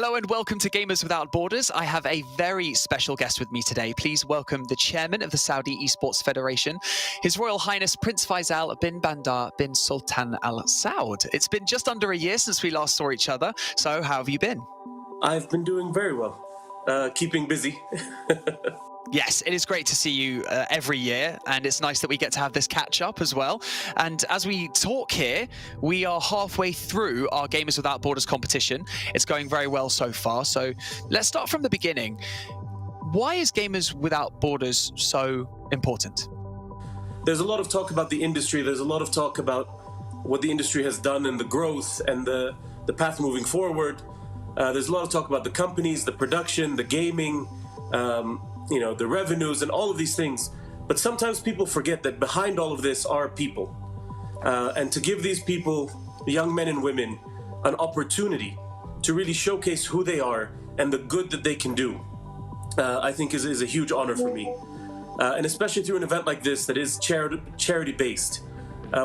Hello and welcome to Gamers Without Borders. I have a very special guest with me today. Please welcome the chairman of the Saudi Esports Federation, His Royal Highness Prince Faisal bin Bandar bin Sultan Al Saud. It's been just under a year since we last saw each other, so how have you been? I've been doing very well, keeping busy. Yes, it is great to see you every year, and it's nice that we get to have this catch-up as well. And as we talk here, we are halfway through our Gamers Without Borders competition. It's going very well so far, so let's start from the beginning. Why is Gamers Without Borders so important? There's a lot of talk about the industry. There's a lot of talk about what the industry has done and the growth and the path moving forward. There's a lot of talk about the companies, the production, the gaming, the revenues and all of these things. But sometimes people forget that behind all of this are people. And to give these people, young men and women, an opportunity to really showcase who they are and the good that they can do, I think is a huge honor for me. And especially through an event like this that is charity-based,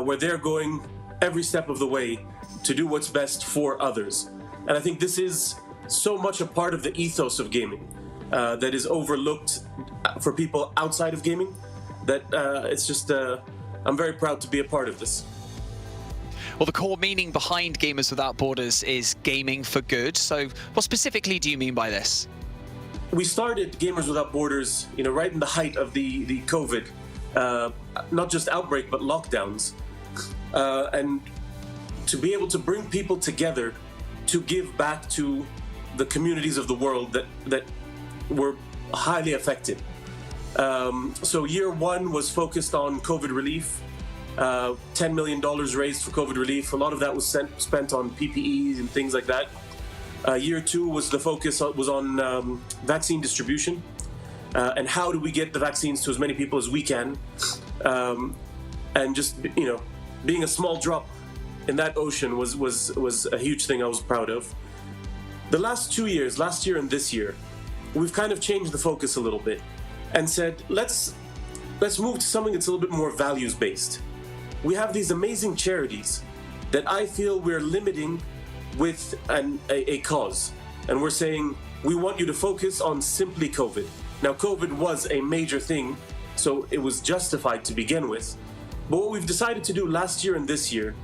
where they're going every step of the way to do what's best for others. And I think this is so much a part of the ethos of gaming. That is overlooked for people outside of gaming, that it's just, I'm very proud to be a part of this. Well, the core meaning behind Gamers Without Borders is gaming for good. So what specifically do you mean by this? We started Gamers Without Borders, right in the height of the COVID, not just outbreak, but lockdowns. And to be able to bring people together to give back to the communities of the world that were highly affected. So year one was focused on COVID relief. $10 million raised for COVID relief. A lot of that was spent on PPEs and things like that. Year two was the focus was on vaccine distribution and how do we get the vaccines to as many people as we can. And just, being a small drop in that ocean was a huge thing I was proud of. The last 2 years, last year and this year, we've kind of changed the focus a little bit and said, let's move to something that's a little bit more values-based. We have these amazing charities that I feel we're limiting with a cause. And we're saying, we want you to focus on simply COVID. Now, COVID was a major thing, so it was justified to begin with. But what we've decided to do last year and this year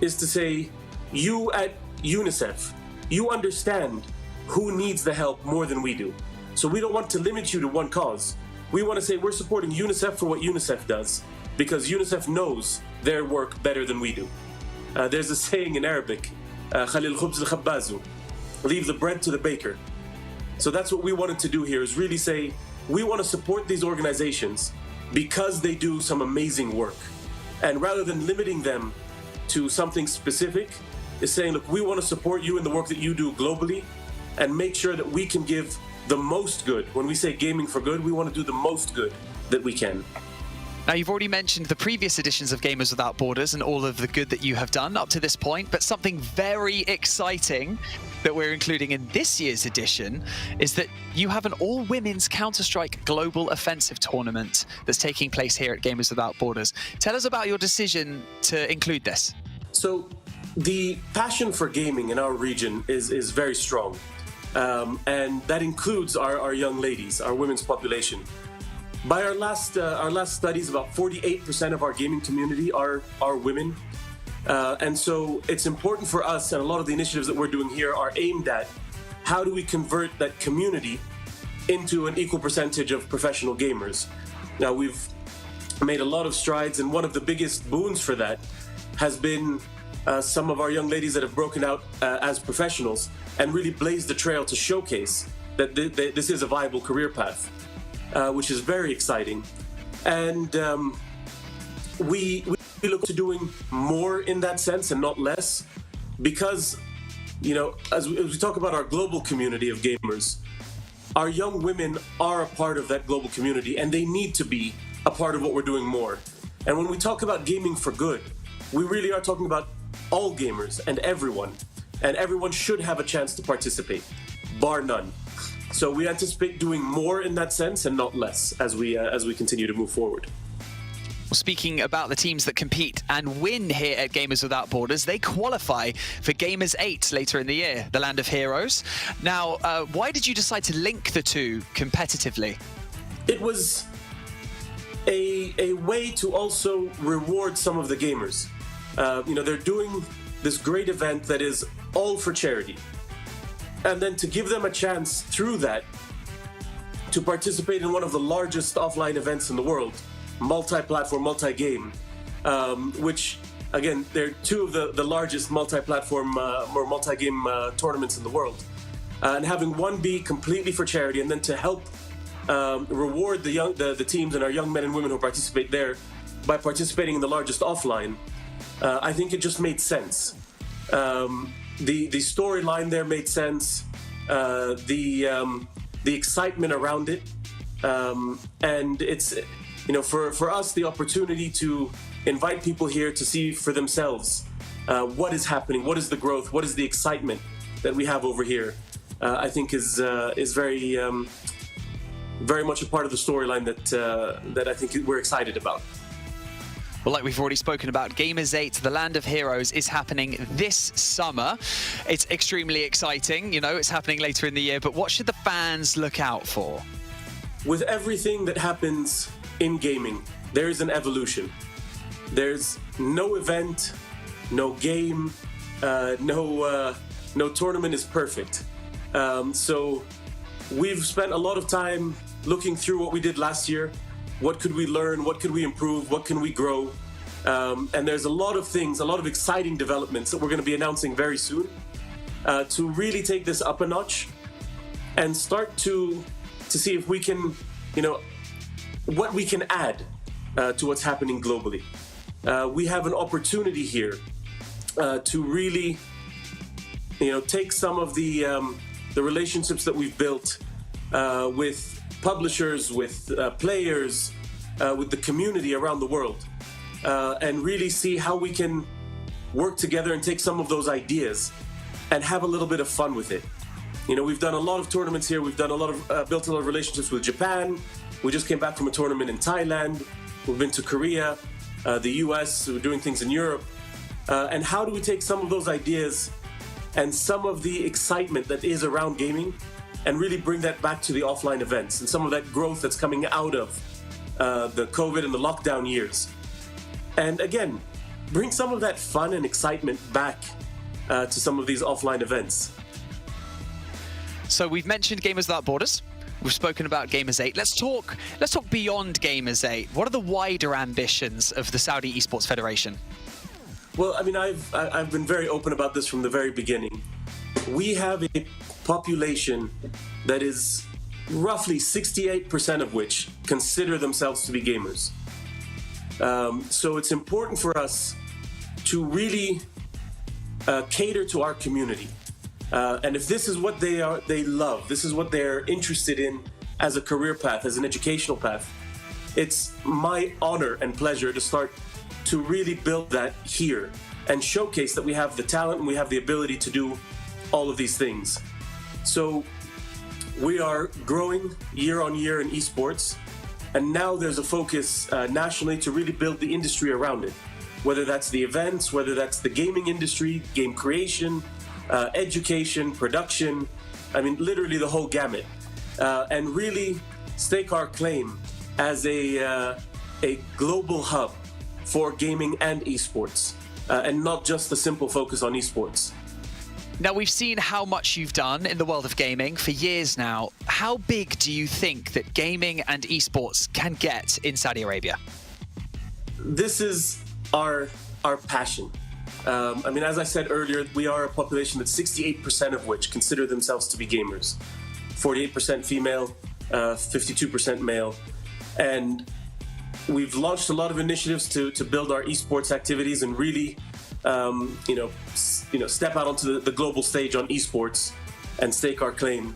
is to say, you at UNICEF, you understand who needs the help more than we do. So we don't want to limit you to one cause. We want to say we're supporting UNICEF for what UNICEF does, because UNICEF knows their work better than we do. There's a saying in Arabic, Khalil khubz al-khabbazu, leave the bread to the baker. So that's what we wanted to do here, is really say, we want to support these organizations because they do some amazing work. And rather than limiting them to something specific, is saying, look, we want to support you in the work that you do globally and make sure that we can give the most good. When we say gaming for good, we want to do the most good that we can. Now, you've already mentioned the previous editions of Gamers Without Borders and all of the good that you have done up to this point, but something very exciting that we're including in this year's edition is that you have an all-women's Counter-Strike Global Offensive tournament that's taking place here at Gamers Without Borders. Tell us about your decision to include this. So, the passion for gaming in our region is very strong. And that includes our young ladies, our women's population. By our last studies, about 48% of our gaming community are women. And so it's important for us, and a lot of the initiatives that we're doing here are aimed at how do we convert that community into an equal percentage of professional gamers. Now, we've made a lot of strides, and one of the biggest boons for that has been some of our young ladies that have broken out as professionals and really blazed the trail to showcase that this is a viable career path, which is very exciting. And we look to doing more in that sense and not less, because, as we talk about our global community of gamers, our young women are a part of that global community and they need to be a part of what we're doing more. And when we talk about gaming for good, we really are talking about all gamers and everyone should have a chance to participate, bar none. So we anticipate doing more in that sense and not less as we continue to move forward. Speaking about the teams that compete and win here at Gamers Without Borders, they qualify for Gamers 8 later in the year, the Land of Heroes. Now, why did you decide to link the two competitively? It was a way to also reward some of the gamers. They're doing this great event that is all for charity. And then to give them a chance through that to participate in one of the largest offline events in the world, multi-platform, multi-game, which, again, they're two of the largest multi-platform or multi-game tournaments in the world. And having one be completely for charity, and then to help reward the teams and our young men and women who participate there by participating in the largest offline, I think it just made sense. The storyline there made sense. The excitement around it, and it's, for us, the opportunity to invite people here to see for themselves what is happening, what is the growth, what is the excitement that we have over here, I think is very very much a part of the storyline that I think we're excited about. Well, like we've already spoken about, Gamers 8, the Land of Heroes, is happening this summer. It's extremely exciting. It's happening later in the year, but what should the fans look out for? With everything that happens in gaming, there is an evolution. There's no event, no game, no tournament is perfect. So we've spent a lot of time looking through what we did last year. What could we learn? What could we improve? What can we grow? And there's a lot of things, a lot of exciting developments that we're going to be announcing very soon to really take this up a notch and start to see if we can, what we can add to what's happening globally. We have an opportunity here to really, take some of the relationships that we've built with publishers, with players, with the community around the world, and really see how we can work together and take some of those ideas and have a little bit of fun with it. We've done a lot of tournaments here. We've done a lot of built a lot of relationships with Japan. We just came back from a tournament in Thailand. We've been to Korea, the US. We're doing things in Europe. And how do we take some of those ideas and some of the excitement that is around gaming and really bring that back to the offline events and some of that growth that's coming out of the COVID and the lockdown years. And again, bring some of that fun and excitement back to some of these offline events. So we've mentioned Gamers Without Borders. We've spoken about Gamers 8. Let's talk beyond Gamers 8. What are the wider ambitions of the Saudi Esports Federation? Well, I've been very open about this from the very beginning. We have a population that is roughly 68% of which consider themselves to be gamers. So it's important for us to really cater to our community. And if this is what they love, this is what they're interested in as a career path, as an educational path, it's my honor and pleasure to start to really build that here and showcase that we have the talent and we have the ability to do all of these things. So we are growing year on year in esports, and now there's a focus nationally to really build the industry around it, whether that's the events, whether that's the gaming industry, game creation, education, production, literally the whole gamut, and really stake our claim as a global hub for gaming and esports, and not just a simple focus on esports. Now, we've seen how much you've done in the world of gaming for years now. How big do you think that gaming and esports can get in Saudi Arabia? This is our passion. As I said earlier, we are a population that's 68% of which consider themselves to be gamers. 48% female, 52% male. And we've launched a lot of initiatives to build our esports activities and really step out onto the global stage on esports and stake our claim.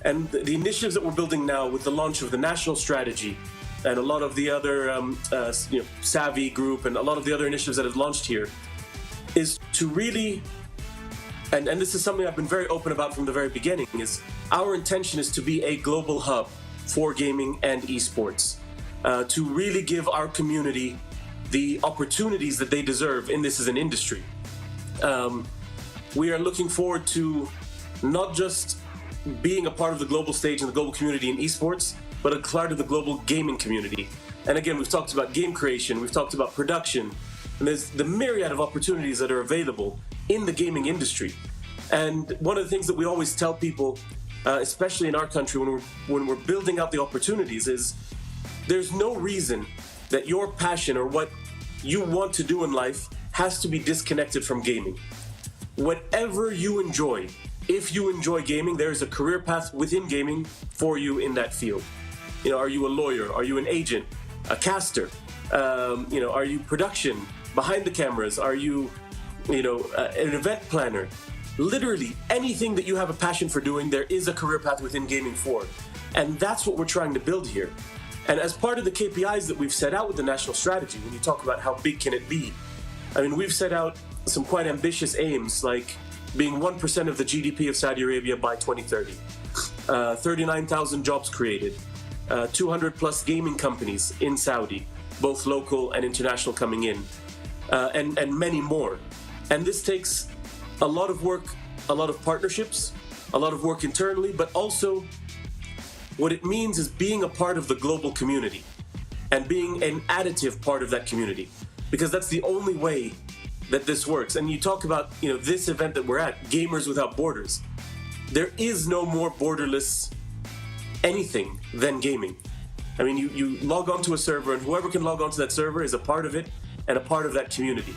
And the initiatives that we're building now with the launch of the national strategy and a lot of the other Savvy group and a lot of the other initiatives that have launched here is to really, and this is something I've been very open about from the very beginning, is our intention is to be a global hub for gaming and esports, to really give our community the opportunities that they deserve in this as an industry. We are looking forward to not just being a part of the global stage and the global community in esports, but a part of the global gaming community. And again, we've talked about game creation, we've talked about production, and there's the myriad of opportunities that are available in the gaming industry. And one of the things that we always tell people, especially in our country when we're building out the opportunities, is there's no reason that your passion or what you want to do in life has to be disconnected from gaming. Whatever you enjoy, if you enjoy gaming, there is a career path within gaming for you in that field. You know, are you a lawyer? Are you an agent? A caster? Are you production behind the cameras? Are you, an event planner? Literally anything that you have a passion for doing, there is a career path within gaming for. And that's what we're trying to build here. And as part of the KPIs that we've set out with the national strategy, when you talk about how big can it be, I mean, we've set out some quite ambitious aims, like being 1% of the GDP of Saudi Arabia by 2030, 39,000 jobs created, 200 plus gaming companies in Saudi, both local and international coming in, and many more. And this takes a lot of work, a lot of partnerships, a lot of work internally, but also what it means is being a part of the global community and being an additive part of that community, because that's the only way that this works. And you talk about, this event that we're at, Gamers Without Borders. There is no more borderless anything than gaming. I mean, you log onto a server, and whoever can log onto that server is a part of it and a part of that community.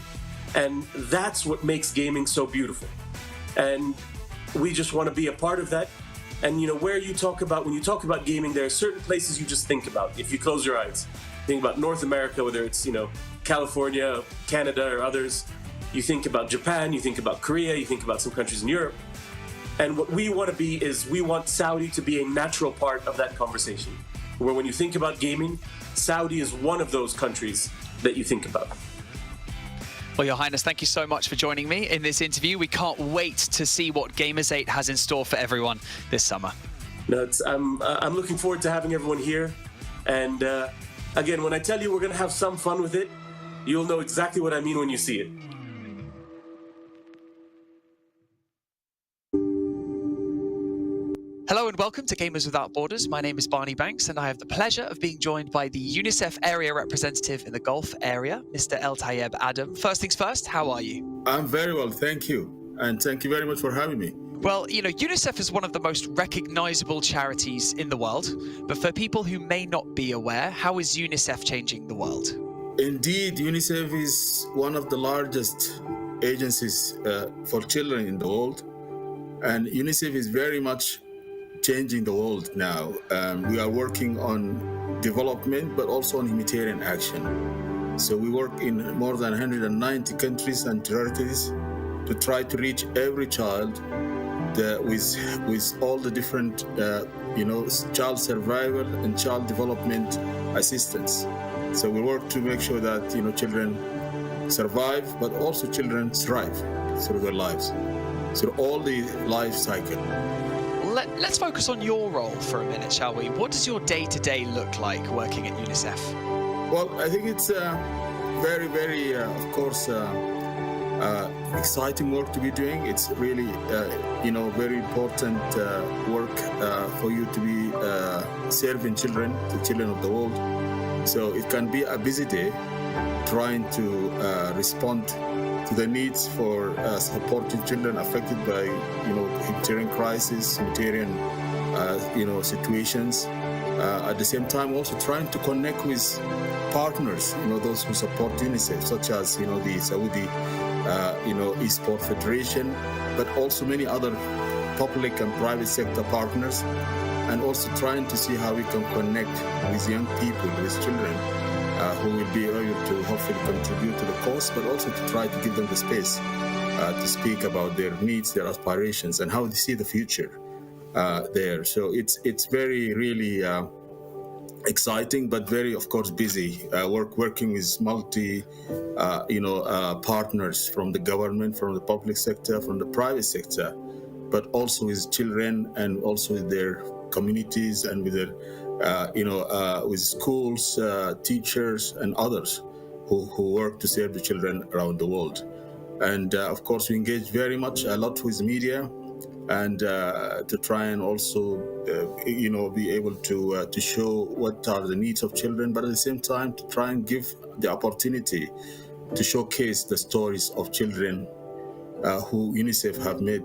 And that's what makes gaming so beautiful. And we just want to be a part of that. And when you talk about gaming, there are certain places you just think about. If you close your eyes, think about North America, whether it's California, Canada, or others. You think about Japan, you think about Korea, you think about some countries in Europe. And what we want to be is we want Saudi to be a natural part of that conversation, where when you think about gaming, Saudi is one of those countries that you think about. Well, Your Highness, thank you so much for joining me in this interview. We can't wait to see what Gamers 8 has in store for everyone this summer. No, I'm looking forward to having everyone here. And again, when I tell you we're going to have some fun with it, you'll know exactly what I mean when you see it. Hello and welcome to Gamers Without Borders. My name is Barney Banks, and I have the pleasure of being joined by the UNICEF area representative in the Gulf area, Mr. El Tayeb Adam. First things first, how are you? I'm very well, thank you. And thank you very much for having me. Well, UNICEF is one of the most recognizable charities in the world. But for people who may not be aware, how is UNICEF changing the world? Indeed, UNICEF is one of the largest agencies for children in the world. And UNICEF is very much changing the world now. We are working on development, but also on humanitarian action. So we work in more than 190 countries and territories to try to reach every child with all the different, child survival and child development assistance. So we work to make sure that, children survive, but also children thrive through their lives, through all the life cycle. Let's focus on your role for a minute, shall we? What does your day-to-day look like working at UNICEF? Well, I think it's very, very, of course, exciting work to be doing. It's really, very important work for you to be serving children, the children of the world. So it can be a busy day trying to respond to the needs for supporting children affected by, humanitarian crisis, humanitarian, situations. At the same time, also trying to connect with partners, those who support UNICEF, such as, the Saudi, esports federation, but also many other public and private sector partners, and also trying to see how we can connect with young people, with children, who will be able to hopefully contribute to the cause, but also to try to give them the space to speak about their needs, their aspirations, and how they see the future there. So it's very, really exciting, but very, of course, busy. Working with multi, partners from the government, from the public sector, from the private sector, but also with children and also with their communities and with their, with schools, teachers, and others who work to serve the children around the world. And of course, we engage very much a lot with media, and to try and also, be able to show what are the needs of children, but at the same time to try and give the opportunity to showcase the stories of children who UNICEF have made,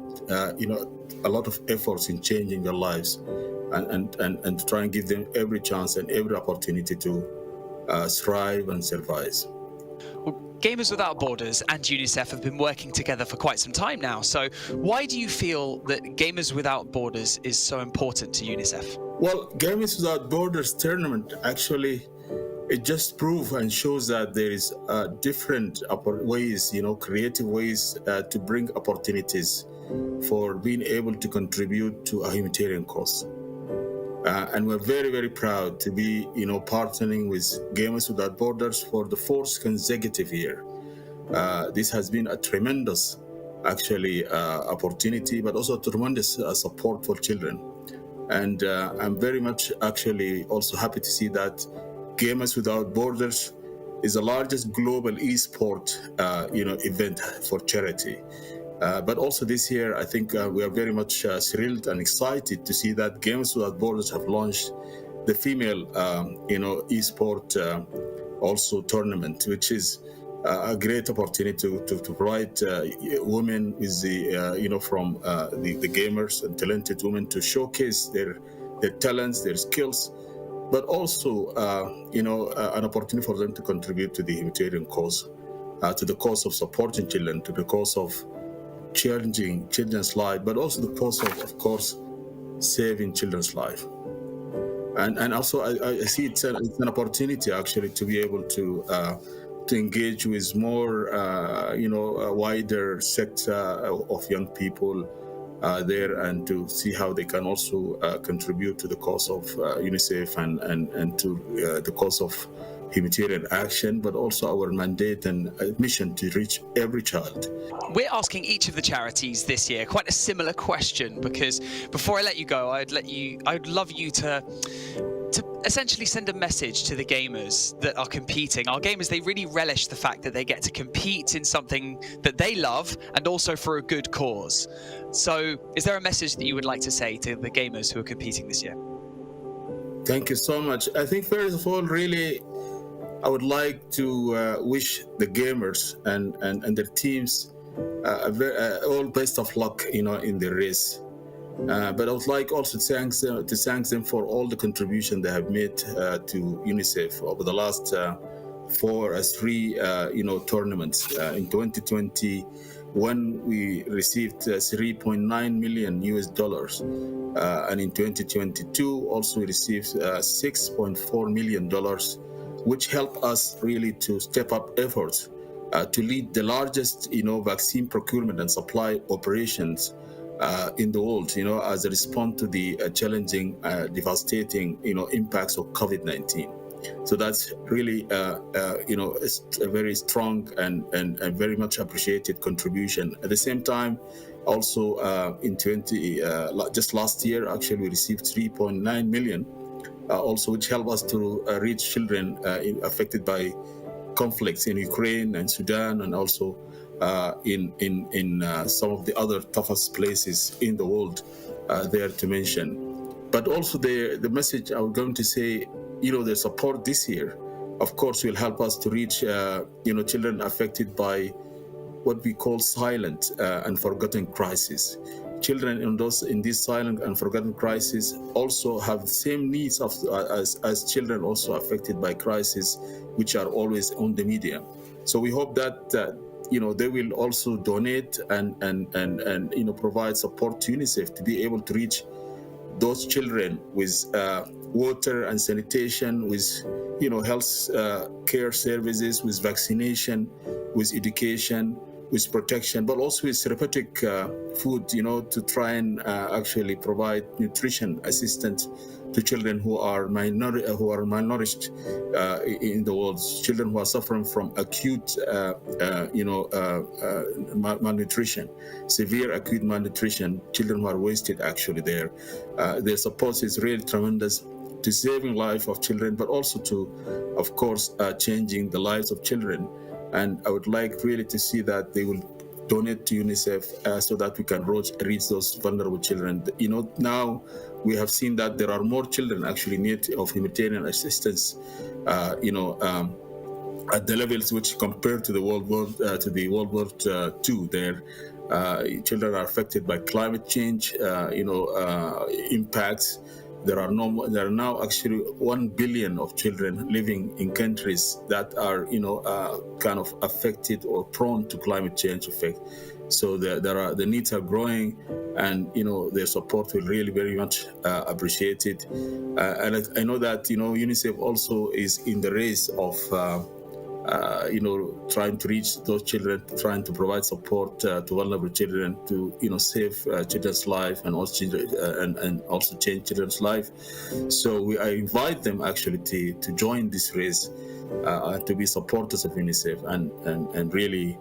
a lot of efforts in changing their lives, and to try and give them every chance and every opportunity to thrive and survive. Gamers Without Borders and UNICEF have been working together for quite some time now. So why do you feel that Gamers Without Borders is so important to UNICEF? Well, Gamers Without Borders tournament, actually, it just proves and shows that there is different ways, creative ways to bring opportunities for being able to contribute to a humanitarian cause. And we're very, very proud to be, partnering with Gamers Without Borders for the fourth consecutive year. This has been a tremendous, actually, opportunity, but also tremendous support for children. And I'm very much actually also happy to see that Gamers Without Borders is the largest global esport, event for charity. But also this year, I think we are very much thrilled and excited to see that Gamers Without Borders have launched the female, esport also tournament, which is a great opportunity to provide women with the, from the gamers and talented women to showcase their talents, their skills, but also, an opportunity for them to contribute to the humanitarian cause, to the cause of supporting children, to the cause of changing children's life, but also the cause of course, saving children's life. And also, I see it's an opportunity actually to be able to engage with more, a wider sector of young people there, and to see how they can also contribute to the cause of UNICEF and to the cause of humanitarian action, but also our mandate and mission to reach every child. We're asking each of the charities this year quite a similar question, because before I let you go, I'd love you to essentially send a message to the gamers that are competing. Our gamers, they really relish the fact that they get to compete in something that they love and also for a good cause. So is there a message that you would like to say to the gamers who are competing this year? Thank you so much. I think first of all, really, I would like to wish the gamers and their teams all best of luck, in the race. But I would like also to thank them for all the contribution they have made to UNICEF over the last 3 tournaments. In 2021, we received $3.9 million, and in 2022 also we received $6.4 million, which helped us really to step up efforts to lead the largest, vaccine procurement and supply operations in the world, as a response to the challenging, devastating, impacts of COVID-19. So that's really, it's a very strong and very much appreciated contribution. At the same time, also just last year, actually, we received $3.9 million, also which helped us to reach children affected by conflicts in Ukraine and Sudan, and also in some of the other toughest places in the world there to mention. But also the message I was going to say, the support this year, of course, will help us to reach, children affected by what we call silent and forgotten crisis. Children in this silent and forgotten crisis also have the same needs as children also affected by crisis, which are always on the media. So we hope that they will also donate and provide support to UNICEF to be able to reach those children with water and sanitation, with health care services, with vaccination, with education, with protection, but also with therapeutic food, to try and actually provide nutrition assistance to children who are malnourished in the world, children who are suffering from acute, malnutrition, severe acute malnutrition, children who are wasted actually there. Their support is really tremendous. to saving life of children, but also to, of course, changing the lives of children. And I would like really to see that they will donate to UNICEF so that we can reach those vulnerable children. Now we have seen that there are more children actually in need of humanitarian assistance, at the levels which compared to the World War II. There, children are affected by climate change, impacts. There are now actually 1 billion of children living in countries that are, kind of affected or prone to climate change effect. So the needs are growing, and their support will really very much appreciated. And I know that UNICEF also is in the race of trying to reach those children, trying to provide support to vulnerable children, to save children's life, and also change children's life. So I invite them actually to join this race, to be supporters of UNICEF, and really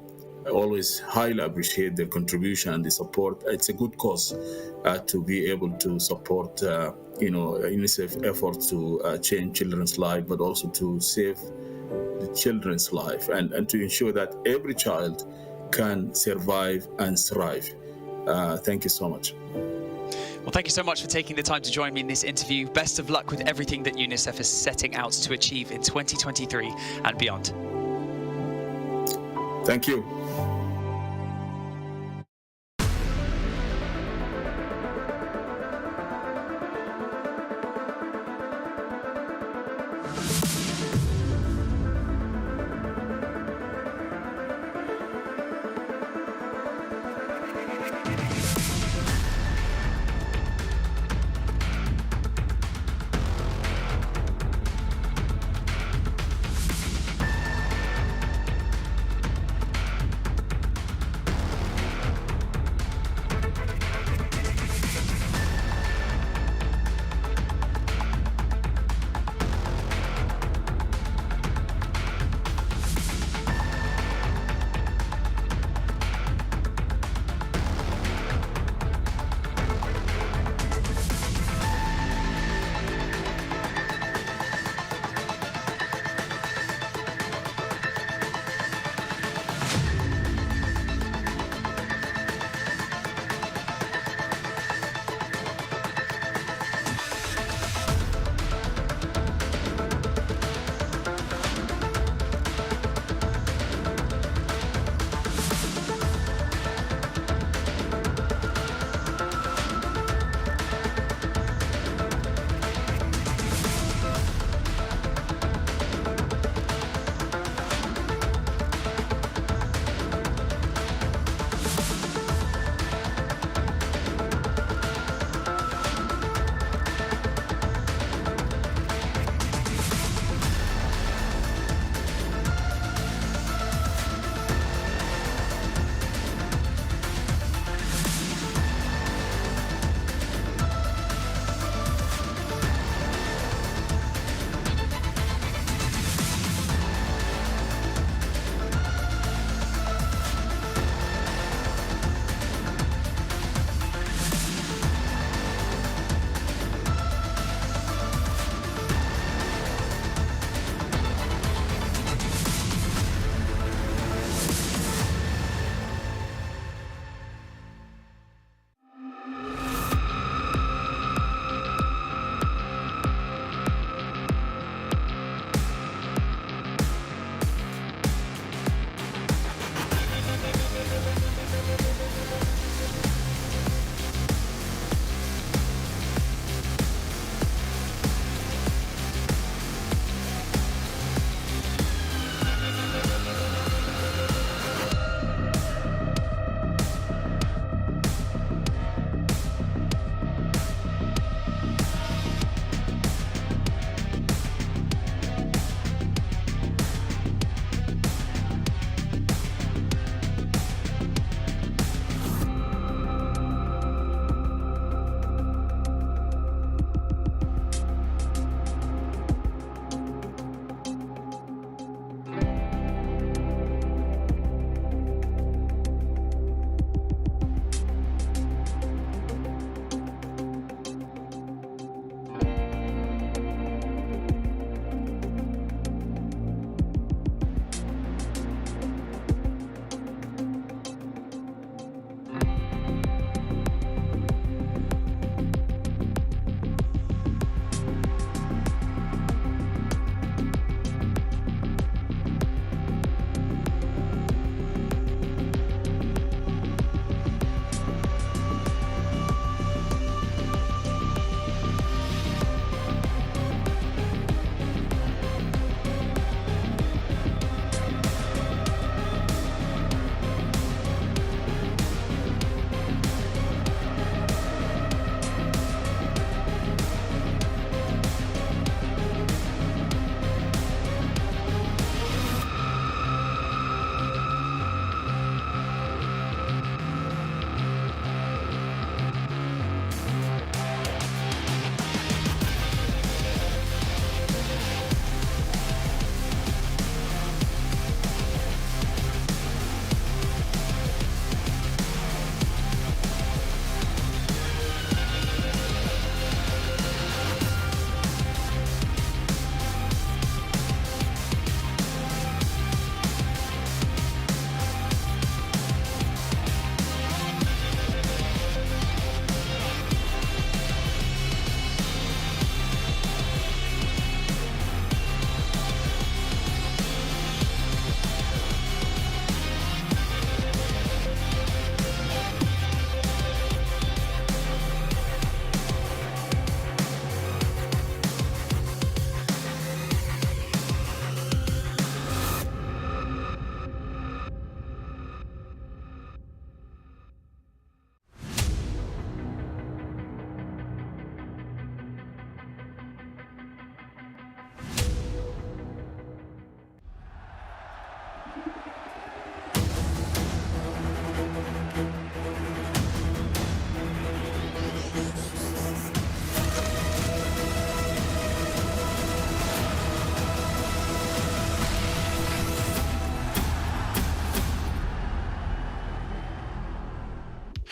always highly appreciate their contribution and the support. It's a good cause to be able to support UNICEF efforts to change children's life, but also to save the children's life, and to ensure that every child can survive and thrive. Thank you so much. Well, thank you so much for taking the time to join me in this interview. Best of luck with everything that UNICEF is setting out to achieve in 2023 and beyond. Thank you.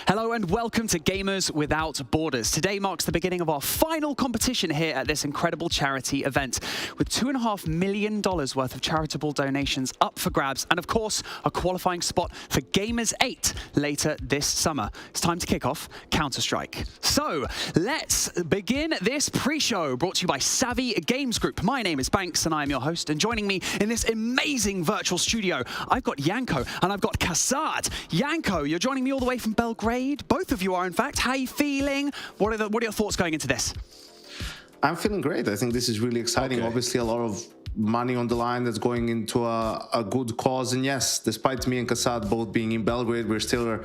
Hello and welcome to Gamers Without Borders. Today marks the beginning of our final competition here at this incredible charity event, with $2.5 million worth of charitable donations up for grabs, and of course, a qualifying spot for Gamers 8 later this summer. It's time to kick off Counter-Strike. So, let's begin this pre-show, brought to you by Savvy Games Group. My name is Banks and I am your host, and joining me in this amazing virtual studio, I've got Yanko and I've got Kassad. Yanko, you're joining me all the way from Belgrade. Both of you are, in fact. How are you feeling? What are your thoughts going into this? I'm feeling great. I think this is really exciting. Okay. Obviously, a lot of money on the line that's going into a good cause. And yes, despite me and Kassad both being in Belgrade, we're still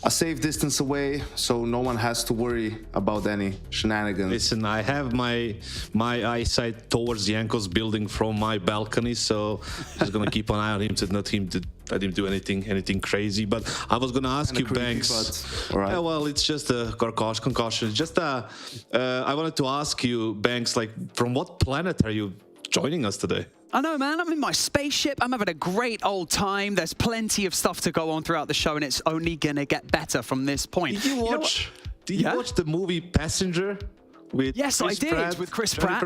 a safe distance away, so no one has to worry about any shenanigans. Listen, I have my eyesight towards Yanko's building from my balcony, so just gonna keep an eye on him to not him to let him do anything crazy. But I was gonna ask you, Banks. All right. Yeah, well, it's just a concussion. Just I wanted to ask you, Banks, like, from what planet are you joining us today? I know, man. I'm in my spaceship. I'm having a great old time. There's plenty of stuff to go on throughout the show, and it's only going to get better from this point. Did you watch the movie Passenger? Yes, I did. With Chris Pratt.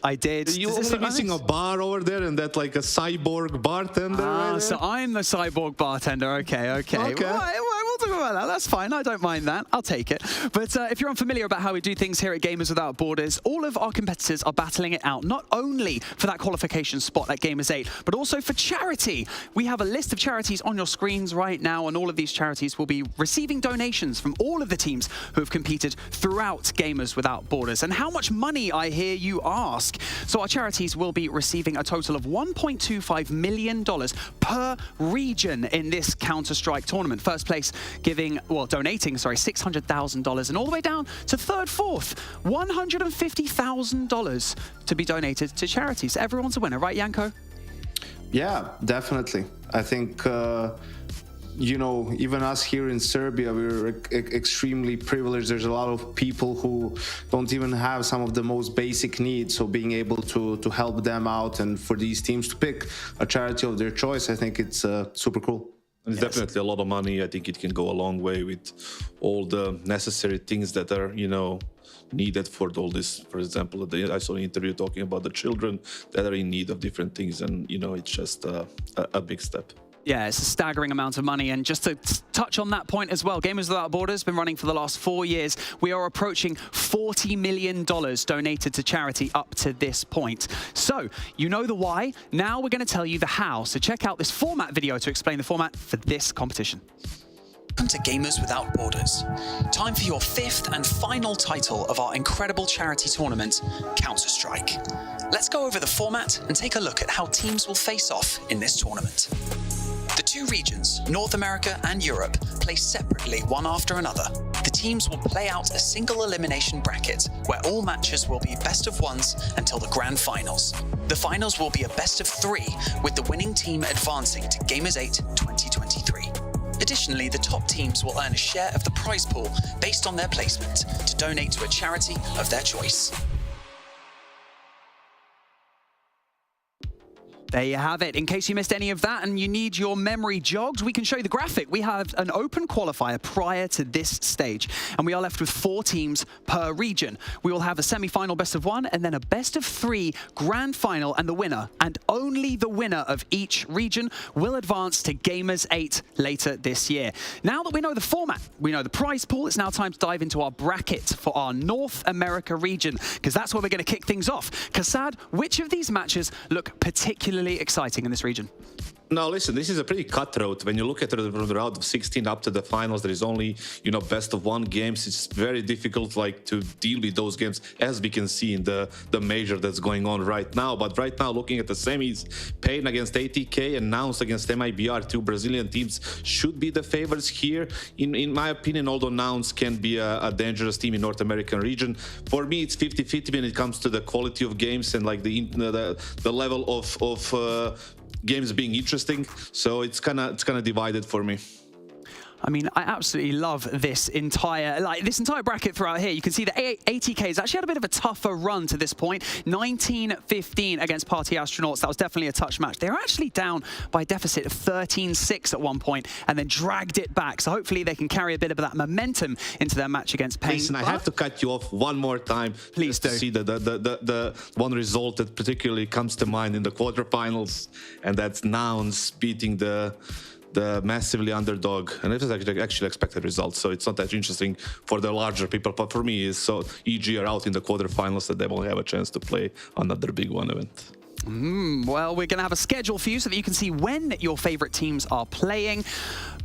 I did. You're only missing a bar over there and that like a cyborg bartender. Right, so I'm the cyborg bartender. Okay. We'll talk about that. That's fine. I don't mind that. I'll take it. But if you're unfamiliar about how we do things here at Gamers Without Borders, all of our competitors are battling it out, not only for that qualification spot at Gamers 8, but also for charity. We have a list of charities on your screens right now, and all of these charities will be receiving donations from all of the teams who have competed throughout Gamers Without Borders. And how much money, I hear you ask? So our charities will be receiving a total of $1.25 million per region in this Counter-Strike tournament. First place donating $600,000, and all the way down to third, fourth, $150,000 to be donated to charities. Everyone's a winner, right, Yanko? Yeah, definitely. I think even us here in Serbia, we're extremely privileged. There's a lot of people who don't even have some of the most basic needs. So being able to help them out and for these teams to pick a charity of their choice, I think it's super cool. It's definitely a lot of money. I think it can go a long way with all the necessary things that are, needed for all this. For example, I saw an interview talking about the children that are in need of different things. And, it's just a big step. Yeah, it's a staggering amount of money. And just to touch on that point as well, Gamers Without Borders has been running for the last 4 years. We are approaching $40 million donated to charity up to this point. So, you know the why. Now we're going to tell you the how. So check out this format video to explain the format for this competition. Welcome to Gamers Without Borders. Time for your 5th and final title of our incredible charity tournament, Counter-Strike. Let's go over the format and take a look at how teams will face off in this tournament. The two regions, North America and Europe, play separately one after another. The teams will play out a single elimination bracket where all matches will be best of ones until the grand finals. The finals will be a best of 3, with the winning team advancing to Gamers 8 2023. Additionally, the top teams will earn a share of the prize pool based on their placement to donate to a charity of their choice. There you have it. In case you missed any of that and you need your memory jogged, we can show you the graphic. We have an open qualifier prior to this stage, and we are left with 4 teams per region. We will have a semi-final best of 1 and then a best of 3 grand final, and the winner, and only the winner of each region, will advance to Gamers 8 later this year. Now that we know the format, we know the prize pool, it's now time to dive into our bracket for our North America region, because that's where we're going to kick things off. Kassad, which of these matches look particularly exciting in this region? Now, listen, this is a pretty cutthroat. When you look at the round of 16 up to the finals, there is only, best of 1 games. It's very difficult, to deal with those games, as we can see in the major that's going on right now. But right now, looking at the semis, Pain against ATK and Nouns against MIBR, 2 Brazilian teams, should be the favorites here. In my opinion, although Nouns can be a dangerous team in North American region, for me, it's 50-50 when it comes to the quality of games and the level of games being interesting, so it's kind of divided for me. I mean, I absolutely love this entire bracket throughout here. You can see that ATK's actually had a bit of a tougher run to this point. 19-15 against Party Astronauts. That was definitely a touch match. They were actually down by a deficit of 13-6 at one point and then dragged it back. So hopefully they can carry a bit of that momentum into their match against Pain. Listen, I have to cut you off one more time. Please do. To see the one result that particularly comes to mind in the quarterfinals, and that's Nouns beating the massively underdog, and it was actually expected results, so it's not that interesting for the larger people, but for me is so EG are out in the quarterfinals that they won't have a chance to play another big one event. Well, we're going to have a schedule for you so that you can see when your favorite teams are playing.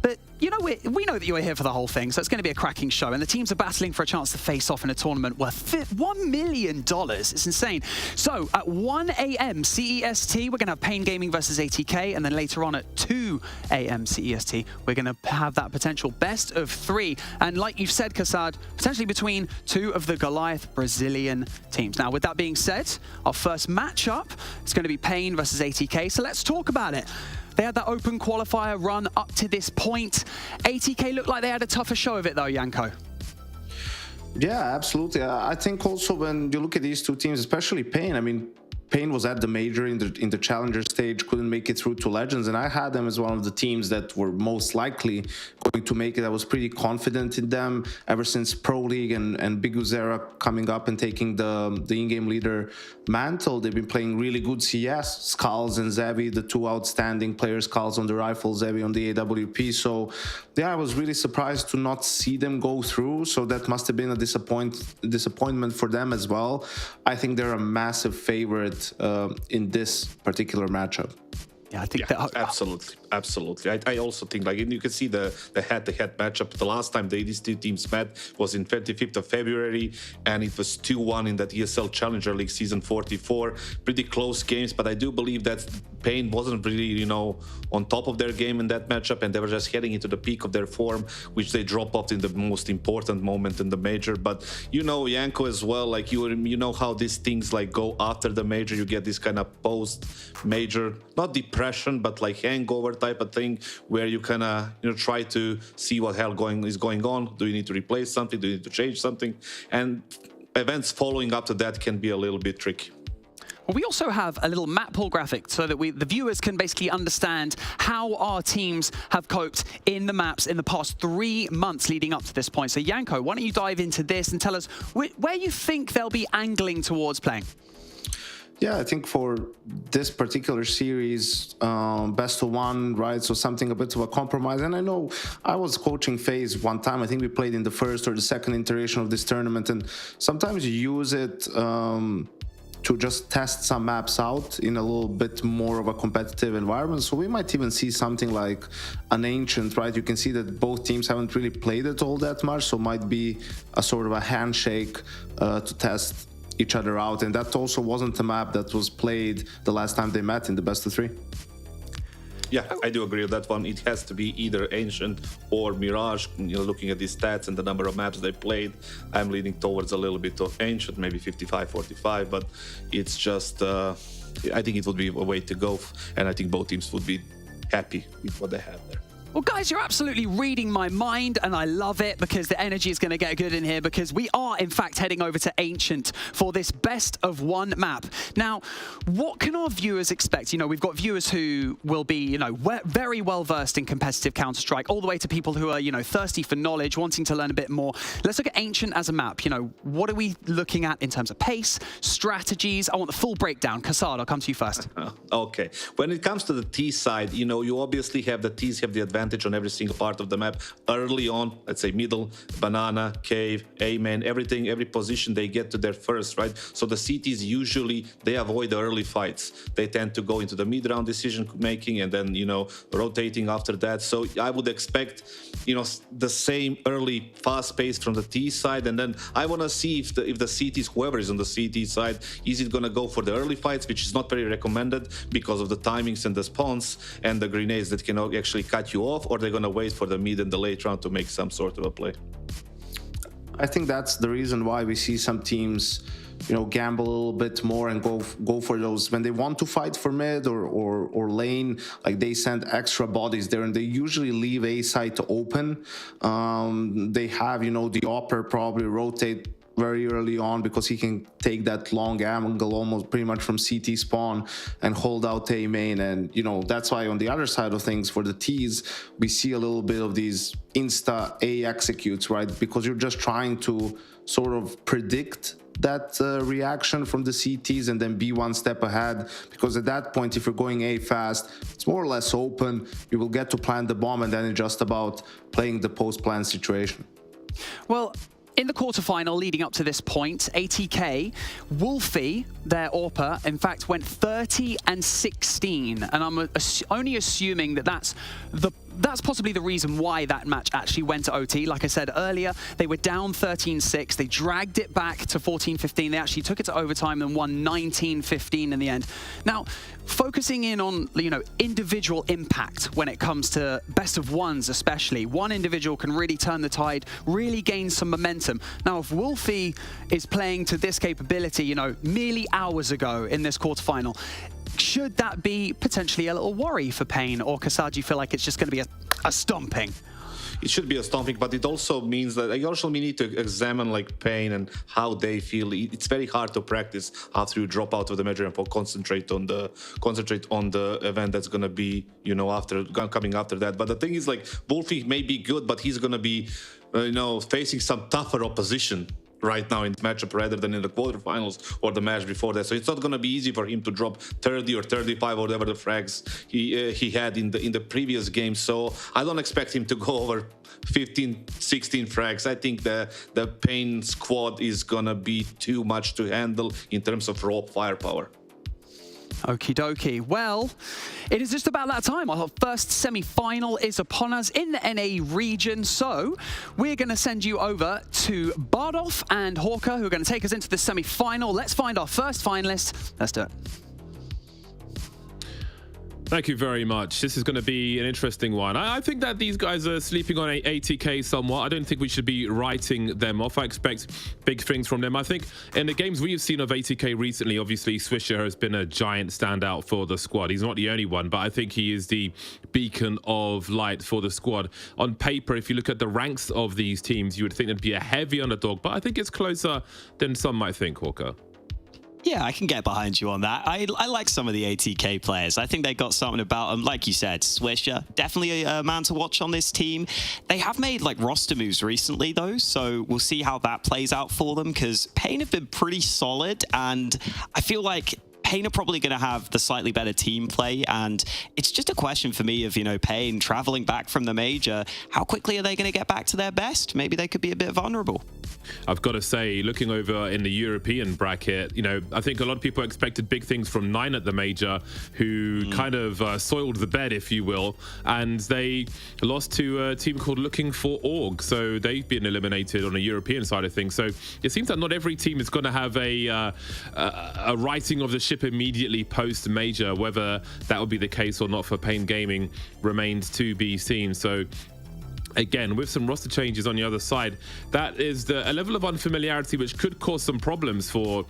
But, you know, we know that you're here for the whole thing, so it's going to be a cracking show. And the teams are battling for a chance to face off in a tournament worth $1 million. It's insane. So at 1 a.m. CEST, we're going to have Pain Gaming versus ATK. And then later on at 2 a.m. CEST, we're going to have that potential best of 3. And like you've said, Kassad, potentially between 2 of the Goliath Brazilian teams. Now, with that being said, our first matchup is going to be Pain versus ATK. So let's talk about it. They had that open qualifier run up to this point. ATK looked like they had a tougher show of it though, Janko. Yeah, absolutely. I think also when you look at these two teams, especially Pain, I mean, Pain was at the major in the challenger stage, couldn't make it through to Legends, and I had them as one of the teams that were most likely going to make it. I was pretty confident in them ever since Pro League and Big Uzera coming up and taking the in-game leader mantle. They've been playing really good CS. Skulls and Zevi, the two outstanding players, Skulls on the rifle, Zevi on the AWP. So yeah, I was really surprised to not see them go through. So that must have been a disappointment for them as well. I think they're a massive favorite in this particular matchup. Yeah, I think absolutely. I also think, like, you can see the head-to-head matchup. The last time these two teams met was in 25th of February, and it was 2-1 in that ESL Challenger League season 44. Pretty close games, but I do believe that Pain wasn't really, you know, on top of their game in that matchup, and they were just heading into the peak of their form, which they drop off in the most important moment in the major. But you know, Janko as well, like you know how these things like go after the major. You get this kind of post-major, not depression, but like hangover type of thing, where you kind of, you know, try to see what hell is going on. Do you need to replace something? Do you need to change something? And events following up to that can be a little bit tricky. Well, we also have a little map pool graphic so that the viewers can basically understand how our teams have coped in the maps in the past 3 months leading up to this point. So Janko, why don't you dive into this and tell us where you think they'll be angling towards playing? Yeah, I think for this particular series, best of 1, right? So something a bit of a compromise. And I know I was coaching FaZe one time. I think we played in the first or the second iteration of this tournament. And sometimes you use it to just test some maps out in a little bit more of a competitive environment. So we might even see something like an Ancient, right? You can see that both teams haven't really played it all that much. So might be a sort of a handshake to test each other out. And that also wasn't a map that was played the last time they met in the best of 3. Yeah, I do agree with that one. It has to be either Ancient or Mirage. You know, looking at these stats and the number of maps they played, I'm leaning towards a little bit of Ancient, maybe 55-45, but it's just, I think it would be a way to go, and I think both teams would be happy with what they have there. Well, guys, you're absolutely reading my mind, and I love it because the energy is going to get good in here because we are, in fact, heading over to Ancient for this best of 1 map. Now, what can our viewers expect? You know, we've got viewers who will be, you know, very well-versed in competitive Counter-Strike, all the way to people who are, you know, thirsty for knowledge, wanting to learn a bit more. Let's look at Ancient as a map. You know, what are we looking at in terms of pace, strategies? I want the full breakdown. Kassad, I'll come to you first. Okay. When it comes to the T side, you know, you obviously have the Ts have the advantage on every single part of the map early on. Let's say middle, banana, cave, A-man, everything, every position they get to their first, right? So the CTs usually, they avoid the early fights. They tend to go into the mid-round decision making and then, you know, rotating after that. So I would expect, you know, the same early fast pace from the T side. And then I want to see if the CTs, whoever is on the CT side, is it going to go for the early fights, which is not very recommended because of the timings and the spawns and the grenades that can actually cut you off, or they're going to wait for the mid and the late round to make some sort of a play? I think that's the reason why we see some teams gamble a little bit more and go for those when they want to fight for mid or lane. Like they send extra bodies there, and they usually leave A site open. They have the Opper probably rotate very early on because he can take that long angle almost pretty much from CT spawn and hold out A main. And that's why on the other side of things for the T's we see a little bit of these insta A executes, right? Because you're just trying to sort of predict that reaction from the CTs and then be one step ahead, because at that point if you're going A fast it's more or less open, you will get to plant the bomb and then it's just about playing the post-plan situation. Well, in the quarterfinal leading up to this point, ATK, Wolfie, their AWPer, in fact went 30-16, and I'm only assuming that that's possibly the reason why that match actually went to OT. Like I said earlier, they were down 13-6. They dragged it back to 14-15. They actually took it to overtime and won 19-15 in the end. Now, focusing in on, individual impact when it comes to best of ones especially. One individual can really turn the tide, really gain some momentum. Now, if Wolfie is playing to this capability, merely hours ago in this quarterfinal, should that be potentially a little worry for Pain, or Kassad, do you feel like it's just going to be a stomping? It should be a stomping, but it also means that you also need to examine Pain and how they feel. It's very hard to practice after you drop out of the major and concentrate on the event that's gonna be coming after that. But the thing is, Wolfie may be good, but he's gonna be facing some tougher opposition right now in the matchup rather than in the quarterfinals or the match before that. So it's not going to be easy for him to drop 30 or 35 or whatever the frags he had in the previous game. So I don't expect him to go over 15, 16 frags. I think the Pain squad is going to be too much to handle in terms of raw firepower. Okie dokie. Well, it is just about that time. Our first semi-final is upon us in the NA region. So we're going to send you over to Bardolph and Hawker, who are going to take us into the semi-final. Let's find our first finalist. Let's do it. Thank you very much. This is going to be an interesting one. I think that these guys are sleeping on ATK somewhat. I don't think we should be writing them off. I expect big things from them. I think in the games we've seen of ATK recently, obviously Swisher has been a giant standout for the squad. He's not the only one, but I think he is the beacon of light for the squad. On paper, if you look at the ranks of these teams, you would think it'd be a heavy underdog, but I think it's closer than some might think, Hawker. Yeah, I can get behind you on that. I like some of the ATK players. I think they got something about them. Like you said, Swisher, definitely a man to watch on this team. They have made roster moves recently though, so we'll see how that plays out for them, because Pain have been pretty solid, and I feel like Pain are probably going to have the slightly better team play, and it's just a question for me of, Pain traveling back from the major. How quickly are they going to get back to their best? Maybe they could be a bit vulnerable. I've got to say, looking over in the European bracket, I think a lot of people expected big things from Nine at the major, who kind of soiled the bed, if you will, and they lost to a team called Looking for Org, so they've been eliminated on the European side of things. So it seems that not every team is going to have a righting of the ship immediately post major. Whether that will be the case or not for Pain Gaming remains to be seen. So again, with some roster changes on the other side, that is a level of unfamiliarity which could cause some problems for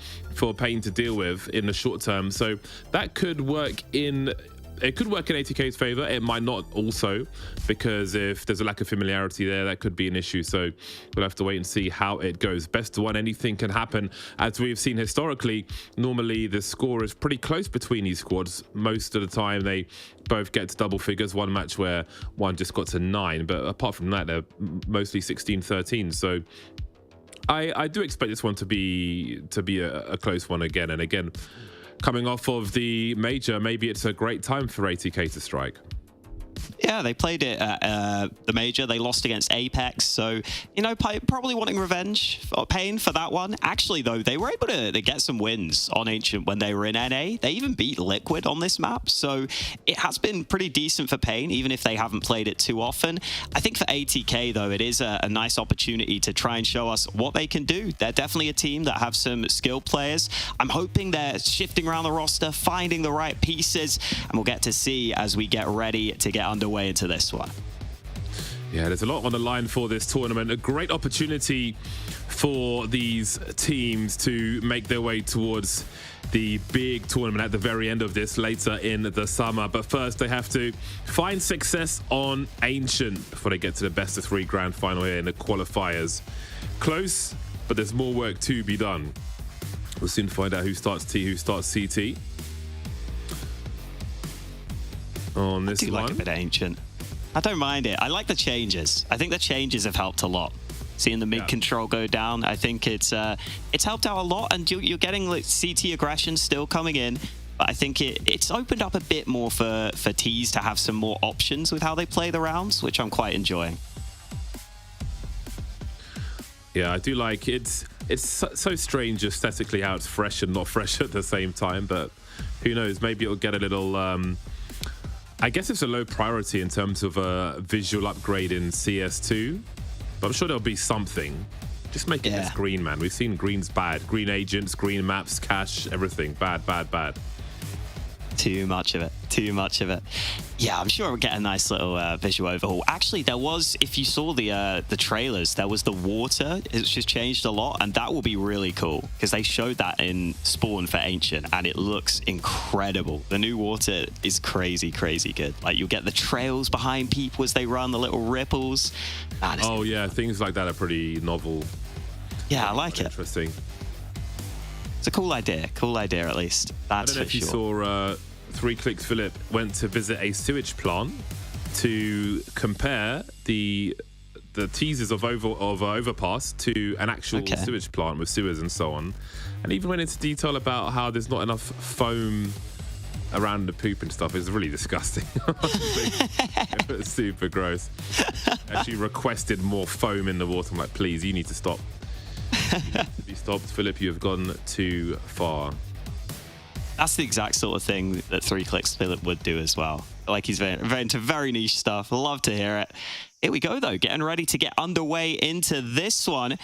Pain to deal with in the short term. So that could work in ATK's favor. It might not also, because if there's a lack of familiarity there, that could be an issue. So we'll have to wait and see how it goes. Best of one, anything can happen. As we've seen historically, normally the score is pretty close between these squads. Most of the time they both get to double figures. One match where one just got to 9, but apart from that, they're mostly 16-13. So I do expect this one to be a close one again and again. Coming off of the major, maybe it's a great time for ATK to strike. Yeah, they played it at the major. They lost against Apex, so probably wanting revenge for Pain for that one. Actually, though, they were able to get some wins on Ancient when they were in NA. They even beat Liquid on this map, so it has been pretty decent for Pain, even if they haven't played it too often. I think for ATK, though, it is a nice opportunity to try and show us what they can do. They're definitely a team that have some skilled players. I'm hoping they're shifting around the roster, finding the right pieces, and we'll get to see as we get ready to get underway into this one. Yeah, there's a lot on the line for this tournament. A great opportunity for these teams to make their way towards the big tournament at the very end of this later in the summer. But first, they have to find success on Ancient before they get to the best of 3 grand final here in the qualifiers. Close, but there's more work to be done. We'll soon find out who starts T, who starts CT. On this I do one. like a bit of Ancient. I don't mind it. I like the changes. I think the changes have helped a lot. Seeing the mid control go down, I think it's helped out a lot, and you're getting like CT aggression still coming in. But I think it's opened up a bit more for T's to have some more options with how they play the rounds, which I'm quite enjoying. Yeah, I do like it's so strange aesthetically how it's fresh and not fresh at the same time. But who knows? Maybe it'll get a little. I guess it's a low priority in terms of a visual upgrade in CS2, but I'm sure there'll be something. Just making this green, man. We've seen green's bad. Green agents, green maps, cash, everything. Bad, bad, bad. Too much of it. Too much of it. Yeah, I'm sure we'll get a nice little visual overhaul. Actually, there was, if you saw the trailers, there was the water. It's just changed a lot, and that will be really cool because they showed that in Spawn for Ancient, and it looks incredible. The new water is crazy, crazy good. Like, you'll get the trails behind people as they run, the little ripples. Man, oh, yeah, things like that are pretty novel. Yeah, I like it. Interesting. It's a cool idea at least. That's I don't know if you saw 3 Clicks Philip went to visit a sewage plant to compare the teasers of overpass to an actual sewage plant with sewers and so on, and even went into detail about how there's not enough foam around the poop and stuff. It's really disgusting. It was super gross. Actually requested more foam in the water. I'm like, please, you need to stop. You need to be stopped, Philip. You have gone too far. That's the exact sort of thing that 3 Clicks Philip would do as well. Like, he's very into very niche stuff. Love to hear it. Here we go, though. Getting ready to get underway into this one.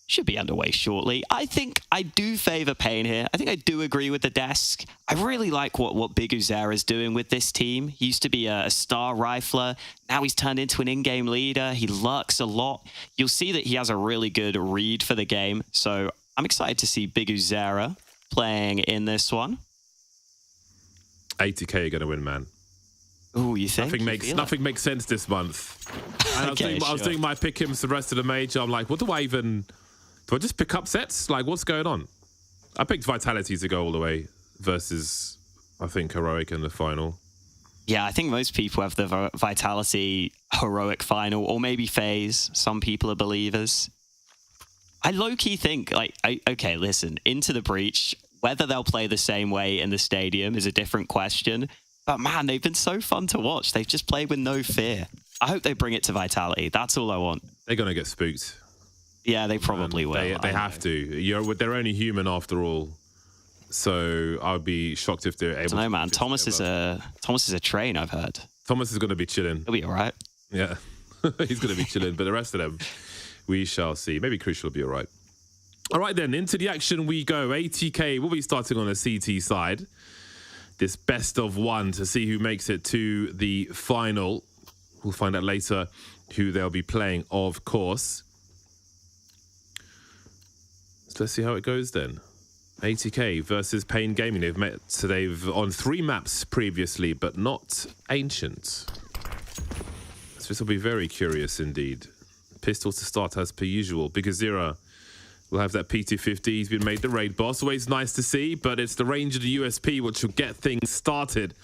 Should be underway shortly. I think I do favor Pain here. I think I do agree with the desk. I really like what Big Uzera is doing with this team. He used to be a star rifler. Now he's turned into an in-game leader. He lurks a lot. You'll see that he has a really good read for the game. So I'm excited to see Big Uzera playing in this one. 80k are going to win, man. Oh, you think? Nothing makes sense this month. And I was doing my pick hims the rest of the major. I'm like, do I just pick up sets? Like, what's going on? I picked Vitality to go all the way versus, I think, Heroic in the final. Yeah, I think most people have the Vitality Heroic final, or maybe FaZe. Some people are believers. I low-key think, like, okay, listen, Into the Breach, whether they'll play the same way in the stadium is a different question. But man, they've been so fun to watch. They've just played with no fear. I hope they bring it to Vitality. That's all I want. They're going to get spooked. Yeah, they probably will. They have to. They're only human after all. So I would be shocked if they're able to. No, man. Thomas is a train, I've heard. Thomas is going to be chilling. He'll be all right. Yeah, he's going to be chilling. But the rest of them, we shall see. Maybe Crucial will be all right. All right, then. Into the action we go. ATK will be starting on the CT side. This best of one to see who makes it to the final. We'll find out later who they'll be playing, of course. So let's see how it goes then. ATK versus Pain Gaming. They've met, so they've on 3 maps previously, but not Ancient. So this will be very curious indeed. Pistols to start as per usual. Big Azira will have that P250. He's been made the raid boss. Always nice to see, but it's the range of the USP which will get things started.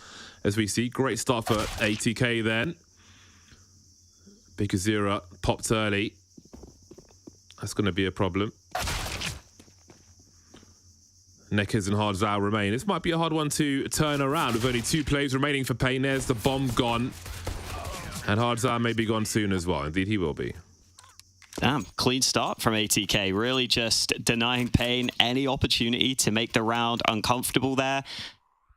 As we see, great start for ATK then. Big Azira popped early. That's going to be a problem. Neckers and Hard Zal remain. This might be a hard one to turn around with only 2 plays remaining for Pain. There's the bomb gone. And Hard Zal may be gone soon as well. Indeed, he will be. Damn, clean start from ATK. Really just denying Pain any opportunity to make the round uncomfortable there.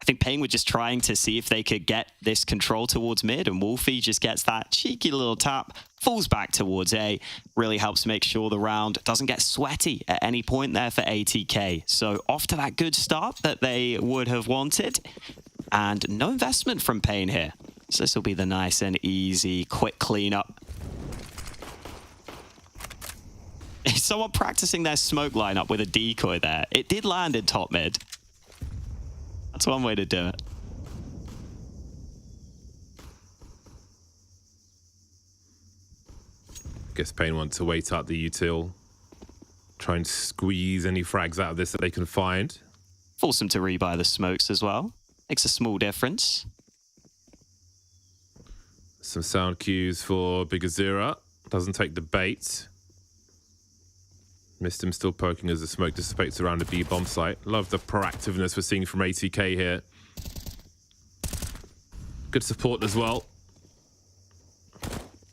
I think Pain were just trying to see if they could get this control towards mid, and Wolfie just gets that cheeky little tap, falls back towards A, really helps make sure the round doesn't get sweaty at any point there for ATK. So off to that good start that they would have wanted, and no investment from Pain here. So this will be the nice and easy, quick cleanup Is someone practicing their smoke lineup with a decoy there? It did land in top mid. That's one way to do it. Guess Pain want to wait out the util. Try and squeeze any frags out of this that they can find. Force them to rebuy the smokes as well. Makes a small difference. Some sound cues for Bigazira. Doesn't take the bait. Missed him still poking as the smoke dissipates around the B bomb site. Love the proactiveness we're seeing from ATK here. Good support as well.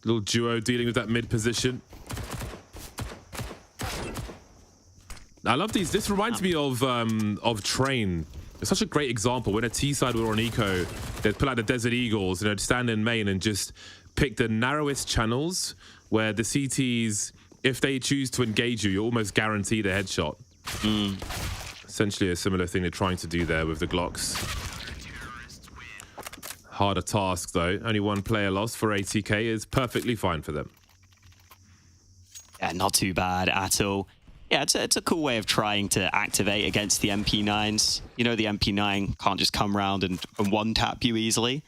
Little duo dealing with that mid position. I love these. This reminds me of Train. It's such a great example. When a T side were on eco, they'd pull out the Desert Eagles and they'd stand in main and just pick the narrowest channels where the CTs, if they choose to engage you, you're almost guaranteed a headshot. Essentially a similar thing they're trying to do there with the Glocks. Harder task though. Only one player lost for ATK is perfectly fine for them. Yeah, not too bad at all. Yeah, it's a cool way of trying to activate against the MP9s. You know the MP9 can't just come around and one-tap you easily.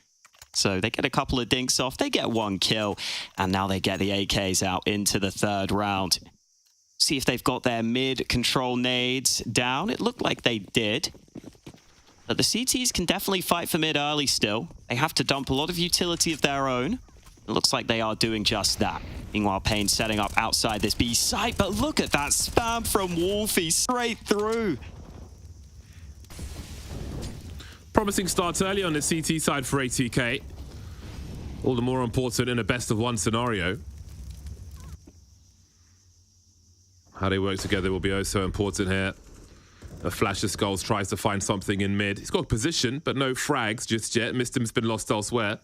So they get a couple of dinks off, they get one kill, and now they get the AKs out into the third round. See if they've got their mid-control nades down. It looked like they did. But the CTs can definitely fight for mid early still. They have to dump a lot of utility of their own. It looks like they are doing just that. Meanwhile, Pain setting up outside this B site, but look at that spam from Wolfie straight through. Promising starts early on the CT side for ATK. All the more important in a best of one scenario. How they work together will be oh so important here. A Flash of Skulls tries to find something in mid. He's got a position, but no frags just yet. Mistim's been lost elsewhere.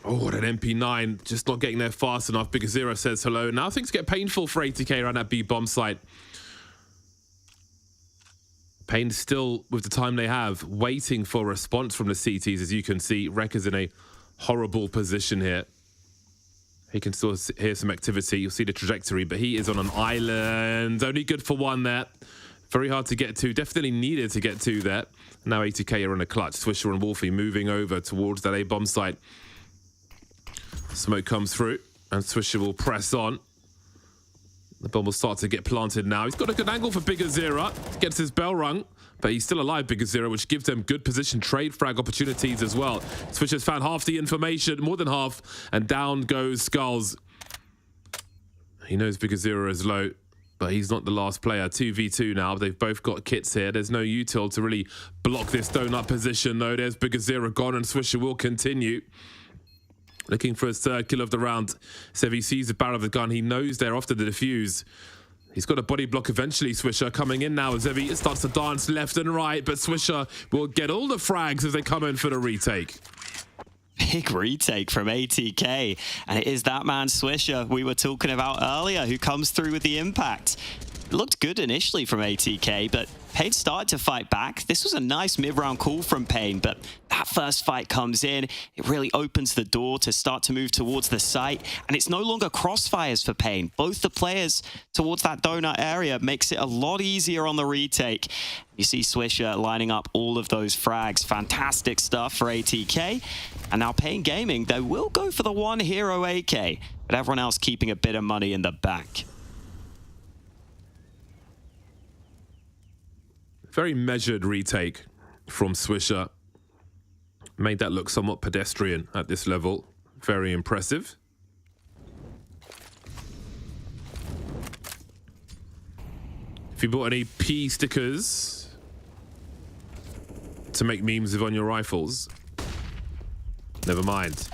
Oh, that MP9 just not getting there fast enough. Bigazira says hello. Now things get painful for ATK around that B bomb site. Pain still, with the time they have, waiting for a response from the CTs. As you can see, Rek is in a horrible position here. He can still hear some activity. You'll see the trajectory, but he is on an island. Only good for one there. Very hard to get to. Definitely needed to get to there. Now ATK are in a clutch. Swisher and Wolfie moving over towards that A bomb site. Smoke comes through, and Swisher will press on. The bomb will start to get planted now. He's got a good angle for Bigazira. Gets his bell rung, but he's still alive, Bigazira, which gives them good position trade frag opportunities as well. Swisher's found half the information, more than half, and down goes Skulls. He knows Bigazira is low, but he's not the last player. 2v2 now. They've both got kits here. There's no util to really block this donut position, though. There's Bigazira gone, and Swisher will continue. Looking for his third kill of the round. So if he sees the barrel of the gun, he knows they're after the defuse. He's got a body block eventually, Swisher. Coming in now as Zevi starts to dance left and right, but Swisher will get all the frags as they come in for the retake. Big retake from ATK, and it is that man Swisher we were talking about earlier who comes through with the impact. It looked good initially from ATK, but Pain started to fight back. This was a nice mid-round call from Pain, but that first fight comes in. It really opens the door to start to move towards the site, and it's no longer crossfires for Pain. Both the players towards that donut area makes it a lot easier on the retake. You see Swisher lining up all of those frags. Fantastic stuff for ATK. And now Pain Gaming, they will go for the one hero AK, but everyone else keeping a bit of money in the back. Very measured retake from Swisher. Made that look somewhat pedestrian at this level. Very impressive. If you bought any P stickers to make memes with on your rifles, never mind.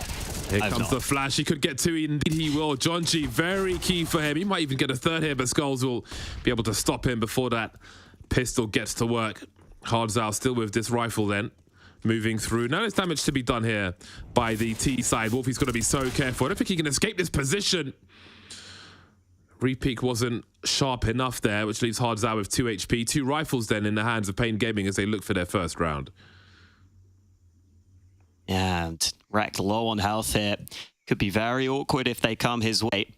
Here comes the flash. He could get two. Indeed he will. John G, very key for him. He might even get a third here, but Skulls will be able to stop him before that pistol gets to work. Hardzal still with this rifle then. Moving through. Now there's damage to be done here by the T side. Wolfie's got to be so careful. I don't think he can escape this position. Repeak wasn't sharp enough there, which leaves Hardzal with 2 HP. 2 rifles then in the hands of Pain Gaming as they look for their first round. Yeah, and Rek low on health here. Could be very awkward if they come his way.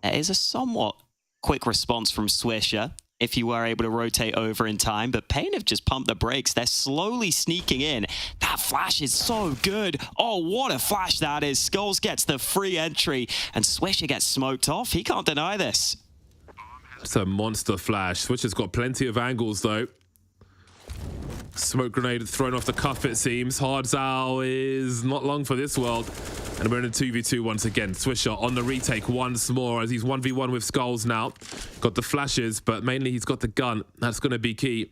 There is a somewhat quick response from Swisher if you were able to rotate over in time, but Pain have just pumped the brakes. They're slowly sneaking in. That flash is so good. Oh, what a flash that is. Skulls gets the free entry, and Swisher gets smoked off. He can't deny this. It's a monster flash. Swisher's got plenty of angles, though. Smoke grenade thrown off the cuff, it seems. Hardzao is not long for this world. And we're in a 2v2 once again. Swisher on the retake once more as he's 1v1 with Skulls now. Got the flashes, but mainly he's got the gun. That's going to be key.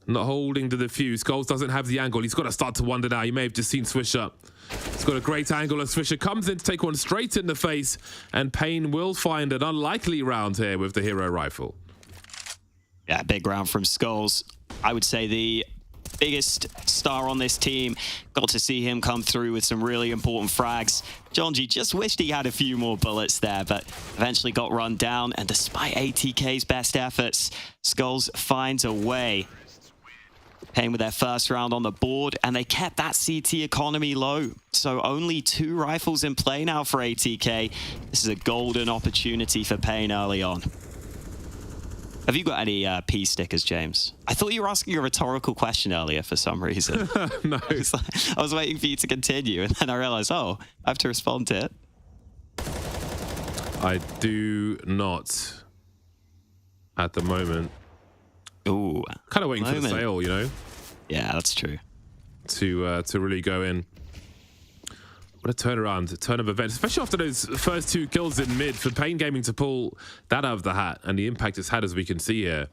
Not holding the defuse. Skulls doesn't have the angle. He's got to start to wonder now. You may have just seen Swisher. He's got a great angle, and Swisher comes in to take one straight in the face. And Pain will find an unlikely round here with the hero rifle. Yeah, big round from Skulls. I would say the biggest star on this team. Got to see him come through with some really important frags. Jonji just wished he had a few more bullets there, but eventually got run down. And despite ATK's best efforts, Skulls finds a way. Pain with their first round on the board, and they kept that CT economy low. So only 2 rifles in play now for ATK. This is a golden opportunity for Pain early on. Have you got any P stickers, James? I thought you were asking a rhetorical question earlier for some reason. No. I was waiting for you to continue, and then I realized, oh, I have to respond to it. I do not at the moment. Ooh. Kind of waiting for the sale, you know? Yeah, that's true. To really go in. What a turnaround, a turn of events, especially after those first 2 kills in mid for Pain Gaming to pull that out of the hat, and the impact it's had, as we can see here,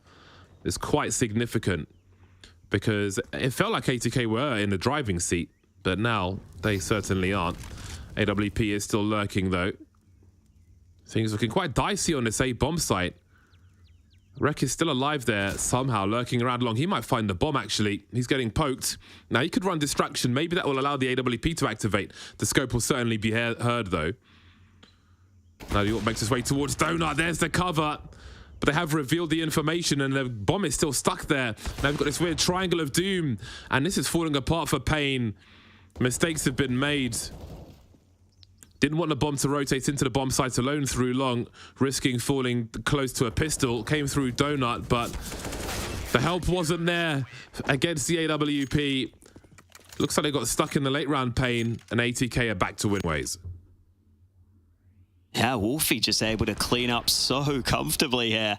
is quite significant, because it felt like ATK were in the driving seat, but now they certainly aren't. AWP is still lurking though. Things looking quite dicey on this A bomb site. Rek is still alive there, somehow lurking around along. He might find the bomb, actually. He's getting poked. Now, he could run distraction. Maybe that will allow the AWP to activate. The scope will certainly be heard, though. Now, the Orc makes his way towards Donut. There's the cover. But they have revealed the information, and the bomb is still stuck there. Now, we've got this weird triangle of doom. And this is falling apart for Pain. Mistakes have been made. Didn't want the bomb to rotate into the bomb site alone through long, risking falling close to a pistol. Came through Donut, but the help wasn't there against the AWP. Looks like they got stuck in the late round, Pain, and ATK are back to win ways. Yeah, Wolfie just able to clean up so comfortably here.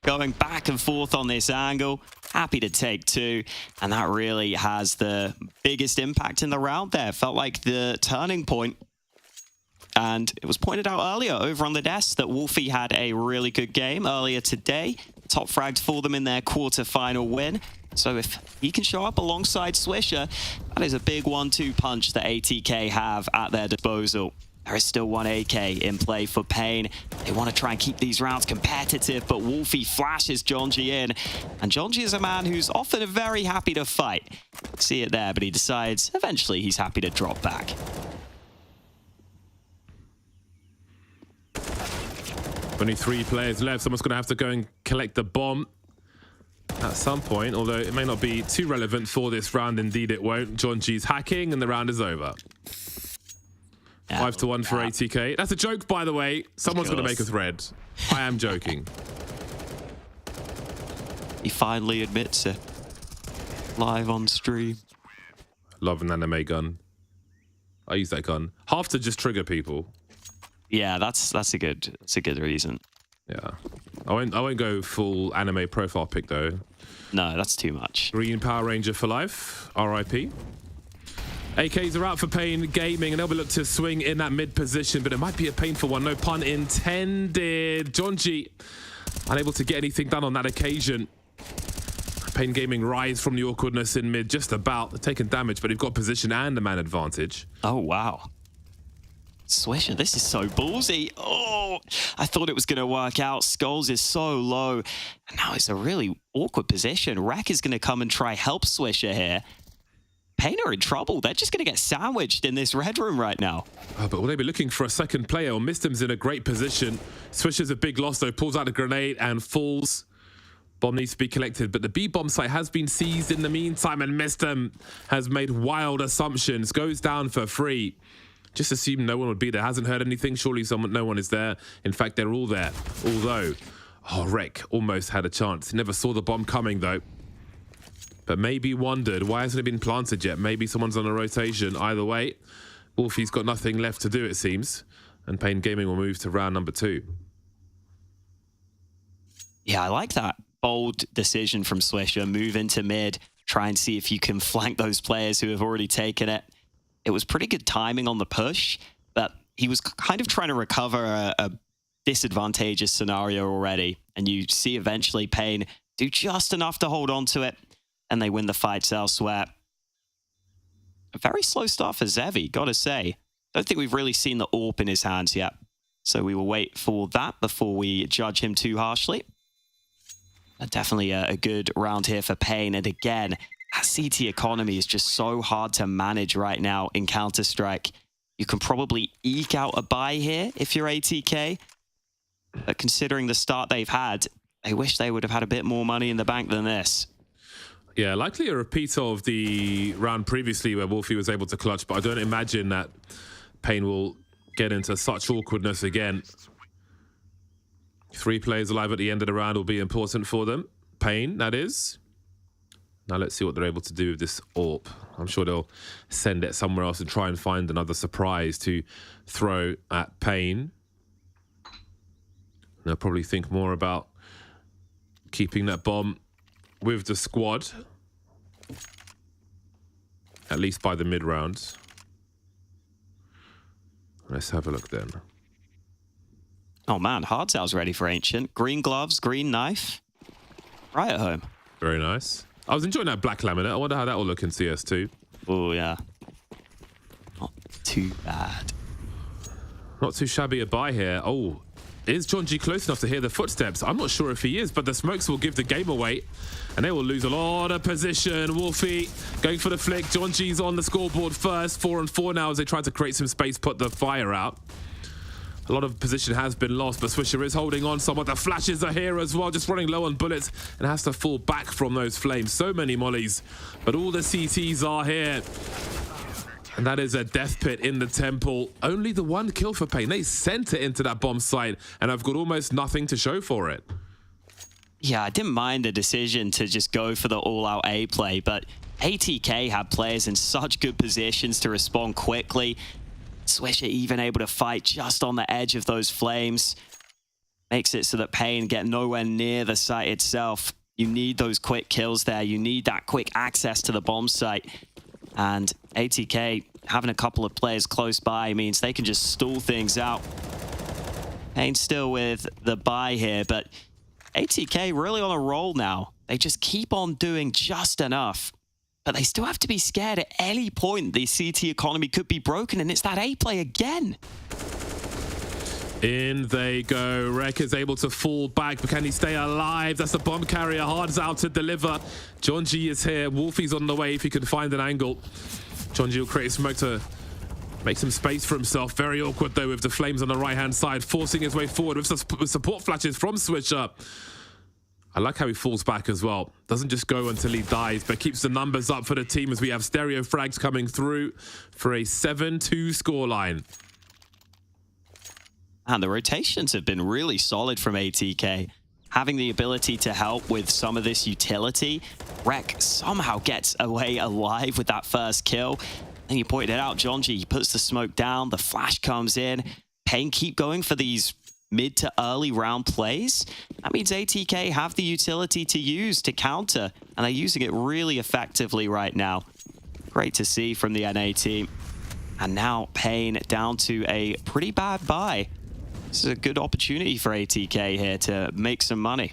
Going back and forth on this angle. Happy to take 2. And that really has the biggest impact in the round there. Felt like the turning point. And it was pointed out earlier over on the desk that Wolfie had a really good game earlier today. Top fragged for them in their quarter-final win. So if he can show up alongside Swisher, that is a big 1-2 punch that ATK have at their disposal. There is still 1 AK in play for Pain. They want to try and keep these rounds competitive, but Wolfie flashes Jonji in. And Jonji is a man who's often very happy to fight. See it there, but he decides eventually he's happy to drop back. Only 3 players left. Someone's going to have to go and collect the bomb at some point, although it may not be too relevant for this round. Indeed, it won't. Jonji's hacking, and the round is over. 5-1 for ATK. That's a joke, by the way. Someone's going to make a thread. I am joking. He finally admits it. Live on stream. Love an anime gun. I use that gun. Half to just trigger people. Yeah, that's a good reason. Yeah, I won't go full anime profile pic though. No, that's too much. Green Power Ranger for life. RIP. AKs are out for Pain Gaming, and they'll be looked to swing in that mid position, but it might be a painful one. No pun intended. Jonji unable to get anything done on that occasion. Pain Gaming rise from the awkwardness in mid, just about. They're taking damage, but they've got position and a man advantage. Oh wow. Swisher, this is so ballsy. Oh, I thought it was going to work out. Skulls is so low. And now it's a really awkward position. Rek is going to come and try help Swisher here. Pain are in trouble. They're just going to get sandwiched in this red room right now. Oh, but will they be looking for a second player? Well, Mistim's in a great position. Swisher's a big loss, though. Pulls out a grenade and falls. Bomb needs to be collected, but the B bomb site has been seized in the meantime, and Mistim has made wild assumptions. Goes down for free. Just assume no one would be there. Hasn't heard anything. Surely no one is there. In fact, they're all there. Although, Rek almost had a chance. He never saw the bomb coming, though. But maybe wondered, why hasn't it been planted yet? Maybe someone's on a rotation. Either way, Wolfie's got nothing left to do, it seems. And Pain Gaming will move to round number 2. Yeah, I like that bold decision from Swisher. Move into mid, try and see if you can flank those players who have already taken it. It was pretty good timing on the push, but he was kind of trying to recover a disadvantageous scenario already. And you see eventually Pain do just enough to hold on to it, and they win the fights elsewhere. A very slow start for Zevi, gotta say. Don't think we've really seen the AWP in his hands yet. So we will wait for that before we judge him too harshly. Definitely a good round here for Pain. And again, that CT economy is just so hard to manage right now in Counter-Strike. You can probably eke out a buy here if you're ATK. But considering the start they've had, I wish they would have had a bit more money in the bank than this. Yeah, likely a repeat of the round previously where Wolfie was able to clutch, but I don't imagine that Pain will get into such awkwardness again. 3 players alive at the end of the round will be important for them. Pain, that is. Now let's see what they're able to do with this AWP. I'm sure they'll send it somewhere else and try and find another surprise to throw at Pain. They'll probably think more about keeping that bomb with the squad, at least by the mid-rounds. Let's have a look then. Oh man, Hardtail's ready for Ancient. Green gloves, green knife. Right at home. Very nice. I was enjoying that black laminate. I wonder how that will look in CS2. Oh yeah. Not too bad. Not too shabby a buy here. Oh, is John G close enough to hear the footsteps? I'm not sure if he is, but the smokes will give the game away. And they will lose a lot of position. Wolfie going for the flick. John G's on the scoreboard first. 4-4 now as they try to create some space, put the fire out. A lot of position has been lost, but Swisher is holding on somewhat. The flashes are here as well, just running low on bullets and has to fall back from those flames. So many mollies, but all the CTs are here. And that is a death pit in the temple. Only the 1 kill for Pain. They sent it into that bomb site, and I've got almost nothing to show for it. Yeah, I didn't mind the decision to just go for the all-out A play, but ATK had players in such good positions to respond quickly. Swisher even able to fight just on the edge of those flames. Makes it so that Pain get nowhere near the site itself. You need those quick kills there. You need that quick access to the bomb site. And ATK having a couple of players close by means they can just stall things out. Pain still with the buy here, but ATK really on a roll now. They just keep on doing just enough. But they still have to be scared at any point the CT economy could be broken, and it's that A play again. In they go. Rek is able to fall back, but can he stay alive? That's the bomb carrier. Hard's out to deliver. John G is here. Wolfie's on the way if he can find an angle. John G will create smoke to make some space for himself. Very awkward, though, with the flames on the right-hand side, forcing his way forward with support flashes from Swisher. I like how he falls back as well. Doesn't just go until he dies, but keeps the numbers up for the team as we have stereo frags coming through for a 7-2 scoreline. And the rotations have been really solid from ATK. Having the ability to help with some of this utility. Rek somehow gets away alive with that first kill. And you pointed it out, John G puts the smoke down, the flash comes in. Pain keep going for these mid to early round plays. That means ATK have the utility to use to counter, and they're using it really effectively right now. Great to see from the NA team. And now Pain down to a pretty bad buy. This is a good opportunity for ATK here to make some money.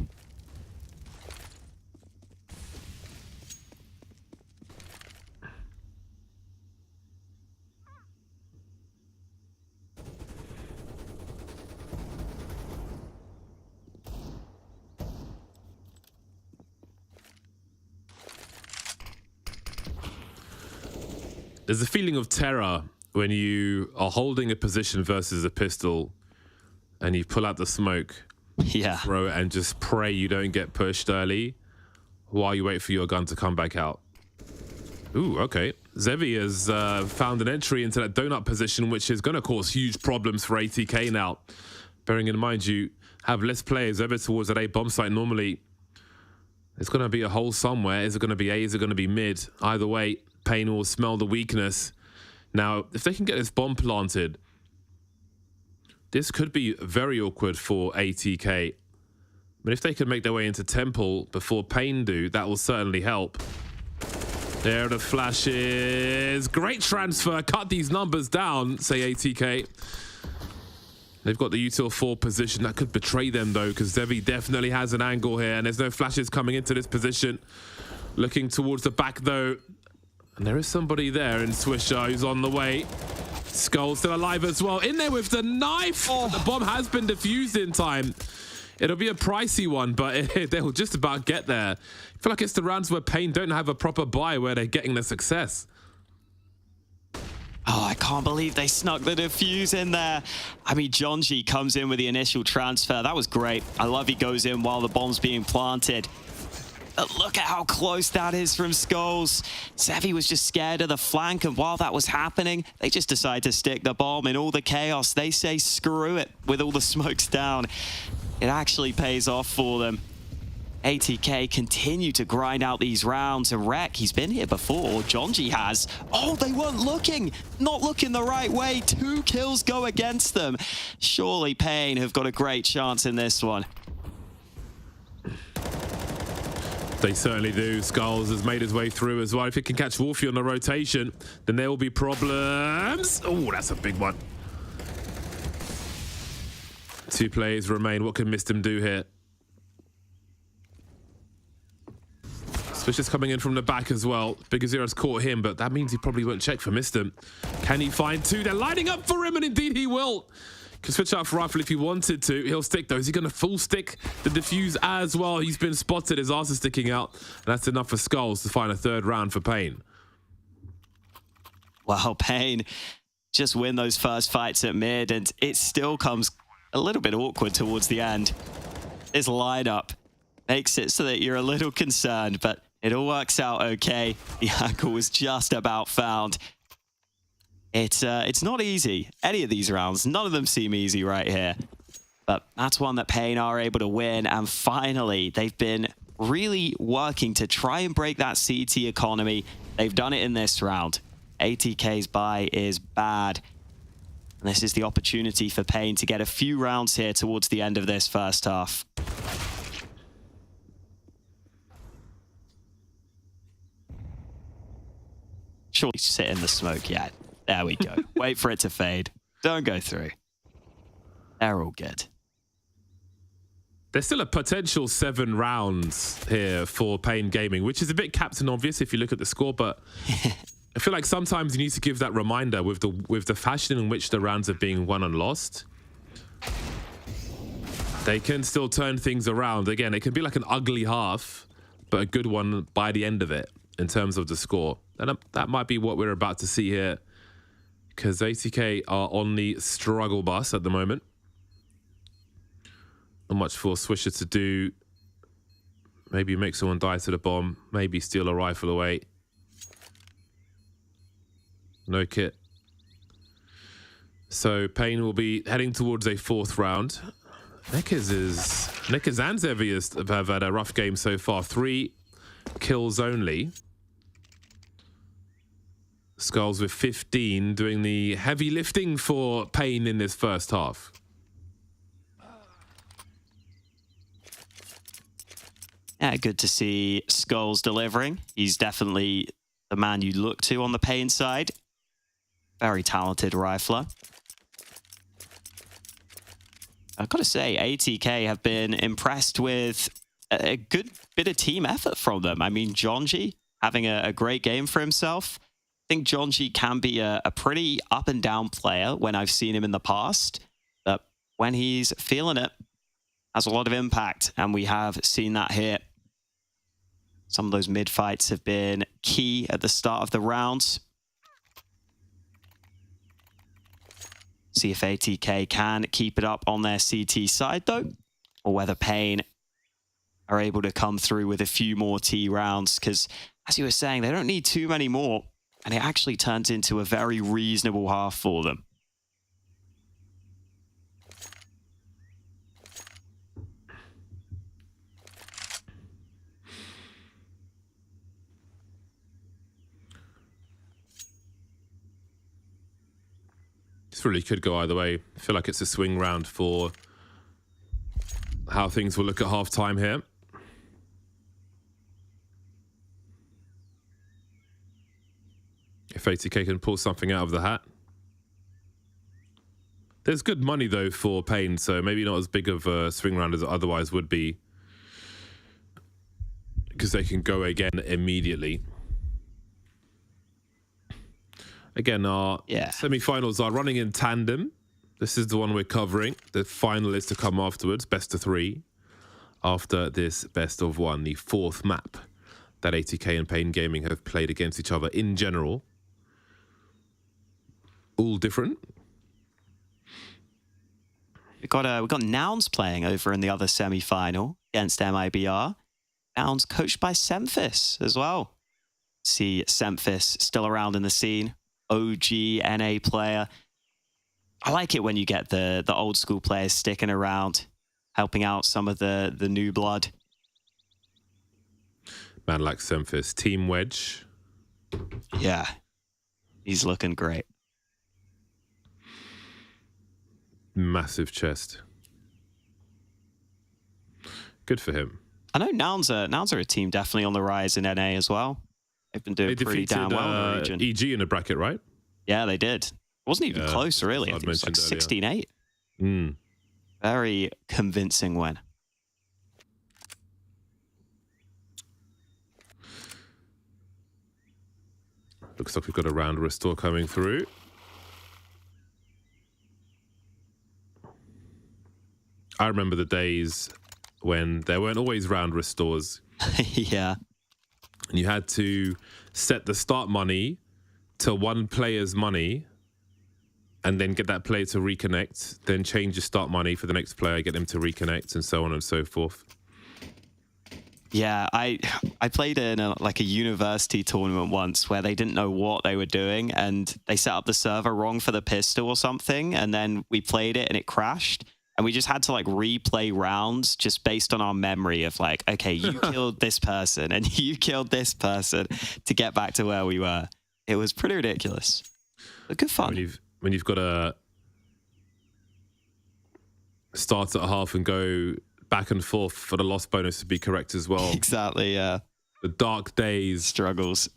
There's a feeling of terror when you are holding a position versus a pistol and you pull out the smoke, Yeah. throw it, and just pray you don't get pushed early while you wait for your gun to come back out. Ooh, okay. Zevi has found an entry into that donut position, which is going to cause huge problems for ATK now. Bearing in mind you have less players over towards that A bomb site normally. There's going to be a hole somewhere. Is it going to be A? Is it going to be mid? Either way, Pain will smell the weakness. Now, if they can get this bomb planted, this could be very awkward for ATK. But if they can make their way into Temple before Pain do, that will certainly help. There are the flashes. Great transfer. Cut these numbers down, say ATK. They've got the util 4 position. That could betray them, though, because Zevi definitely has an angle here, and there's no flashes coming into this position. Looking towards the back, though. And there is somebody there in Swisher who's on the way. Skull still alive as well. In there with the knife. Oh. The bomb has been defused in time. It'll be a pricey one, but they'll just about get there. I feel like it's the rounds where Pain don't have a proper buy where they're getting the success. Oh, I can't believe they snuck the defuse in there. I mean, Jonji comes in with the initial transfer. That was great. I love he goes in while the bomb's being planted. But look at how close that is from Skulls. Zevi was just scared of the flank, and while that was happening, they just decide to stick the bomb in all the chaos. They say screw it with all the smokes down. It actually pays off for them. ATK continue to grind out these rounds. And Rek, he's been here before. Jonji has. Oh, they weren't looking. Not looking the right way. 2 kills go against them. Surely Pain have got a great chance in this one. They certainly do. Skulls has made his way through as well. If he can catch Wolfie on the rotation, then there will be problems. Oh, that's a big one. 2 players remain. What can Mistim do here? Swisher's coming in from the back as well. Big Zero's caught him, but that means he probably won't check for Mistim. Can he find 2? They're lining up for him, and indeed he will. Can switch out for rifle if he wanted to. He'll stick, though. Is he going to full stick the defuse as well? He's been spotted. His arse is sticking out. And that's enough for Skulls to find a 3rd round for Pain. Well, Pain just win those first fights at mid, and it still comes a little bit awkward towards the end. This lineup makes it so that you're a little concerned, but it all works out okay. The angle was just about found. It's not easy. Any of these rounds, none of them seem easy right here. But that's one that Pain are able to win. And finally, they've been really working to try and break that CT economy. They've done it in this round. ATK's buy is bad. And this is the opportunity for Pain to get a few rounds here towards the end of this first half. Surely sit in the smoke yet. There we go. Wait for it to fade. Don't go through. They're all good. There's still a potential 7 rounds here for Pain Gaming, which is a bit captain obvious if you look at the score, but I feel like sometimes you need to give that reminder with the fashion in which the rounds are being won and lost. They can still turn things around. Again, it can be like an ugly half, but a good one by the end of it in terms of the score. And that might be what we're about to see here, because ATK are on the struggle bus at the moment. Not much for Swisher to do. Maybe make someone die to the bomb. Maybe steal a rifle away. No kit. So Pain will be heading towards a 4th round. Neckers and Zevi have had a rough game so far. 3 kills only. Skulls with 15 doing the heavy lifting for Pain in this first half. Yeah, good to see Skulls delivering. He's definitely the man you look to on the Pain side. Very talented rifler. I've got to say, ATK have been impressed with a good bit of team effort from them. I mean, Jonji having a great game for himself. I think Jonji can be a pretty up and down player when I've seen him in the past. But when he's feeling it, has a lot of impact. And we have seen that here. Some of those mid fights have been key at the start of the rounds. See if ATK can keep it up on their CT side, though, or whether Pain are able to come through with a few more T rounds, because as you were saying, they don't need too many more. And it actually turns into a very reasonable half for them. This really could go either way. I feel like it's a swing round for how things will look at half-time here. If ATK can pull something out of the hat. There's good money, though, for Pain, so maybe not as big of a swing round as it otherwise would be. Because they can go again immediately. Again, our semi-finals are running in tandem. This is the one we're covering. The final is to come afterwards, best of 3. After this best of 1, the 4th map that ATK and Pain Gaming have played against each other in general. All different. We've got Nouns playing over in the other semi-final against MIBR. Nouns coached by Semphis as well. See Semphis still around in the scene. OG NA player. I like it when you get the old school players sticking around, helping out some of the new blood. Man like Semphis. Team Wedge. Yeah. He's looking great. Massive chest. Good for him. I know Nouns are a team definitely on the rise in NA as well. They've been doing pretty damn well in the region. EG in the bracket, right? Yeah, they did. It wasn't even close, really. I think it was like 16-8. Very convincing win. Looks like we've got a round restore coming through. I remember the days when there weren't always round restores. Yeah. And you had to set the start money to one player's money and then get that player to reconnect, then change your start money for the next player, get them to reconnect, and so on and so forth. Yeah, I played in a university tournament once where they didn't know what they were doing and they set up the server wrong for the pistol or something, and then we played it and it crashed. And we just had to replay rounds just based on our memory of okay, you killed this person and you killed this person to get back to where we were. It was pretty ridiculous, but good fun. When you've got to start at half and go back and forth for the loss bonus to be correct as well. Exactly, yeah. The dark days. Struggles.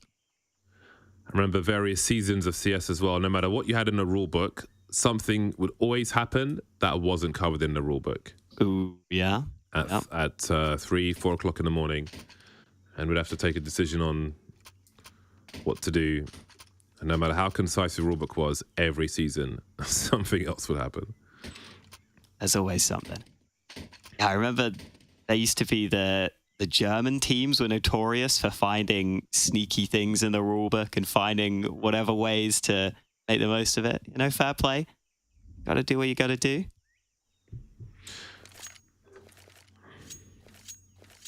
I remember various seasons of CS as well. No matter what you had in the rule book, something would always happen that wasn't covered in the rule book. Ooh, yeah. At 3, 4 o'clock in the morning. And we'd have to take a decision on what to do. And no matter how concise the rule book was, every season, something else would happen. There's always something. Yeah, I remember there used to be the German teams were notorious for finding sneaky things in the rule book and finding whatever ways to make the most of it. Fair play. Got to do what you got to do.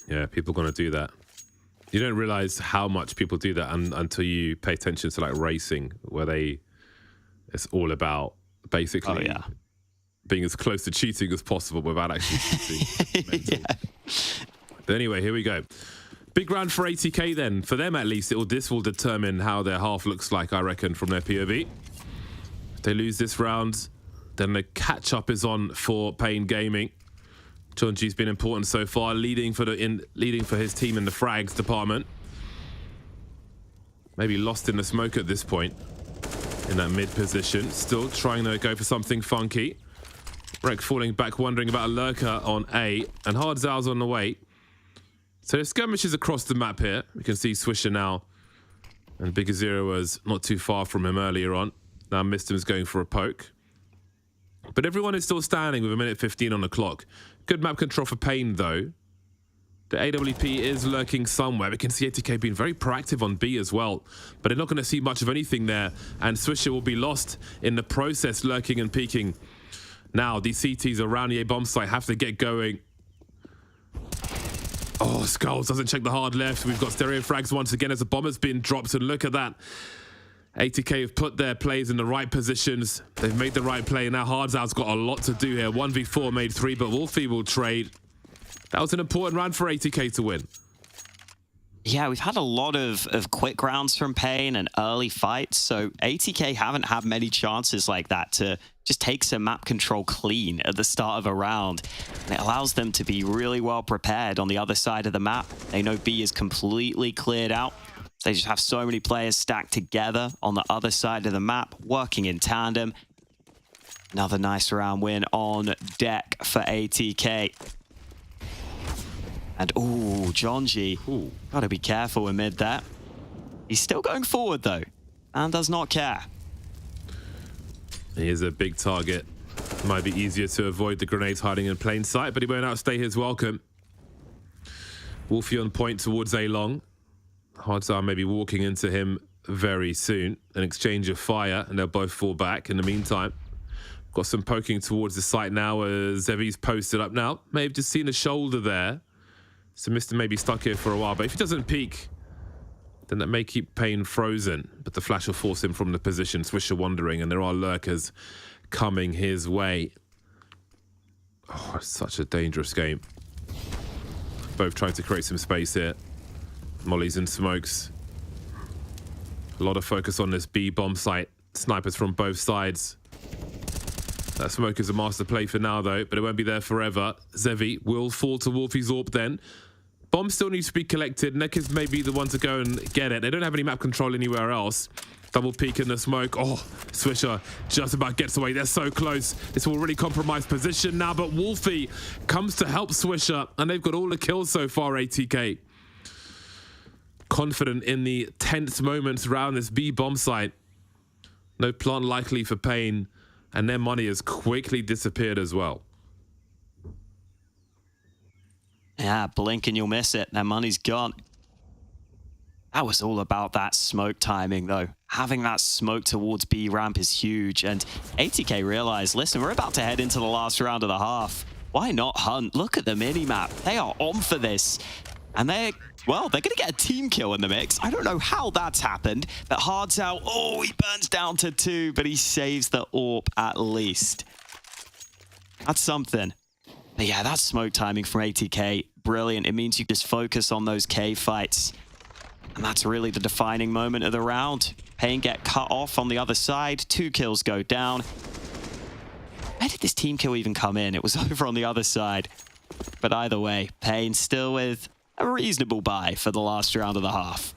Yeah, people going to do that. You don't realize how much people do that until you pay attention to racing, where it's all about basically being as close to cheating as possible without actually cheating. Yeah. But anyway, here we go. Big round for ATK then. For them, at least, this will determine how their half looks like, I reckon, from their POV. If they lose this round, then the catch-up is on for Pain Gaming. Chunji's been important so far, leading for his team in the frags department. Maybe lost in the smoke at this point, in that mid position. Still trying to go for something funky. Rek falling back, wondering about a lurker on A, and Hard Zal's on the way. So the skirmishes across the map here. We can see Swisher now. And Bigger Zero was not too far from him earlier on. Now Mistim's going for a poke. But everyone is still standing with 1:15 on the clock. Good map control for Pain, though. The AWP is lurking somewhere. We can see ATK being very proactive on B as well. But they're not going to see much of anything there. And Swisher will be lost in the process, lurking and peeking. Now, these CTs around the A bomb site have to get going. Oh, Skulls doesn't check the hard left. We've got stereo frags once again as the bomber's been dropped. And look at that. ATK have put their plays in the right positions. They've made the right play. Now Hardzout's got a lot to do here. 1v4 made 3, but Wolfie will trade. That was an important round for ATK to win. Yeah, we've had a lot of quick rounds from Pain and early fights, so ATK haven't had many chances like that to just take some map control clean at the start of a round. And it allows them to be really well prepared on the other side of the map. They know B is completely cleared out. They just have so many players stacked together on the other side of the map, working in tandem. Another nice round win on deck for ATK. And ooh, Jonji, gotta be careful amid that. He's still going forward though, and does not care. He is a big target. Might be easier to avoid the grenades hiding in plain sight, but he won't outstay his welcome. Wolfie on point towards A-Long. Hardzout may be walking into him very soon. An exchange of fire, and they'll both fall back. In the meantime, got some poking towards the site now as Zevi's posted up now. May have just seen a shoulder there. So Mr. may be stuck here for a while, but if he doesn't peek, then that may keep Pain frozen. But the flash will force him from the position. Swisher wandering, and there are lurkers coming his way. Oh, it's such a dangerous game. Both trying to create some space here. Mollies and smokes. A lot of focus on this B bomb site. Snipers from both sides. That smoke is a master play for now, though, but it won't be there forever. Zevi will fall to Wolfie's AWP then. Bomb still needs to be collected. Nekers may be the one to go and get it. They don't have any map control anywhere else. Double peek in the smoke. Oh, Swisher just about gets away. They're so close. This will really compromise position now, but Wolfie comes to help Swisher, and they've got all the kills so far, ATK. Confident in the tense moments around this B bomb site. No plant likely for Pain, and their money has quickly disappeared as well. Yeah, blink and you'll miss it. Their money's gone. That was all about that smoke timing, though. Having that smoke towards B ramp is huge, and ATK realized, listen, we're about to head into the last round of the half. Why not hunt? Look at the mini-map. They are on for this. And they're going to get a team kill in the mix. I don't know how that's happened, but Hardzout, oh, he burns down to 2, but he saves the AWP at least. That's something. But yeah, that smoke timing from ATK, brilliant. It means you just focus on those cave fights. And that's really the defining moment of the round. Pain get cut off on the other side. 2 kills go down. Where did this team kill even come in? It was over on the other side. But either way, Pain still with a reasonable buy for the last round of the half.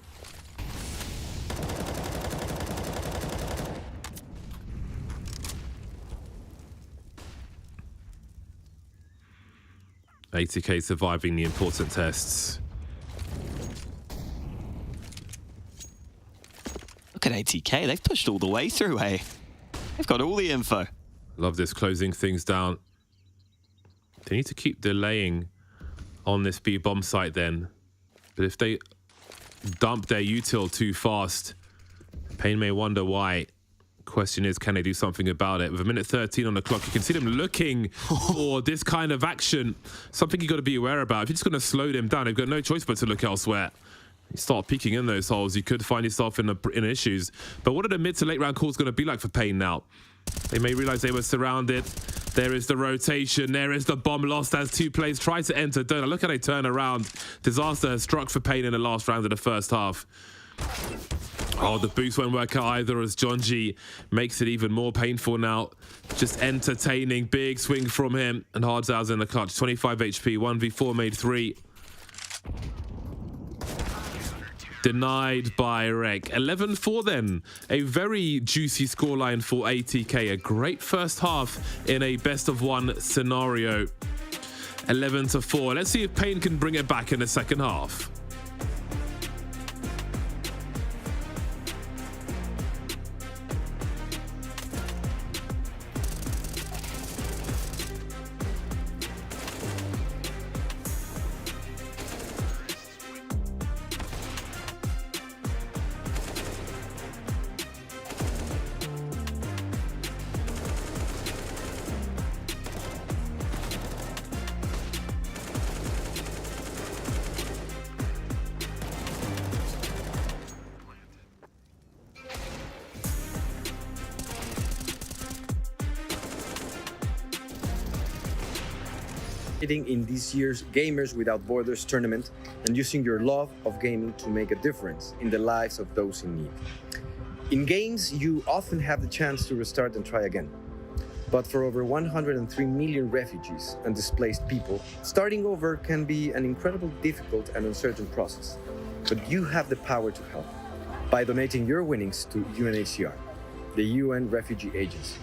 ATK surviving the important tests. Look at ATK, they've pushed all the way through, hey? They've got all the info. Love this closing things down. They need to keep delaying on this B bomb site then. But if they dump their util too fast, Pain may wonder why. Question is, can they do something about it? With a minute 13 on the clock, you can see them looking for this kind of action. Something you got to be aware about. If you're just going to slow them down, they've got no choice but to look elsewhere. You start peeking in those holes, you could find yourself in issues. But what are the mid to late round calls going to be like for Pain now? They may realize they were surrounded. There is the rotation. There is the bomb lost as 2 players try to enter Donut. Look how they turn around. Disaster has struck for Pain in the last round of the first half. Oh, the boost won't work out either as Jonji makes it even more painful now. Just entertaining. Big swing from him. And Hardzout's in the clutch. 25 HP. 1v4 made 3. Denied by Rek. 11-4 then. A very juicy scoreline for ATK. A great first half in a best-of-1 scenario. 11-4. Let's see if Pain can bring it back in the second half. participating in this year's Gamers Without Borders tournament and using your love of gaming to make a difference in the lives of those in need. In games, you often have the chance to restart and try again. But for over 103 million refugees and displaced people, starting over can be an incredibly difficult and uncertain process. But you have the power to help by donating your winnings to UNHCR, the UN Refugee Agency.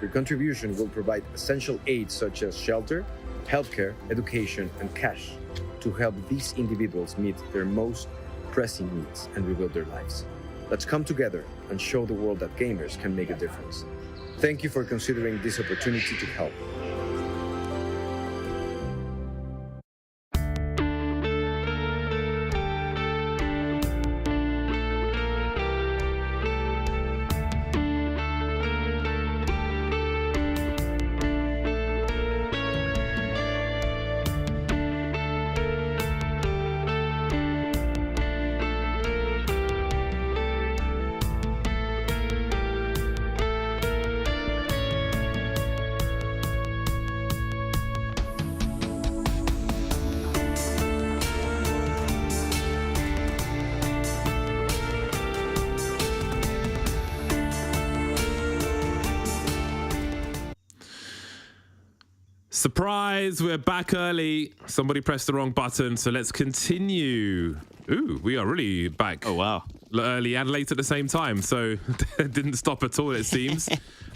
Your contribution will provide essential aid such as shelter, healthcare, education, and cash to help these individuals meet their most pressing needs and rebuild their lives. Let's come together and show the world that gamers can make a difference. Thank you for considering this opportunity to help. Surprise, we're back early. Somebody pressed the wrong button, so let's continue. Ooh, we are really back. Oh, wow. Early and late at the same time, so it didn't stop at all, it seems.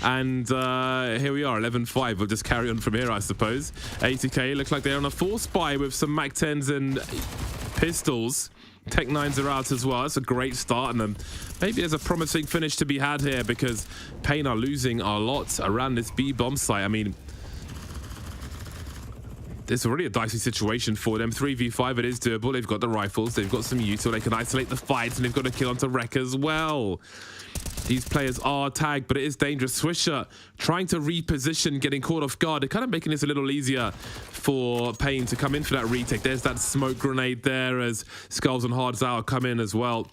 And here we are, 11-5. We'll just carry on from here, I suppose. 80k, looks like they're on a force buy with some Mac 10s and pistols. Tech 9s are out as well. It's a great start, and then maybe there's a promising finish to be had here because Pain are losing a lot around this B-bomb site. I mean, it's already a dicey situation for them. 3v5, it is doable. They've got the rifles, they've got some util, they can isolate the fights, and they've got a kill onto Wreck as well. These players are tagged, but it is dangerous. Swisher trying to reposition, getting caught off guard. They're kind of making this a little easier for Pain to come in for that retake. There's that smoke grenade there as Skulls and Hard Hour come in as well.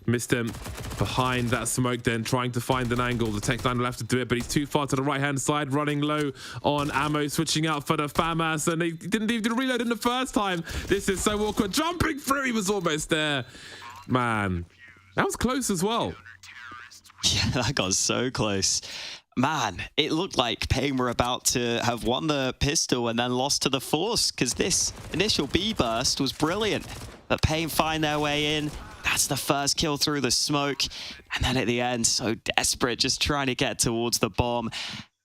Missed him behind that smoke then, trying to find an angle. The Tech 9 will have to do it, but he's too far to the right-hand side, running low on ammo, switching out for the FAMAS, and he didn't even reload in the first time. This is so awkward. Jumping through, he was almost there. Man, that was close as well. Yeah, that got so close. Man, it looked like Pain were about to have won the pistol and then lost to the force, because this initial B burst was brilliant. But Pain find their way in. That's the first kill through the smoke. And then at the end, so desperate, just trying to get towards the bomb.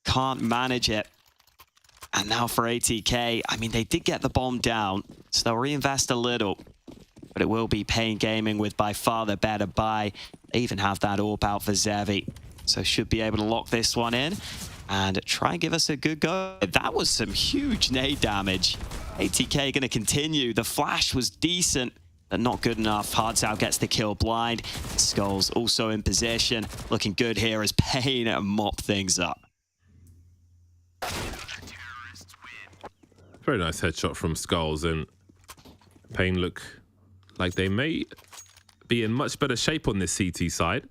Can't manage it. And now for ATK, I mean, they did get the bomb down, so they'll reinvest a little. But it will be Pain Gaming with by far the better buy. They even have that AWP out for Zevi. So should be able to lock this one in and try and give us a good go. That was some huge nade damage. ATK going to continue. The flash was decent, but not good enough. Hardsow gets the kill blind. Skulls also in position. Looking good here as Pain mop things up. Very nice headshot from Skulls, and Pain look like they may be in much better shape on this CT side.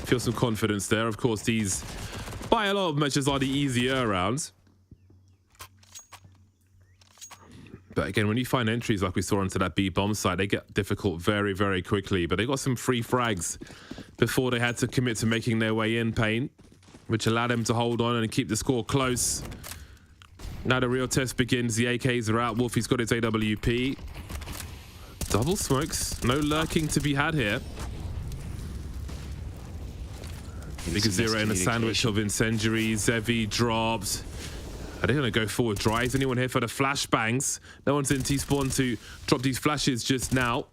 Feel some confidence there. Of course, these, by a lot of measures, are the easier rounds. But again, when you find entries like we saw onto that B-bomb site, they get difficult very, very quickly. But they got some free frags before they had to commit to making their way in, Pain, which allowed them to hold on and keep the score close. Now the real test begins. The AKs are out. Wolfie's got his AWP. Double smokes. No lurking to be had here. Big Zero in a sandwich of incendiaries. Zevi drops. Are they going to go forward dry? Is anyone here for the flashbangs? No one's in T-spawn to drop these flashes just now.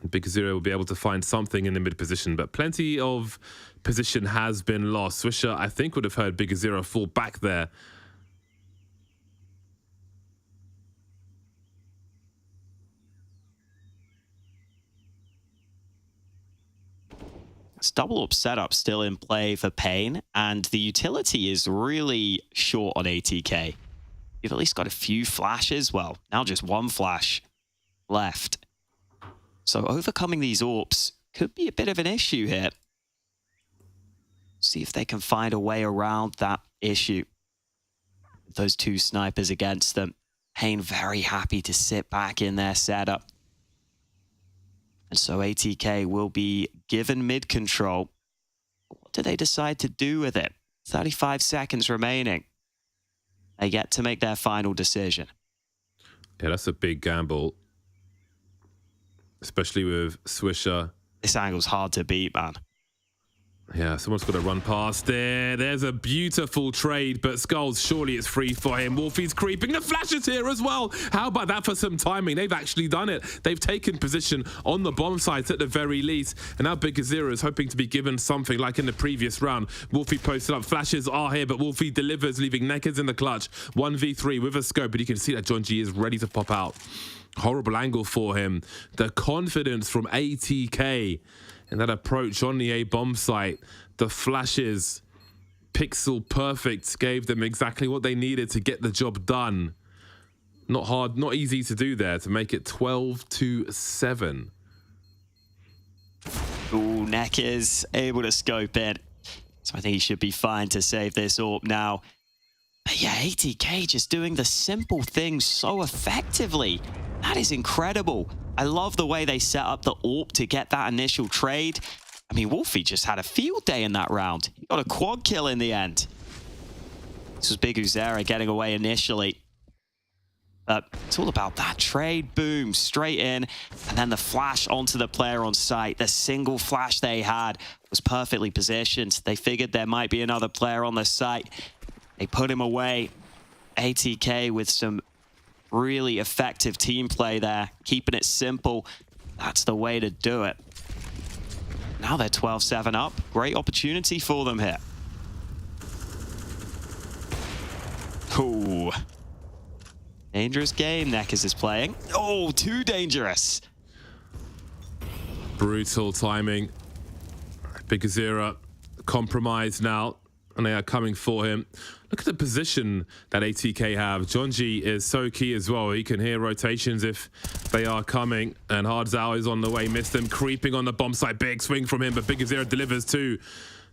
Big Zero will be able to find something in the mid position, but plenty of position has been lost. Swisher, I think, would have heard Big Zero fall back there. It's double up setup still in play for Pain, and the utility is really short on ATK. You've at least got a few flashes. Well, now just one flash left. So overcoming these AWPs could be a bit of an issue here. See if they can find a way around that issue. those two snipers against them. Pain very happy to sit back in their setup. And so ATK will be given mid control. What do they decide to do with it? 35 seconds remaining. They get to make their final decision. Yeah, that's a big gamble. Especially with Swisher. This angle's hard to beat, man. Yeah, someone's got to run past there. There's a beautiful trade, but Skulls, surely it's free for him. Wolfie's creeping. The flash is here as well. How about that for some timing? They've actually done it. They've taken position on the bomb sites at the very least. And now Big Azira is hoping to be given something like in the previous round. Wolfie posted up. Flashes are here, but Wolfie delivers, leaving Neckers in the clutch. 1v3 with a scope, but you can see that John G is ready to pop out. Horrible angle for him. The confidence from ATK and that approach on the A bomb site, the flashes, pixel perfect, gave them exactly what they needed to get the job done. Not hard, not easy to do there to make it 12-7. Ooh, Neck is able to scope it. So I think he should be fine to save this AWP now. But yeah, ATK just doing the simple things so effectively. That is incredible. I love the way they set up the AWP to get that initial trade. I mean, Wolfie just had a field day in that round. He got a quad kill in the end. This was Big Uzera getting away initially. But it's all about that trade. Boom, straight in. And then the flash onto the player on site. The single flash they had was perfectly positioned. They figured there might be another player on the site. They put him away. ATK with some really effective team play there, keeping it simple. That's the way to do it. Now they're 12-7 up. Great opportunity for them here. Ooh. Dangerous game Neckers is playing. Oh, too dangerous. Brutal timing. Big Azira compromised now, and they are coming for him. Look at the position that ATK have. John G is so key as well. He can hear rotations if they are coming. And Hardzao is on the way. Missed them. Creeping on the bomb site. Big swing from him, but Big Azira delivers too.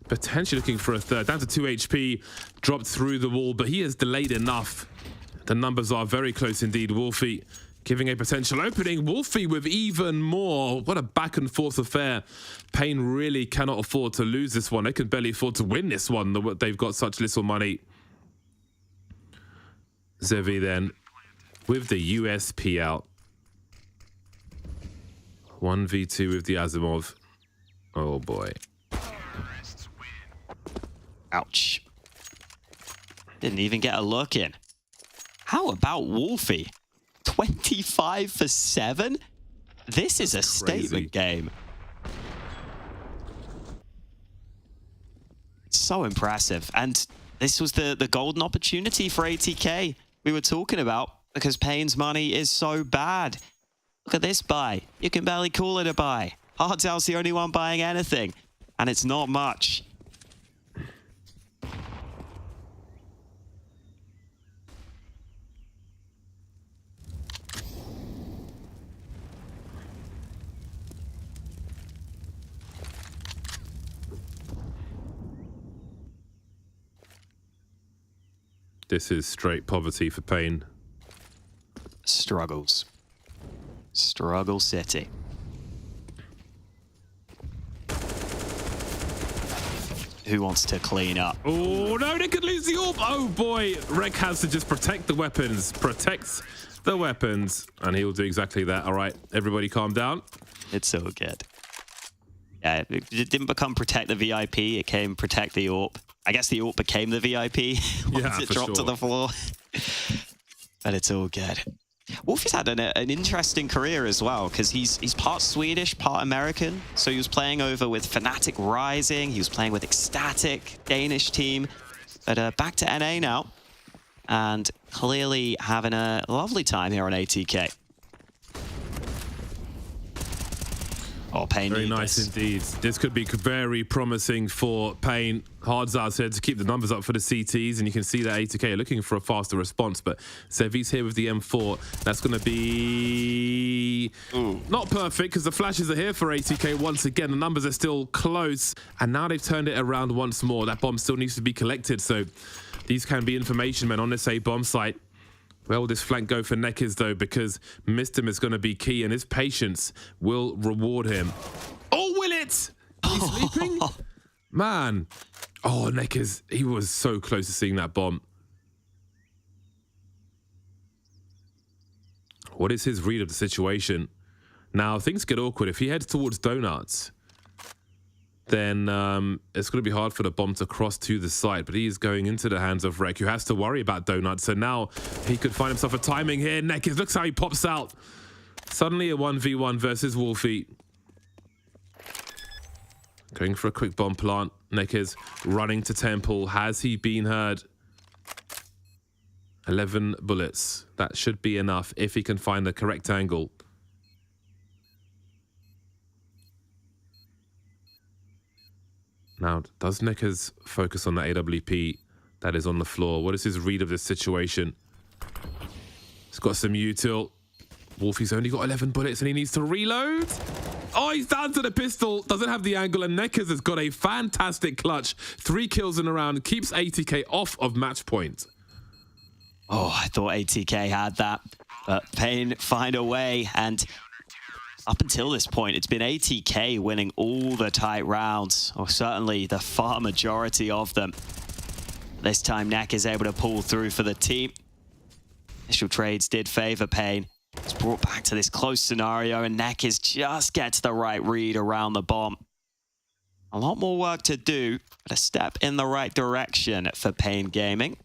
Potentially looking for a third. Down to 2 HP. Dropped through the wall, but he is delayed enough. The numbers are very close indeed. Wolfie giving a potential opening. Wolfie with even more. What a back and forth affair. Pain really cannot afford to lose this one. They can barely afford to win this one. They've got such little money. Zevi then with the USP out. 1v2 with the Asimov. Oh boy. Ouch. Didn't even get a look in. How about Wolfie? 25 for 7? This is a statement game. So impressive. And this was the golden opportunity for ATK we were talking about, because Pain's money is so bad. Look at this buy. You can barely call it a buy. Hardzao's the only one buying anything, and it's not much. This is straight poverty for Pain. Struggles. Struggle City. Who wants to clean up? Oh, no, they could lose the AWP. Oh, boy. Rek has to just protect the weapons. Protects the weapons. And he'll do exactly that. All right, everybody calm down. It's so good. Yeah, it didn't become protect the VIP. It came protect the AWP. I guess the AWP became the VIP once it dropped to the floor. But it's all good. Wolfie's had an interesting career as well, because he's part Swedish, part American. So he was playing over with Fnatic Rising. He was playing with Ecstatic, Danish team. But back to NA now. And clearly having a lovely time here on ATK. Oh, Pain. Very nice indeed. This could be very promising for Pain. Hardzao said to keep the numbers up for the CTs, and you can see that ATK are looking for a faster response, but Zevi's here with the M4. That's going to be not perfect, because the flashes are here for ATK once again. The numbers are still close, and now they've turned it around once more. That bomb still needs to be collected, so These can be information men on this A bomb site. Where will this flank go for Neckers though? Because Mistim is going to be key and his patience will reward him. Oh, will it? He's sleeping? Man. Oh, Neckers, he was so close to seeing that bomb. What is his read of the situation? Now, things get awkward. If he heads towards Donuts, then it's going to be hard for the bomb to cross to the site. But he is going into the hands of Rek, who has to worry about Donuts. So now he could find himself a timing here. Neckers, looks how he pops out. Suddenly a 1v1 versus Wolfie. Going for a quick bomb plant. Neckers running to Temple. Has he been heard? 11 bullets. That should be enough if he can find the correct angle. Now, does Neckers focus on the AWP that is on the floor? What is his read of this situation? He's got some util. Wolfie's only got 11 bullets and he needs to reload. Oh, he's down to the pistol. Doesn't have the angle, and Neckers has got a fantastic clutch. 3 kills in a round. Keeps ATK off of match point. Oh, I thought ATK had that, but Pain find a way, and up until this point, it's been ATK winning all the tight rounds, or certainly the far majority of them. This time, Neck is able to pull through for the team. Initial trades did favor Pain. It's brought back to this close scenario, and Neckers just gets the right read around the bomb. A lot more work to do, but a step in the right direction for Pain Gaming.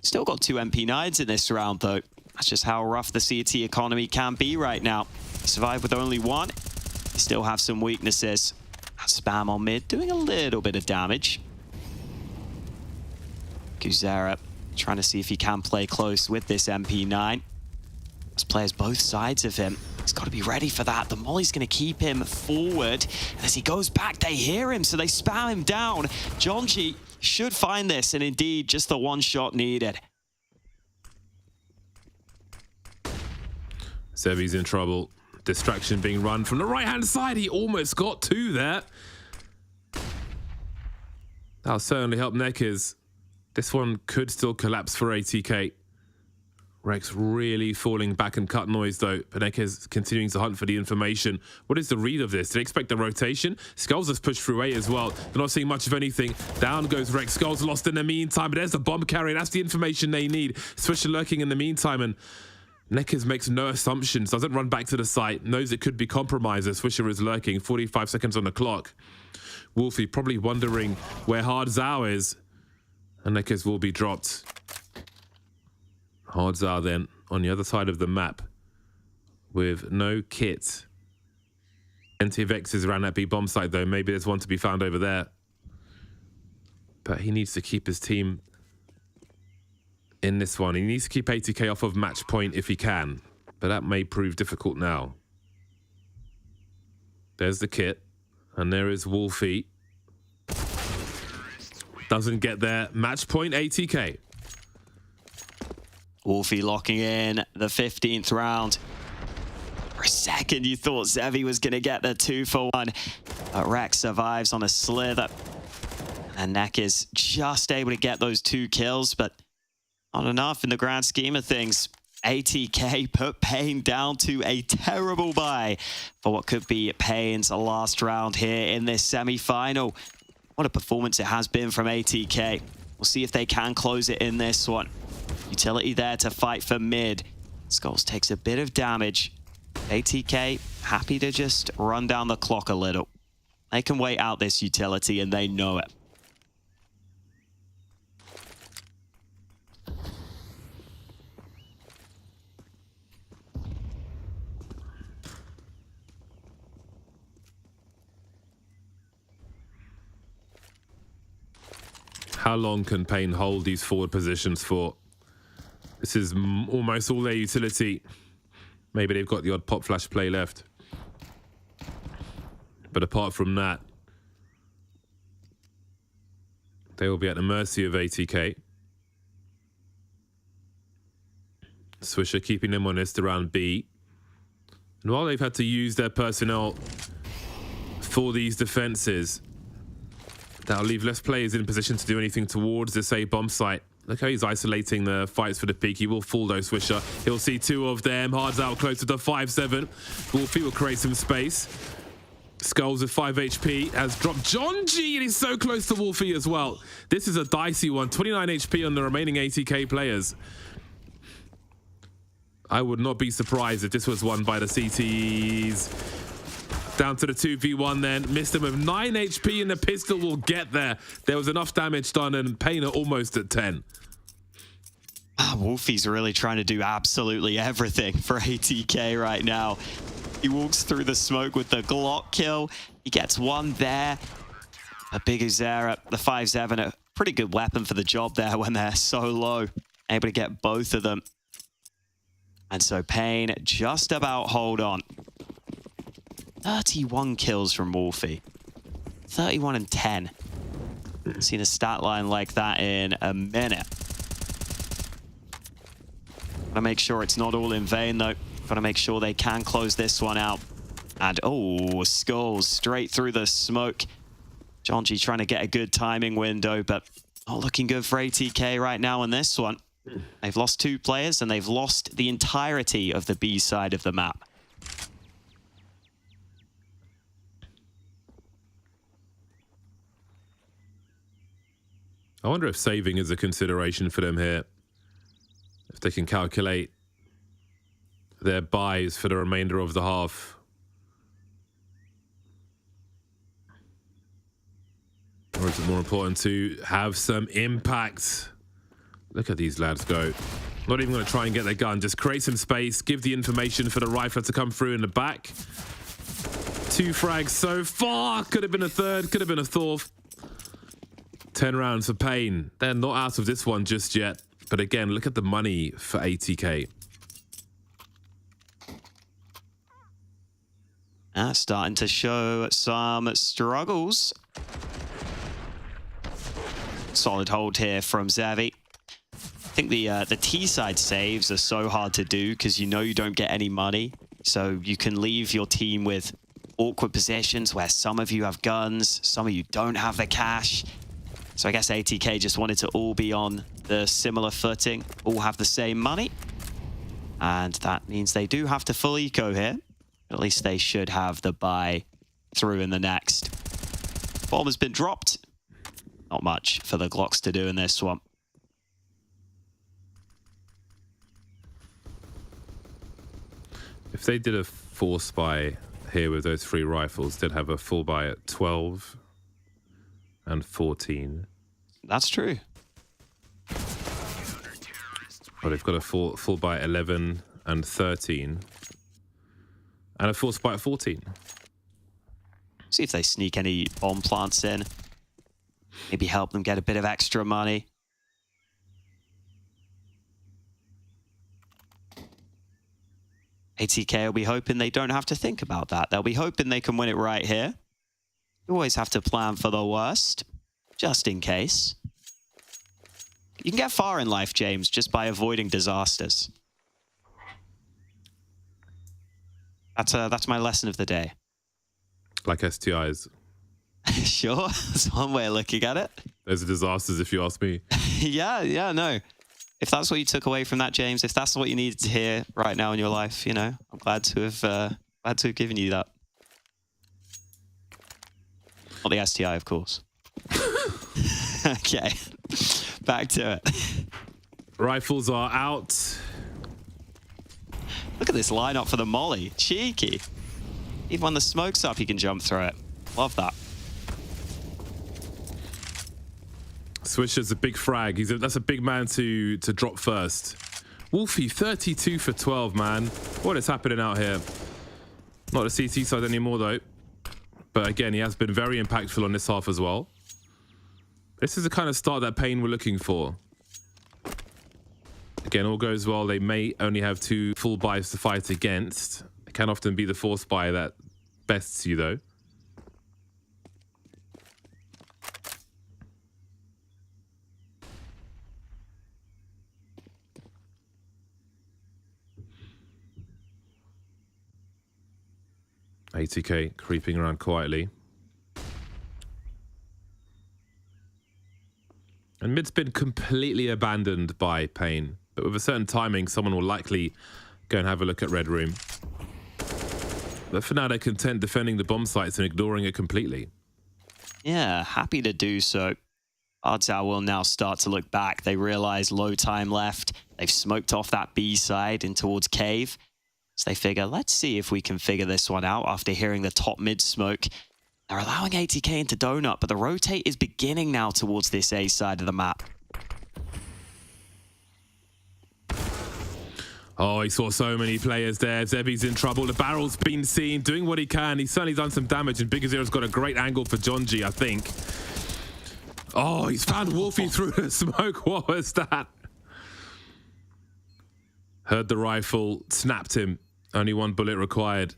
Still got 2 MP9s in this round, though. That's just how rough the CT economy can be right now. Survive with only 1. You still have some weaknesses. That spam on mid doing a little bit of damage. Kuzera trying to see if he can play close with this MP9. There's players both sides of him. He's got to be ready for that. The molly's going to keep him forward. And as he goes back, they hear him, so they spam him down. Jonji should find this, and indeed, just the 1 shot needed. Sevi's in trouble. Distraction being run from the right-hand side. He almost got 2 there. That'll certainly help Neckers. This one could still collapse for ATK. Rex really falling back and cut noise though. Neckers continuing to hunt for the information. What is the read of this? Did they expect the rotation? Skulls has pushed through A as well. They're not seeing much of anything. Down goes Rex. Skulls lost in the meantime, but there's the bomb carrier. That's the information they need. Swisher lurking in the meantime, and Neckers makes no assumptions. Doesn't run back to the site. Knows it could be compromised as Swisher is lurking. 45 seconds on the clock. Wolfie probably wondering where Hard Zhao is. And Neckers will be dropped. Hard Zhao then on the other side of the map with no kit. Plenty of X's around that B bomb site though. Maybe there's one to be found over there. But he needs to keep his team in this one. He needs to keep ATK off of match point if he can. But that may prove difficult now. There's the kit. And there is Wolfie. Doesn't get there. Match point ATK. Wolfie locking in the 15th round. For a second, you thought Zevi was going to get the 2 for 1. But Rex survives on a slither. And Neck is just able to get those 2 kills, but not enough in the grand scheme of things. ATK put Pain down to a terrible bye for what could be Pain's last round here in this semi-final. What a performance it has been from ATK. We'll see if they can close it in this one. Utility there to fight for mid. Skulls takes a bit of damage. ATK happy to just run down the clock a little. They can wait out this utility and they know it. How long can Pain hold these forward positions for? This is almost all their utility. Maybe they've got the odd pop flash play left. But apart from that, they will be at the mercy of ATK. Swisher keeping them honest around B. And while they've had to use their personnel for these defenses, That'll leave less players in position to do anything towards this A bomb site. Look how he's isolating the fights for the peak. He will fall though, Swisher. He'll see two of them. Hard's out close to the 5-7. Wolfie will create some space. Skulls with 5 HP has dropped John G, and he's so close to Wolfie as well. This is a dicey one. 29 HP on the remaining ATK players. I would not be surprised if this was won by the CTs. Down to the 2v1 then. Missed him with 9 HP, and the pistol will get there. There was enough damage done, and Payne are almost at 10. Wolfie's really trying to do absolutely everything for ATK right now. He walks through the smoke with the Glock kill. He gets one there. A big Uzera, the 5-7, a pretty good weapon for the job there when they're so low. Able to get both of them. And so Payne just about hold on. 31 kills from Wolfie. 31 and 10. Seen a stat line like that in a minute. Gotta make sure it's not all in vain though. Gotta make sure they can close this one out. And oh, Skulls straight through the smoke. Jonji trying to get a good timing window, but not looking good for ATK right now in this one. They've lost 2 players and they've lost the entirety of the B side of the map. I wonder if saving is a consideration for them here. If they can calculate their buys for the remainder of the half. Or is it more important to have some impact? Look at these lads go. Not even going to try and get their gun. Just create some space. Give the information for the rifler to come through in the back. 2 frags so far. Could have been a third. Could have been a fourth. 10 rounds for Payne. They're not out of this one just yet. But again, look at the money for ATK. Starting to show some struggles. Solid hold here from Xavi. I think the T-side saves are so hard to do because you know you don't get any money. So you can leave your team with awkward positions where some of you have guns, some of you don't have the cash. So I guess ATK just wanted to all be on the similar footing, all have the same money. And that means they do have to full eco here. At least they should have the buy through in the next. Bomb has been dropped. Not much for the Glocks to do in this one. If they did a force buy here with those 3 rifles, they'd have a full buy at 12 and 14. That's true. But they've got a full buy at 11 and 13. And a force buy at 14. See if they sneak any bomb plants in. Maybe help them get a bit of extra money. ATK will be hoping they don't have to think about that. They'll be hoping they can win it right here. You always have to plan for the worst, just in case. You can get far in life, James, just by avoiding disasters. That's my lesson of the day. Like STIs. Sure, that's one way of looking at it. Those are disasters if you ask me. Yeah, no. If that's what you took away from that, James, if that's what you needed to hear right now in your life, you know, I'm glad to have given you that. Not the STI, of course. Okay, back to it. Rifles are out. Look at this lineup for the molly. Cheeky. Even when the smoke's up, he can jump through it. Love that. Swisher's a big frag. That's a big man to drop first. Wolfie, 32 for 12, man. What is happening out here? Not the CT side anymore, though. But again, he has been very impactful on this half as well. This is the kind of start that Payne were looking for. Again, all goes well. They may only have 2 full buys to fight against. It can often be the force buy that bests you, though. ATK creeping around quietly. And mid's been completely abandoned by Pain. But with a certain timing, someone will likely go and have a look at Red Room. But for now, they're content defending the bomb sites and ignoring it completely. Yeah, happy to do so. Ardzao will now start to look back. They realize low time left. They've smoked off that B side in towards Cave. So they figure, let's see if we can figure this one out after hearing the top mid smoke. They're allowing ATK into Donut, but the rotate is beginning now towards this A side of the map. Oh, he saw so many players there. Zebi's in trouble. The barrel's been seen, doing what he can. He's certainly done some damage, and Big Zero's got a great angle for John G, I think. Oh, he's found Wolfie through the smoke. What was that? Heard the rifle, snapped him. Only one bullet required.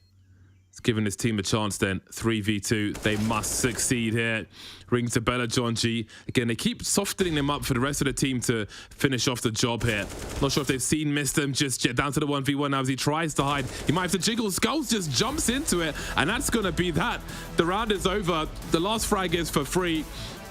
It's given his team a chance then. 3v2. They must succeed here. Ring to Bella, John G. Again, they keep softening them up for the rest of the team to finish off the job here. Not sure if they've seen missed him just yet. Down to the 1v1 now as he tries to hide. He might have to jiggle. Skulls just jumps into it. And that's going to be that. The round is over. The last frag is for free.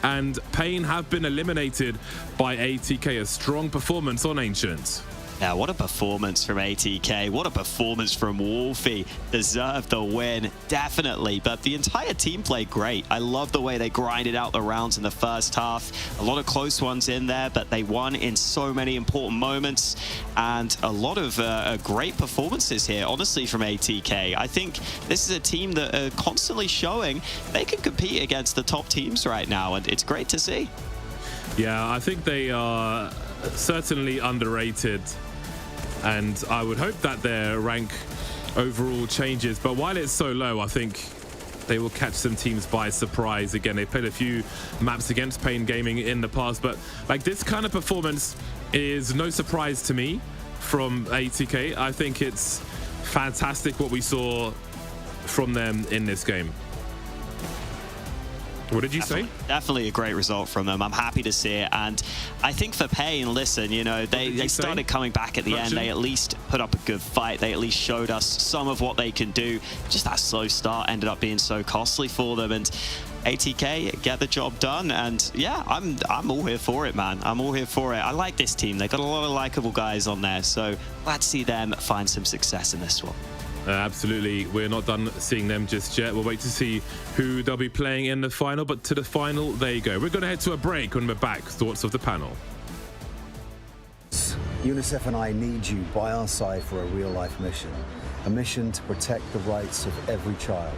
And Pain have been eliminated by ATK. A strong performance on Ancient. Yeah, what a performance from ATK. What a performance from Wolfie. Deserved the win, definitely. But the entire team played great. I love the way they grinded out the rounds in the first half. A lot of close ones in there, but they won in so many important moments. And a lot of great performances here, honestly, from ATK. I think this is a team that are constantly showing they can compete against the top teams right now, and it's great to see. Yeah, I think they are certainly underrated. And I would hope that their rank overall changes. But while it's so low, I think they will catch some teams by surprise. Again, they've played a few maps against Pain Gaming in the past, but like this kind of performance is no surprise to me from ATK. I think it's fantastic what we saw from them in this game. What did you say? Definitely a great result from them. I'm happy to see it. And I think for Pain, listen, you know, they started coming back at the end. They at least put up a good fight. They at least showed us some of what they can do. Just that slow start ended up being so costly for them. And ATK get the job done. And yeah, I'm all here for it, man. I'm all here for it. I like this team. They got a lot of likable guys on there. So glad to see them find some success in this one. Absolutely. We're not done seeing them just yet. We'll wait to see who they'll be playing in the final, but to the final they go. We're going to head to a break. When we're back, thoughts of the panel. UNICEF and I need you by our side for a real-life mission. A mission to protect the rights of every child.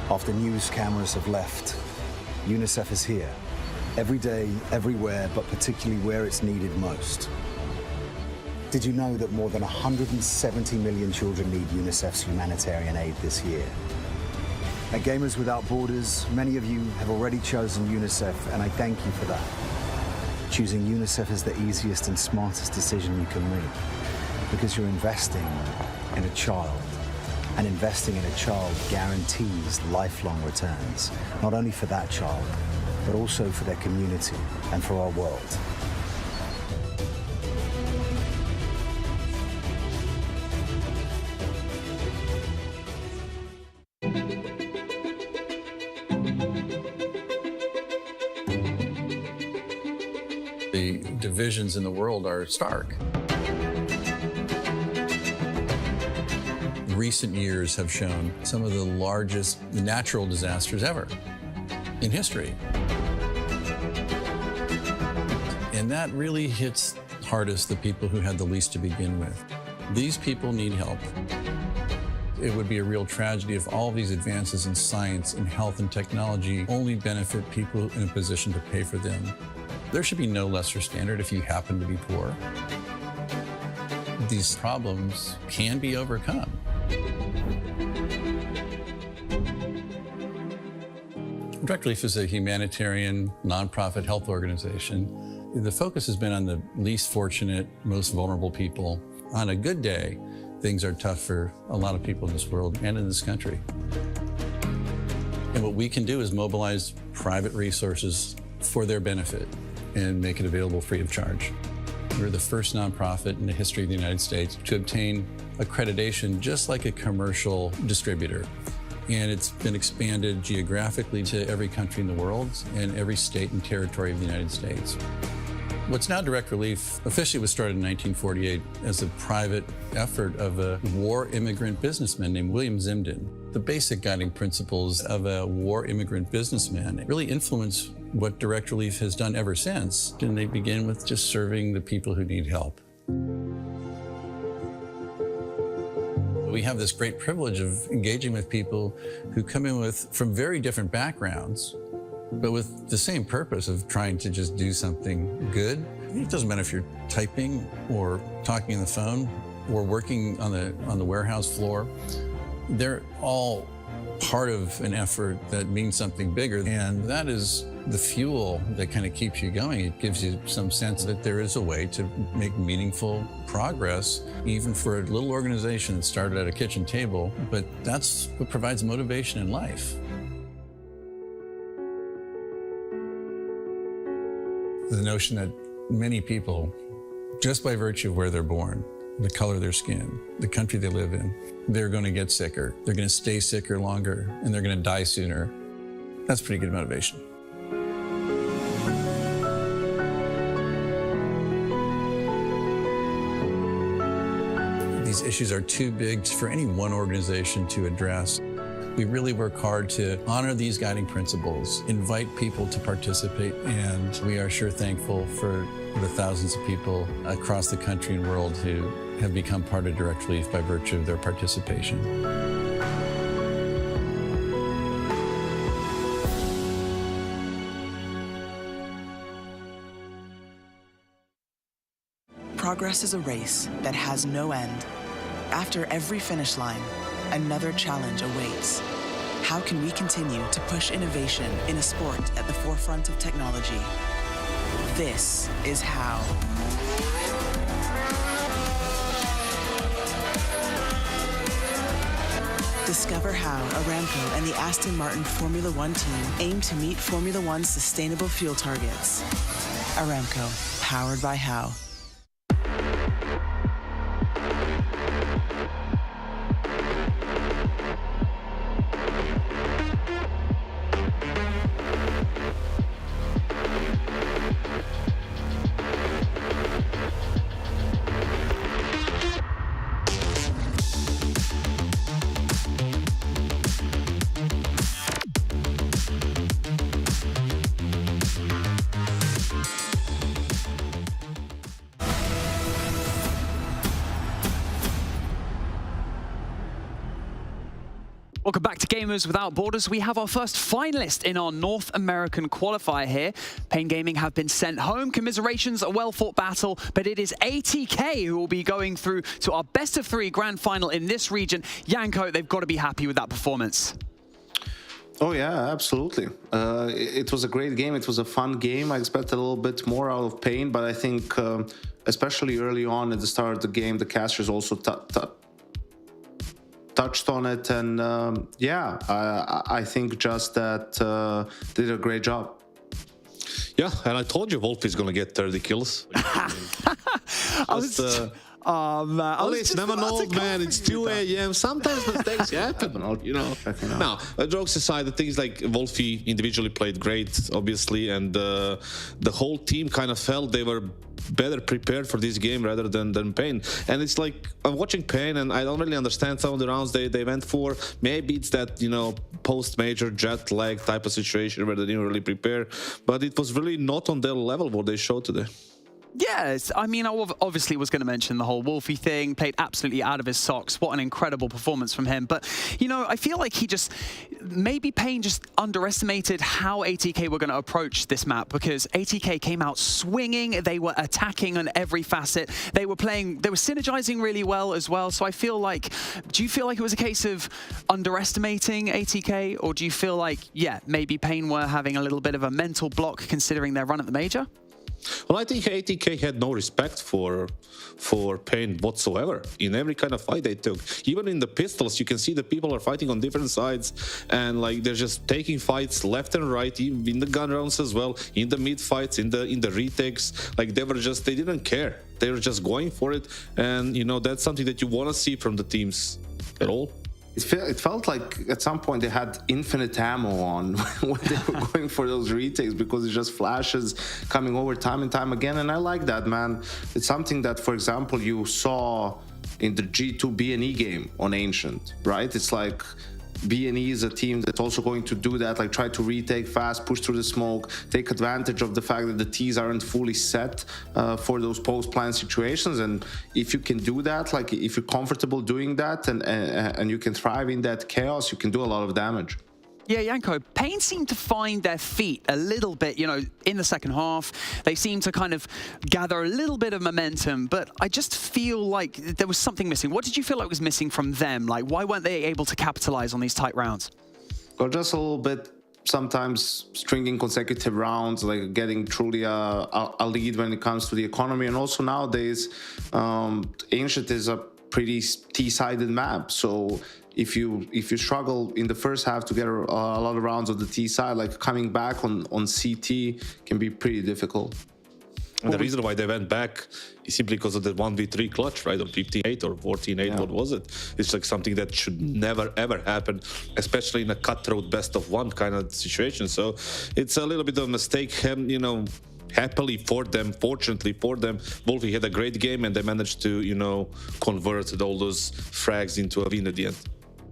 After news cameras have left, UNICEF is here. Every day, everywhere, but particularly where it's needed most. Did you know that more than 170 million children need UNICEF's humanitarian aid this year? At Gamers Without Borders, many of you have already chosen UNICEF, and I thank you for that. Choosing UNICEF is the easiest and smartest decision you can make, because you're investing in a child, and investing in a child guarantees lifelong returns, not only for that child, but also for their community and for our world. The divisions in the world are stark. Recent years have shown some of the largest natural disasters ever in history. And that really hits hardest the people who had the least to begin with. These people need help. It would be a real tragedy if all these advances in science and health and technology only benefit people in a position to pay for them. There should be no lesser standard if you happen to be poor. These problems can be overcome. Direct Relief is a humanitarian, nonprofit health organization. The focus has been on the least fortunate, most vulnerable people. On a good day, things are tough for a lot of people in this world and in this country. And what we can do is mobilize private resources for their benefit and make it available free of charge. We're the first nonprofit in the history of the United States to obtain accreditation just like a commercial distributor. and it's been expanded geographically to every country in the world and every state and territory of the United States. What's now Direct Relief officially was started in 1948 as a private effort of a war immigrant businessman named William Zimden. The basic guiding principles of a war immigrant businessman really influence what Direct Relief has done ever since, and they begin with just serving the people who need help. We have this great privilege of engaging with people who come in from very different backgrounds, but with the same purpose of trying to just do something good. It doesn't matter if you're typing or talking on the phone or working on the warehouse floor. They're all part of an effort that means something bigger, and that is the fuel that kind of keeps you going. It gives you some sense that there is a way to make meaningful progress, even for a little organization that started at a kitchen table, but that's what provides motivation in life. The notion that many people, just by virtue of where they're born, the color of their skin, the country they live in, they're going to get sicker, they're going to stay sicker longer, and they're going to die sooner. That's pretty good motivation. These issues are too big for any one organization to address. We really work hard to honor these guiding principles, invite people to participate, and we are sure thankful for the thousands of people across the country and world who have become part of Direct Relief by virtue of their participation. Progress is a race that has no end. After every finish line, another challenge awaits. How can we continue to push innovation in a sport at the forefront of technology? This is how. Discover how Aramco and the Aston Martin Formula One team aim to meet Formula One's sustainable fuel targets. Aramco, powered by How. Welcome back to Gamers Without Borders. We have our first finalist in our North American qualifier here. Pain Gaming have been sent home. Commiserations, a well-fought battle, but it is ATK who will be going through to our best of three grand final in this region. Yanko, they've got to be happy with that performance. Oh yeah, absolutely. It was a great game. It was a fun game. I expected a little bit more out of Pain, but I think especially early on at the start of the game, the casters also touched on it, and yeah, I think just that did a great job. Yeah, and I told you Wolf is gonna get 30 kills. It's never know, man. It's 2 a.m. Sometimes mistakes happen, you know. Now, jokes aside, the things like Wolfie individually played great, obviously, and the whole team kind of felt they were better prepared for this game rather than Pain. And it's like, I'm watching Pain and I don't really understand some of the rounds they went for. Maybe it's that, you know, post-major jet lag type of situation where they didn't really prepare, but it was really not on their level what they showed today. Yes, I mean, I obviously was going to mention the whole Wolfie thing, played absolutely out of his socks. What an incredible performance from him. But, you know, I feel like maybe Pain just underestimated how ATK were going to approach this map, because ATK came out swinging, they were attacking on every facet, they were synergizing really well as well. So I feel like, do you feel like it was a case of underestimating ATK, or do you feel like, yeah, maybe Pain were having a little bit of a mental block considering their run at the major? Well, I think ATK had no respect for Pain whatsoever in every kind of fight they took. Even in the pistols, you can see that people are fighting on different sides, and like they're just taking fights left and right, even in the gun rounds as well, in the mid fights, in the retakes. Like they didn't care. They were just going for it, and you know that's something that you want to see from the teams at all. It felt like at some point they had infinite ammo on when they were going for those retakes, because it's just flashes coming over time and time again. And I like that, man. It's something that, for example, you saw in the G2 B&E game on Ancient, right? It's like B&E is a team that's also going to do that, like try to retake fast, push through the smoke, take advantage of the fact that the T's aren't fully set for those post-plan situations. And if you can do that, like if you're comfortable doing that and you can thrive in that chaos, you can do a lot of damage. Yeah, Janko, Pain seemed to find their feet a little bit, in the second half. They seemed to kind of gather a little bit of momentum, but I just feel like there was something missing. What did you feel like was missing from them? Like, why weren't they able to capitalize on these tight rounds? Well, just a little bit, sometimes stringing consecutive rounds, like getting truly a lead when it comes to the economy. And also nowadays, Ancient is a pretty T-sided map, so if you struggle in the first half to get a lot of rounds on the T side, like coming back on CT can be pretty difficult. And the reason why they went back is simply because of the 1v3 clutch, right? Or 15-8 or 14-8, what was it? It's like something that should never, ever happen, especially in a cutthroat best of one kind of situation. So it's a little bit of a mistake, happily for them, fortunately for them, Wolfie had a great game and they managed to, convert all those frags into a win at the end.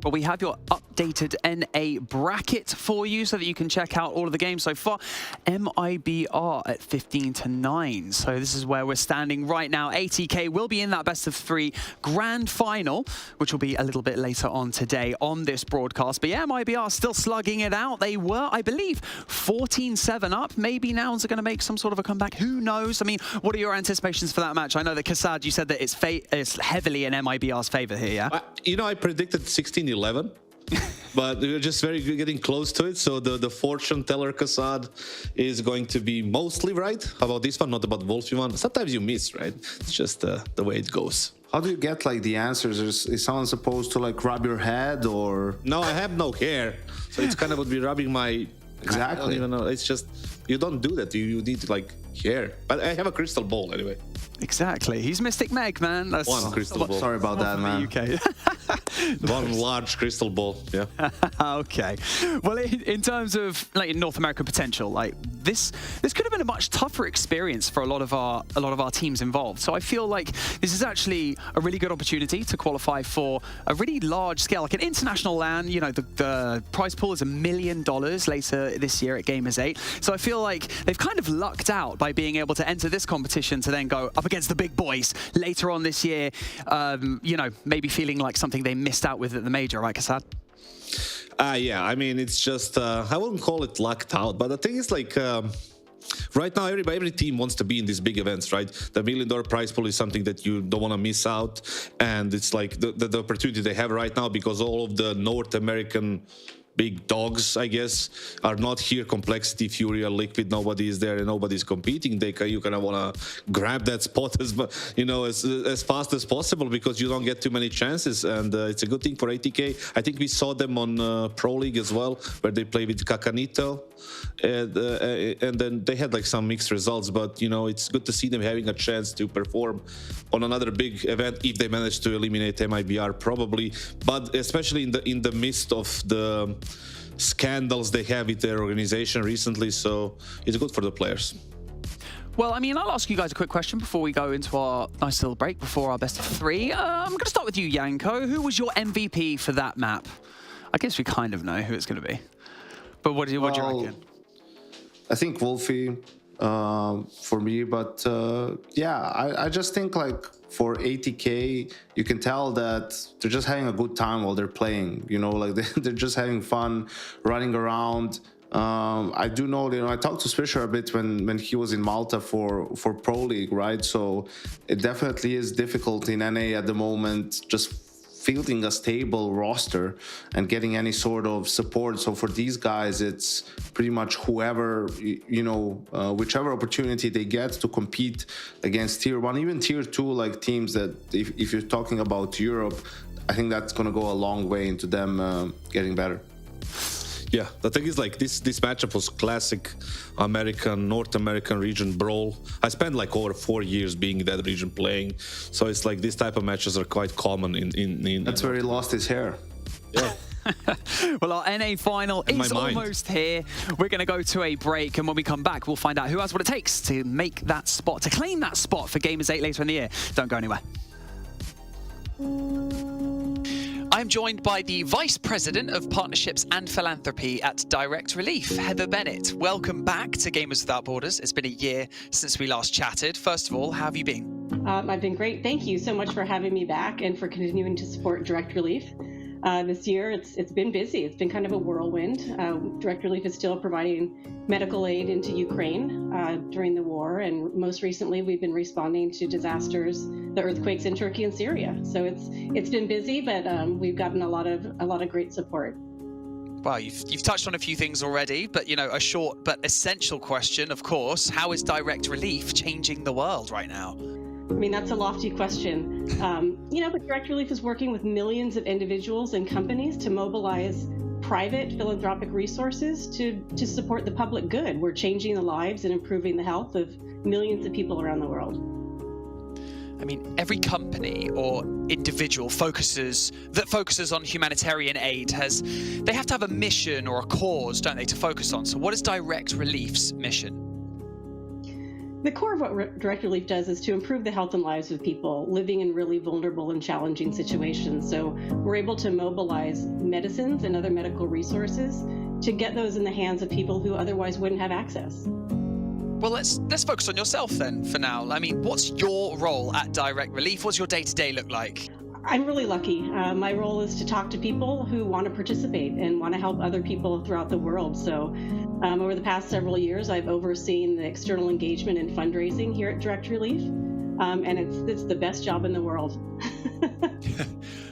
Well, we have your updated NA bracket for you so that you can check out all of the games so far. MIBR at 15-9. So this is where we're standing right now. ATK will be in that best of 3 grand final, which will be a little bit later on today on this broadcast. But yeah, MIBR still slugging it out. They were, I believe, 14-7 up. Maybe Nouns are going to make some sort of a comeback. Who knows? I mean, what are your anticipations for that match? I know that Kassad, you said that it's heavily in MIBR's favor here, yeah? I predicted 16-11, but we're just very good getting close to it. So the fortune teller Kassad is going to be mostly right. How about this one? Not about Wolfie one. Sometimes you miss, right? It's just the way it goes. How do you get like the answers? Is someone supposed to like rub your head or? No, I have no hair, so it's kind of would be rubbing my. Exactly. I don't even know. It's just you don't do that. You need like hair. But I have a crystal ball anyway. Exactly. He's Mystic Meg, man. That's one crystal ball. Sorry about that, man. UK. One large crystal ball. Yeah. Okay. Well, in terms of like North American potential, like this could have been a much tougher experience for a lot of our teams involved. So I feel like this is actually a really good opportunity to qualify for a really large scale, like an international LAN. The prize pool is $1 million later this year at Gamers 8. So I feel like they've kind of lucked out by being able to enter this competition to then go up against the big boys later on this year. Maybe feeling like something they missed out with at the major, right, Kassad? Yeah, I mean, it's just, I wouldn't call it lucked out, but the thing is like, right now, every team wants to be in these big events, right? The $1 million prize pool is something that you don't want to miss out. And it's like the opportunity they have right now because all of the North American big dogs, I guess, are not here. Complexity, Furia, Liquid, nobody is there and nobody's competing. You kind of want to grab that spot as fast as possible because you don't get too many chances. And it's a good thing for ATK. I think we saw them on Pro League as well, where they play with Kakanito. And then they had like some mixed results, but it's good to see them having a chance to perform on another big event if they manage to eliminate MIBR, probably. But especially in the midst of the scandals they have with their organization recently, so it's good for the players. Well, I mean, I'll ask you guys a quick question before we go into our nice little break before our best of 3. I'm going to start with you, Janko. Who was your MVP for that map? I guess we kind of know who it's going to be. But what do you reckon? I think Wolfie for me, but I just think like for ATK, you can tell that they're just having a good time while they're playing. Like they're just having fun, running around. I do know, I talked to Swisher a bit when he was in Malta for Pro League, right? So it definitely is difficult in NA at the moment, just fielding a stable roster and getting any sort of support. So for these guys, it's pretty much whoever, whichever opportunity they get to compete against Tier 1, even Tier 2, like teams that if you're talking about Europe, I think that's going to go a long way into them getting better. Yeah, the thing is like this matchup was classic North American region brawl. I spent like over 4 years being in that region playing, so it's like these type of matches are quite common in That's where he lost his hair. Yeah. Well, our NA final is almost here. We're going to go to a break, and when we come back, we'll find out who has what it takes to make that spot, to claim that spot for Gamers 8 later in the year. Don't go anywhere. I'm joined by the Vice President of Partnerships and Philanthropy at Direct Relief, Heather Bennett. Welcome back to Gamers Without Borders. It's been a year since we last chatted. First of all, how have you been? I've been great. Thank you so much for having me back and for continuing to support Direct Relief. This year, it's been busy. It's been kind of a whirlwind. Direct Relief is still providing medical aid into Ukraine during the war, and most recently, we've been responding to disasters, the earthquakes in Turkey and Syria. So it's been busy, but we've gotten a lot of great support. Well, you've touched on a few things already, but a short but essential question, of course: how is Direct Relief changing the world right now? I mean, that's a lofty question. But Direct Relief is working with millions of individuals and companies to mobilize private philanthropic resources to support the public good. We're changing the lives and improving the health of millions of people around the world. I mean, every company or individual focuses on humanitarian aid they have to have a mission or a cause, don't they, to focus on? So what is Direct Relief's mission? The core of what Direct Relief does is to improve the health and lives of people living in really vulnerable and challenging situations. So we're able to mobilize medicines and other medical resources to get those in the hands of people who otherwise wouldn't have access. Well, let's focus on yourself then for now. I mean, what's your role at Direct Relief? What's your day-to-day look like? I'm really lucky. My role is to talk to people who want to participate and want to help other people throughout the world. So over the past several years, I've overseen the external engagement and fundraising here at Direct Relief. And it's the best job in the world.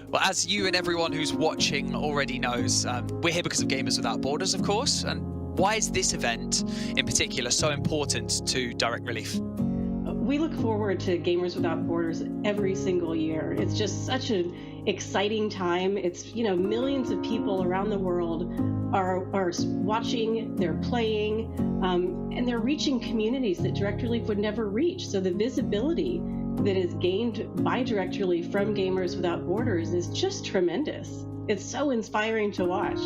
Well, as you and everyone who's watching already knows, we're here because of Gamers Without Borders, of course. And why is this event in particular so important to Direct Relief? We look forward to Gamers Without Borders every single year. It's just such an exciting time. It's, millions of people around the world are watching, they're playing, and they're reaching communities that Direct Relief would never reach. So the visibility that is gained by Direct Relief from Gamers Without Borders is just tremendous. It's so inspiring to watch.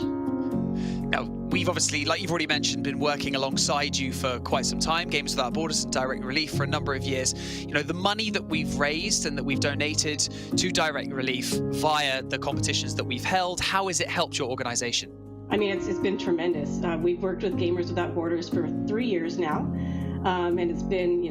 Now, we've obviously, like you've already mentioned, been working alongside you for quite some time, Gamers Without Borders and Direct Relief for a number of years. The money that we've raised and that we've donated to Direct Relief via the competitions that we've held, how has it helped your organization? I mean, it's been tremendous. We've worked with Gamers Without Borders for 3 years now, and it's been,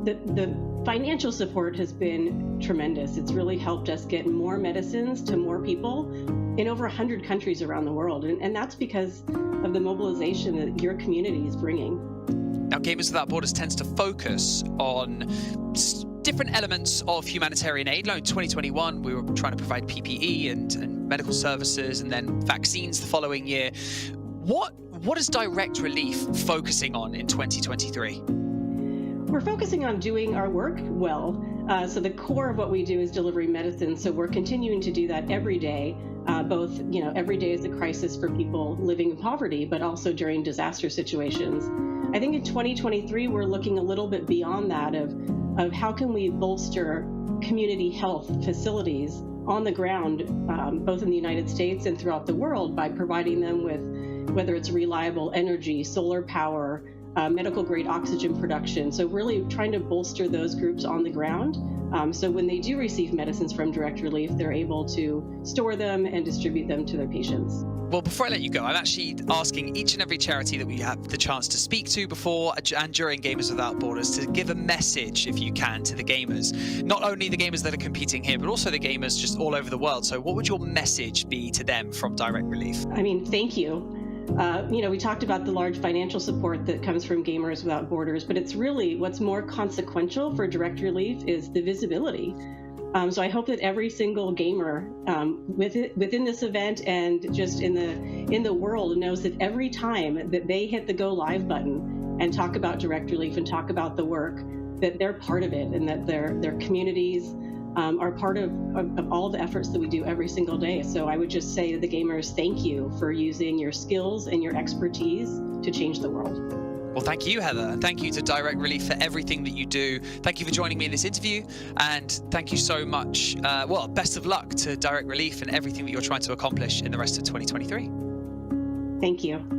the financial support has been tremendous. It's really helped us get more medicines to more people in over 100 countries around the world. And that's because of the mobilization that your community is bringing. Now, Gamers Without Borders tends to focus on different elements of humanitarian aid. Like in 2021, we were trying to provide PPE and medical services and then vaccines the following year. What is Direct Relief focusing on in 2023? We're focusing on doing our work well. So the core of what we do is delivering medicine. So we're continuing to do that every day. Both, every day is a crisis for people living in poverty, but also during disaster situations. I think in 2023, we're looking a little bit beyond that of how can we bolster community health facilities on the ground, both in the United States and throughout the world, by providing them with whether it's reliable energy, solar power, medical grade oxygen production. So really trying to bolster those groups on the ground. So when they do receive medicines from Direct Relief, they're able to store them and distribute them to their patients. Well, before I let you go, I'm actually asking each and every charity that we have the chance to speak to before and during Gamers Without Borders to give a message, if you can, to the gamers. Not only the gamers that are competing here, but also the gamers just all over the world. So what would your message be to them from Direct Relief? I mean, thank you. We talked about the large financial support that comes from Gamers Without Borders, but it's really what's more consequential for Direct Relief is the visibility. So I hope that every single gamer within this event and just in the world knows that every time that they hit the Go Live button and talk about Direct Relief and talk about the work, that they're part of it and that their communities are part of all the efforts that we do every single day. So I would just say to the gamers, thank you for using your skills and your expertise to change the world. Well, thank you, Heather, and thank you to Direct Relief for everything that you do. Thank you for joining me in this interview, and thank you so much. Well, best of luck to Direct Relief and everything that you're trying to accomplish in the rest of 2023. Thank you.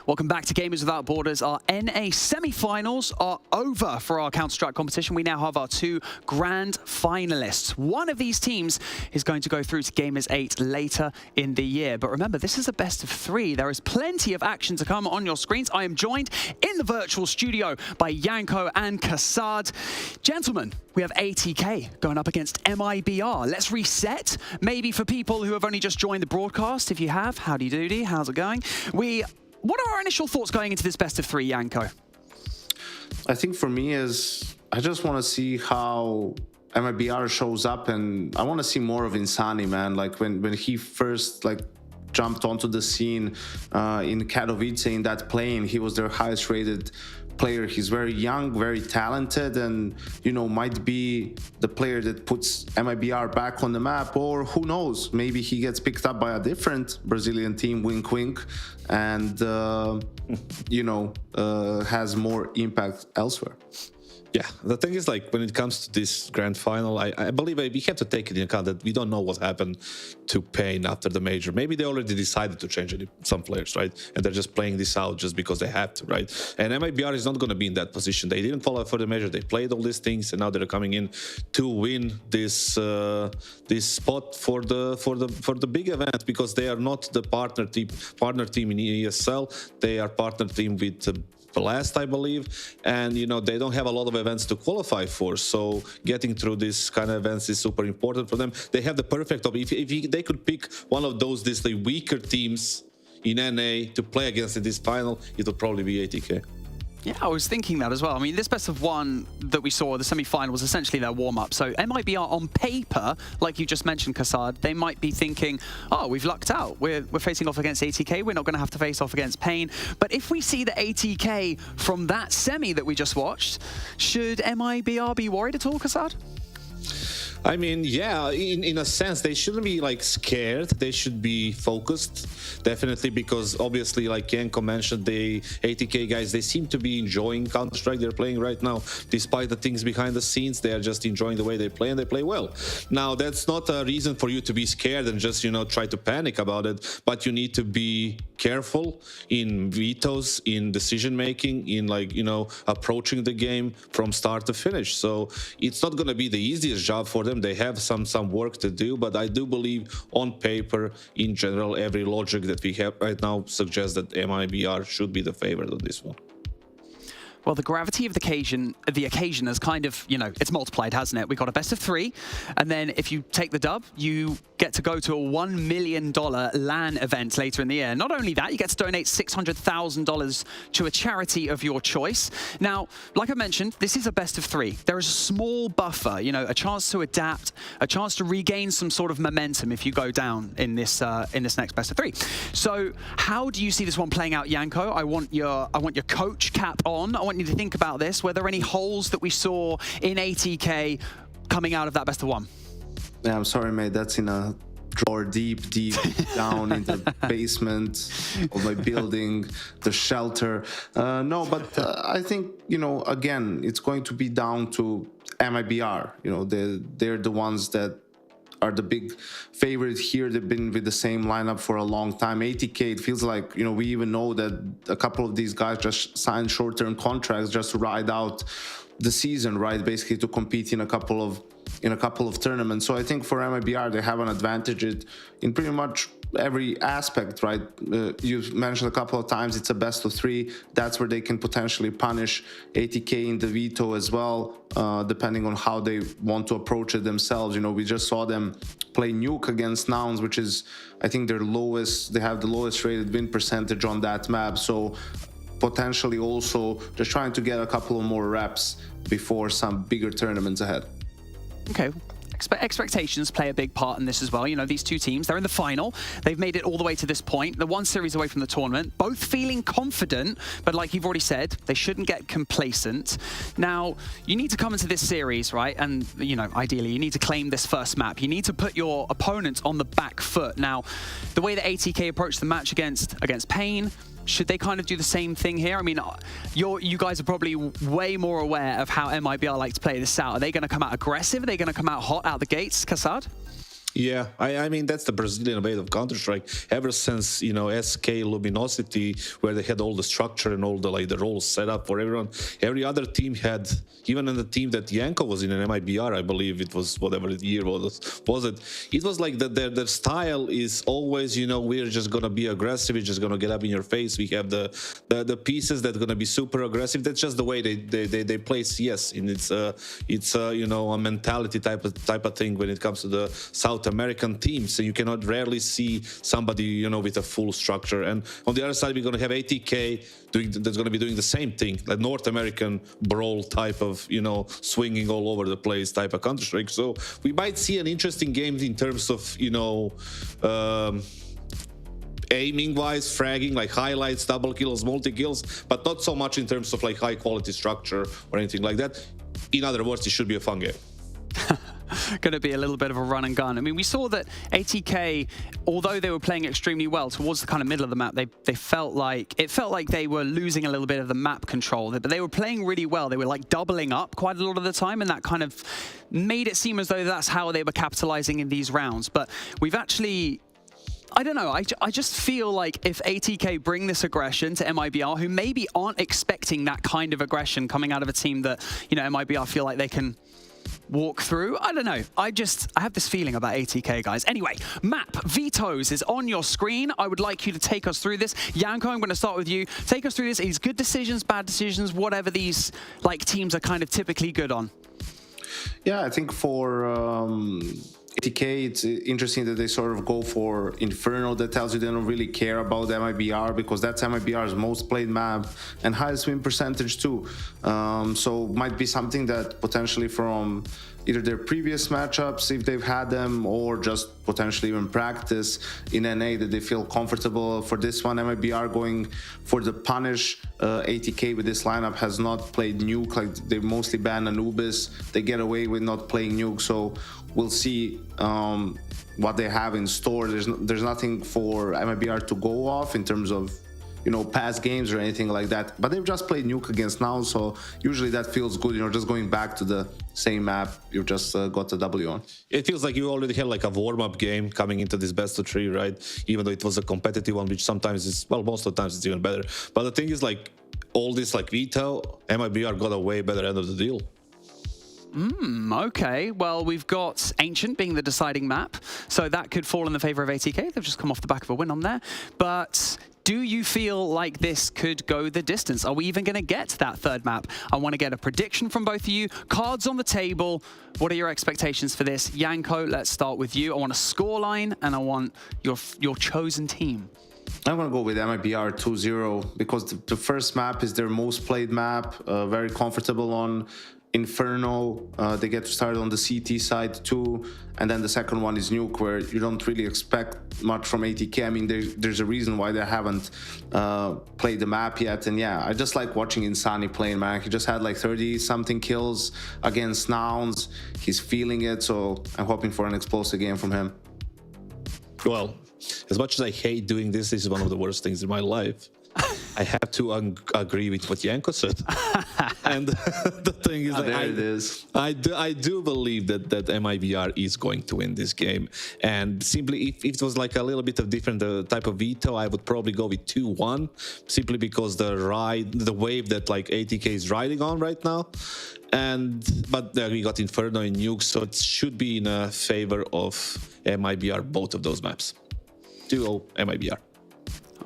Welcome back to Gamers Without Borders. Our NA semi-finals are over for our Counter-Strike competition. We now have our 2 grand finalists. One of these teams is going to go through to Gamers 8 later in the year. But remember, this is a best of 3. There is plenty of action to come on your screens. I am joined in the virtual studio by Yanko and Kassad. Gentlemen, we have ATK going up against MIBR. Let's reset. Maybe for people who have only just joined the broadcast, if you have, howdy doody, how's it going? What are our initial thoughts going into this best of 3, Yanko? I think for me is I just want to see how MIBR shows up, and I want to see more of Insani, man. Like when he first jumped onto the scene in Katowice in that plane, he was their highest rated player. He's very young, very talented, and might be the player that puts MIBR back on the map, or who knows, maybe he gets picked up by a different Brazilian team, wink wink, and has more impact elsewhere. Yeah, the thing is, when it comes to this grand final, I believe we have to take into account that we don't know what happened to Pain after the major. Maybe they already decided to change some players, right? And they're just playing this out just because they have to, right? And MIBR is not going to be in that position. They didn't follow for the major. They played all these things, and now they're coming in to win this spot for the big event, because they are not the partner team in ESL. They are partner team with Blast, I believe, and they don't have a lot of events to qualify for, so getting through this kind of events is super important for them. They have the perfect if they could pick one of those weaker teams in NA to play against in this final, it would probably be ATK. Yeah, I was thinking that as well. I mean, this best of 1 that we saw, the semi-final, was essentially their warm-up. So MIBR on paper, like you just mentioned, Kassad, they might be thinking, oh, we've lucked out. We're facing off against ATK. We're not going to have to face off against Pain. But if we see the ATK from that semi that we just watched, should MIBR be worried at all, Kassad? I mean, yeah, in a sense, they shouldn't be scared. They should be focused, definitely, because obviously, like Yanko mentioned, the ATK guys, they seem to be enjoying Counter-Strike they're playing right now. Despite the things behind the scenes, they are just enjoying the way they play, and they play well. Now, that's not a reason for you to be scared and just, try to panic about it, but you need to be careful in vetoes, in decision-making, in approaching the game from start to finish. So it's not going to be the easiest job for them. They have some work to do, but I do believe on paper, in general, every logic that we have right now suggests that MIBR should be the favorite of this one. Well, the gravity of the occasion has kind of, it's multiplied, hasn't it? We got a best of 3, and then if you take the dub, you get to go to a $1 million LAN event later in the year. Not only that, you get to donate $600,000 to a charity of your choice. Now, like I mentioned, this is a best of 3. There is a small buffer, a chance to adapt, a chance to regain some sort of momentum if you go down in this next best of 3. So, how do you see this one playing out, Yanko? I want your coach cap on. I want you to think about this. Were there any holes that we saw in ATK coming out of that best of 1? Yeah, I'm sorry, mate. That's in a drawer deep down in the basement of my building, the shelter. No, but I think, again, it's going to be down to MIBR. They're the ones that are the big favorite here. They've been with the same lineup for a long time. ATK, it feels like, we even know that a couple of these guys just signed short-term contracts just to ride out the season, right? Basically to compete in a couple of tournaments. So I think for MIBR, they have an advantage in pretty much every aspect, right? You've mentioned a couple of times it's a best of 3. That's where they can potentially punish ATK in the veto as well, depending on how they want to approach it themselves. We just saw them play Nuke against Nouns, which is, I think, they have the lowest rated win percentage on that map. So potentially also just trying to get a couple of more reps before some bigger tournaments ahead. Okay. Expectations play a big part in this as well. These two teams, they're in the final. They've made it all the way to this point. They're one series away from the tournament, both feeling confident, but like you've already said, they shouldn't get complacent. Now, you need to come into this series, right? And, ideally, you need to claim this first map. You need to put your opponent on the back foot. Now, the way that ATK approached the match against Pain, should they kind of do the same thing here? I mean, you guys are probably way more aware of how MIBR like to play this out. Are they going to come out aggressive? Are they going to come out hot out the gates, Kassad? Yeah, I mean, that's the Brazilian way of Counter-Strike. Ever since, SK Luminosity, where they had all the structure and all the roles set up for everyone, every other team had, even in the team that Yanko was in an MIBR, I believe it was whatever the year was it was like that their style is always, we're just going to be aggressive, we're just going to get up in your face. We have the pieces that are going to be super aggressive. That's just the way they play CS, and it's a mentality type of thing when it comes to the South American teams. So you cannot rarely see somebody, with a full structure. And on the other side, we're going to have ATK that's going to be doing the same thing, like North American brawl type of, swinging all over the place type of Counter-Strike. So we might see an interesting game in terms of, aiming wise, fragging, like highlights, double kills, multi kills, but not so much in terms of like high quality structure or anything like that. In other words, it should be a fun game. Going to be a little bit of a run and gun. I mean, we saw that ATK, although they were playing extremely well towards the kind of middle of the map, they felt like they were losing a little bit of the map control, but they were playing really well. They were like doubling up quite a lot of the time, and that kind of made it seem as though that's how they were capitalizing in these rounds. But we've actually, I don't know, I just feel like if ATK bring this aggression to MIBR, who maybe aren't expecting that kind of aggression coming out of a team that, MIBR feel like they can walk through. I don't know. I have this feeling about ATK, guys. Anyway, map vetoes is on your screen. I would like you to take us through this. Yanko, I'm going to start with you. Take us through this. These good decisions, bad decisions, whatever these teams are kind of typically good on. Yeah, I think for ATK, it's interesting that they sort of go for Inferno. That tells you they don't really care about MIBR, because that's MIBR's most played map and highest win percentage too. So might be something that potentially from either their previous matchups, if they've had them, or just potentially even practice in NA, that they feel comfortable. For this one, MIBR going for the punish. ATK with this lineup has not played Nuke. Like, they mostly ban Anubis. They get away with not playing Nuke, so we'll see what they have in store. There's nothing for MIBR to go off in terms of past games or anything like that, but they've just played Nuke against Now, so usually that feels good, just going back to the same map you've just got the W on. It feels like you already had like a warm-up game coming into this best of 3, right? Even though it was a competitive one, which sometimes is, well, most of the times it's even better. But the thing is, like, all this like veto, MIBR got a way better end of the deal. Okay, well, we've got Ancient being the deciding map, so that could fall in the favor of ATK. They've just come off the back of a win on there. But do you feel like this could go the distance? Are we even going to get to that third map? I want to get a prediction from both of you. Cards on the table. What are your expectations for this? Yanko, let's start with you. I want a scoreline, and I want your chosen team. I'm going to go with MIBR 2-0 because the first map is their most played map, very comfortable on Inferno. They get to start on the CT side too, and then the second one is Nuke, where you don't really expect much from ATK. I mean, there's a reason why they haven't played the map yet, and yeah, I just like watching Insani playing, man. He just had like 30-something kills against Nouns. He's feeling it, so I'm hoping for an explosive game from him. Well, as much as I hate doing this, this is one of the worst things in my life. I have to agree with what Janko said. And the thing is, I do believe that MIBR is going to win this game. And simply, if it was like a little bit of different type of veto, I would probably go with 2-1, simply because the wave that like ATK is riding on right now. But we got Inferno and Nuke, so it should be in favor of MIBR, both of those maps. 2-0 MIBR.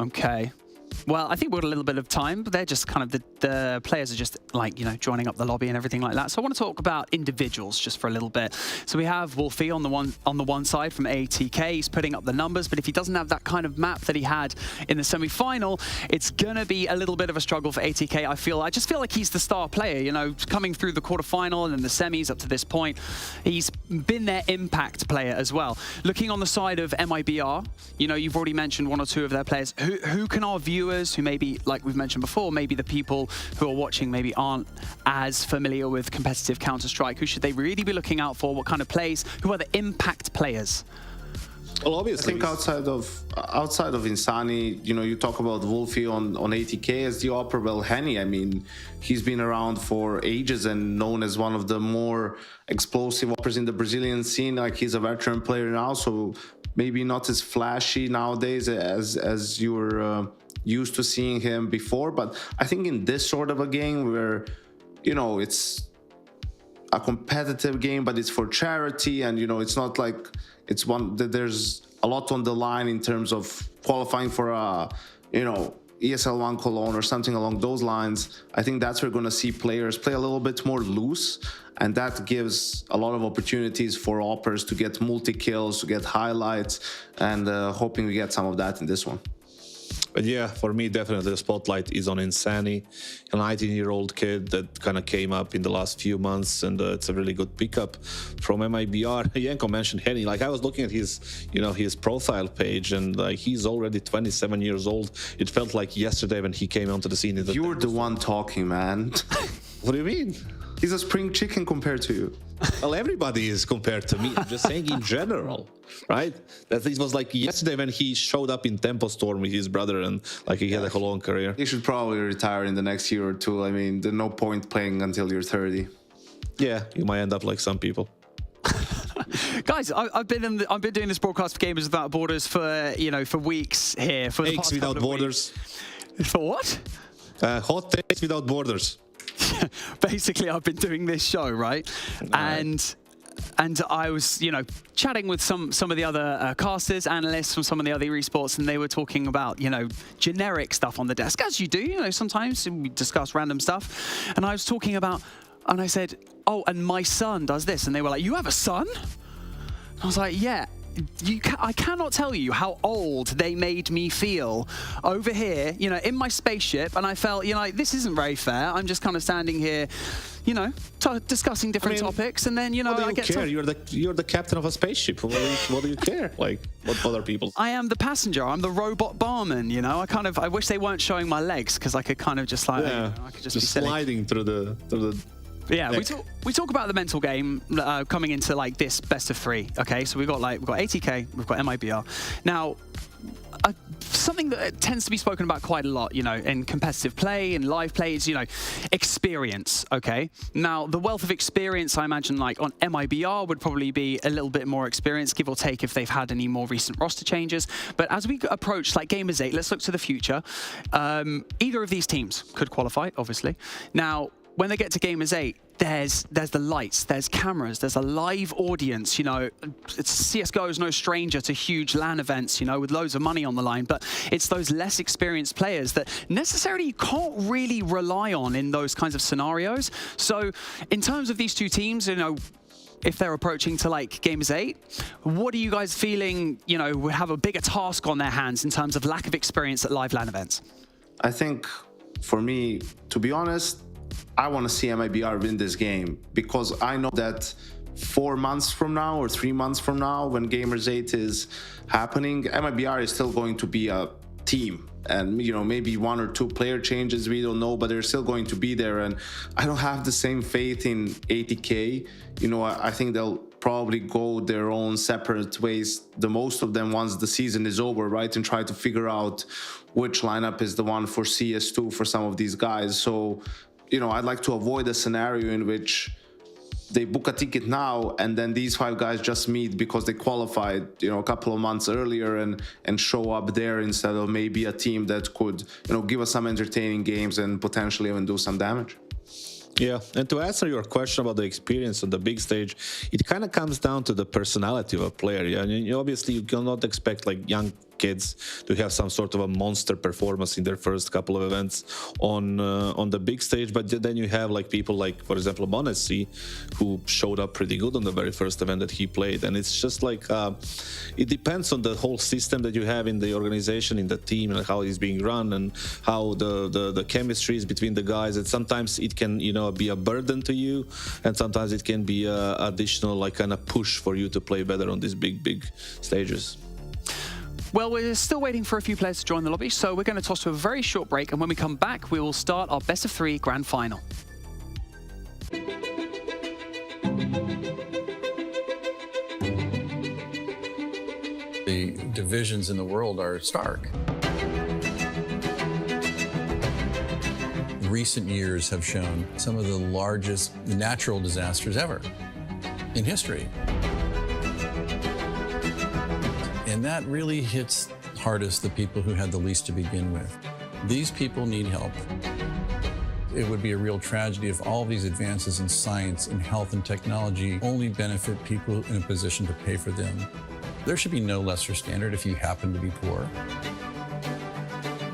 Okay. Well, I think we've got a little bit of time, but they're just kind of the players are just like, you know, joining up the lobby and everything like that. So I want to talk about individuals just for a little bit. So we have Wolfie on the one side from ATK. He's putting up the numbers, but if he doesn't have that kind of map that he had in the semi-final, it's gonna be a little bit of a struggle for ATK. I just feel like he's the star player, you know, coming through the quarterfinal and then the semis up to this point. He's been their impact player as well. Looking on the side of MIBR, you know, you've already mentioned one or two of their players. Who can our viewers, who maybe, like we've mentioned before, maybe the people who are watching maybe aren't as familiar with competitive Counter-Strike, who should they really be looking out for? What kind of plays? Who are the impact players? Well, obviously, I think outside of Insani, you know, you talk about Wolfie on ATK as the opera. Well, Henny, I mean, he's been around for ages and known as one of the more explosive operas in the Brazilian scene. Like, he's a veteran player now, so maybe not as flashy nowadays as you were used to seeing him before. But I think in this sort of a game where, you know, it's a competitive game, but it's for charity, and, you know, it's not like it's one that there's a lot on the line in terms of qualifying for a, you know, ESL1 Cologne or something along those lines. I think that's where we're going to see players play a little bit more loose, and that gives a lot of opportunities for operas to get multi-kills, to get highlights, and hoping we get some of that in this one. But yeah, for me, definitely the spotlight is on Insani, a 19-year-old kid that kind of came up in the last few months, and it's a really good pickup from MIBR. Janko mentioned Henny. Like, I was looking at his, you know, his profile page, and like, he's already 27 years old. It felt like yesterday when he came onto the scene. You were the one talking, man. What do you mean? He's a spring chicken compared to you. Well, everybody is compared to me. I'm just saying in general, right? That it was like yesterday when he showed up in Tempo Storm with his brother, and like he had a Cologne career. He should probably retire in the next year or two. I mean, there's no point playing until you're 30. Yeah, you might end up like some people. Guys, I've been doing this broadcast for Gamers Without Borders for, you know, for weeks here. For the past Without Borders. For what? Hot Takes Without Borders. Basically, I've been doing this show, right? And I was, you know, chatting with some of the other casters, analysts from some of the other esports, and they were talking about, you know, generic stuff on the desk, as you do, you know, sometimes we discuss random stuff. And I was talking about, and I said, oh, and my son does this. And they were like, you have a son? And I was like, yeah. I cannot tell you how old they made me feel over here, you know, in my spaceship, and I felt, you know, this isn't very fair. I'm just kind of standing here, you know, discussing different topics, and then, you know, I get care? You're the captain of a spaceship. What do you care? Like, what other people? I am the passenger. I'm the robot barman. You know, I wish they weren't showing my legs, because I could kind of just like, yeah, you know, I could just be sliding through the. Yeah, we talk about the mental game coming into like this best of three. Okay, so we've got ATK, we've got MIBR. Now, something that tends to be spoken about quite a lot, you know, in competitive play and live play is, you know, experience. Okay, now the wealth of experience, I imagine, like on MIBR would probably be a little bit more experience, give or take, if they've had any more recent roster changes. But as we approach like Gamers 8, let's look to the future. Either of these teams could qualify, obviously. Now, when they get to Gamers 8, there's the lights, there's cameras, there's a live audience, you know. CSGO is no stranger to huge LAN events, you know, with loads of money on the line, but it's those less experienced players that necessarily you can't really rely on in those kinds of scenarios. So in terms of these two teams, you know, if they're approaching to like Gamers 8, what are you guys feeling, you know, would have a bigger task on their hands in terms of lack of experience at live LAN events? I think for me, to be honest, I want to see MIBR win this game, because I know that 4 months from now or 3 months from now, when Gamers 8 is happening, MIBR is still going to be a team. And, you know, maybe 1 or 2 player changes, we don't know, but they're still going to be there. And I don't have the same faith in ATK. You know, I think they'll probably go their own separate ways, the most of them, once the season is over, right? And try to figure out which lineup is the one for CS2 for some of these guys. So, I'd like to avoid a scenario in which they book a ticket now and then these 5 guys just meet because they qualified, a couple of months earlier and show up there instead of maybe a team that could, give us some entertaining games and potentially even do some damage. Yeah, and to answer your question about the experience on the big stage, it kind of comes down to the personality of a player. Yeah, and obviously you cannot expect like young kids to have some sort of a monster performance in their first couple of events on the big stage. But then you have like people like, for example, Monesi, who showed up pretty good on the very first event that he played. And it's just like it depends on the whole system that you have in the organization, in the team, and how it's being run, and how the chemistry is between the guys. And sometimes it can be a burden to you, and sometimes it can be a additional like kind of push for you to play better on these big stages. Well, we're still waiting for a few players to join the lobby, so we're going to toss to a very short break, and when we come back, we will start our best of 3 grand final. The divisions in the world are stark. Recent years have shown some of the largest natural disasters ever in history. And that really hits hardest the people who had the least to begin with. These people need help. It would be a real tragedy if all these advances in science and health and technology only benefit people in a position to pay for them. There should be no lesser standard if you happen to be poor.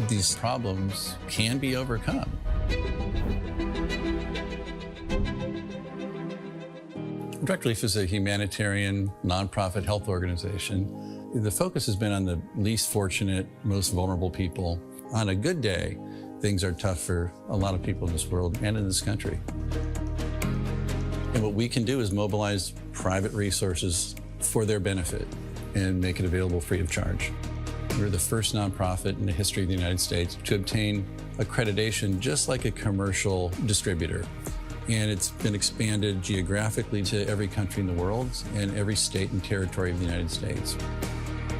These problems can be overcome. Direct Relief is a humanitarian, nonprofit health organization. The focus has been on the least fortunate, most vulnerable people. On a good day, things are tough for a lot of people in this world and in this country. And what we can do is mobilize private resources for their benefit and make it available free of charge. We're the first nonprofit in the history of the United States to obtain accreditation just like a commercial distributor. And it's been expanded geographically to every country in the world and every state and territory of the United States.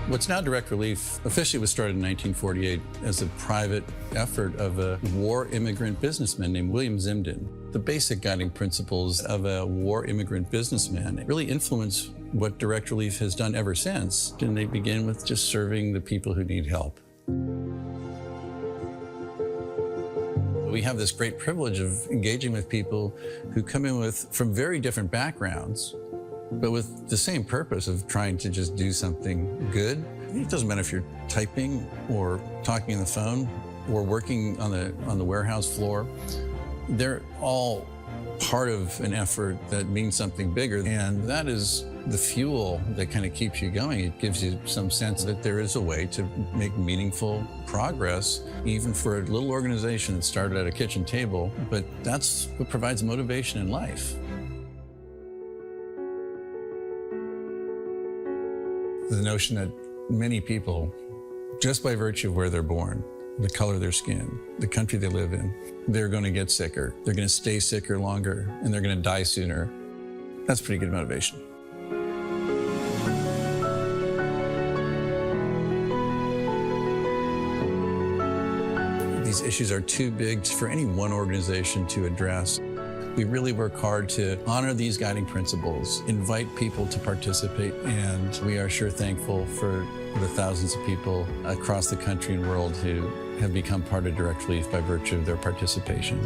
What's now Direct Relief officially was started in 1948 as a private effort of a war immigrant businessman named William Zimden. The basic guiding principles of a war immigrant businessman really influence what Direct Relief has done ever since. And they begin with just serving the people who need help. We have this great privilege of engaging with people who come in from very different backgrounds, but with the same purpose of trying to just do something good. It doesn't matter if you're typing or talking on the phone or working on the warehouse floor. They're all part of an effort that means something bigger, and that is the fuel that kind of keeps you going. It gives you some sense that there is a way to make meaningful progress, even for a little organization that started at a kitchen table, but that's what provides motivation in life. The notion that many people, just by virtue of where they're born, the color of their skin, the country they live in, they're going to get sicker, they're going to stay sicker longer, and they're going to die sooner. That's pretty good motivation. These issues are too big for any one organization to address. We really work hard to honor these guiding principles, invite people to participate, and we are sure thankful for the thousands of people across the country and world who have become part of Direct Relief by virtue of their participation.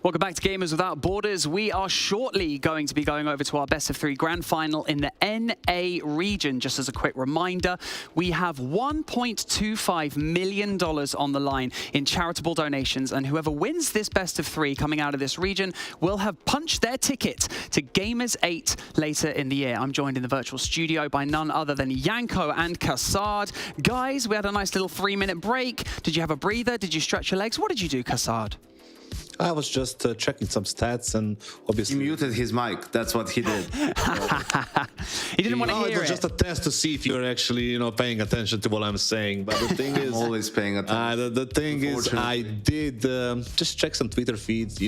Welcome back to Gamers Without Borders. We are shortly going to be going over to our best of 3 grand final in the NA region. Just as a quick reminder, we have $1.25 million on the line in charitable donations, and whoever wins this best of 3 coming out of this region will have punched their ticket to Gamers 8 later in the year. I'm joined in the virtual studio by none other than Yanko and Kassad. Guys, we had a nice little 3-minute break. Did you have a breather? Did you stretch your legs? What did you do, Kassad? I was just checking some stats, and obviously He muted his mic. That's what he did. He didn't want to hear it was just a test to see if you're actually, paying attention to what I'm saying. But the thing is, I'm always paying attention. the thing is, I did just check some Twitter feeds.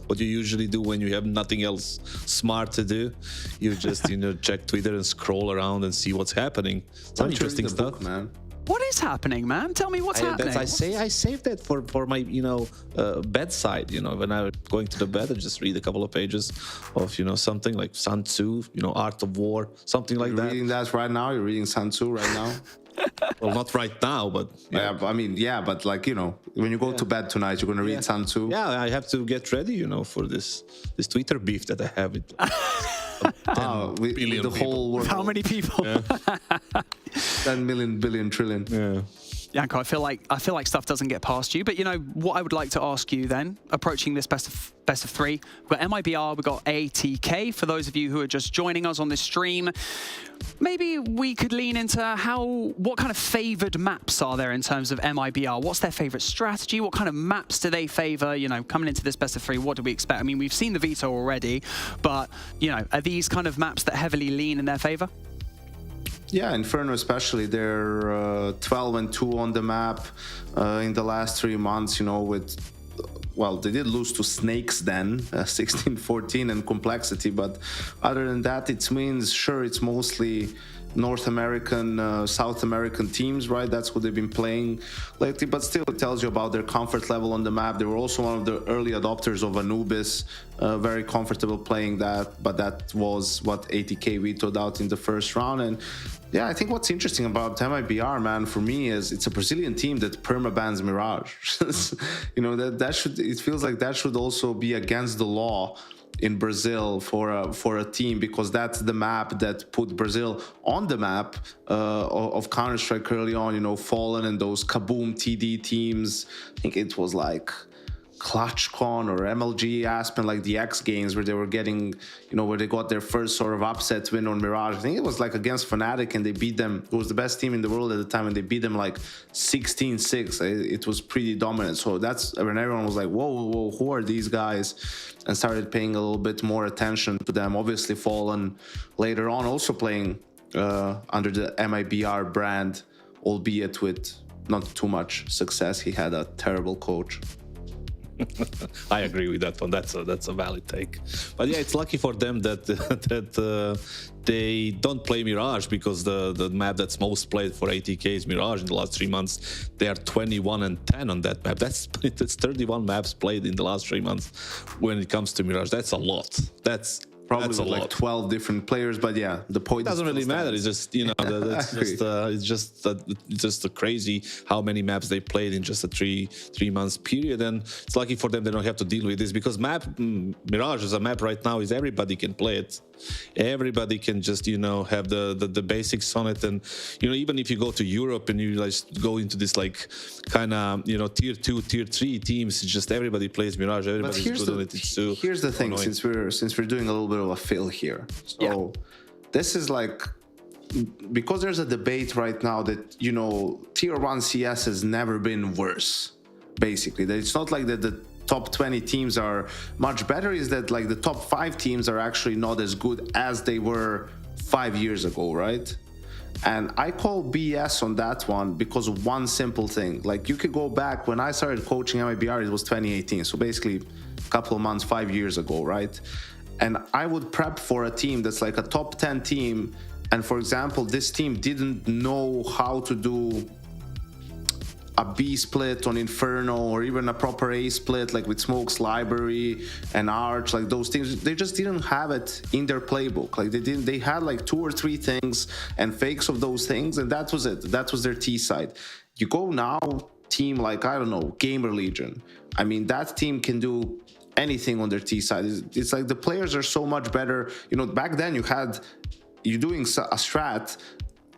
What you usually do when you have nothing else smart to do. You just check Twitter and scroll around and see what's happening. Some interesting stuff, man. What is happening, man? Tell me what's happening. I saved that for my bedside. When I'm going to the bed, I just read a couple of pages of something like Sun Tzu, Art of War, something like that. Reading that right now? You're reading Sun Tzu right now? Well, not right now, but yeah. But like when you go to bed tonight, you're gonna read Sun Tzu. Yeah, I have to get ready, for this Twitter beef that I have with 10 billion the people. whole world. How many people? Yeah. 10 million, billion, trillion. Yeah. Yanko, I feel like stuff doesn't get past you, but what I would like to ask you then, approaching this best of 3, we've got MIBR, we've got ATK. For those of you who are just joining us on this stream, maybe we could lean into what kind of favored maps are there in terms of MIBR? What's their favorite strategy? What kind of maps do they favor? Coming into this best of 3, what do we expect? I mean, we've seen the veto already, but are these kind of maps that heavily lean in their favor? Yeah, Inferno especially. They're 12-2 on the map in the last 3 months, they did lose to Snake's Den, 16-14 and Complexity, but other than that, it means, sure, it's mostly North American, South American teams, right? That's what they've been playing lately, but still it tells you about their comfort level on the map. They were also one of the early adopters of Anubis, very comfortable playing that, but that was what ATK vetoed out in the first round. And yeah, I think what's interesting about MIBR, man, for me is it's a Brazilian team that permabans Mirage. It feels like that should also be against the law in Brazil for a team, because that's the map that put Brazil on the map of Counter-Strike early on, Fallen and those Kaboom TD teams. I think it was like ClutchCon or MLG Aspen, like the X Games, where they were getting, where they got their first sort of upset win on Mirage. I think it was like against Fnatic, and they beat them. It was the best team in the world at the time, and they beat them like 16-6. It was pretty dominant. So that's when everyone was like, whoa, who are these guys? And started paying a little bit more attention to them. Obviously, Fallen later on also playing under the MIBR brand, albeit with not too much success. He had a terrible coach. I agree with that one. That's a valid take. But yeah, it's lucky for them that they don't play Mirage, because the map that's most played for ATK is Mirage in the last 3 months. They are 21-10 on that map. That's 31 maps played in the last 3 months when it comes to Mirage. That's a lot. That's probably like 12 different players, but yeah, the point doesn't really matter. It's just it's just crazy how many maps they played in just a three months period, and it's lucky for them they don't have to deal with this, because Mirage is a map right now is everybody can play it. Everybody can just have the basics on it, and even if you go to Europe and you go into this like kind of tier 2, tier 3 teams, it's just everybody plays Mirage. Everybody's good on it. Here's the thing, since we're doing a little bit of a fill here, so this is like, because there's a debate right now that tier 1 CS has never been worse. Basically, that it's not like that the top 20 teams are much better, is that like the top 5 teams are actually not as good as they were 5 years ago, right? And I call BS on that one because of one simple thing. Like, you could go back when I started coaching MIBR, it was 2018, so basically a couple of months, 5 years ago, right? And I would prep for a team that's like a top 10 team, and for example, this team didn't know how to do a B split on Inferno, or even a proper A split, like with Smoke's Library and Arch, like those things, they just didn't have it in their playbook. Like they had like 2 or 3 things and fakes of those things, and that was it. That was their T side. You go now, team like, I don't know, Gamer Legion. I mean, that team can do anything on their T side. It's like the players are so much better. You know, back then you're doing a strat.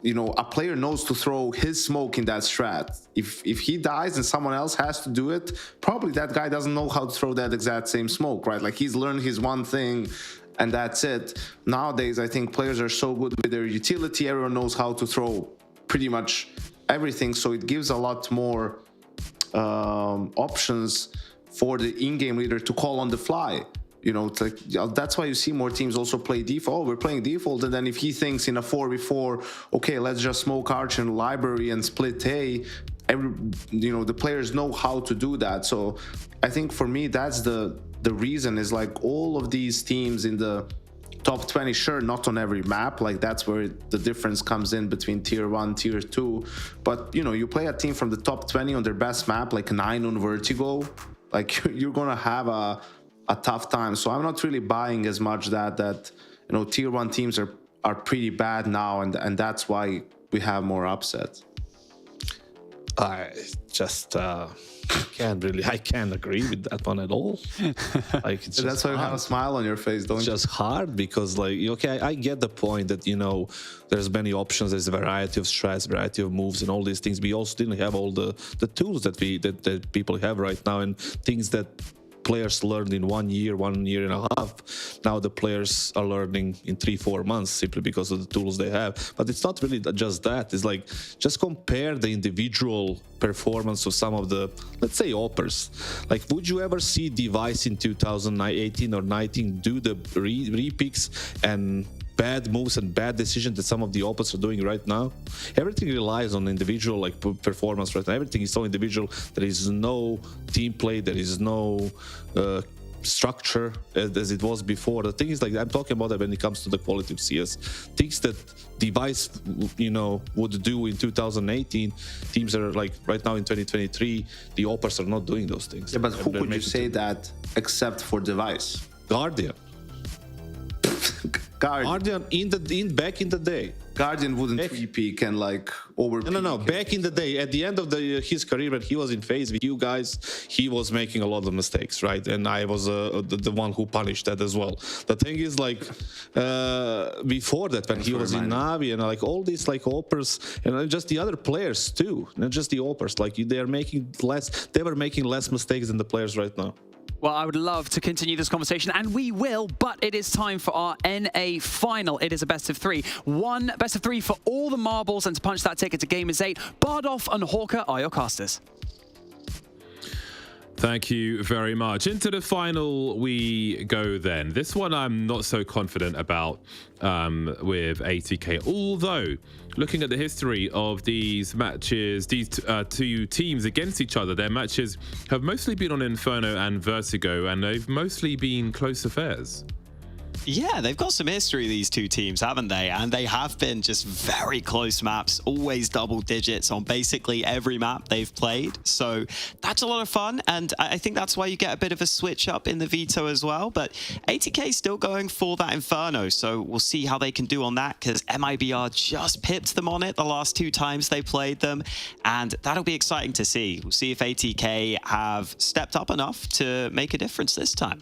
You know, a player knows to throw his smoke in that strat. If he dies and someone else has to do it, probably that guy doesn't know how to throw that exact same smoke, right? Like he's learned his one thing and that's it. Nowadays, I think players are so good with their utility. Everyone knows how to throw pretty much everything. So it gives a lot more options for the in-game leader to call on the fly. You know, it's like, that's why you see more teams also play default. Oh, we're playing default, and then if he thinks in a 4v4, okay, let's just smoke Arch and library and split A, the players know how to do that. So I think for me, that's the reason, is like all of these teams in the top 20, sure, not on every map, like that's where the difference comes in between tier 1, tier 2. But, you know, you play a team from the top 20 on their best map, like 9 on Vertigo, like you're going to have a tough time. So I'm not really buying as much that you know, tier 1 teams are pretty bad now, and that's why we have more upsets. I just I can't agree with that one at all. Like, it's that's why you have a smile on your face, don't you? It's just hard because, like, okay, I get the point that, you know, there's many options, there's a variety of strats, variety of moves and all these things. We also didn't have all the tools that people have right now, and things that players learned in 1 year and a half. Now the players are learning in 3-4 months simply because of the tools they have. But it's not really just that. It's like, just compare the individual performance of some of the, let's say, oppers. Like, would you ever see Device in 2018 or 19 do the repicks and bad moves and bad decisions that some of the oppers are doing right now? Everything relies on individual, like, performance right now. Everything is so individual. There is no team play. There is no structure as it was before. The thing is, like, I'm talking about that when it comes to the quality of CS. Things that Device, you know, would do in 2018, teams are like right now in 2023, the oppers are not doing those things. Yeah, but who could you say that except for Device? Guardian. Guardian back in the day. Guardian wouldn't re-peak and like over. No. Back in the day, at the end of his career, when he was in phase with you guys, he was making a lot of mistakes, right? And I was the one who punished that as well. The thing is, like, before that, when he was in Navi and like all these like oppers and just the other players too, not just the oppers, like they were making less mistakes than the players right now. Well, I would love to continue this conversation, and we will, but it is time for our NA final. It is a best of 3. One best of 3 for all the marbles, and to punch that ticket to Gamers 8, Bardolph and Hawker are your casters. Thank you very much. Into the final we go then. This one I'm not so confident about with ATK, although looking at the history of these matches, these two teams against each other, their matches have mostly been on Inferno and Vertigo, and they've mostly been close affairs. Yeah, they've got some history, these two teams, haven't they? And they have been just very close maps, always double digits on basically every map they've played. So that's a lot of fun, and I think that's why you get a bit of a switch up in the veto as well. But ATK is still going for that Inferno, so we'll see how they can do on that, because MIBR just pipped them on it the last 2 times they played them, and that'll be exciting to see. We'll see if ATK have stepped up enough to make a difference this time.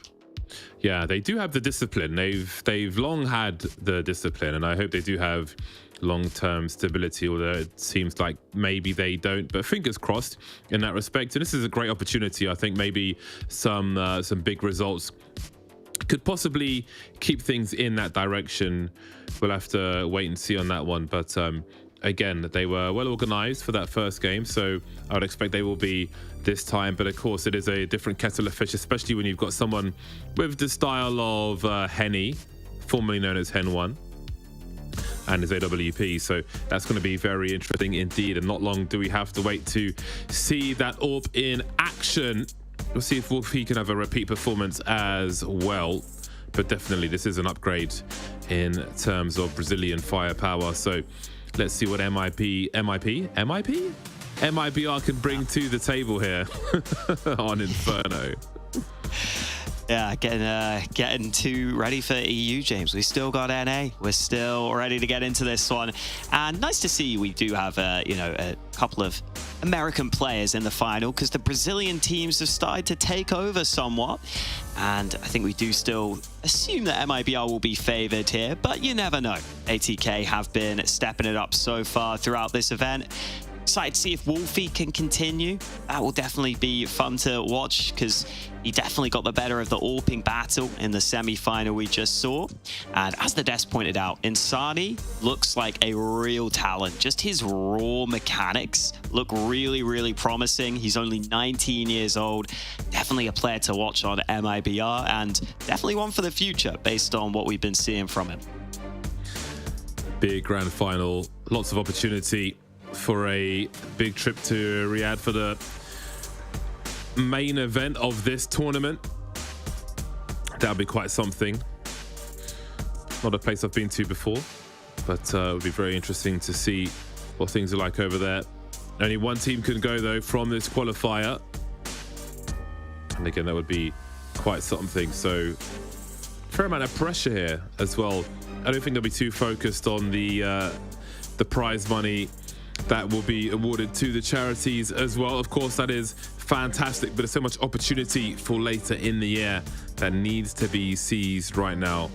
Yeah, they do have the discipline. They've long had the discipline, and I hope they do have long-term stability, although it seems like maybe they don't, but fingers crossed in that respect. And this is a great opportunity. I think maybe some big results could possibly keep things in that direction. We'll have to wait and see on that one, but again, they were well organized for that first game, so I would expect they will be this time. But of course, it is a different kettle of fish, especially when you've got someone with the style of Henny, formerly known as Hen1, and his AWP. So that's going to be very interesting indeed. And not long do we have to wait to see that AWP in action. We'll see if Wolfie can have a repeat performance as well. But definitely, this is an upgrade in terms of Brazilian firepower. So let's see what MIBR can bring to the table here on Inferno. Yeah, getting too ready for EU, James. We still got NA. We're still ready to get into this one. And nice to see we do have, a couple of American players in the final, because the Brazilian teams have started to take over somewhat. And I think we do still assume that MIBR will be favored here, but you never know. ATK have been stepping it up so far throughout this event. Excited to see if Wolfie can continue. That will definitely be fun to watch, because he definitely got the better of the Orping battle in the semi-final we just saw. And as the desk pointed out, Insani looks like a real talent. Just his raw mechanics look really, really promising. He's only 19 years old. Definitely a player to watch on MIBR, and definitely one for the future based on what we've been seeing from him. Big grand final, lots of opportunity for a big trip to Riyadh for the main event of this tournament. That'll be quite something. Not a place I've been to before, but it would be very interesting to see what things are like over there. Only one team can go though from this qualifier, and again that would be quite something. So fair amount of pressure here as well. I don't think they'll be too focused on the prize money that will be awarded to the charities as well. Of course, that is fantastic, but there's so much opportunity for later in the year that needs to be seized right now.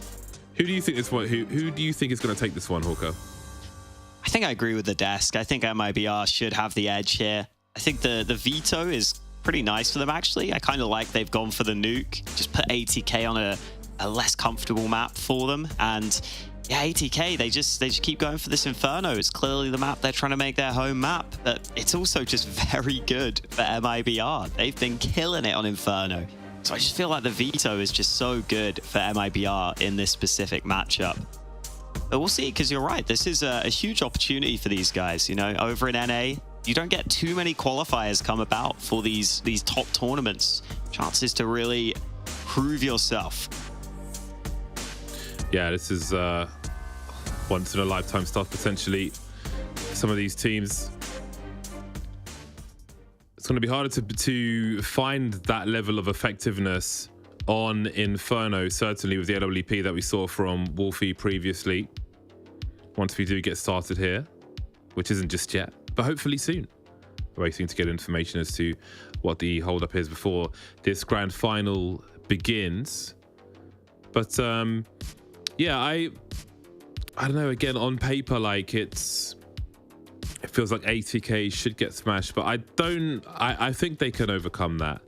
Who do you think this one? Who do you think is going to take this one, Hawker? I think I agree with the desk. I think MIBR should have the edge here. I think the veto is pretty nice for them, actually. I kind of like they've gone for the nuke, just put ATK on a less comfortable map for them. And yeah, ATK, they just keep going for this Inferno. It's clearly the map they're trying to make their home map, but it's also just very good for MIBR. They've been killing it on Inferno. So I just feel like the veto is just so good for MIBR in this specific matchup. But we'll see, because you're right. This is a huge opportunity for these guys. You know, over in NA, you don't get too many qualifiers come about for these top tournaments. Chances to really prove yourself. Yeah, this is once in a lifetime stuff potentially. Some of these teams, it's going to be harder to find that level of effectiveness on Inferno, certainly with the LWP that we saw from Wolfie previously. Once we do get started here, which isn't just yet, but hopefully soon. We're waiting to get information as to what the holdup is before this grand final begins. But yeah, I don't know, again, on paper, like it feels like ATK should get smashed, but I think they can overcome that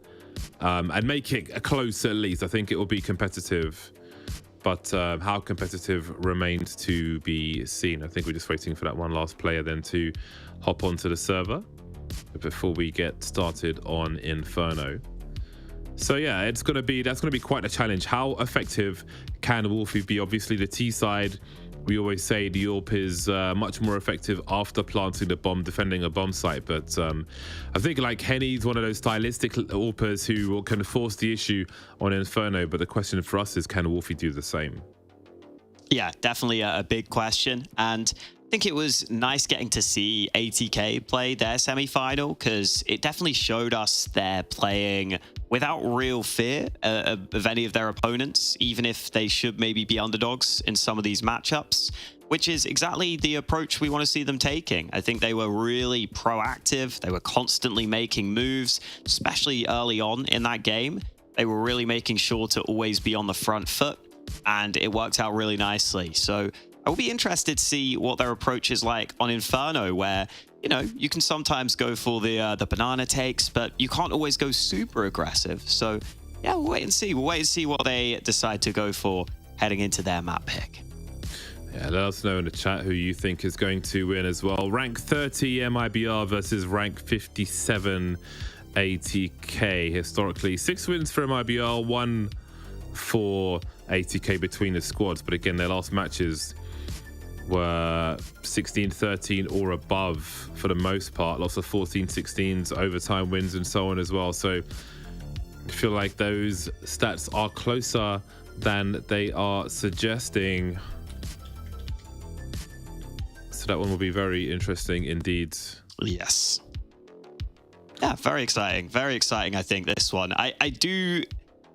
and make it close at least. I think it will be competitive, but how competitive remains to be seen. I think we're just waiting for that one last player then to hop onto the server before we get started on Inferno. So yeah, that's going to be quite a challenge. How effective can Wolfie be? Obviously, the T side, we always say the AWP is much more effective after planting the bomb, defending a bomb site. But I think like Henny's one of those stylistic AWPers who can force the issue on Inferno. But the question for us is, can Wolfie do the same? Yeah, definitely a big question. And I think it was nice getting to see ATK play their semi-final, because it definitely showed us they're playing without real fear of any of their opponents, even if they should maybe be underdogs in some of these matchups, which is exactly the approach we want to see them taking. I think they were really proactive. They were constantly making moves, especially early on in that game. They were really making sure to always be on the front foot, and it worked out really nicely. So I will be interested to see what their approach is like on Inferno, where, you know, you can sometimes go for the banana takes, but you can't always go super aggressive. So yeah, we'll wait and see. We'll wait and see what they decide to go for heading into their map pick. Yeah, let us know in the chat who you think is going to win as well. Rank 30 MIBR versus rank 57 ATK. Historically, 6 wins for MIBR, 1 for ATK between the squads. But again, their last matches were 16-13 or above for the most part. Lots of 14-16s, overtime wins and so on as well. So I feel like those stats are closer than they are suggesting. So that one will be very interesting indeed. Yes. Yeah, very exciting. Very exciting, I think, this one. I do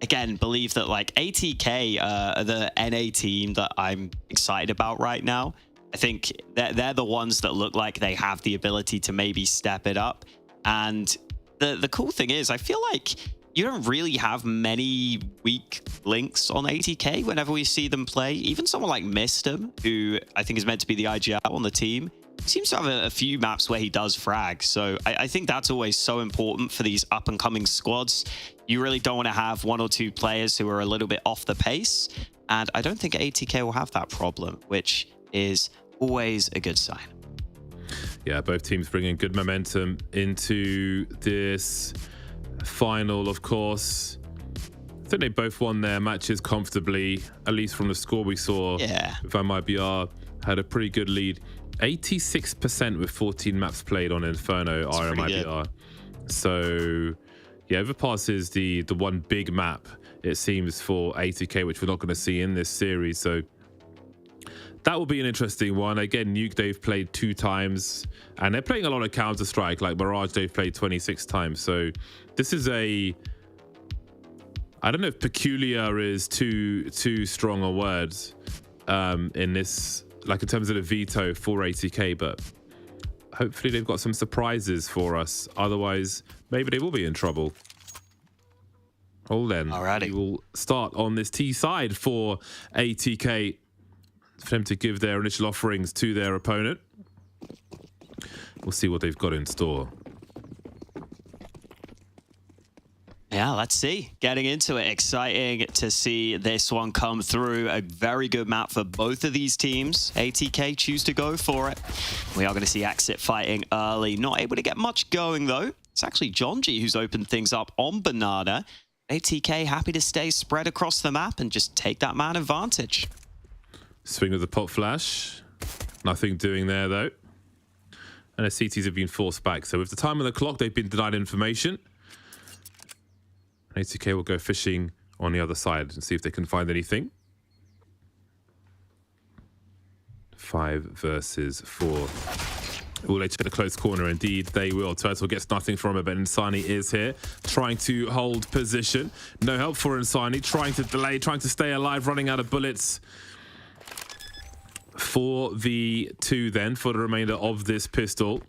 again, believe that like ATK are the NA team that I'm excited about right now. I think they're the ones that look like they have the ability to maybe step it up. And the cool thing is, I feel like you don't really have many weak links on ATK whenever we see them play. Even someone like Mistem, who I think is meant to be the IGL on the team, seems to have a few maps where he does frag. So I think that's always so important for these up-and-coming squads. You really don't want to have one or two players who are a little bit off the pace. And I don't think ATK will have that problem, which is always a good sign. Yeah, both teams bringing good momentum into this final, of course. I think they both won their matches comfortably, at least from the score we saw. Yeah. MIBR had a pretty good lead. 86% with 14 maps played on Inferno are MIBR. So, yeah, Overpass is the one big map, it seems, for ATK, which we're not going to see in this series. So that will be an interesting one. Again, Nuke, they've played 2 times, and they're playing a lot of Counter-Strike. Like Mirage, they've played 26 times. So this is I don't know if peculiar is too strong a word in this, like in terms of the veto for ATK, but hopefully they've got some surprises for us. Otherwise, maybe they will be in trouble. Well then, we will start on this T side for ATK, for them to give their initial offerings to their opponent. We'll see what they've got in store. Yeah, let's see. Getting into it, exciting to see this one come through. A very good map for both of these teams. ATK choose to go for it. We are going to see Exit fighting early. Not able to get much going, though. It's actually Jonji who's opened things up on Banana. ATK happy to stay spread across the map and just take that man advantage. Swing of the pop flash. Nothing doing there, though. And the CTs have been forced back. So with the time on the clock, they've been denied information. ATK will go fishing on the other side and see if they can find anything. 5 versus 4. Will they check the close corner? Indeed, they will. Turtle gets nothing from it, but Insani is here, trying to hold position. No help for Insani, trying to delay, trying to stay alive, running out of bullets. For the 2 then, for the remainder of this pistol.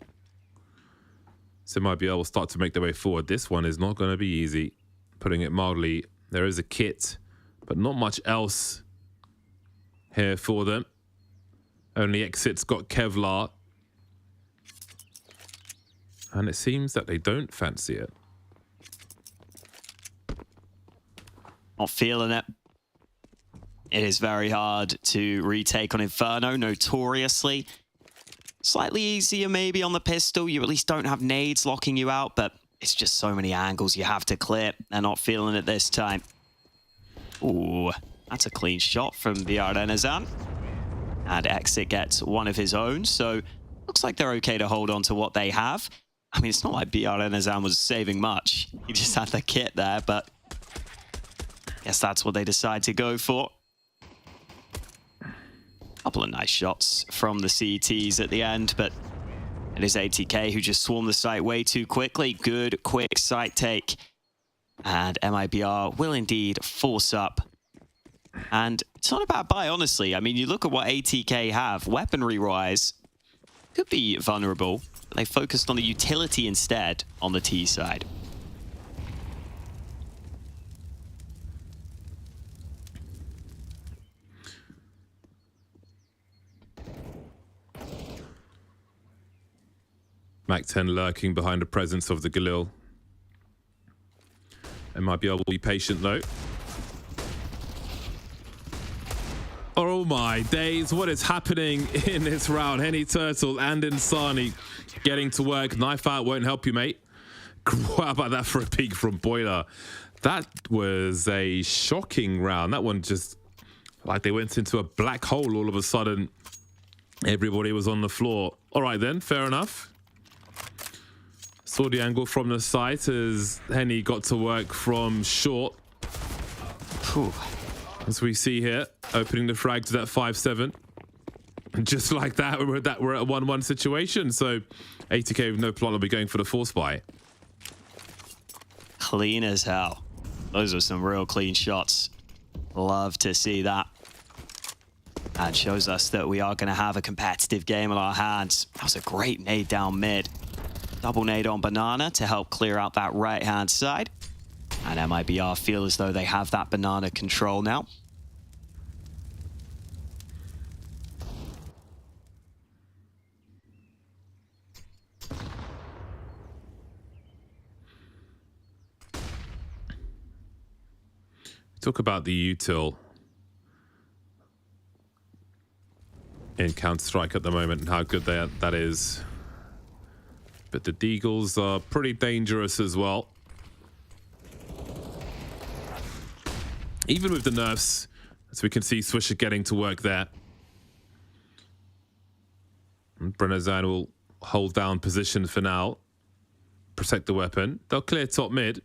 So MIBR will start to make their way forward. This one is not going to be easy. Putting it mildly, there is a kit, but not much else here for them. Only Exit's got Kevlar. And it seems that they don't fancy it. Not feeling it. It is very hard to retake on Inferno, notoriously. Slightly easier maybe on the pistol. You at least don't have nades locking you out, but it's just so many angles you have to clear. They're not feeling it this time. Ooh, that's a clean shot from Viardenazan. And Exit gets one of his own, so looks like they're okay to hold on to what they have. I mean, it's not like Viardenazan was saving much. He just had the kit there, but I guess that's what they decide to go for. Couple of nice shots from the CTs at the end, but it is ATK who just swarmed the site way too quickly. Good, quick site take. And MIBR will indeed force up. And it's not a bad buy, honestly. I mean, you look at what ATK have, weaponry-wise, could be vulnerable. But they focused on the utility instead on the T side. Mac 10 lurking behind the presence of the Galil. MIBR will be patient though. Oh my days, what is happening in this round? Henny Turtle and Insani getting to work. Knife out won't help you, mate. How about that for a peek from Boiler? That was a shocking round. That one just, like they went into a black hole all of a sudden. Everybody was on the floor. All right then, fair enough. Saw the angle from the site as Henny got to work from short. Whew. As we see here, opening the frag to that 5-7. Just like that, we're at a 1-1 situation. So ATK with no plot will be going for the force buy. Clean as hell. Those are some real clean shots. Love to see that. And shows us that we are going to have a competitive game on our hands. That was a great nade down mid. Double nade on Banana to help clear out that right-hand side. And MIBR feel as though they have that Banana control now. Talk about the util in Counter-Strike at the moment and how good that is. But the Deagles are pretty dangerous as well. Even with the nerfs, as we can see Swisher getting to work there. And Brennazan will hold down position for now. Protect the weapon. They'll clear top mid.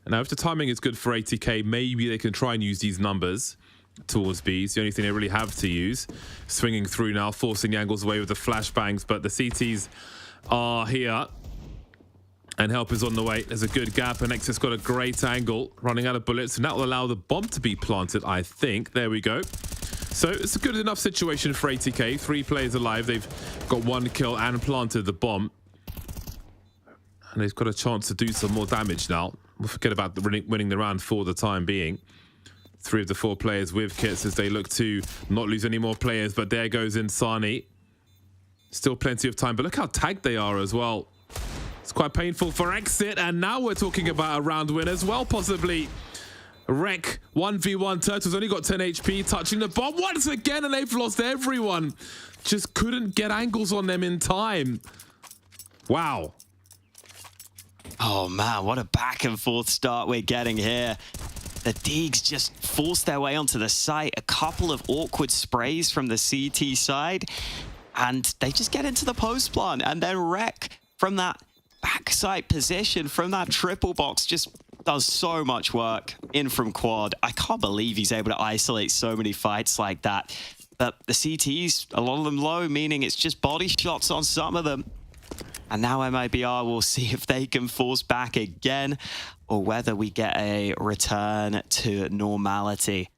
And now if the timing is good for ATK, maybe they can try and use these numbers towards B. It's the only thing they really have to use. Swinging through now, forcing the angles away with the flashbangs, but the CTs are here. And help is on the way. There's a good gap, and Nexus got a great angle, running out of bullets, and that will allow the bomb to be planted, I think. There we go. So it's a good enough situation for ATK. 3 players alive. They've got 1 kill and planted the bomb. And they've got a chance to do some more damage now. We'll forget about winning the round for the time being. 3 of the 4 players with kits as they look to not lose any more players, but there goes Insani. Still plenty of time, but look how tagged they are as well. It's quite painful for Exit, and now we're talking about a round win as well, possibly. Wreck 1v1. Turtles only got 10 HP, touching the bomb once again, and they've lost everyone. Just couldn't get angles on them in time. Wow. Oh man, what a back and forth start we're getting here. The Deags just forced their way onto the site. A couple of awkward sprays from the CT side, and they just get into the post plant, and then Wreck from that backside position, from that triple box, just does so much work in from quad. I can't believe he's able to isolate so many fights like that. But the CTs, a lot of them low, meaning it's just body shots on some of them. And now MIBR will see if they can force back again, or whether we get a return to normality.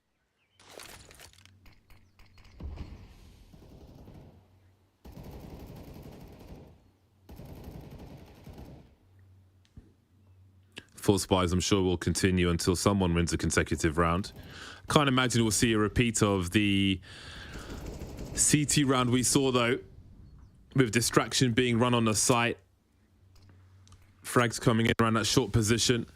Force buys, I'm sure, will continue until someone wins a consecutive round. Can't imagine we'll see a repeat of the CT round we saw, though, with distraction being run on the site. Frags coming in around that short position.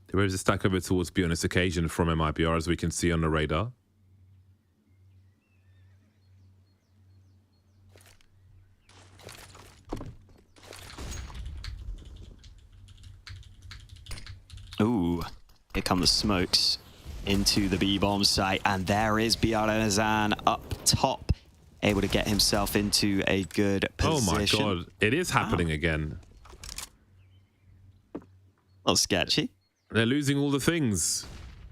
There is a stack over towards B on this occasion from MIBR, as we can see on the radar. Ooh, here come the smokes into the B-bomb site, and there is Brennazan up top, able to get himself into a good position. Oh my god, it is happening again. A little sketchy. They're losing all the things.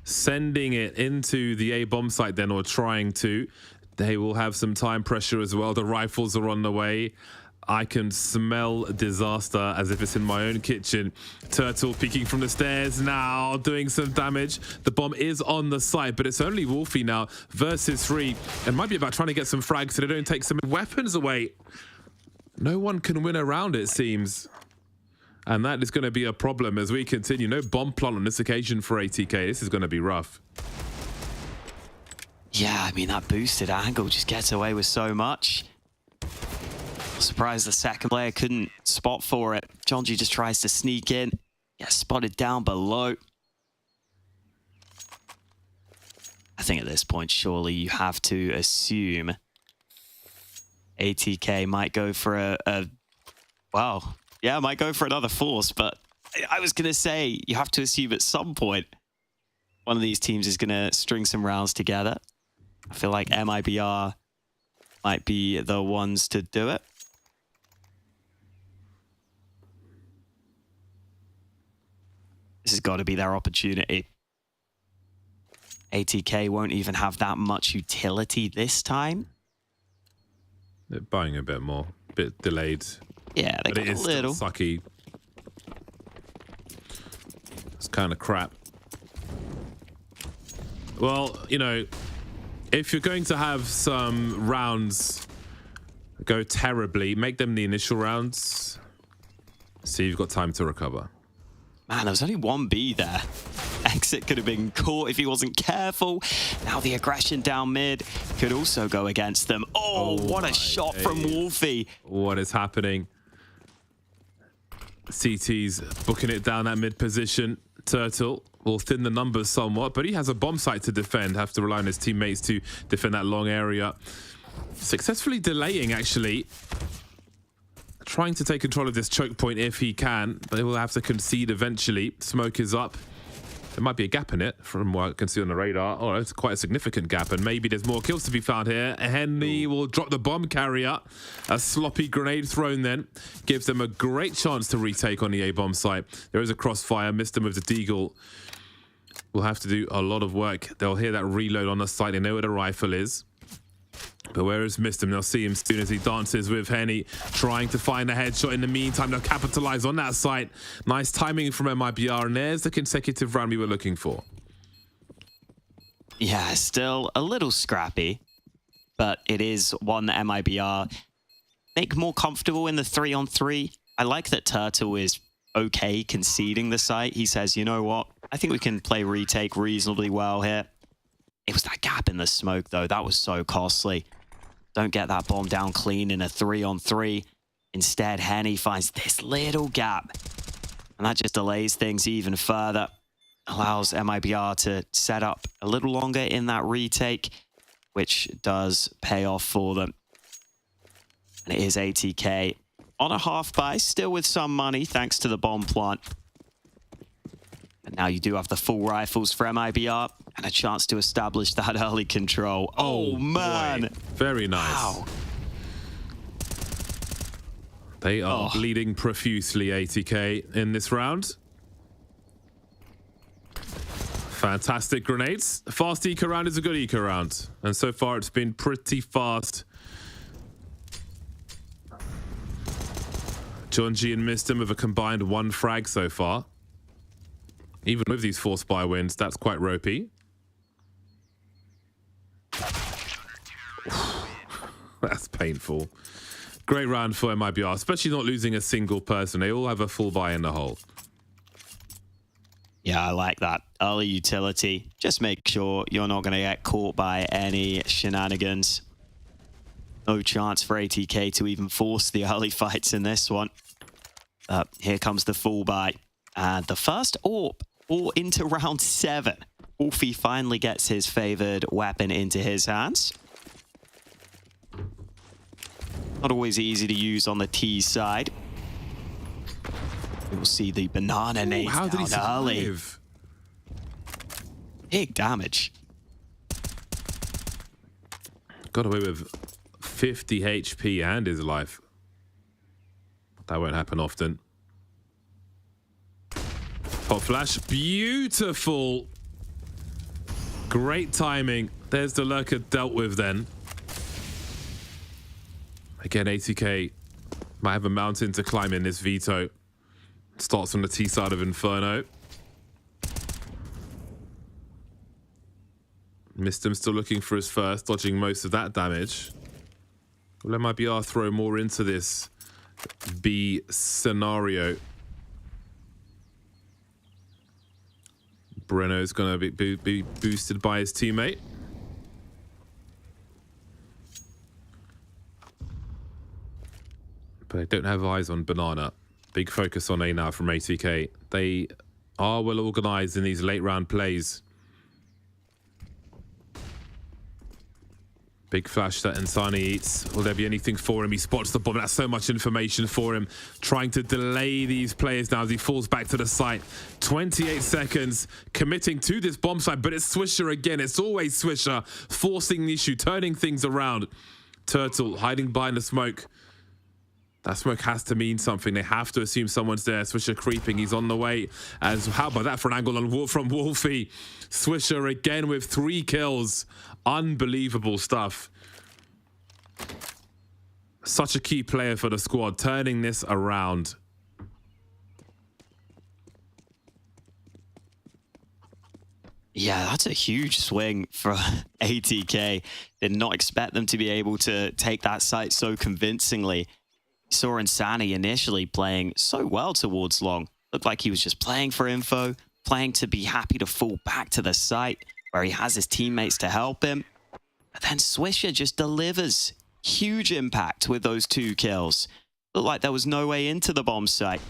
Sending it into the A-bomb site then, or trying to. They will have some time pressure as well. The rifles are on the way. I can smell disaster as if it's in my own kitchen. Turtle peeking from the stairs now, doing some damage. The bomb is on the site, but it's only Wolfie now versus 3. And might be about trying to get some frags so they don't take some weapons away. No one can win around, it seems. And that is going to be a problem as we continue. No bomb plant on this occasion for ATK. This is going to be rough. Yeah, I mean, that boosted angle just gets away with so much. Surprised the second player couldn't spot for it. Jonji just tries to sneak in, gets spotted down below. I think at this point, surely you have to assume ATK might go for might go for another force, but I was going to say, you have to assume at some point one of these teams is going to string some rounds together. I feel like MIBR might be the ones to do it. This has got to be their opportunity. ATK won't even have that much utility this time. They're buying a bit more, a bit delayed. Yeah, they got a little sucky. It's kind of crap. Well, you know, if you're going to have some rounds go terribly, make them the initial rounds. So you've got time to recover. Man, there was only one B there. Exit could have been caught if he wasn't careful. Now the aggression down mid could also go against them. Oh, what a shot from Wolfie. What is happening? CT's booking it down that mid position. Turtle will thin the numbers somewhat, but he has a bomb site to defend. Have to rely on his teammates to defend that long area. Successfully delaying, actually. Trying to take control of this choke point if he can, but he will have to concede eventually. Smoke is up. There might be a gap in it from what I can see on the radar. Oh, it's quite a significant gap, and maybe there's more kills to be found here. Henley will drop the bomb carrier. A sloppy grenade thrown then gives them a great chance to retake on the A bomb site. There is a crossfire, missed them with the deagle. Will have to do a lot of work. They'll hear that reload on the site. They know where the rifle is. But where is missed him? They'll see him as soon as he dances with Henny, trying to find a headshot. In the meantime, they'll capitalize on that site. Nice timing from MIBR, and there's the consecutive round we were looking for. Yeah, still a little scrappy, but it is one that MIBR make more comfortable in the 3-on-3. I like that Turtle is okay conceding the site. He says, you know what? I think we can play retake reasonably well here. It was that gap in the smoke, though. That was so costly. Don't get that bomb down clean in a 3-on-3. Instead, Henny finds this little gap. And that just delays things even further. Allows MIBR to set up a little longer in that retake, which does pay off for them. And it is ATK on a half buy, still with some money, thanks to the bomb plant. But now you do have the full rifles for MIBR and a chance to establish that early control. Oh man. Boy. Very nice. Wow. They are bleeding profusely, ATK, in this round. Fantastic grenades. Fast eco round is a good eco round. And so far it's been pretty fast. John G and missed him with a combined 1 frag so far. Even with these 4 spy wins, that's quite ropey. That's painful. Great round for MIBR, especially not losing a single person. They all have a full buy in the hole. Yeah, I like that. Early utility. Just make sure you're not going to get caught by any shenanigans. No chance for ATK to even force the early fights in this one. Here comes the full buy. And the first AWP or into round 7. Wolfie finally gets his favored weapon into his hands. Not always easy to use on the T side. We'll see the banana nades how did he down early. survive? Big damage. Got away with 50 HP and his life. That won't happen often. Hot flash, beautiful. Great timing. There's the lurker dealt with then. Again, ATK might have a mountain to climb in this veto. Starts on the T side of Inferno. Missed him, still looking for his first, dodging most of that damage. Well, MIBR throw more into this B scenario. Breno's going to be boosted by his teammate. But they don't have eyes on Banana. Big focus on A now from ATK. They are well organized in these late round plays. Big flash that Insani eats. Will there be anything for him? He spots the bomb. That's so much information for him. Trying to delay these players now as he falls back to the site. 28 seconds committing to this bomb site, but it's Swisher again. It's always Swisher forcing the issue, turning things around. Turtle hiding behind the smoke. That smoke has to mean something. They have to assume someone's there. Swisher creeping. He's on the way. As how about that for an angle on from Wolfie? Swisher again with 3 kills. Unbelievable stuff. Such a key player for the squad, turning this around. Yeah, that's a huge swing for ATK. Did not expect them to be able to take that site so convincingly. Saw Insani initially playing so well towards long. Looked like he was just playing for info, playing to be happy to fall back to the site where he has his teammates to help him. But then Swisher just delivers. Huge impact with those 2 kills. Looked like there was no way into the bomb site.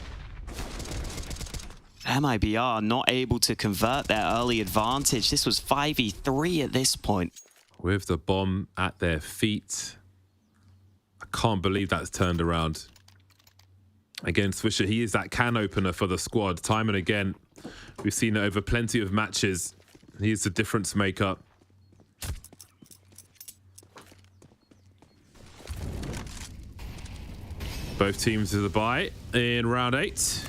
MIBR not able to convert their early advantage. This was 5v3 at this point. With the bomb at their feet. I can't believe that's turned around. Again, Swisher, he is that can opener for the squad. Time and again, we've seen it over plenty of matches. He is the difference maker. Both teams to the bye in round 8.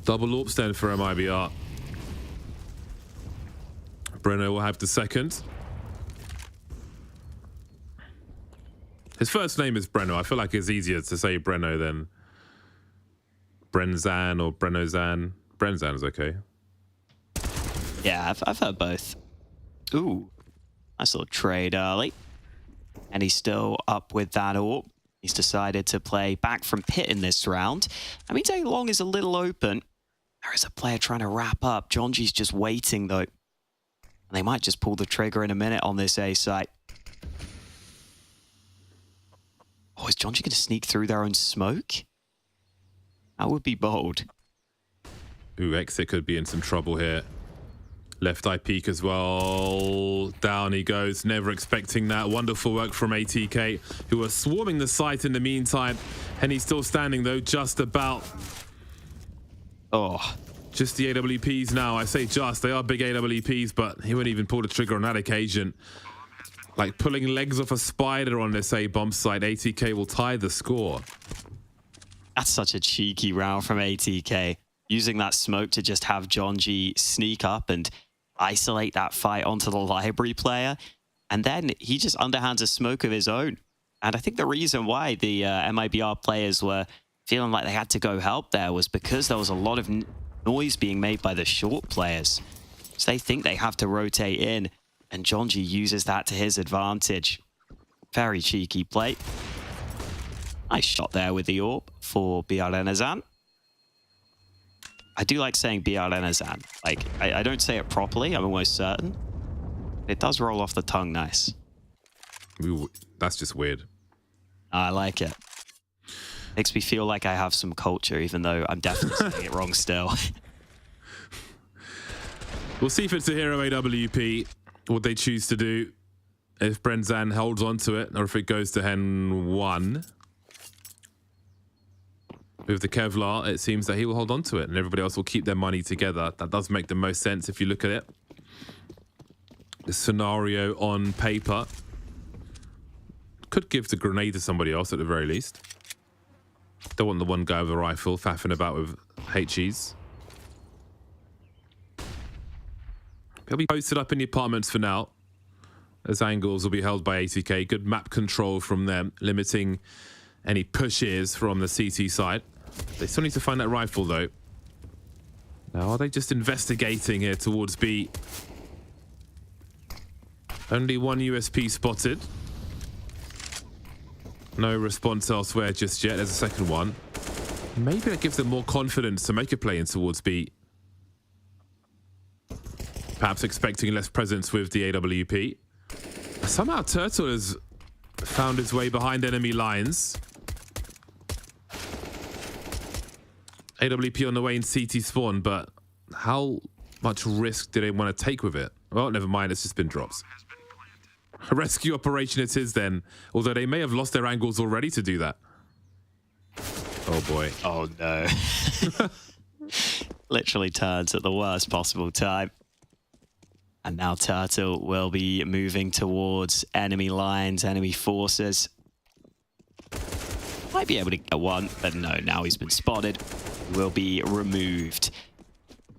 Double AWPs then for MIBR. Breno will have the second. His first name is Breno. I feel like it's easier to say Breno than Brenzan or Brenozan. Brenzan is okay. Yeah, I've heard both. Ooh, nice little trade early. And he's still up with that AWP. He's decided to play back from pit in this round. I mean, Day Long is a little open. There is a player trying to wrap up. Jonji's just waiting, though. And they might just pull the trigger in a minute on this A site. Oh, is Jonji going to sneak through their own smoke? That would be bold. Ooh, Exit could be in some trouble here. Left eye peek as well. Down he goes. Never expecting that. Wonderful work from ATK, who are swarming the site in the meantime. And he's still standing, though, just about. Oh. Just the AWPs now. I say just. They are big AWPs, but he wouldn't even pull the trigger on that occasion. Like pulling legs off a spider on this A-bomb site. ATK will tie the score. That's such a cheeky round from ATK. Using that smoke to just have Jonji sneak up and isolate that fight onto the library player. And then he just underhands a smoke of his own. And I think the reason why the MIBR players were feeling like they had to go help there was because there was a lot of noise being made by the short players. So they think they have to rotate in, and Jonji uses that to his advantage. Very cheeky play. Nice shot there with the AWP for BRNazan. I do like saying BRNazan. Like, I don't say it properly, I'm almost certain. It does roll off the tongue nice. Ooh, that's just weird. I like it. Makes me feel like I have some culture, even though I'm definitely saying it wrong still. We'll see if it's a hero AWP, what they choose to do. If Brenzan holds on to it, or if it goes to Hen 1. With the Kevlar, it seems that he will hold on to it, and everybody else will keep their money together. That does make the most sense if you look at it. The scenario on paper could give the grenade to somebody else at the very least. Don't want the one guy with a rifle faffing about with HEs. He'll be posted up in the apartments for now, as angles will be held by ATK. Good map control from them, limiting any pushes from the CT side. They still need to find that rifle, though. Now, are they just investigating here towards B? Only one USP spotted. No response elsewhere just yet. There's a second one. Maybe that gives them more confidence to make a play in towards B. Perhaps expecting less presence with the AWP. Somehow Turtle has found his way behind enemy lines. AWP on the way in CT spawn, but how much risk do they want to take with it? Well, never mind, it's just been drops. A rescue operation it is then, although they may have lost their angles already to do that. Oh boy. Oh no. Literally turns at the worst possible time. And now Turtle will be moving towards enemy lines, enemy forces. Might be able to get one, but no, now he's been spotted. He will be removed.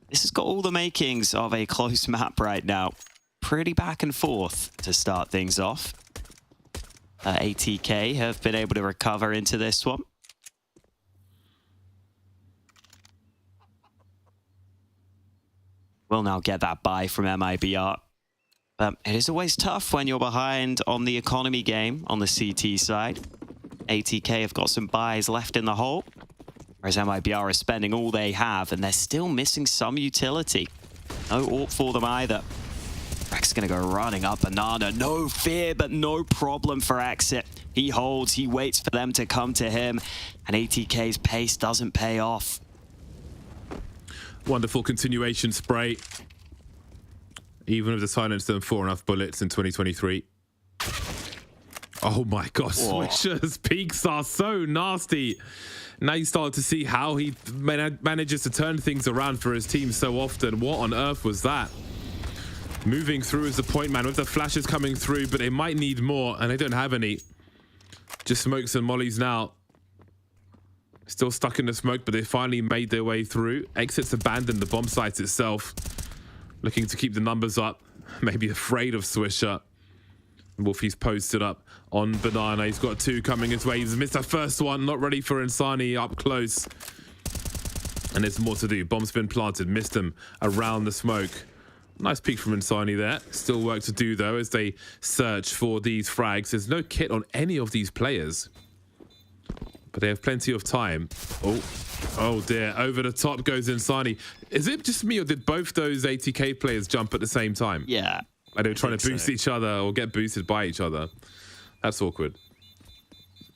This has got all the makings of a close map right now. Pretty back and forth to start things off. ATK have been able to recover into this one. will now get that buy from MIBR. But it is always tough when you're behind on the economy game on the CT side. ATK have got some buys left in the hole, whereas MIBR is spending all they have, and they're still missing some utility. No AWP for them either. Rex gonna go running up Banana. No fear, but no problem for Exit. He holds, he waits for them to come to him, and ATK's pace doesn't pay off. Wonderful continuation spray. Even with the silencer and 4 enough bullets in 2023. Oh my god, Swisher's peaks are so nasty. Now you start to see how he manages to turn things around for his team so often. What on earth was that? Moving through as the point man with the flashes coming through, but they might need more, and they don't have any. Just smokes and mollies now. Still stuck in the smoke, but they finally made their way through. Exit's abandoned the bomb site itself. Looking to keep the numbers up. Maybe afraid of Swisher. Wolfie's posted up on Banana. He's got 2 coming his way. He's missed the first one. Not ready for Insani up close. And there's more to do. Bomb's been planted. Missed him around the smoke. Nice peek from Insani there. Still work to do, though, as they search for these frags. There's no kit on any of these players, but they have plenty of time. Oh dear. Over the top goes Insani. Is it just me, or did both those ATK players jump at the same time? Yeah. Are they trying to boost each other or get boosted by each other? That's awkward.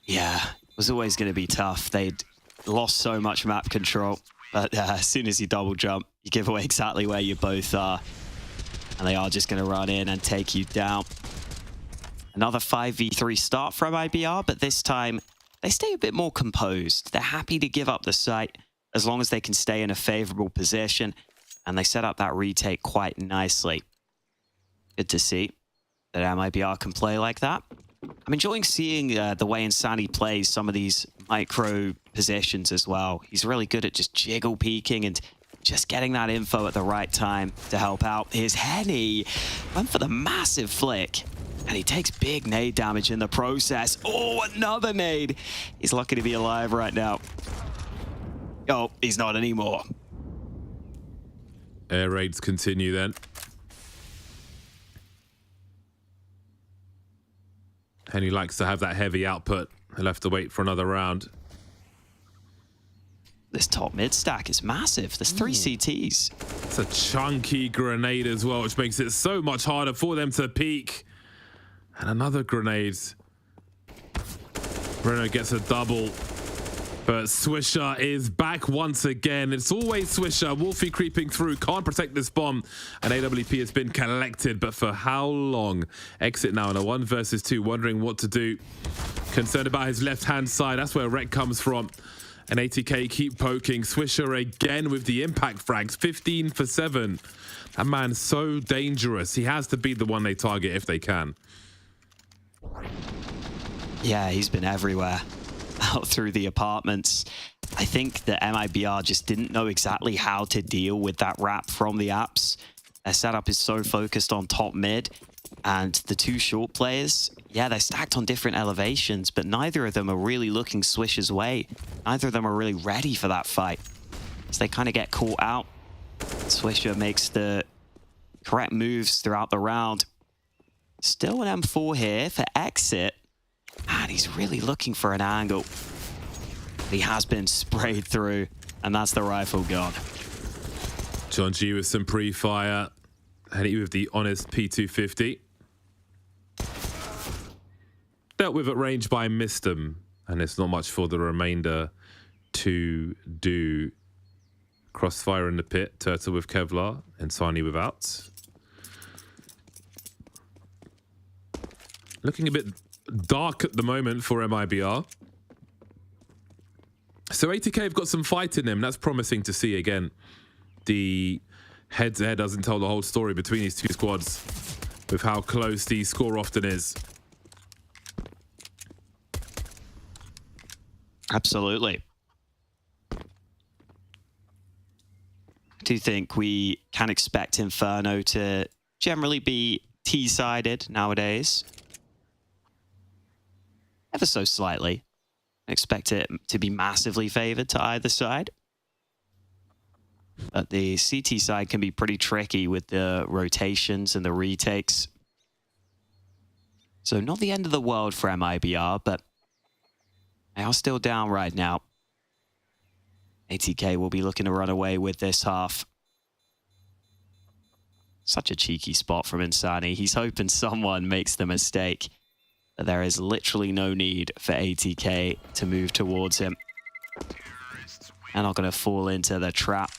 Yeah, it was always going to be tough. They'd lost so much map control, but as soon as you double jump, you give away exactly where you both are. And they are just going to run in and take you down. Another 5v3 start from IBR, but this time they stay a bit more composed. They're happy to give up the site as long as they can stay in a favorable position, and they set up that retake quite nicely. Good to see that MIBR can play like that. I'm enjoying seeing the way Insani plays some of these micro positions as well. He's really good at just jiggle peeking and just getting that info at the right time to help out. Here's Henny. Went for the massive flick, and he takes big nade damage in the process. Oh, another nade. He's lucky to be alive right now. Oh, he's not anymore. Air raids continue then. Henny likes to have that heavy output. He'll have to wait for another round. This top mid stack is massive. There's 3 CTs. It's a chunky grenade as well, which makes it so much harder for them to peek. And another grenade. Bruno gets a double. But Swisher is back once again. It's always Swisher. Wolfie creeping through. Can't protect this bomb. And AWP has been collected. But for how long? Exit now in a 1 versus 2. Wondering what to do. Concerned about his left-hand side. That's where Rek comes from. And ATK keep poking. Swisher again with the impact frags. 15 for 7. That man's so dangerous. He has to be the one they target if they can. Yeah, he's been everywhere. Out through the apartments. I think that MIBR just didn't know exactly how to deal with that wrap from the apps. Their setup is so focused on top mid, and the 2 short players, yeah, they're stacked on different elevations, but neither of them are really looking Swish's way. Neither of them are really ready for that fight. So they kind of get caught out. Swisher makes the correct moves throughout the round. Still an M4 here for Exit. And he's really looking for an angle. He has been sprayed through, and that's the rifle gone. John G with some pre-fire. Henny with the honest P250. Dealt with at range by missed him, and it's not much for the remainder to do. Crossfire in the pit, Turtle with Kevlar, and Sani without. Looking a bit dark at the moment for MIBR. So ATK have got some fight in them. That's promising to see again. The head-to-head doesn't tell the whole story between these 2 squads with how close the score often is. Absolutely. I do think we can expect Inferno to generally be T-sided nowadays. Ever so slightly. I expect it to be massively favored to either side. But the CT side can be pretty tricky with the rotations and the retakes. So not the end of the world for MIBR, but they are still down right now. ATK will be looking to run away with this half. Such a cheeky spot from Insani. He's hoping someone makes the mistake. But there is literally no need for ATK to move towards him. And not going to fall into the trap.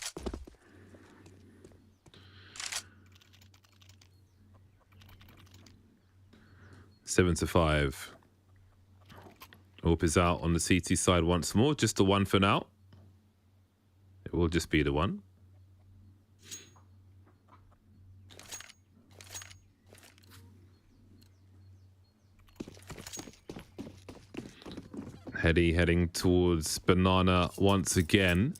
Seven to 5. AWP is out on the CT side once more. Just the one for now. It will just be the one. Hedy heading towards Banana once again.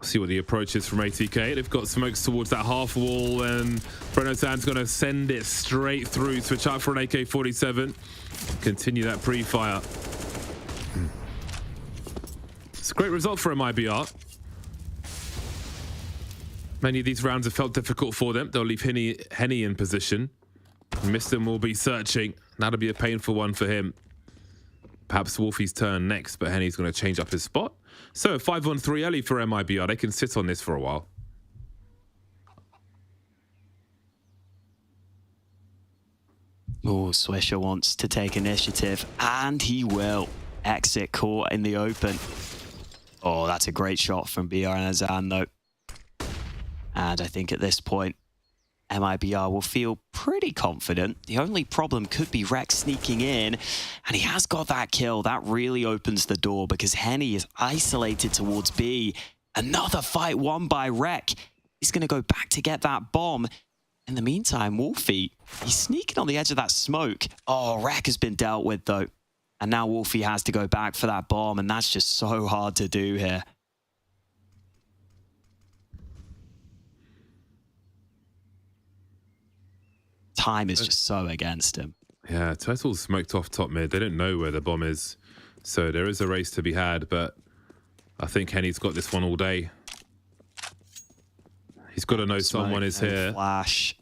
See what the approach is from ATK. They've got smokes towards that half wall, and Brenotan's going to send it straight through. Switch out for an AK-47. Continue that pre-fire. It's a great result for MIBR. Many of these rounds have felt difficult for them. They'll leave Henny in position. Miston will be searching. That'll be a painful one for him. Perhaps Wolfie's turn next, but Henny's going to change up his spot. So 5-on-3 early for MIBR. They can sit on this for a while. Oh, Swisher wants to take initiative, and he will. Exit caught in the open. Oh, that's a great shot from BR and Azan, though. And I think at this point, MIBR will feel pretty confident. The only problem could be Rex sneaking in, and he has got that kill. That really opens the door because Henny is isolated towards B. Another fight won by Rek. He's going to go back to get that bomb. In the meantime, Wolfie, he's sneaking on the edge of that smoke. Oh, Rek has been dealt with, though. And now Wolfie has to go back for that bomb, and that's just so hard to do here. Time is just so against him. Yeah, Turtle's smoked off top mid. They don't know where the bomb is. So there is a race to be had, but I think Henny's got this one all day. He's got to know someone is here. Flash.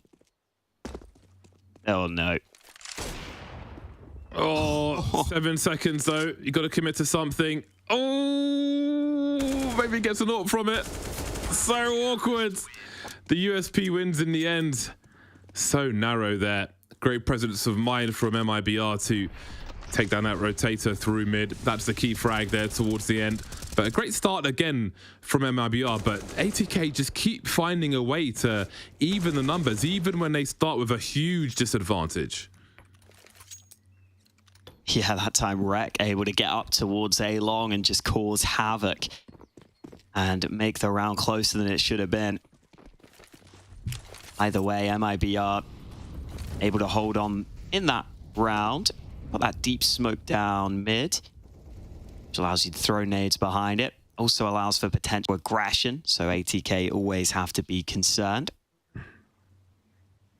Oh, no. Oh, 7 seconds, though. You got to commit to something. Oh, maybe he gets an AWP from it. So awkward. The USP wins in the end. So narrow there. Great presence of mind from MIBR to take down that rotator through mid. That's the key frag there towards the end. But a great start again from MIBR. But ATK just keep finding a way to even the numbers, even when they start with a huge disadvantage. Yeah, that time Rek able to get up towards A-Long and just cause havoc and make the round closer than it should have been. Either way, MIBR able to hold on in that round. Got that deep smoke down mid, which allows you to throw nades behind it. Also allows for potential aggression, so ATK always have to be concerned. But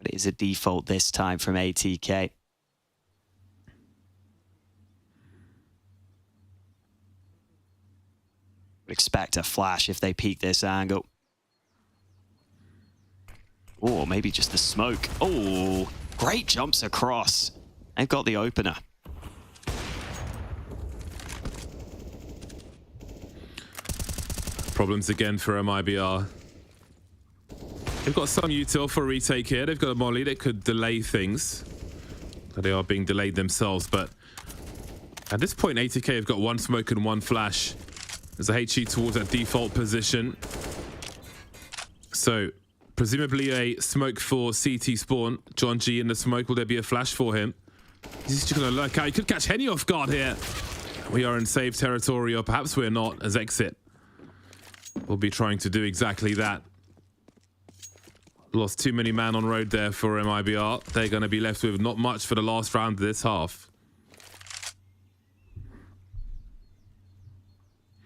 it is a default this time from ATK. Would expect a flash if they peek this angle. Or maybe just the smoke. Oh, great jumps across. They've got the opener. Problems again for MIBR. They've got some util for a retake here. They've got a molly that could delay things. They are being delayed themselves, but at this point, ATK have got one smoke and one flash. There's a HE towards that default position. So, presumably a smoke for CT spawn. John G in the smoke. Will there be a flash for him? He's just going to lurk out. He could catch Henny off guard here. We are in safe territory, or perhaps we're not, as Exit will be trying to do exactly that. Lost too many man on road there for MIBR. They're going to be left with not much for the last round of this half.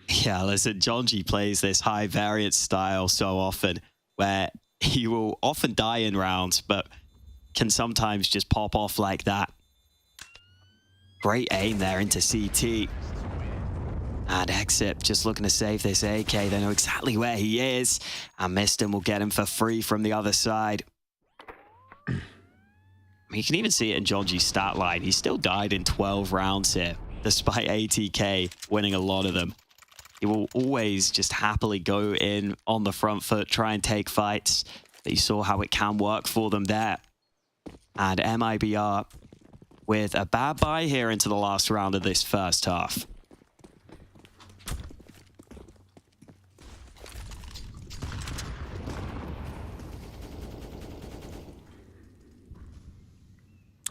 Yeah, listen, John G plays this high variance style so often, where he will often die in rounds, but can sometimes just pop off like that. Great aim there into CT. And Exit just looking to save this AK. They know exactly where he is. And Miston will get him for free from the other side. You can even see it in Jonji's stat line. He still died in 12 rounds here, despite ATK winning a lot of them. He will always just happily go in on the front foot, try and take fights. But you saw how it can work for them there. And MIBR with a bad bye here into the last round of this first half.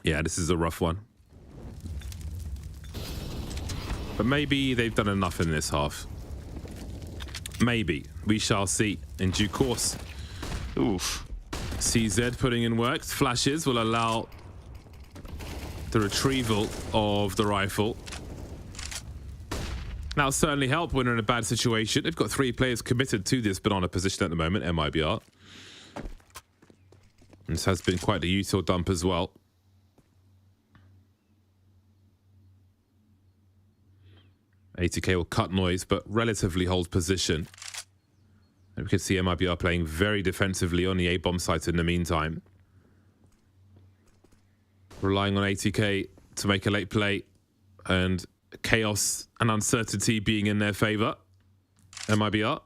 Yeah, this is a rough one. But maybe they've done enough in this half. Maybe. We shall see in due course. Oof. CZ putting in work. Flashes will allow the retrieval of the rifle. That'll certainly help when they're in a bad situation. They've got 3 players committed to this banana position at the moment, MIBR. This has been quite the util dump as well. ATK will cut noise, but relatively hold position. And we can see MIBR playing very defensively on the A-bomb site in the meantime. Relying on ATK to make a late play, and chaos and uncertainty being in their favor. MIBR.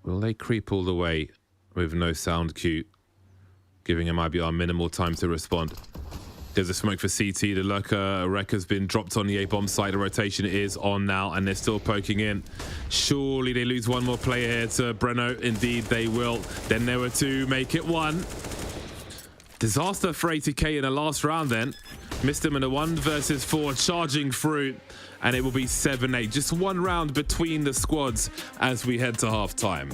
Will they creep all the way with no sound cue, giving MIBR minimal time to respond? There's a smoke for CT. The lurker wreck has been dropped on the A-bomb site. The rotation is on now, and they're still poking in. Surely they lose one more player here to Breno. Indeed, they will. Then there were 2, make it 1. Disaster for ATK in the last round then. Missed him in a 1 versus 4, charging through, and it will be 7-8. Just 1 round between the squads as we head to halftime.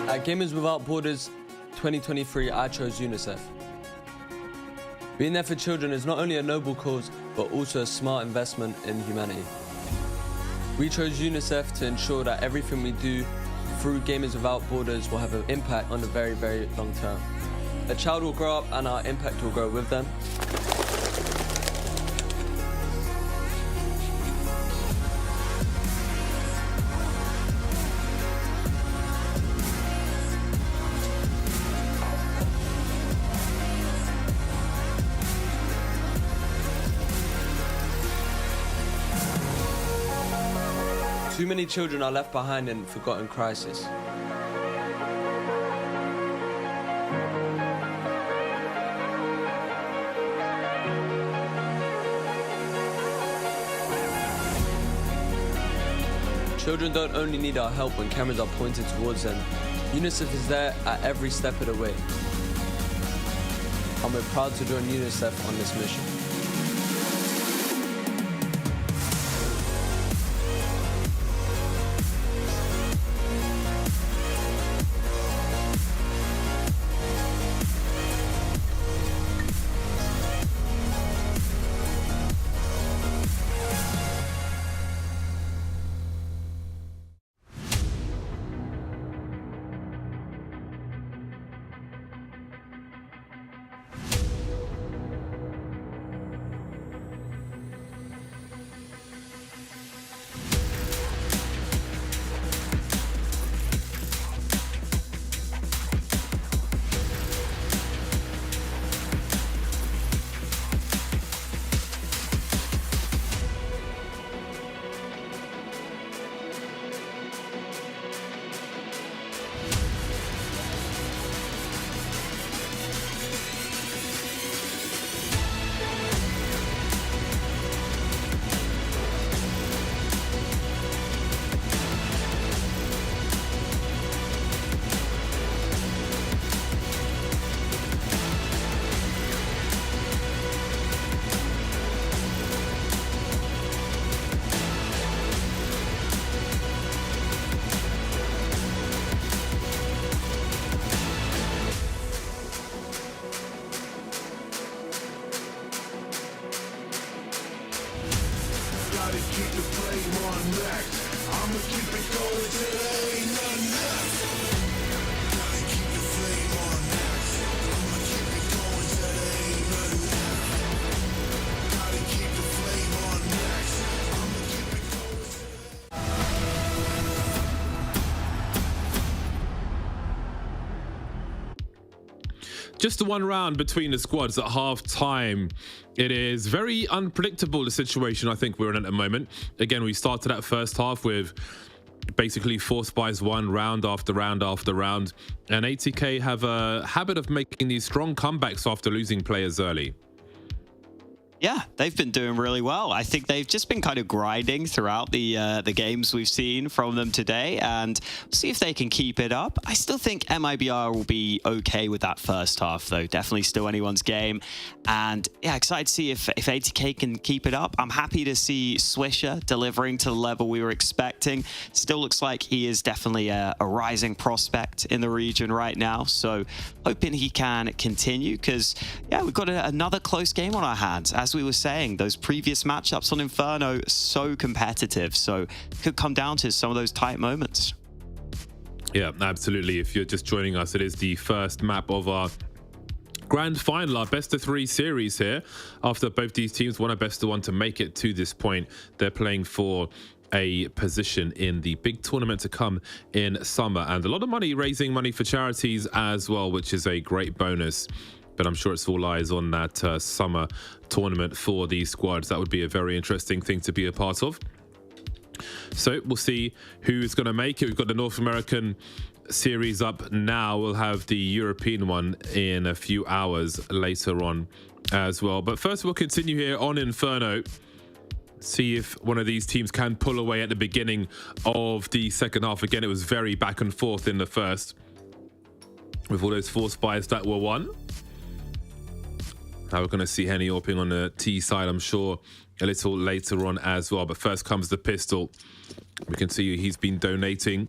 At Gamers Without Borders 2023, I chose UNICEF. Being there for children is not only a noble cause, but also a smart investment in humanity. We chose UNICEF to ensure that everything we do through Gamers Without Borders will have an impact on the very, very long term. A child will grow up and our impact will grow with them. Too many children are left behind in forgotten crisis. Children don't only need our help when cameras are pointed towards them. UNICEF is there at every step of the way. And we're proud to join UNICEF on this mission. Just the one round between the squads at half time. It is very unpredictable, the situation I think we're in at the moment. Again, we started that first half with basically 4 spies won round after round after round. And ATK have a habit of making these strong comebacks after losing players early. Yeah, they've been doing really well. I think they've just been kind of grinding throughout the games we've seen from them today, and see if they can keep it up. I still think MIBR will be okay with that first half, though. Definitely still anyone's game. And yeah, excited to see if ATK can keep it up. I'm happy to see Swisher delivering to the level we were expecting. Still looks like he is definitely a rising prospect in the region right now. So hoping he can continue, because yeah, we've got another close game on our hands. As we were saying, those previous matchups on Inferno, so competitive, so could come down to some of those tight moments. Yeah, absolutely. If you're just joining us, it is the first map of our grand final, our best of 3 series here. After both these teams won a best of 1 to make it to this point, they're playing for a position in the big tournament to come in summer, and a lot of money, raising money for charities as well, which is a great bonus. But I'm sure it's all eyes on that summer tournament for these squads. That would be a very interesting thing to be a part of. So we'll see who's going to make it. We've got the North American series up now. We'll have the European one in a few hours later on as well. But first we'll continue here on Inferno. See if one of these teams can pull away at the beginning of the second half. Again, it was very back and forth in the first, with all those 4 spies that were won. Now we're going to see Henny Orping on the T side, I'm sure, a little later on as well. But first comes the pistol. We can see he's been donating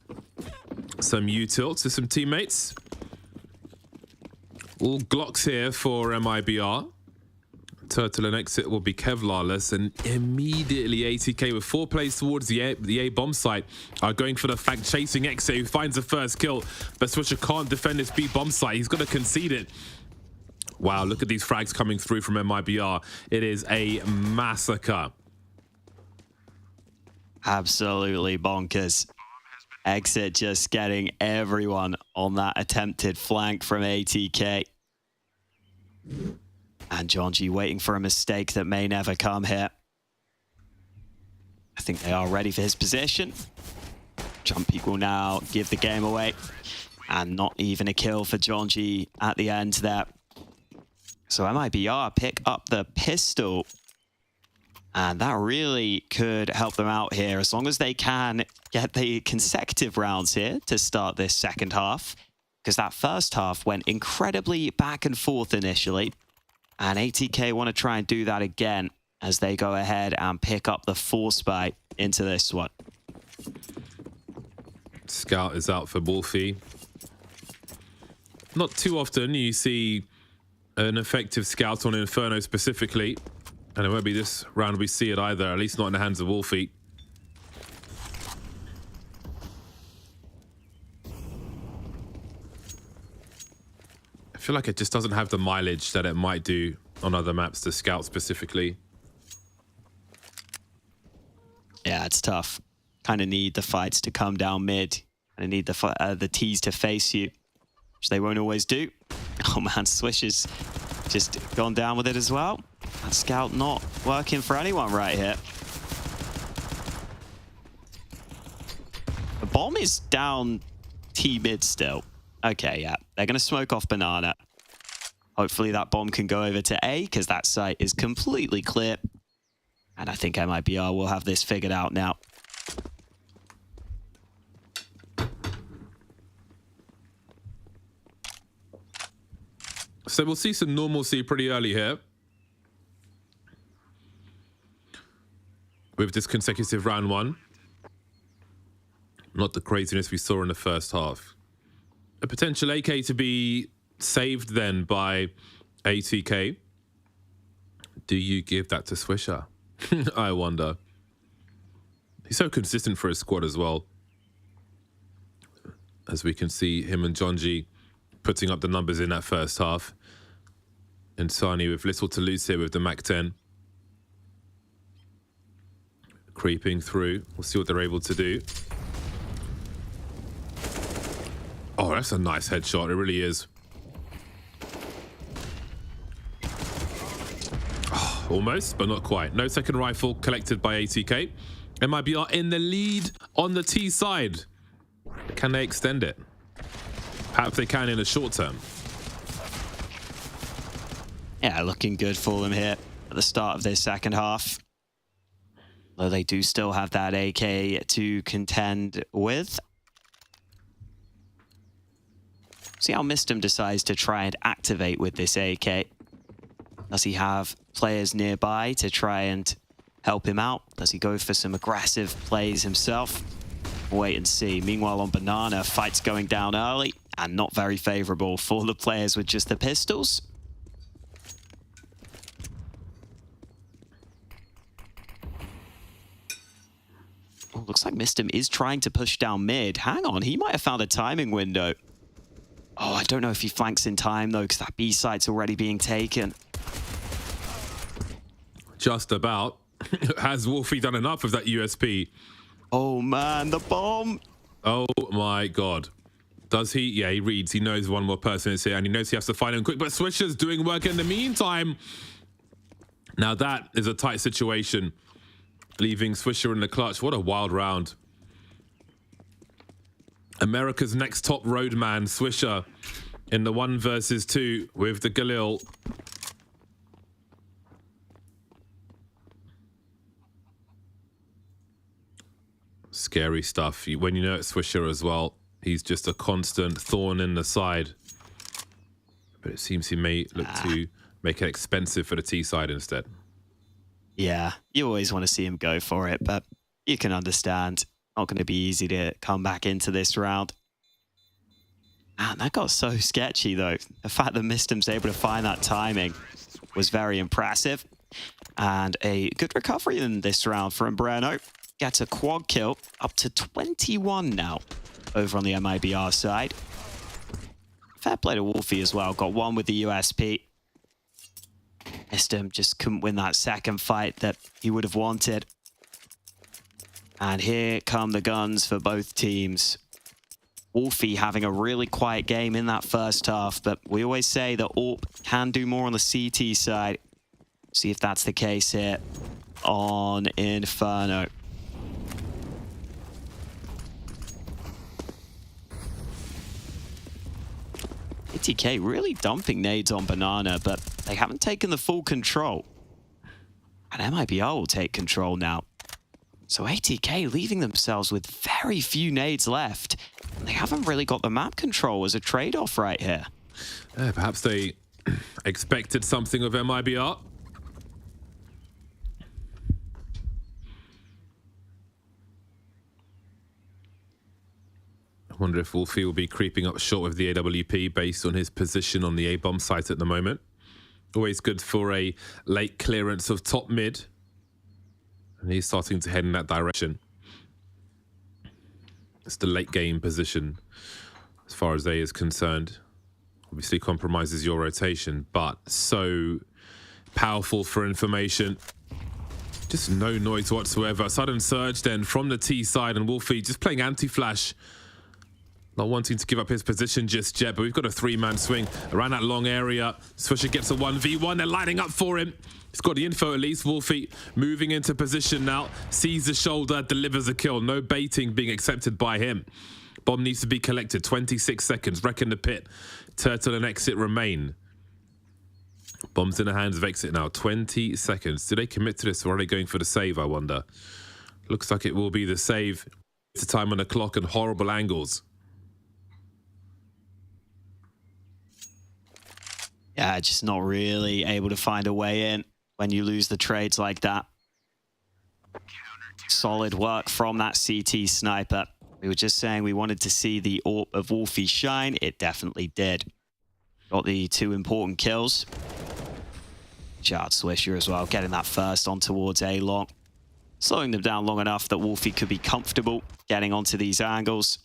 some util to some teammates. All Glocks here for MIBR. Turtle and exit will be Kevlarless, and immediately ATK with 4 plays towards the A bomb site are going for the fact, chasing Exit, who finds the first kill. But Swisher can't defend this B bomb site. He's going to concede it. Wow, look at these frags coming through from MIBR. It is a massacre. Absolutely bonkers. Exit just getting everyone on that attempted flank from ATK. And John G waiting for a mistake that may never come here. I think they are ready for his position. Jumpy will now give the game away. And not even a kill for John G at the end there. So MIBR pick up the pistol. And that really could help them out here, as long as they can get the consecutive rounds here to start this second half. Because that first half went incredibly back and forth initially. And ATK want to try and do that again as they go ahead and pick up the 4 spy into this one. Scout is out for Wolfie. Not too often you see an effective scout on Inferno specifically. And it won't be this round we see it either, at least not in the hands of Wolfie. I feel like it just doesn't have the mileage that it might do on other maps, the scout specifically. Yeah, it's tough. Kind of need the fights to come down mid. I need the T's to face you, which they won't always do. Oh man, Swish has just gone down with it as well. That scout not working for anyone right here. The bomb is down T mid still. Okay, yeah. They're going to smoke off Banana. Hopefully that bomb can go over to A, because that site is completely clear. And I think MIBR will have this figured out now. So we'll see some normalcy pretty early here. With this consecutive round 1. Not the craziness we saw in the first half. A potential AK to be saved then by ATK. Do you give that to Swisher? I wonder. He's so consistent for his squad as well. As we can see him and Jonji putting up the numbers in that first half. And Sani with little to lose here with the Mac-10. Creeping through. We'll see what they're able to do. Oh, that's a nice headshot. It really is. Oh, almost, but not quite. No second rifle collected by ATK. MIBR in the lead on the T side. Can they extend it? Perhaps they can in the short term. Yeah, looking good for them here at the start of this second half. Though they do still have that AK to contend with. See how Mistem decides to try and activate with this AK. Does he have players nearby to try and help him out? Does he go for some aggressive plays himself? Wait and see. Meanwhile, on Banana, fight's going down early and not very favorable for the players with just the pistols. Oh, looks like Mistem is trying to push down mid. Hang on, he might have found a timing window. Oh, I don't know if he flanks in time, though, because that B site's already being taken. Just about. Has Wolfie done enough of that USP? Oh, man, the bomb. Oh, my God. Does he? Yeah, he reads. He knows one more person is here, and he knows he has to find him quick. But Swisher's doing work in the meantime. Now, that is a tight situation. Leaving Swisher in the clutch. What a wild round. America's next top roadman, Swisher, in the 1 versus 2 with the Galil. Scary stuff. When you know it's Swisher as well, he's just a constant thorn in the side. But it seems he may look to make it expensive for the T side instead. Yeah, you always want to see him go for it, but you can understand. Not going to be easy to come back into this round. Man, that got so sketchy, though. The fact that Mistem's able to find that timing was very impressive. And a good recovery in this round from Breno. Gets a quad kill, up to 21 now over on the MIBR side. Fair play to Wolfie as well. Got 1 with the USP. Mistem just couldn't win that second fight that he would have wanted. And here come the guns for both teams. Wolfie having a really quiet game in that first half, but we always say that AWP can do more on the CT side. See if that's the case here on Inferno. ATK really dumping nades on Banana, but they haven't taken the full control. And MIBR will take control now. So ATK leaving themselves with very few nades left. They haven't really got the map control as a trade-off right here. Perhaps they expected something of MIBR. I wonder if Wolfie will be creeping up short with the AWP based on his position on the A-bomb site at the moment. Always good for a late clearance of top mid. And he's starting to head in that direction. It's the late game position as far as A is concerned. Obviously compromises your rotation, but so powerful for information. Just no noise whatsoever. Sudden surge then from the T side, and Wolfie just playing anti-flash. Not wanting to give up his position just yet, but we've got a 3-man swing around that long area. Swisher gets a 1v1. They're lining up for him. He's got the info at least. Wolfie moving into position now. Sees the shoulder, delivers a kill. No baiting being accepted by him. Bomb needs to be collected. 26 seconds. Wreck in the pit. Turtle and Exit remain. Bombs in the hands of Exit now. 20 seconds. Do they commit to this or are they going for the save, I wonder? Looks like it will be the save. It's a time on the clock and horrible angles. Yeah, just not really able to find a way in when you lose the trades like that. Solid work from that CT sniper. We were just saying we wanted to see the AWP of Wolfie shine. It definitely did. Got the 2 important kills. Shout out Swisher as well, getting that first on towards A-Long. slowing them down long enough that Wolfie could be comfortable getting onto these angles.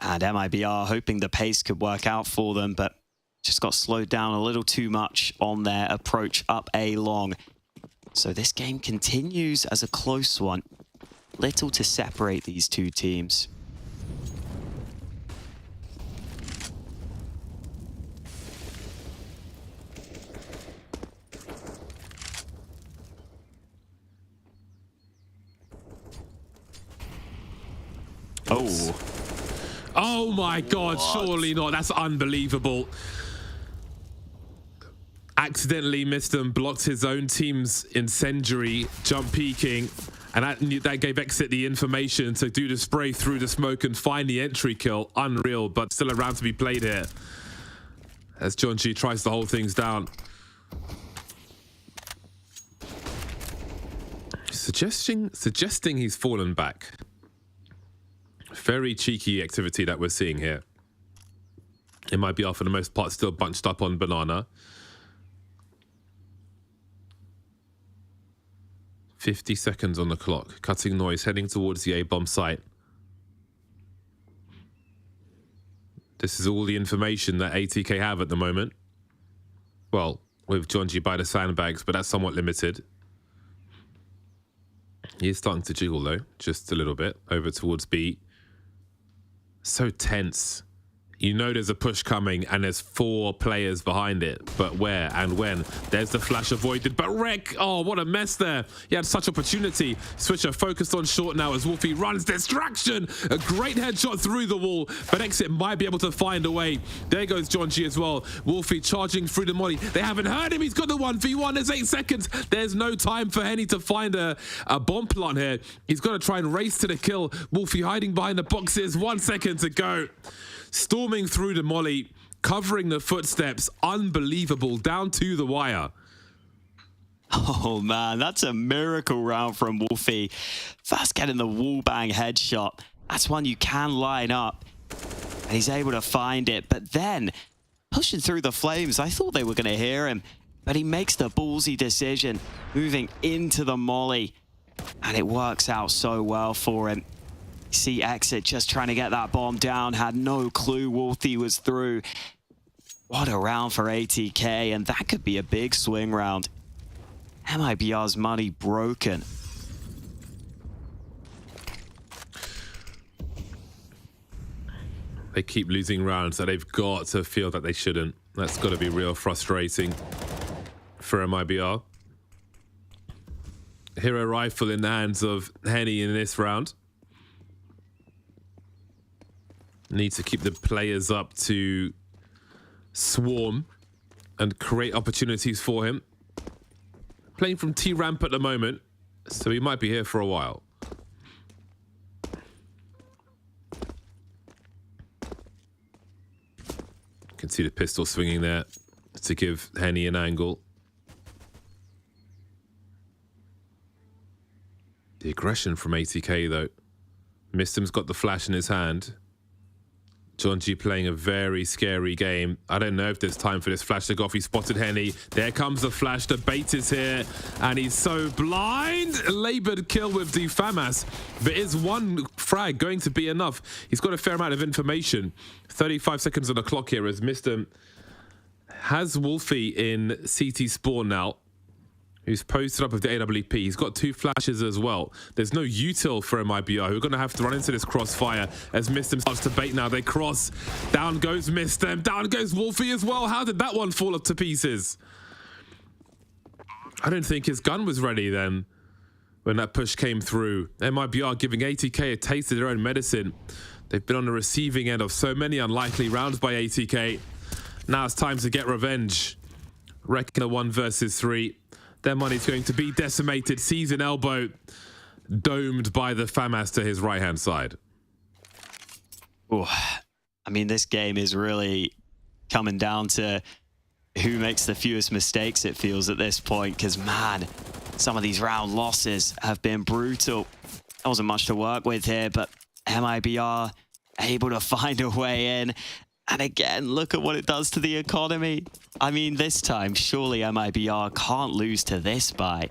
And MIBR hoping the pace could work out for them, but just got slowed down a little too much on their approach up A long. So this game continues as a close one. Little to separate these two teams. Oh. Oh my God, What? surely not. That's unbelievable. Accidentally missed him, blocked his own team's incendiary, jump peeking, and that gave Exit the information to do the spray through the smoke and find the entry kill. Unreal, but still a round to be played here. As John G tries to hold things down. Suggesting he's fallen back. Very cheeky activity that we're seeing here. It might be, for the most part, still bunched up on Banana. 50 seconds on the clock. Cutting noise, heading towards the A-bomb site. This is all the information that ATK have at the moment. Well, with John G by the sandbags, but that's somewhat limited. He is starting to jiggle, though, just a little bit, over towards B. So tense. You know there's a push coming and there's 4 players behind it, but where and when? There's the flash avoided, but Rek, oh, what a mess there. He had such opportunity. Switcher focused on short now as Wolfie runs. Distraction! A great headshot through the wall, but Exit might be able to find a way. There goes John G as well. Wolfie charging through the molly. They haven't heard him. He's got the 1v1. There's 8 seconds. There's no time for Henny to find a bomb plant here. He's got to try and race to the kill. Wolfie hiding behind the boxes. 1 second to go. Storming through the molly, covering the footsteps, unbelievable, down to the wire. Oh man, that's a miracle round from Wolfie. First getting the wall bang headshot. That's one you can line up. And he's able to find it, but then pushing through the flames, I thought they were going to hear him, but he makes the ballsy decision, moving into the molly, and it works out so well for him. See Exit just trying to get that bomb down, had no clue Wolfie was through. What a round for ATK, and that could be a big swing round. MIBR's money broken. They keep losing rounds that they've got to feel that they shouldn't. That's got to be real frustrating for MIBR. Hero rifle in the hands of Henny in this round. Need to keep the players up to swarm and create opportunities for him. Playing from T-ramp at the moment, so he might be here for a while. Can see the pistol swinging there to give Henny an angle. The aggression from ATK though. Mistim's got the flash in his hand. John G playing a very scary game. I don't know if there's time for this flash to go off. He spotted Henny. There comes the flash. The bait is here. And he's so blind. Labored kill with the FAMAS. But is one frag going to be enough? He's got a fair amount of information. 35 seconds on the clock here as Mr. has Wolfie in CT spawn now, who's posted up with the AWP. He's got 2 flashes as well. There's no util for MIBR, who are going to have to run into this crossfire as Mistim starts to bait now. They cross. Down goes Mistim. Down goes Wolfie as well. How did that one fall to pieces? I don't think his gun was ready then when that push came through. MIBR giving ATK a taste of their own medicine. They've been on the receiving end of so many unlikely rounds by ATK. Now it's time to get revenge. Wrecking a 1 versus 3. Their money's going to be decimated. Sees an elbow domed by the FAMAS to his right-hand side. Oh, I mean, this game is really coming down to who makes the fewest mistakes, it feels, at this point. Because, man, some of these round losses have been brutal. There wasn't much to work with here, but MIBR able to find a way in. And again, look at what it does to the economy. I mean, this time, surely MIBR can't lose to this buy.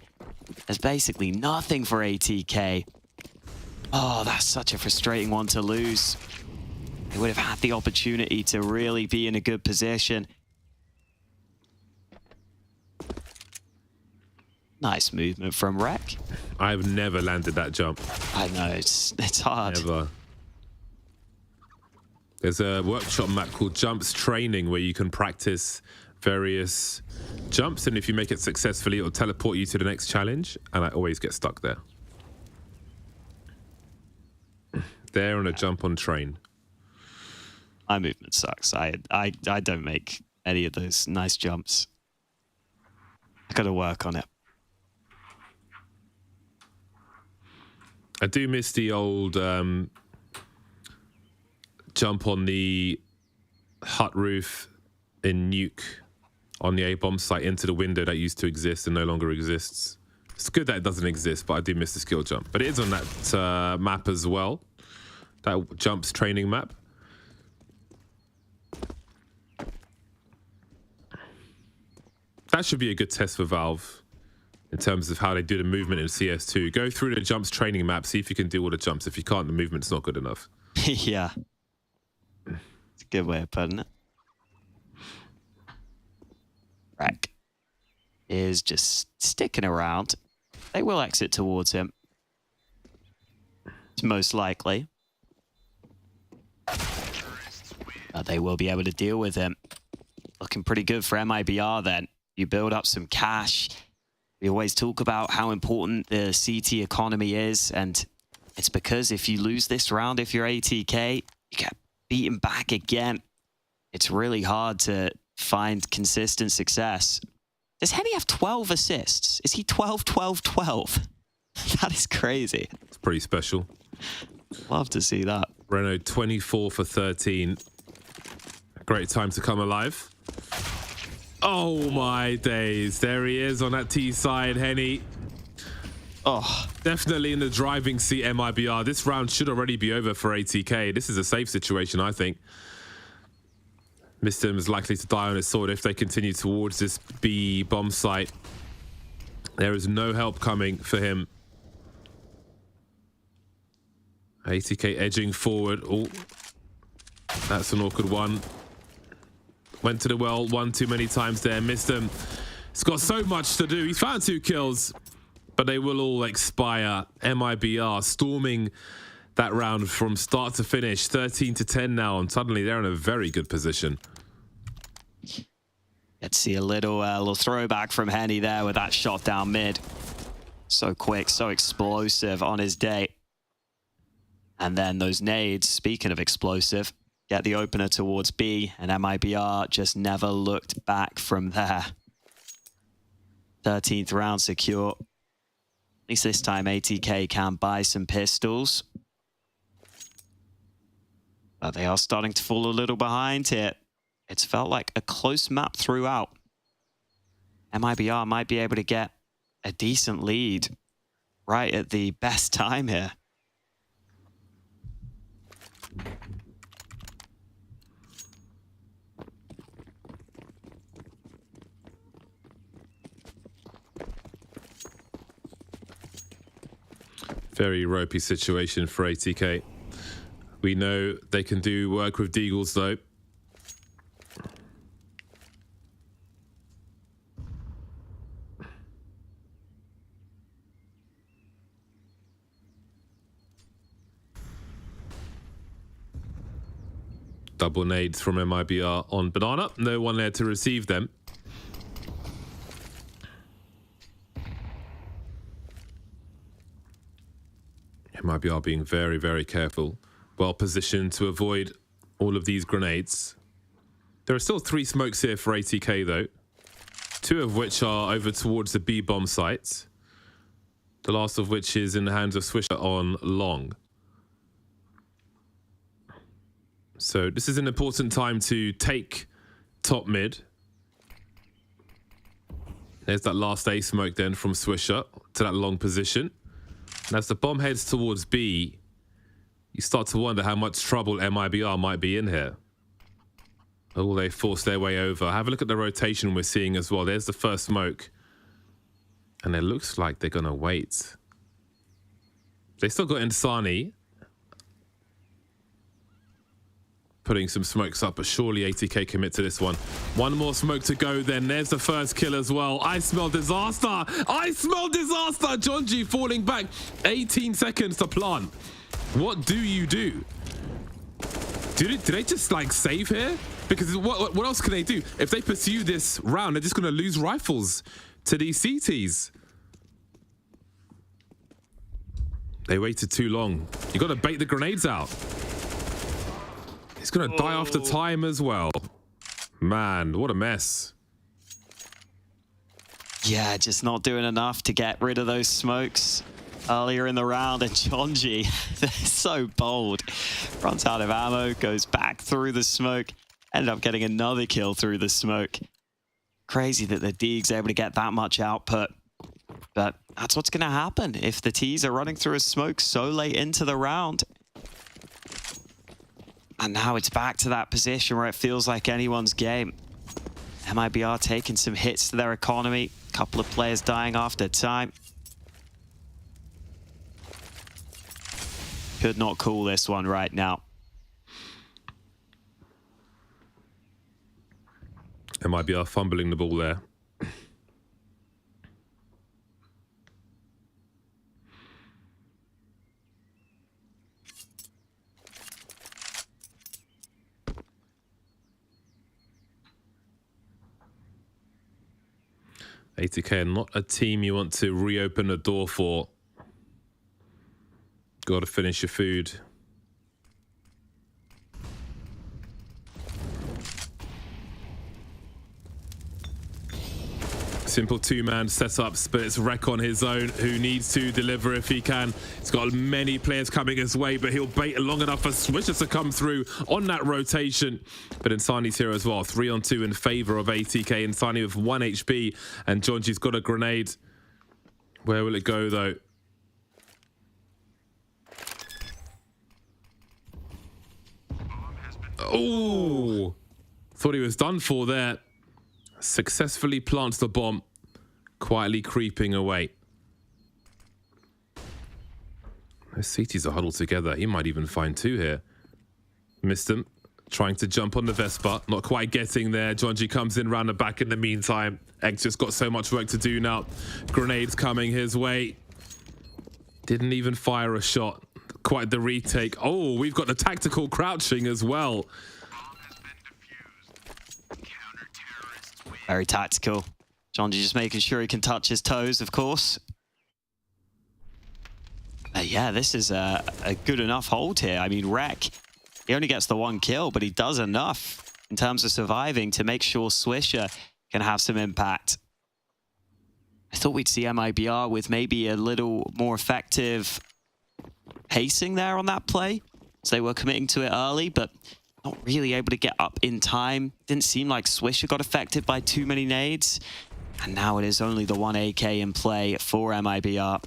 There's basically nothing for ATK. Oh, that's such a frustrating one to lose. They would have had the opportunity to really be in a good position. Nice movement from Rek. I've never landed that jump. I know, it's hard. Never. There's a workshop map called Jumps Training where you can practice various jumps, and if you make it successfully, it'll teleport you to the next challenge, and I always get stuck there. There on a jump on train. My movement sucks. I don't make any of those nice jumps. I gotta work on it. I do miss the old jump on the hut roof in Nuke on the A-bomb site into the window that used to exist and no longer exists. It's good that it doesn't exist, but I do miss the skill jump. But it is on that map as well. That Jumps training map. That should be a good test for Valve in terms of how they do the movement in CS2. Go through the Jumps training map, see if you can do all the jumps. If you can't, the movement's not good enough. Yeah. It's a good way of putting it. Rek is just sticking around. They will exit towards him. It's most likely. But they will be able to deal with him. Looking pretty good for MIBR then. You build up some cash. We always talk about how important the CT economy is, and it's because if you lose this round, if you're ATK, you get beaten back again. It's really hard to find consistent success. Does Henny have 12 assists? Is he 12, 12, 12? That is crazy. It's pretty special. Love to see that. Renault 24 for 13. Great time to come alive. Oh my days. There he is on that T side, Henny. Oh, definitely in the driving seat, MIBR. This round should already be over for ATK. This is a safe situation, I think. Mr. is likely to die on his sword if they continue towards this B bomb site. There is no help coming for him. ATK edging forward. Oh, that's an awkward one. Went to the well one too many times there. Missed him. He's got so much to do. He's found 2 kills, but they will all expire. MIBR storming that round from start to finish. 13 to 10 now, and suddenly they're in a very good position. Let's see a little throwback from Henny there with that shot down mid. So quick, so explosive on his day. And then those nades, speaking of explosive, get the opener towards B, and MIBR just never looked back from there. 13th round secure. At least this time ATK can buy some pistols. But they are starting to fall a little behind here. It's felt like a close map throughout. MIBR might be able to get a decent lead right at the best time here. Very ropey situation for ATK. We know they can do work with Deagles though. Double nades from MIBR on Banana. No one there to receive them. MIBR being very, very careful. Well positioned to avoid all of these grenades. There are still 3 smokes here for ATK though. 2 of which are over towards the B bomb site. The last of which is in the hands of Swisher on long. So this is an important time to take top mid. There's that last A smoke then from Swisher to that long position. And as the bomb heads towards B, you start to wonder how much trouble MIBR might be in here. Oh, they force their way over. Have a look at the rotation we're seeing as well. There's the first smoke. And it looks like they're going to wait. They still got Insani. Putting some smokes up, but surely ATK commit to this one. One more smoke to go then. There's the first kill as well. I smell disaster. I smell disaster. Jonji falling back. 18 seconds to plant. What do you do? Do they just like save here? Because what else can they do? If they pursue this round, they're just going to lose rifles to these CTs. They waited too long. You got to bait the grenades out. He's going to die after time as well. Man, what a mess. Yeah, just not doing enough to get rid of those smokes earlier in the round. And Jonji, they're so bold. Runs out of ammo, goes back through the smoke. Ended up getting another kill through the smoke. Crazy that the Deeg's able to get that much output. But that's what's going to happen if the T's are running through a smoke so late into the round. And now it's back to that position where it feels like anyone's game. MIBR taking some hits to their economy. A couple of players dying after time. Could not call this one right now. MIBR fumbling the ball there. ATK, not a team you want to reopen the door for. Got to finish your food. Simple two-man setups, but it's Rek on his own who needs to deliver if he can. He's got many players coming his way, but he'll bait long enough for Swisher to come through on that rotation. But Insani's here as well. 3-on-2 in favor of ATK. Insani with 1 HP, and Jonji's got a grenade. Where will it go, though? Oh! Thought he was done for there. Successfully plants the bomb, quietly creeping away. Those CTs are huddled together. He might even find two here. Missed him. Trying to jump on the Vespa. Not quite getting there. Jonji comes in round the back in the meantime. Egg's just got so much work to do now. Grenades coming his way. Didn't even fire a shot. Quite the retake. Oh, we've got the tactical crouching as well. Very tactical. Jonji just making sure he can touch his toes, of course. Yeah, this is a good enough hold here. I mean, Rek, he only gets the 1 kill, but he does enough in terms of surviving to make sure Swisher can have some impact. I thought we'd see MIBR with maybe a little more effective pacing there on that play. So they were committing to it early, but not really able to get up in time. Didn't seem like Swisher got affected by too many nades. And now it is only the 1 AK in play for MIBR.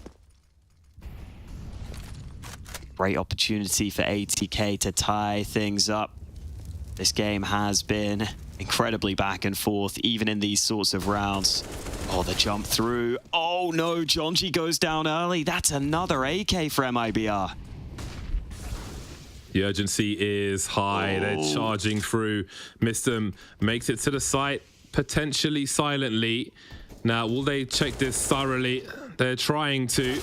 Great opportunity for ATK to tie things up. This game has been incredibly back and forth, even in these sorts of rounds. Oh, the jump through. Oh no, Jonji goes down early. That's another AK for MIBR. The urgency is high. They're charging through. Missed him. Makes it to the site, potentially silently. Now, will they check this thoroughly? They're trying to.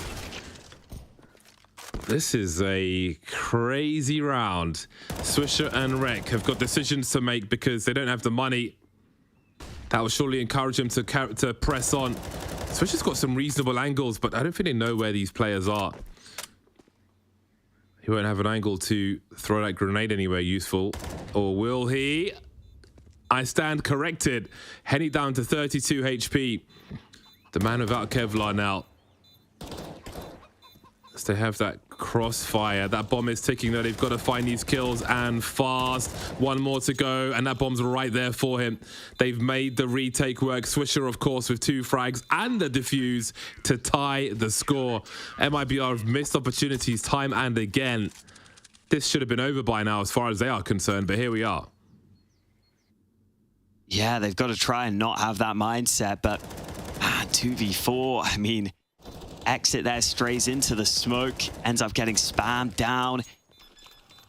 This is a crazy round. Swisher and Rek have got decisions to make because they don't have the money. That will surely encourage them to press on. Swisher's got some reasonable angles, but I don't think they know where these players are. He won't have an angle to throw that grenade anywhere useful. Or will he? I stand corrected. Henny down to 32 HP. The man without Kevlar now. As they have that crossfire. That bomb is ticking though. They've got to find these kills and fast. 1 more to go and that bomb's right there for him. They've made the retake work. Swisher, of course, with 2 frags and the defuse to tie the score. MIBR have missed opportunities time and again. This should have been over by now as far as they are concerned, but here we are. Yeah, they've got to try and not have that mindset, but 2v4. I mean, Exit there strays into the smoke, ends up getting spammed down.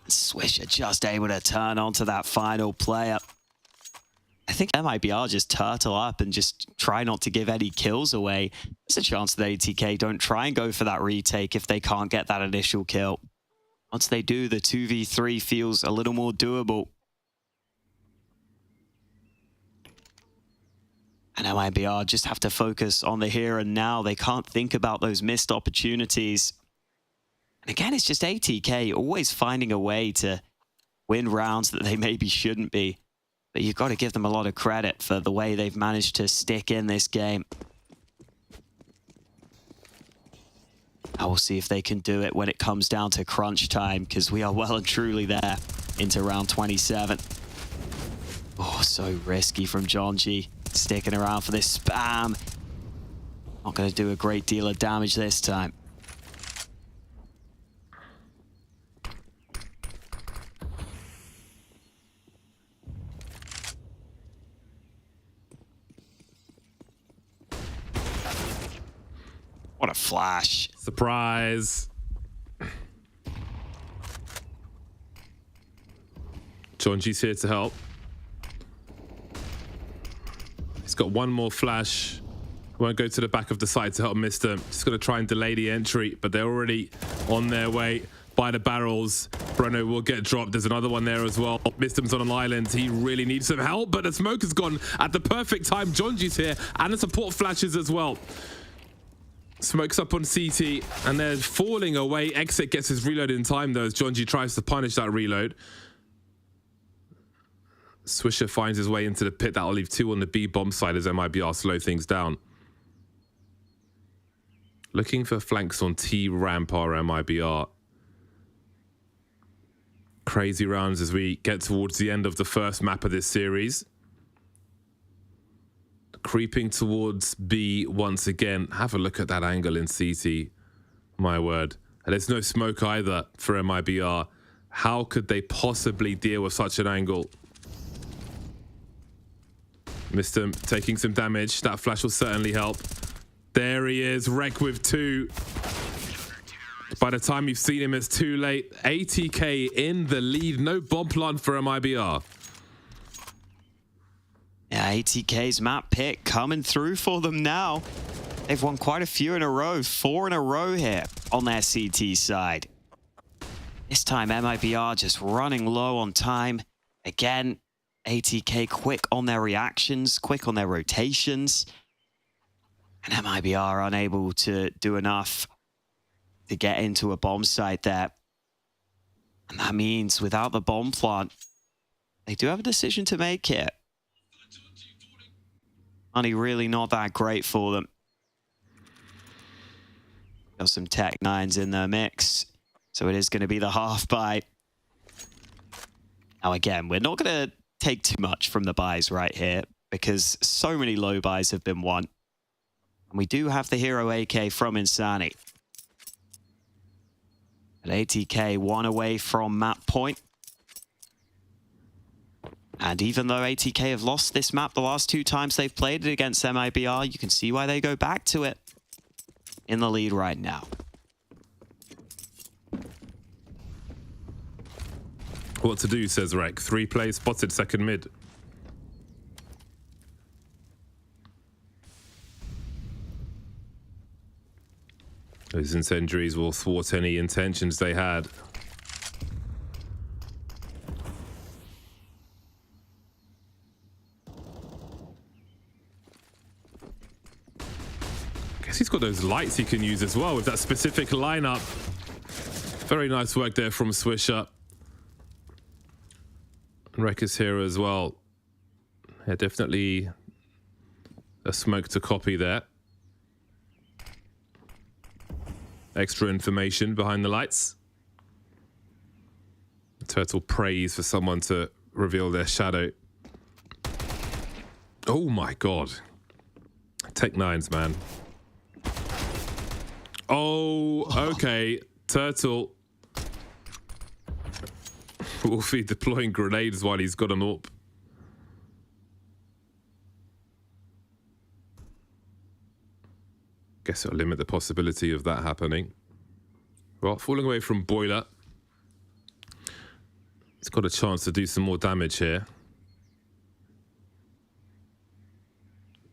Swisher just able to turn onto that final player. I think MIBR just turtle up and just try not to give any kills away. There's a chance that ATK don't try and go for that retake if they can't get that initial kill. Once they do, the 2v3 feels a little more doable. And MIBR just have to focus on the here and now. They can't think about those missed opportunities. And again, it's just ATK always finding a way to win rounds that they maybe shouldn't be. But you've got to give them a lot of credit for the way they've managed to stick in this game. I will see if they can do it when it comes down to crunch time, because we are well and truly there into round 27. Oh, so risky from Jonji. Sticking around for this spam. Not going to do a great deal of damage this time. What a flash. Surprise. Jonji's here to help. He's got one more flash. Won't go to the back of the site to help Mr. Just going to try and delay the entry, but they're already on their way by the barrels. Bruno will get dropped. There's another one there as well. Mistem's on an island. He really needs some help, but the smoke has gone at the perfect time. Jonji's here, and the support flashes as well. Smokes up on CT, and they're falling away. Exit gets his reload in time, though, as Jonji tries to punish that reload. Swisher finds his way into the pit. That'll leave 2 on the B bomb side as MIBR slow things down. Looking for flanks on T ramp are MIBR. Crazy rounds as we get towards the end of the first map of this series. Creeping towards B once again. Have a look at that angle in CT. My word. And there's no smoke either for MIBR. How could they possibly deal with such an angle? Mr. taking some damage. That flash will certainly help. There he is, Wreck with 2. By the time you've seen him, it's too late. ATK in the lead. No bomb plant for MIBR. Yeah, ATK's map pick coming through for them now. They've won quite a few in a row. 4 in a row here on their CT side. This time, MIBR just running low on time. Again, ATK quick on their reactions, quick on their rotations. And MIBR unable to do enough to get into a bomb site there. And that means without the bomb plant, they do have a decision to make here. Money really not that great for them. Got some Tech 9s in their mix. So it is going to be the half buy. Now again, we're not going to take too much from the buys right here because so many low buys have been won. And we do have the hero AK from Insani. But ATK 1 away from map point. And even though ATK have lost this map the last 2 times they've played it against MIBR, you can see why they go back to it in the lead right now. What to do, says Rek. 3 plays spotted second mid. Those incendiaries will thwart any intentions they had. Guess he's got those lights he can use as well with that specific lineup. Very nice work there from Swisher. Rek is here as well. Yeah, definitely a smoke to copy there. Extra information behind the lights. Turtle prays for someone to reveal their shadow. Oh my god. Tech 9s, man. Oh, okay. Turtle. Wolfie deploying grenades while he's got an AWP. Guess it'll limit the possibility of that happening. Well, falling away from Boiler. It's got a chance to do some more damage here.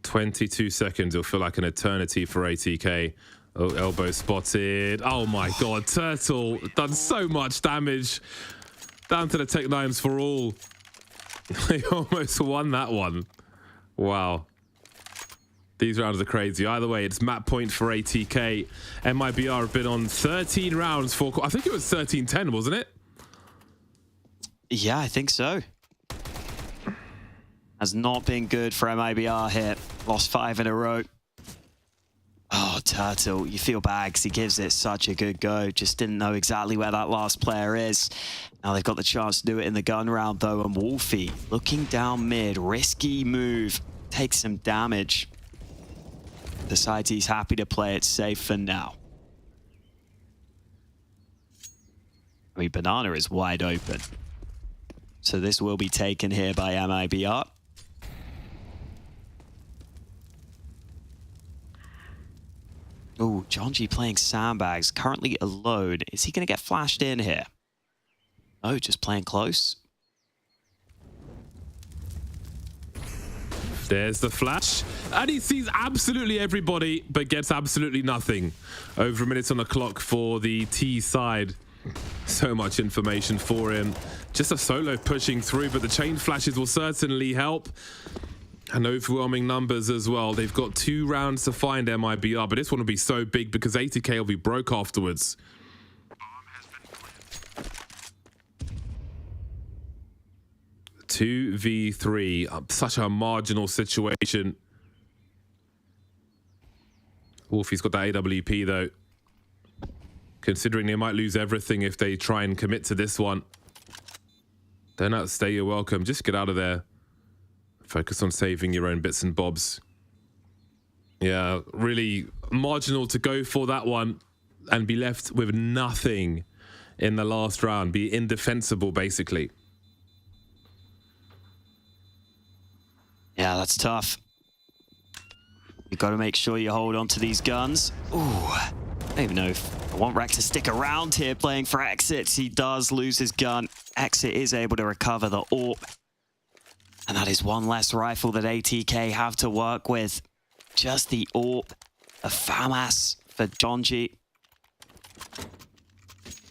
22 seconds. It'll feel like an eternity for ATK. Oh, elbow spotted. Oh my god, Turtle done so much damage. Down to the Tech 9s for all. They almost won that one. Wow. These rounds are crazy. Either way, it's map point for ATK. MIBR have been on 13 rounds for... I think it was 13-10, wasn't it? Yeah, I think so. Has not been good for MIBR here. Lost 5 in a row. Oh, Turtle, you feel bad because he gives it such a good go. Just didn't know exactly where that last player is. Now they've got the chance to do it in the gun round, though. And Wolfie looking down mid. Risky move. Takes some damage. Decides he's happy to play it safe for now. I mean, Banana is wide open. So this will be taken here by MIBR. Oh, Jonji playing sandbags, currently alone. Is he going to get flashed in here? Oh, just playing close. There's the flash. And he sees absolutely everybody, but gets absolutely nothing. Over a minute on the clock for the T side. So much information for him. Just a solo pushing through, but the chain flashes will certainly help. And overwhelming numbers as well. They've got 2 rounds to find MIBR, but this one will be so big because ATK will be broke afterwards. 2v3, such a marginal situation. Wolfie's got that AWP though. Considering they might lose everything if they try and commit to this one. Don't outstay your welcome, just get out of there. Focus on saving your own bits and bobs. Yeah, really marginal to go for that one and be left with nothing in the last round. Be indefensible, basically. Yeah, that's tough. You've got to make sure you hold on to these guns. Ooh, I don't even know if I want Rek to stick around here playing for Exits. He does lose his gun. Exit is able to recover the AWP. And that is one less rifle that ATK have to work with. Just the AWP, a FAMAS for Jonji.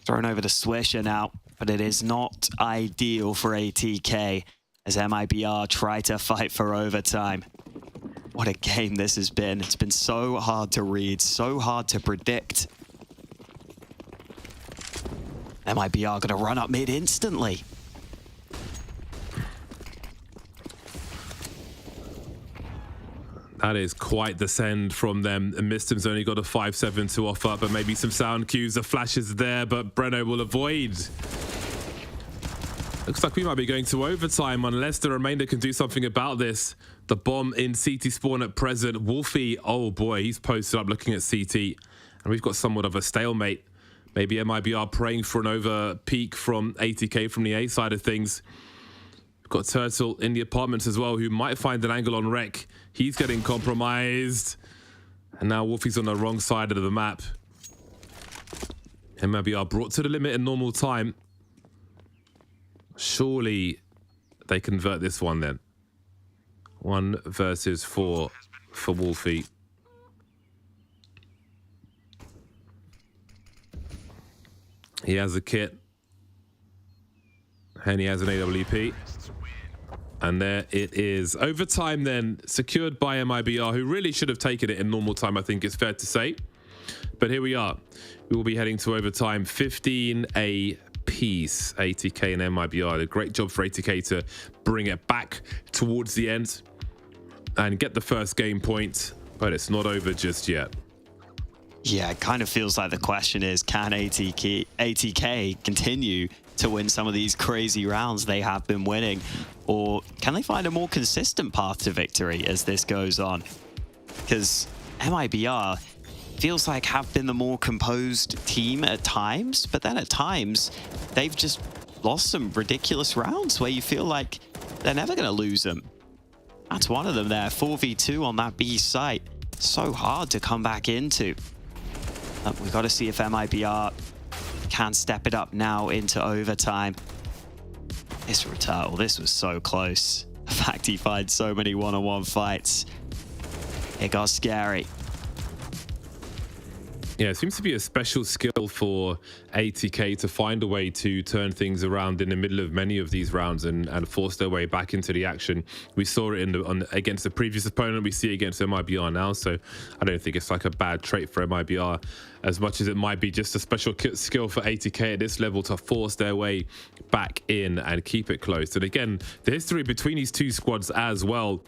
Thrown over to Swisher now, but it is not ideal for ATK as MIBR try to fight for overtime. What a game this has been. It's been so hard to read, so hard to predict. MIBR gonna run up mid instantly. That is quite the send from them. And Mistim's only got a 5-7 to offer, but maybe some sound cues. The flash is there, but Breno will avoid. Looks like we might be going to overtime unless the remainder can do something about this. The bomb in CT spawn at present. Wolfie, oh boy, he's posted up looking at CT. And we've got somewhat of a stalemate. Maybe MIBR praying for an over peak from ATK from the A side of things. Got Turtle in the apartments as well, who might find an angle on Rek. He's getting compromised. And now Wolfie's on the wrong side of the map. MIBR brought to the limit in normal time. Surely they convert this one then. 1 versus 4 for Wolfie. He has a kit. And he has an AWP. And there it is. Overtime then, secured by MIBR, who really should have taken it in normal time, I think it's fair to say. But here we are. We will be heading to overtime. 15 apiece, ATK and MIBR. A great job for ATK to bring it back towards the end and get the first game point. But it's not over just yet. Yeah, it kind of feels like the question is, can ATK continue to win some of these crazy rounds they have been winning? Or can they find a more consistent path to victory as this goes on? Because MIBR feels like have been the more composed team at times, but then at times they've just lost some ridiculous rounds where you feel like they're never going to lose them. That's one of them there, 4v2 on that B site. so hard to come back into. We've got to see if MIBR can step it up now into overtime. This Turtle, this was so close. The fact he finds so many one-on-one fights. It got scary. Yeah, it seems to be a special skill for ATK to find a way to turn things around in the middle of many of these rounds and force their way back into the action. We saw it against the previous opponent. We see it against MIBR now, so I don't think it's like a bad trait for MIBR, as much as it might be just a special skill for ATK at this level to force their way back in and keep it close. And again, the history between these two squads as well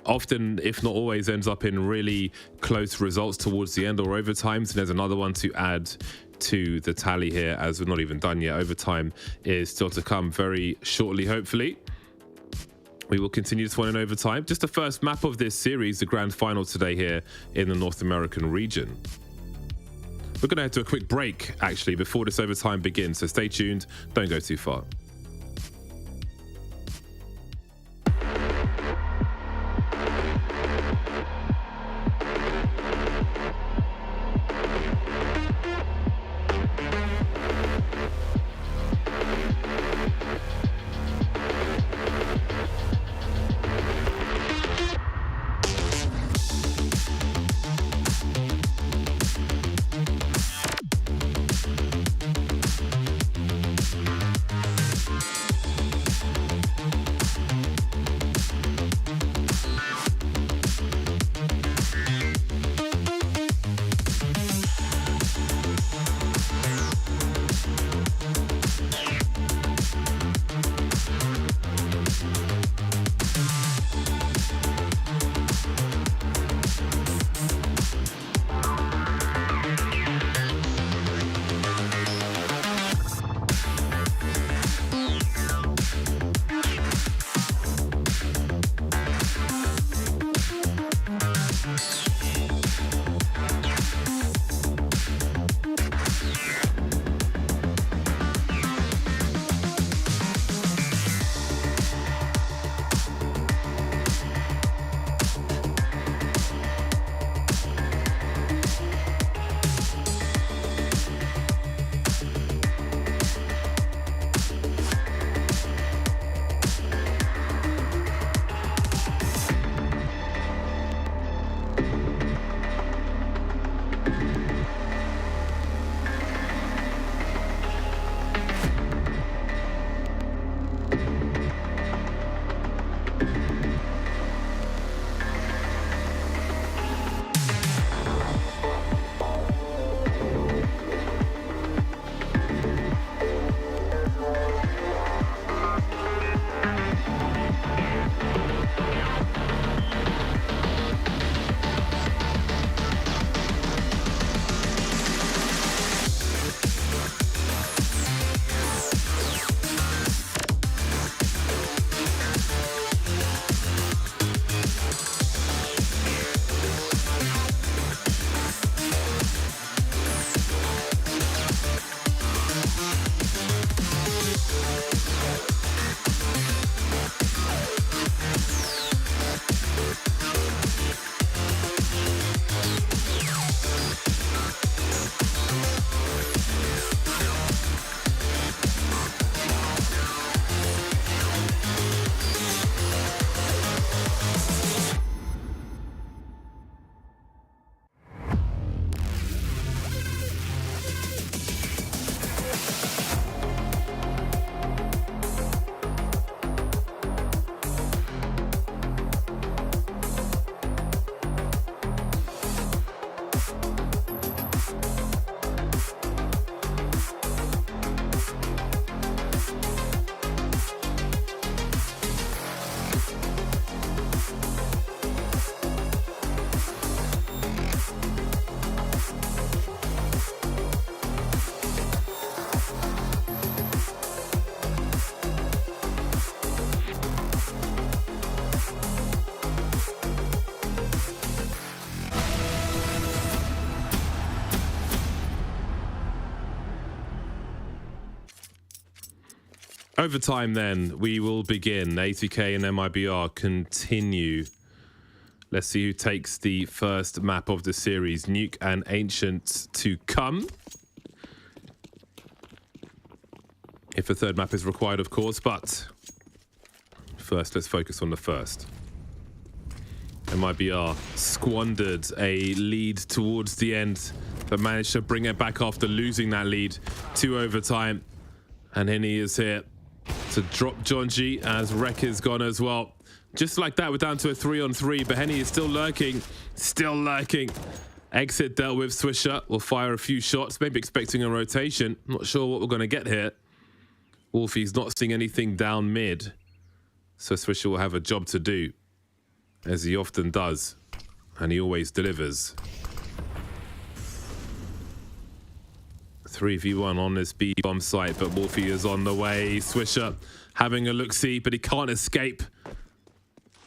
often, if not always, ends up in really close results towards the end or overtime. So there's another one to add to the tally here, as we're not even done yet. Overtime is still to come very shortly, hopefully. We will continue this one in overtime. Just the first map of this series, the grand final today here in the North American region. We're going to head to a quick break, actually, before this overtime begins. So stay tuned. Don't go too far. Overtime then, we will begin. ATK and MIBR continue Let's see who takes the first map of the series. Nuke and Ancient to come. If a third map is required, of course, but first, let's focus on the first. MIBR squandered a lead towards the end, but managed to bring it back after losing that lead to overtime. And Henny is here to drop Jonji as Rek is gone as well. Just like that, we're down to a 3-on-3, but Henny is still lurking, Exit dealt with. Swisher will fire a few shots, maybe expecting a rotation. Not sure what we're going to get here. Wolfie's not seeing anything down mid, so Swisher will have a job to do, as he often does, and he always delivers. 3v1 on this B bomb site, but Wolfie is on the way. Swisher having a look-see, but he can't escape.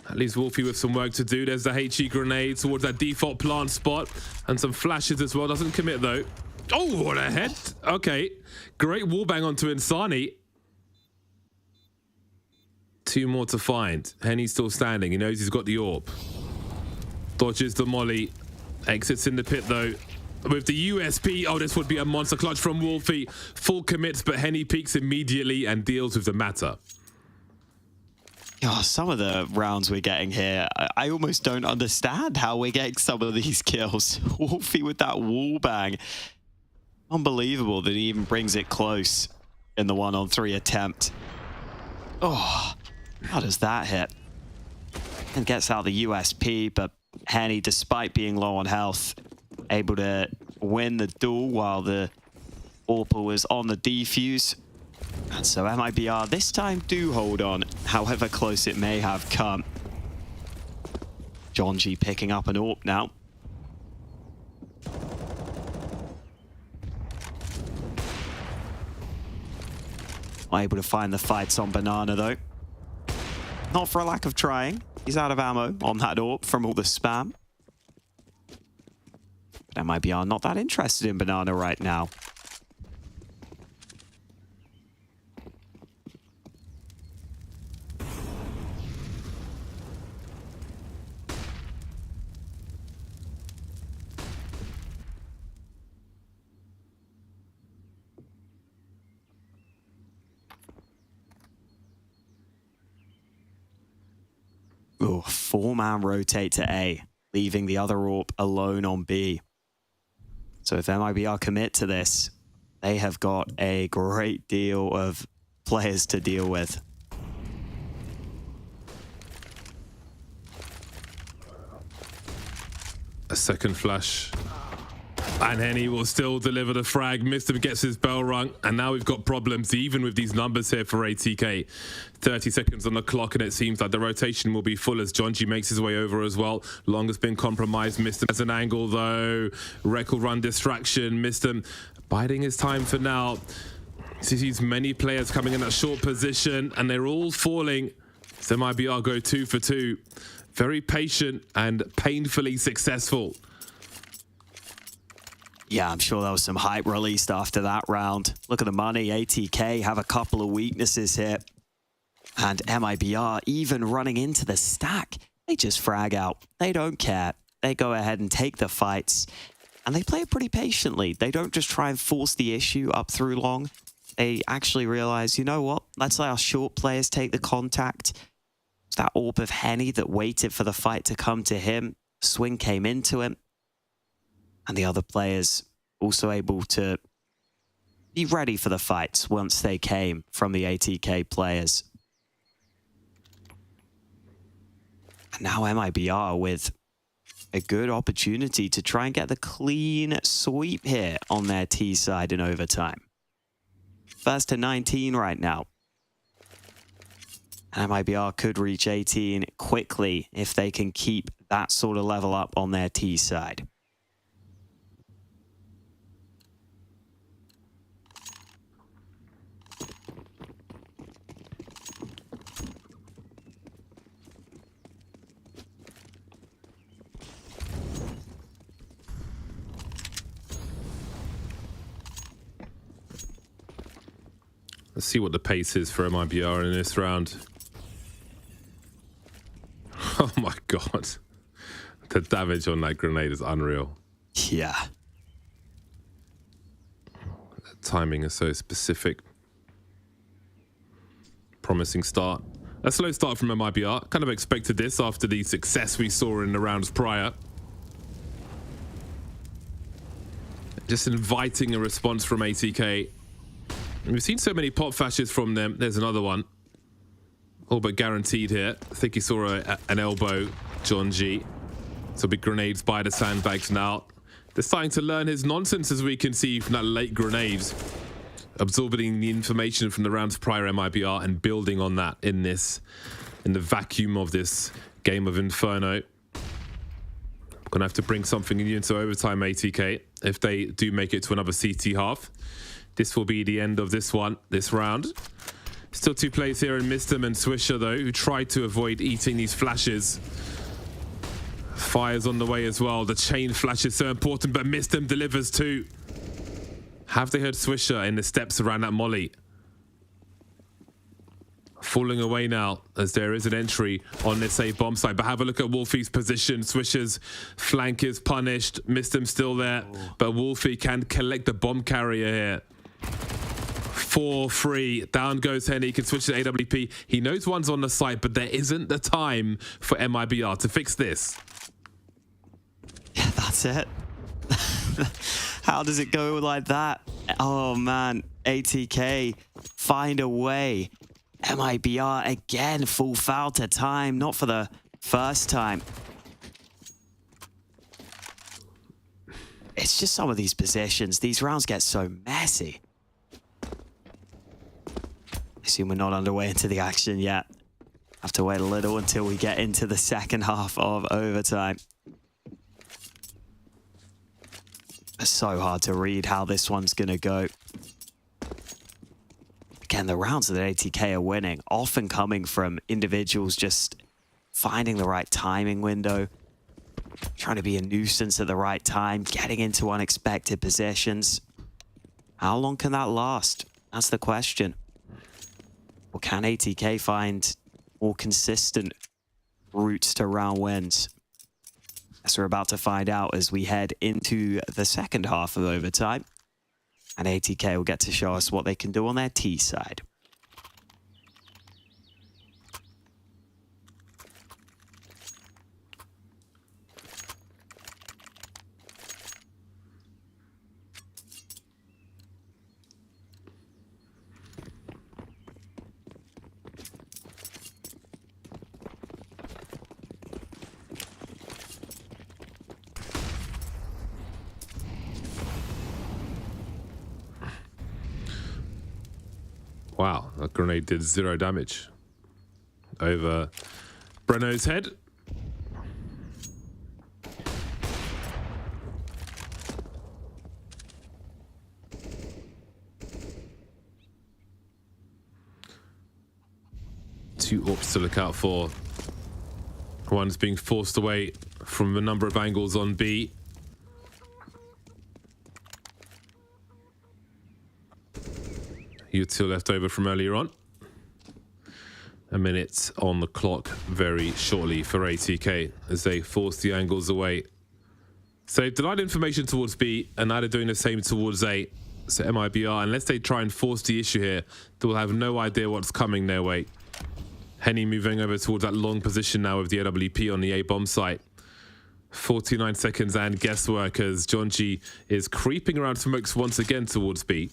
That leaves Wolfie with some work to do. There's the HE grenade towards that default plant spot, and some flashes as well. Doesn't commit though. Oh, what a head. Okay, great wallbang onto Insani. 2 more to find. Henny's still standing. He knows he's got the AWP. Dodges the molly. Exits in the pit though. With the USP, oh, this would be a monster clutch from Wolfie. Full commits, but Henny peeks immediately and deals with the matter. Oh, some of the rounds we're getting here, I almost don't understand how we're getting some of these kills. Wolfie with that wall bang. Unbelievable that he even brings it close in the 1-on-3 attempt. Oh, how does that hit? And gets out the USP, but Henny, despite being low on health, able to win the duel while the AWP was on the defuse. And so MIBR this time do hold on, however close it may have come. Jonji picking up an AWP now. Able to find the fights on Banana though. Not for a lack of trying. He's out of ammo on that AWP from all the spam. But MIBR not that interested in Banana right now. Oh, 4-man rotate to A, leaving the other AWP alone on B. So if MIBR commit to this, they have got a great deal of players to deal with. A second flash. And Henny will still deliver the frag. Mr. gets his bell rung, and now we've got problems even with these numbers here for ATK. 30 seconds on the clock, and it seems like the rotation will be full as Jonji makes his way over as well. Long has been compromised. Mr. has an angle though. Rek will run distraction. Mr. biding his time for now. He sees many players coming in that short position, and they're all falling. So MIBR go 2 for 2. Very patient and painfully successful. Yeah, I'm sure there was some hype released after that round. Look at the money. ATK have a couple of weaknesses here. And MIBR even running into the stack. They just frag out. They don't care. They go ahead and take the fights. And they play it pretty patiently. They don't just try and force the issue up through long. They actually realize, you know what? Let's let our short players take the contact. It's that AWP of Henny that waited for the fight to come to him. Swing came into him. And the other players also able to be ready for the fights once they came from the ATK players. And now MIBR with a good opportunity to try and get the clean sweep here on their T side in overtime. First to 19 right now. And MIBR could reach 18 quickly if they can keep that sort of level up on their T side. Let's see what the pace is for MIBR in this round. Oh my god. The damage on that grenade is unreal. Yeah. The timing is so specific. Promising start. A slow start from MIBR. Kind of expected this after the success we saw in the rounds prior. Just inviting a response from ATK. And we've seen so many pop flashes from them. There's another one. All but guaranteed here. I think he saw an elbow, John G. So big grenades by the sandbags now. They're starting to learn his nonsense, as we can see from that late grenades. Absorbing the information from the rounds prior MIBR and building on that in the vacuum of this game of Inferno. Gonna have to bring something new into overtime, ATK, if they do make it to another CT half. This will be the end of this round. Still 2 plays here in Mistem and Swisher, though, who tried to avoid eating these flashes. Fire's on the way as well. The chain flash is so important, but Mistem delivers too. Have they heard Swisher in the steps around that molly? Falling away now as there is an entry on this A bomb site. But have a look at Wolfie's position. Swisher's flank is punished. Mistem still there, but Wolfie can collect the bomb carrier here. 4-3. Down goes Henny. He can switch to AWP. He knows one's on the site, but there isn't the time for MIBR to fix this. Yeah, that's it. How does it go like that? Oh man, ATK find a way. MIBR again, full foul to time, not for the first time. It's just some of these positions. These rounds get so messy. I assume we're not underway into the action yet. Have to wait a little until we get into the second half of overtime. It's so hard to read how this one's gonna go. Again, the rounds that ATK are winning, often coming from individuals just finding the right timing window, trying to be a nuisance at the right time, getting into unexpected positions. How long can that last? That's the question. Or can ATK find more consistent routes to round wins? As we're about to find out as we head into the second half of overtime. And ATK will get to show us what they can do on their T side. Wow, that grenade did 0 damage over Breno's head. Two AWPs to look out for. One's being forced away from a number of angles on B. Util left over from earlier on. A minute on the clock very shortly for ATK as they force the angles away. So denied information towards B and now they're doing the same towards A. So MIBR, unless they try and force the issue here, they will have no idea what's coming their way. Henny moving over towards that long position now with the AWP on the A bomb site. 49 seconds and guesswork as John G is creeping around smokes once again towards B.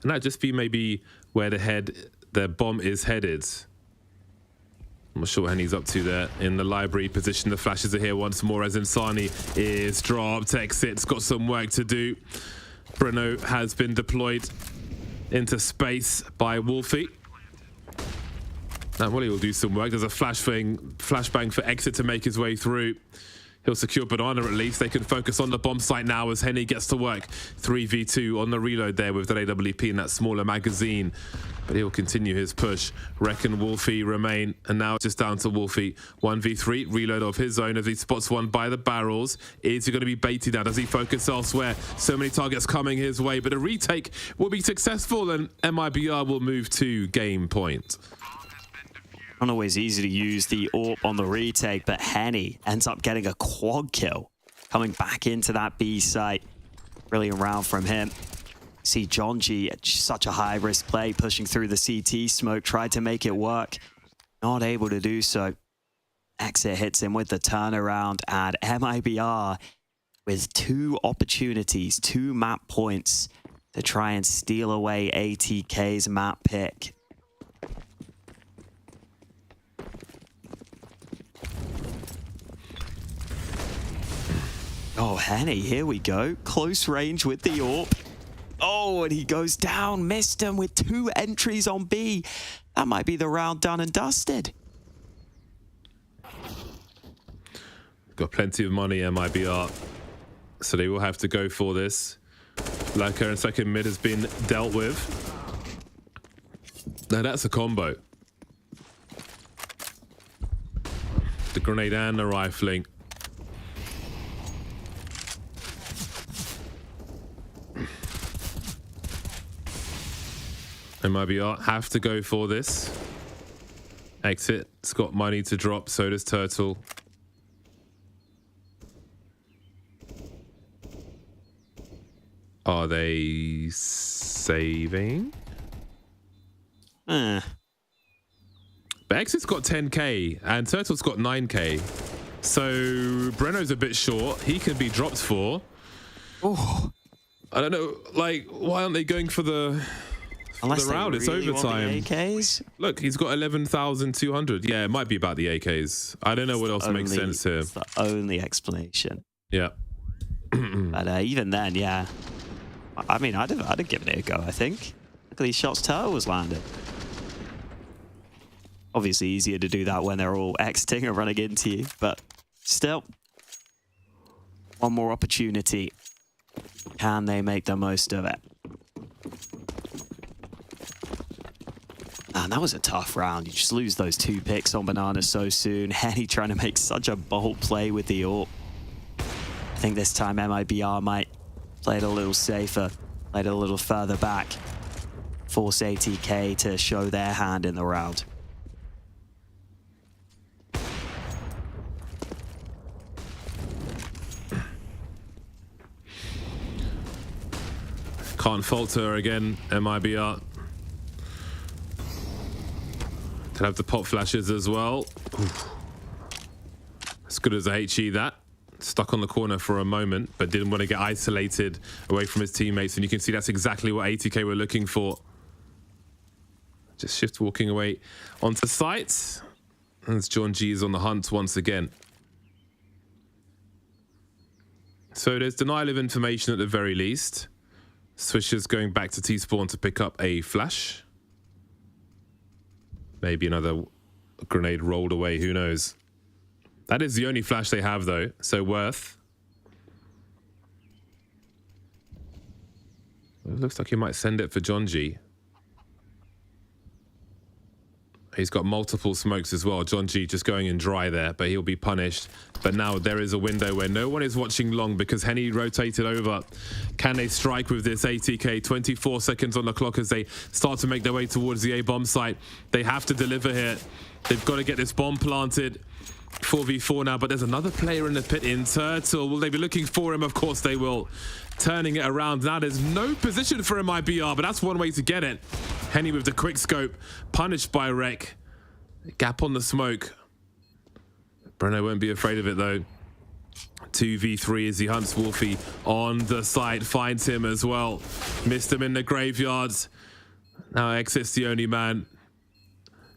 And that just be maybe where the bomb is headed. I'm not sure what Henny's up to there in the library position. The flashes are here once more as Insani is dropped. Exit's got some work to do. Breno has been deployed into space by Wolfie. Now Wally will do some work. There's a flashbang for Exit to make his way through. He'll secure Banana at least. They can focus on the bomb site now as Henny gets to work. 3v2 on the reload there with that AWP in that smaller magazine. But he'll continue his push. Rek and Wolfie remain. And now it's just down to Wolfie. 1v3, reload of his own as he spots one by the barrels. Is he going to be baited now? Does he focus elsewhere? So many targets coming his way. But a retake will be successful and MIBR will move to game point. Not always easy to use the AWP on the retake, but Henny ends up getting a quad kill. Coming back into that B site. Brilliant round from him. See John G, such a high-risk play, pushing through the CT smoke, tried to make it work. Not able to do so. Exit hits him with the turnaround, and MIBR with 2 opportunities, 2 map points to try and steal away ATK's map pick. Oh, Henny, here we go. Close range with the AWP. Oh, and he goes down. Missed him with 2 entries on B. That might be the round done and dusted. Got plenty of money, MIBR. So they will have to go for this. Lurker and second mid has been dealt with. Now that's a combo. The grenade and the rifling. MIBR have to go for this. Exit's got money to drop, so does Turtle. Are they saving? But Exit's got 10k and Turtle's got 9k. So Breno's a bit short. He can be dropped for. Oh, I don't know. Like, why aren't they going for the round? It's overtime. AKs? Look, he's got 11,200. Yeah, it might be about the AKs. I don't know what else makes sense here. It's the only explanation. Yeah. But even then, yeah. I mean, I'd have given it a go, I think. Look at these shots Turtle was landing. Obviously easier to do that when they're all exiting and running into you, but still. One more opportunity. Can they make the most of it? Man, that was a tough round. You just lose those 2 picks on Banana so soon. Henny trying to make such a bold play with the AWP. I think this time MIBR might play it a little safer, play it a little further back. Force ATK to show their hand in the round. Can't falter again, MIBR. Can have the pop flashes as well. Oof. As good as a HE that. Stuck on the corner for a moment, but didn't want to get isolated away from his teammates. And you can see that's exactly what ATK were looking for. Just shift walking away onto site. As John G is on the hunt once again. So there's denial of information at the very least. Swisher's going back to T-spawn to pick up a flash. Maybe another grenade rolled away, who knows. That is the only flash they have though, so worth. It looks like he might send it for John G. He's got multiple smokes as well. John G just going in dry there, but he'll be punished. But now there is a window where no one is watching long because Henny rotated over. Can they strike with this ATK? 24 seconds on the clock as they start to make their way towards the A-bomb site. They have to deliver here. They've got to get this bomb planted. 4v4 now, but there's another player in the pit in Turtle. Will they be looking for him? Of course they will. Turning it around. Now there's no position for MIBR, but that's one way to get it. Henny with the quick scope. Punished by Rek. Gap on the smoke. Breno won't be afraid of it though. 2v3 as he hunts Wolfie on the side. Finds him as well. Missed him in the graveyards. Now Exit's the only man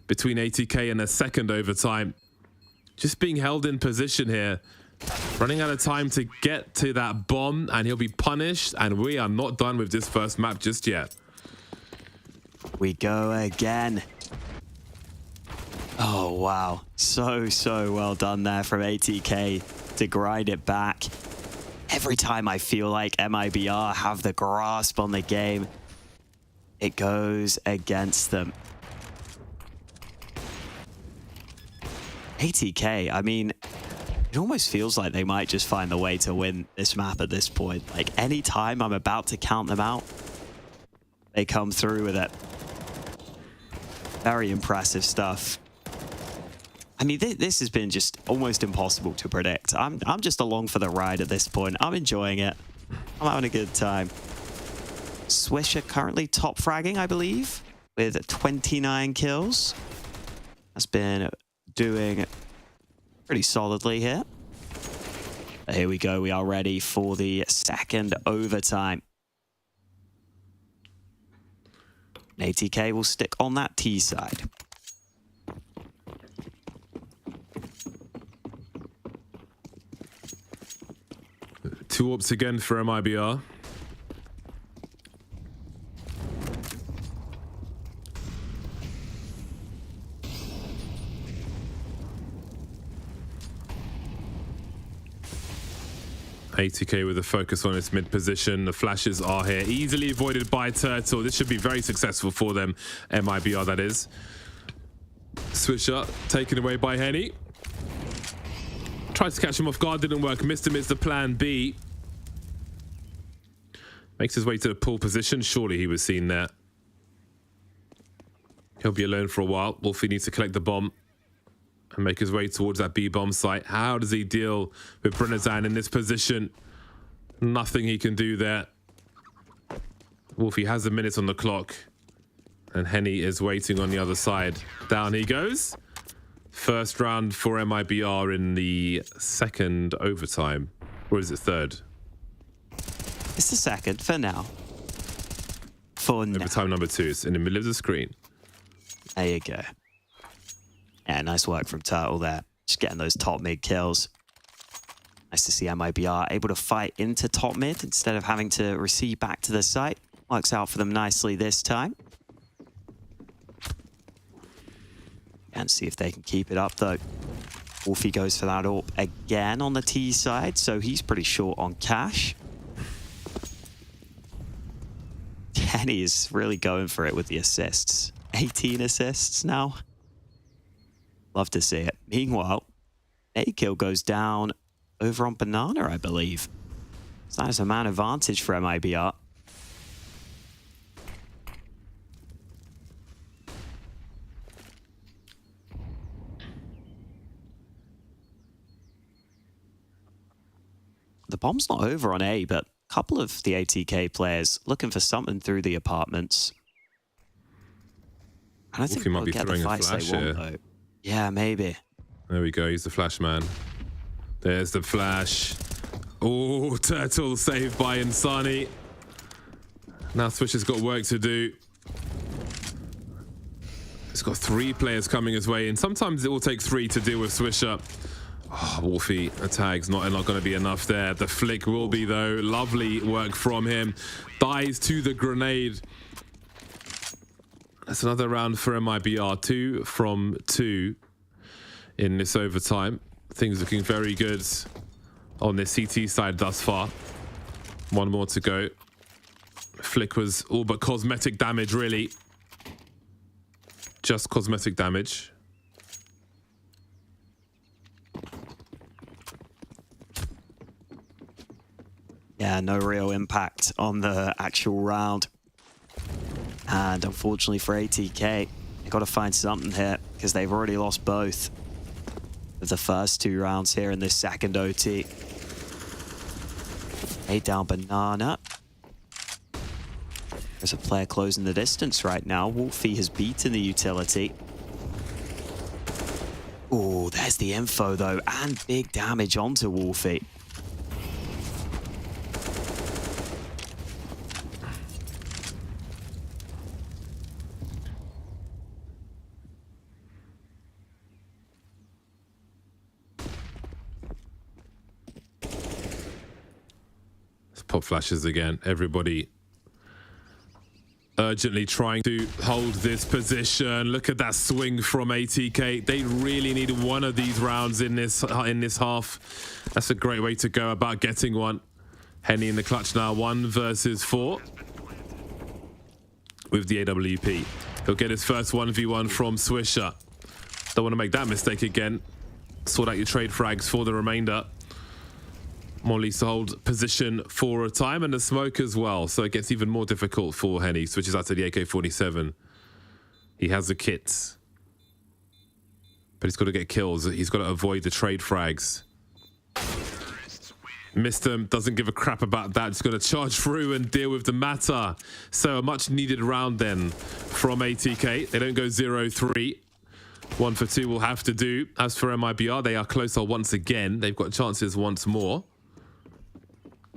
between ATK and a second overtime. Just being held in position here. Running out of time to get to that bomb, and he'll be punished, and we are not done with this first map just yet. We go again. Oh, wow. So well done there from ATK to grind it back. Every time I feel like MIBR have the grasp on the game, it goes against them. ATK, I mean, it almost feels like they might just find the way to win this map at this point. Like, any time I'm about to count them out, they come through with it. Very impressive stuff. I mean, this has been just almost impossible to predict. I'm just along for the ride at this point. I'm enjoying it. I'm having a good time. Swisher currently top fragging, I believe, with 29 kills. Has been doing pretty solidly here. But here we go. We are ready for the second overtime. ATK will stick on that T side. Two ups again for MIBR. ATK with a focus on its mid position. The flashes are here. Easily avoided by Turtle. This should be very successful for them. MIBR, that is. Swisher taken away by Henny. Tried to catch him off guard, didn't work. Missed him, it's the plan B. Makes his way to the pull position. Surely he was seen there. He'll be alone for a while. Wolfie needs to collect the bomb and make his way towards that B-bomb site. How does he deal with Brennazan in this position? Nothing he can do there. Wolfie has a minute on the clock. And Henny is waiting on the other side. Down he goes. First round for MIBR in the second overtime. Or is it third? It's the second for now. For now. Overtime number 2 is in the middle of the screen. There you go. Yeah, nice work from Turtle there. Just getting those top mid kills. Nice to see MIBR able to fight into top mid instead of having to recede back to the site. Works out for them nicely this time. And see if they can keep it up though. Wolfie goes for that AWP again on the T side, so he's pretty short on cash. Henny is really going for it with the assists. 18 assists now. Love to see it. Meanwhile, A kill goes down over on Banana, I believe. So that is a man advantage for MIBR. The bomb's not over on A, but a couple of the ATK players looking for something through the apartments. I don't think Wolfie might be they'll get throwing the a fights flash they here. want, though. Yeah, maybe. There we go. He's the flash man. There's the flash. Oh, Turtle saved by Insani. Now Swisher's got work to do. He's got 3 players coming his way, and sometimes it will take 3 to deal with Swisher. Oh, Wolfie, a tag's not going to be enough there. The flick will be, though. Lovely work from him. Dies to the grenade. That's another round for MIBR. 2 from 2 in this overtime. Things looking very good on the CT side thus far. 1 more to go. Flick was all but cosmetic damage, really. Just cosmetic damage. Yeah, no real impact on the actual round. And unfortunately for ATK, they've got to find something here because they've already lost both of the first 2 rounds here in this second OT. 8 down Banana. There's a player closing the distance right now. Wolfie has beaten the utility. Oh, there's the info though, and big damage onto Wolfie. Pop flashes again. Everybody urgently trying to hold this position. Look at that swing from ATK. They really need one of these rounds in this half. That's a great way to go about getting one. Henny in the clutch now, 1 versus 4 with the AWP. He'll get his first 1v1 from Swisher. Don't want to make that mistake again. Sort out your trade frags for the remainder. Molly's to hold position for a time, and the smoke as well, so it gets even more difficult for Henny. Switches out to the AK-47. He has the kit. But he's got to get kills. He's got to avoid the trade frags. Missed him, doesn't give a crap about that. Just going to charge through and deal with the matter. So a much needed round then from ATK. They don't go 0-3. 1 for 2 will have to do. As for MIBR, they are closer once again. They've got chances once more.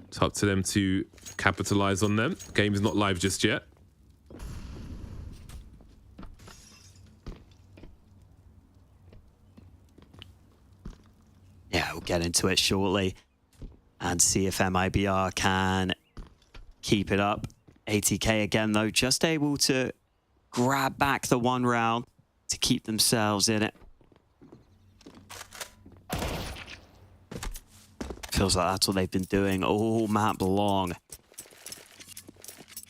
It's up to them to capitalize on them. Game is not live just yet. Yeah, we'll get into it shortly and see if MIBR can keep it up. ATK again, though, just able to grab back the one round to keep themselves in it. Feels like that's what they've been doing all map long.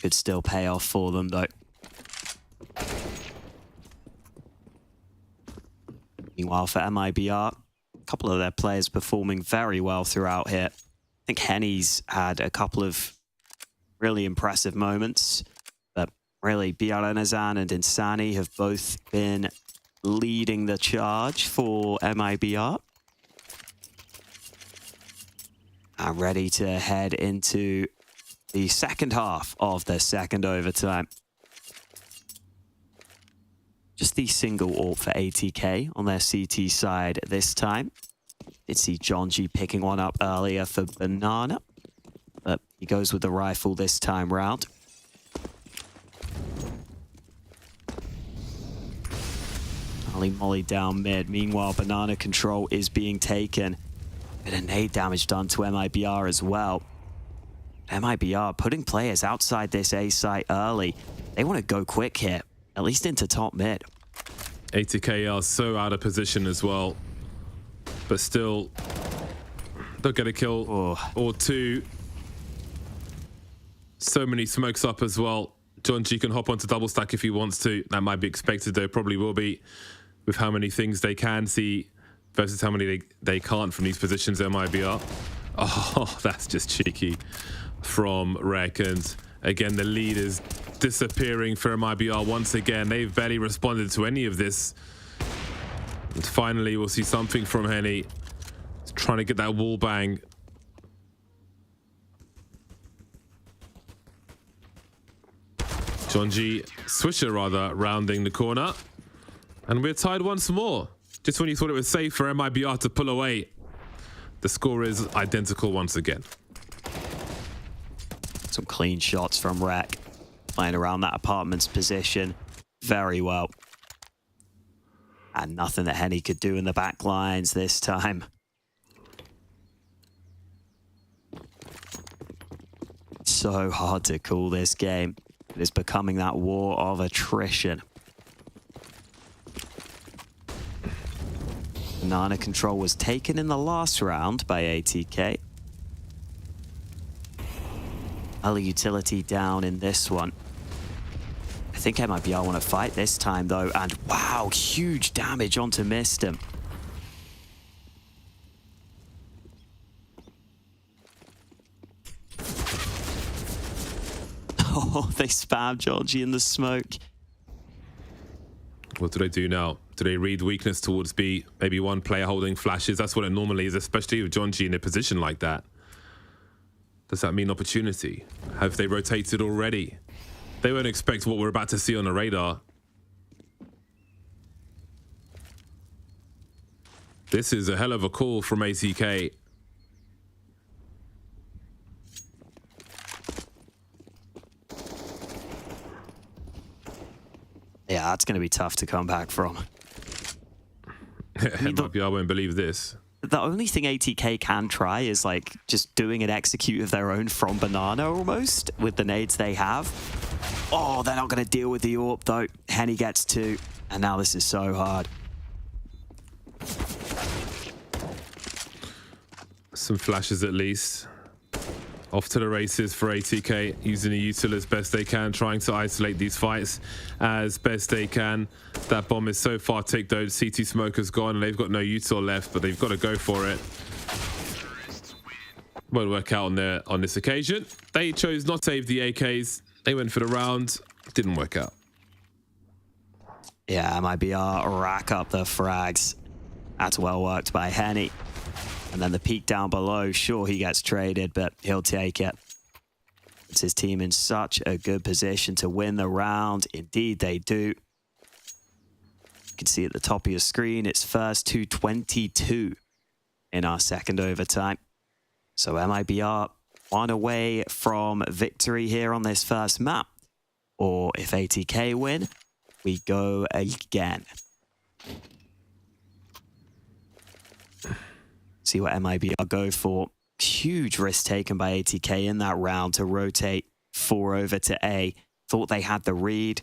Could still pay off for them, though. Meanwhile, for MIBR, a couple of their players performing very well throughout here. I think Henny's had a couple of really impressive moments, but really Biaranazan and Insani have both been leading the charge for MIBR. And ready to head into the second half of the second overtime. Just the single AWP for ATK on their CT side this time. Did see John G picking one up earlier for Banana, but he goes with the rifle this time round. Ali Molly down mid. Meanwhile, Banana control is being taken. Bit of nade damage done to MIBR as well. MIBR putting players outside this A site early. They want to go quick here, at least into top mid. ATK are so out of position as well, but still they'll get a kill or two. So many smokes up as well. John G can hop onto double stack if he wants to. That might be expected, though. Probably will be, with how many things they can see versus how many they can't from these positions. MIBR. Oh, that's just cheeky from Rek. And again, the lead is disappearing for MIBR once again. They've barely responded to any of this. And finally, we'll see something from Henny. He's trying to get that wall bang. John G, Swisher rather, rounding the corner. And we're tied once more. Just when you thought it was safe for MIBR to pull away, the score is identical once again. Some clean shots from Rek, playing around that apartment's position very well. And nothing that Henny could do in the back lines this time. So hard to call this game. It is becoming that war of attrition. Banana control was taken in the last round by ATK. Early utility down in this one. I think MIBR want to fight this time, though. And wow, huge damage onto Mistim. Oh, they spam Georgie in the smoke. What do they do now? Do they read weakness towards B? Maybe one player holding flashes. That's what it normally is, especially with John G in a position like that. Does that mean opportunity? Have they rotated already? They won't expect what we're about to see on the radar. This is a hell of a call from ATK. Yeah, that's going to be tough to come back from. I won't believe this. The only thing ATK can try is like just doing an execute of their own from Banana almost with the nades they have. Oh, they're not going to deal with the AWP though. Henny gets two, and now this is so hard. Some flashes at least. Off to the races for ATK, using the util as best they can, trying to isolate these fights as best they can. That bomb is so far ticked though. CT smoker's gone and they've got no util left, but they've got to go for it. Won't work out on this occasion. They chose not to save the AKs. They went for the round. Didn't work out. Yeah, MIBR rack up the frags. That's well worked by Henny. And then the peek down below, sure, he gets traded, but he'll take it. It's his team in such a good position to win the round. Indeed, they do. You can see at the top of your screen, it's first to 22 in our second overtime. So MIBR one away from victory here on this first map. Or if ATK win, we go again. See what MIBR go for. Huge risk taken by ATK in that round to rotate 4 over to A. Thought they had the read.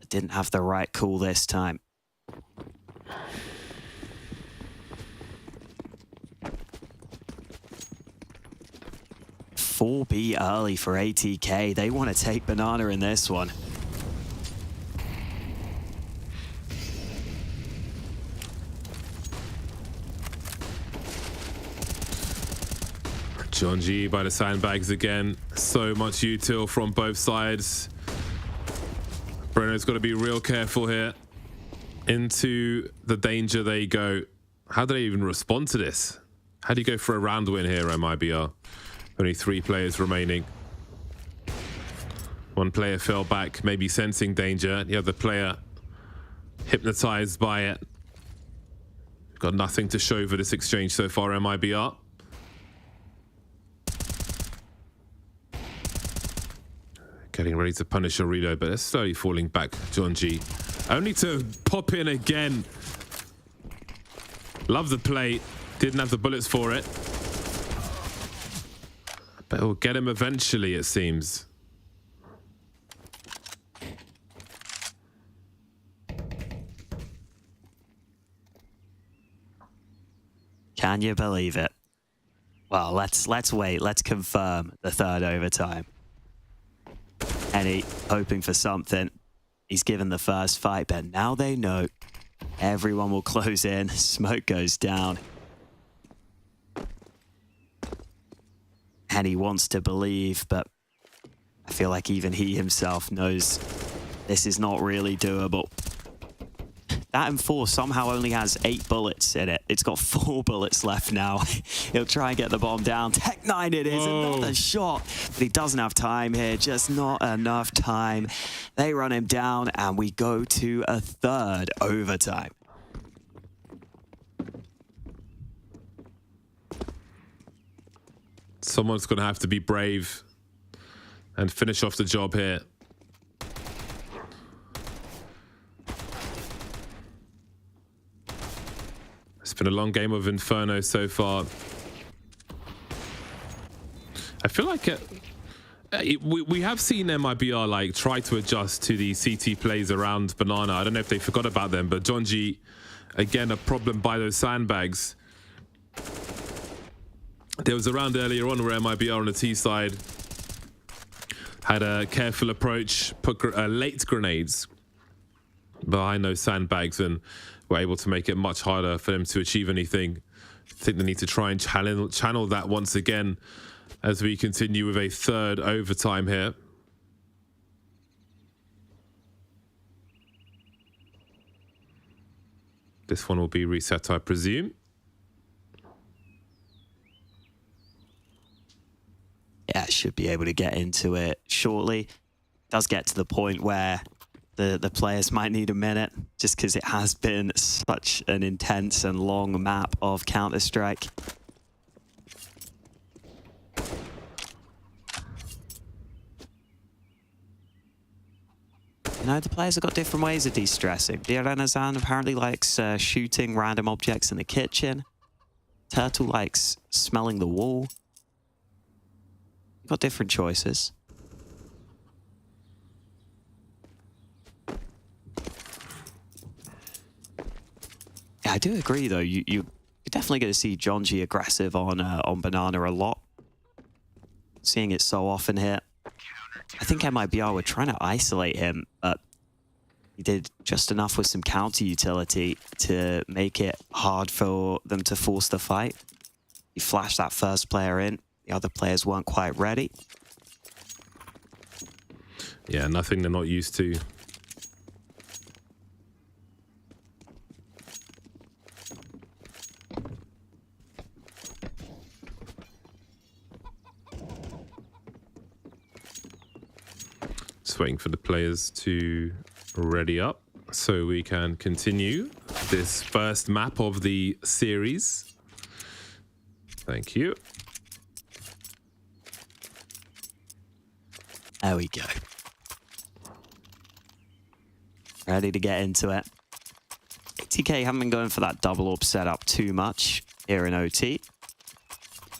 Didn't have the right call this time. $4B early for ATK. They want to take banana in this one. John G by the sandbags again. So much util from both sides. Bruno's got to be real careful here. Into the danger they go. How do they even respond to this? How do you go for a round win here, MIBR? Only 3 players remaining. One player fell back, maybe sensing danger. The other player hypnotized by it. Got nothing to show for this exchange so far, MIBR. Getting ready to punish a reload, but they're slowly falling back. John G. Only to pop in again. Love the play. Didn't have the bullets for it. But it'll get him eventually, it seems. Can you believe it? Well, let's wait. Let's confirm the third overtime. Henny hoping for something. He's given the first fight, but now they know everyone will close in. Smoke goes down. Henny wants to believe, but I feel like even he himself knows this is not really doable. That M4 somehow only has 8 bullets in it. It's got 4 bullets left now. He'll try and get the bomb down. Tech-9 it is, another shot. But he doesn't have time here, just not enough time. They run him down and we go to a third overtime. Someone's going to have to be brave and finish off the job here. It's been a long game of Inferno so far. I feel like we have seen MIBR like try to adjust to the CT plays around Banana. I don't know if they forgot about them, but John G, again, a problem by those sandbags. There was a round earlier on where MIBR on the T side had a careful approach, put late grenades behind those sandbags and were able to make it much harder for them to achieve anything. I think they need to try and channel that once again as we continue with a third overtime here. This one will be reset, I presume. Yeah, should be able to get into it shortly. Does get to the point where the players might need a minute just because it has been such an intense and long map of Counter-Strike. You know, the players have got different ways of de-stressing. Diarenazan apparently likes shooting random objects in the kitchen. Turtle likes smelling the wall. Got different choices. Yeah, I do agree though. You're definitely going to see John G aggressive on Banana a lot. Seeing it so often here. I think MIBR were trying to isolate him, but he did just enough with some counter utility to make it hard for them to force the fight. He flashed that first player in. The other players weren't quite ready. Yeah, nothing they're not used to. Just waiting for the players to ready up so we can continue this first map of the series. Thank you. There we go. Ready to get into it. ATK haven't been going for that double orb setup too much here in OT.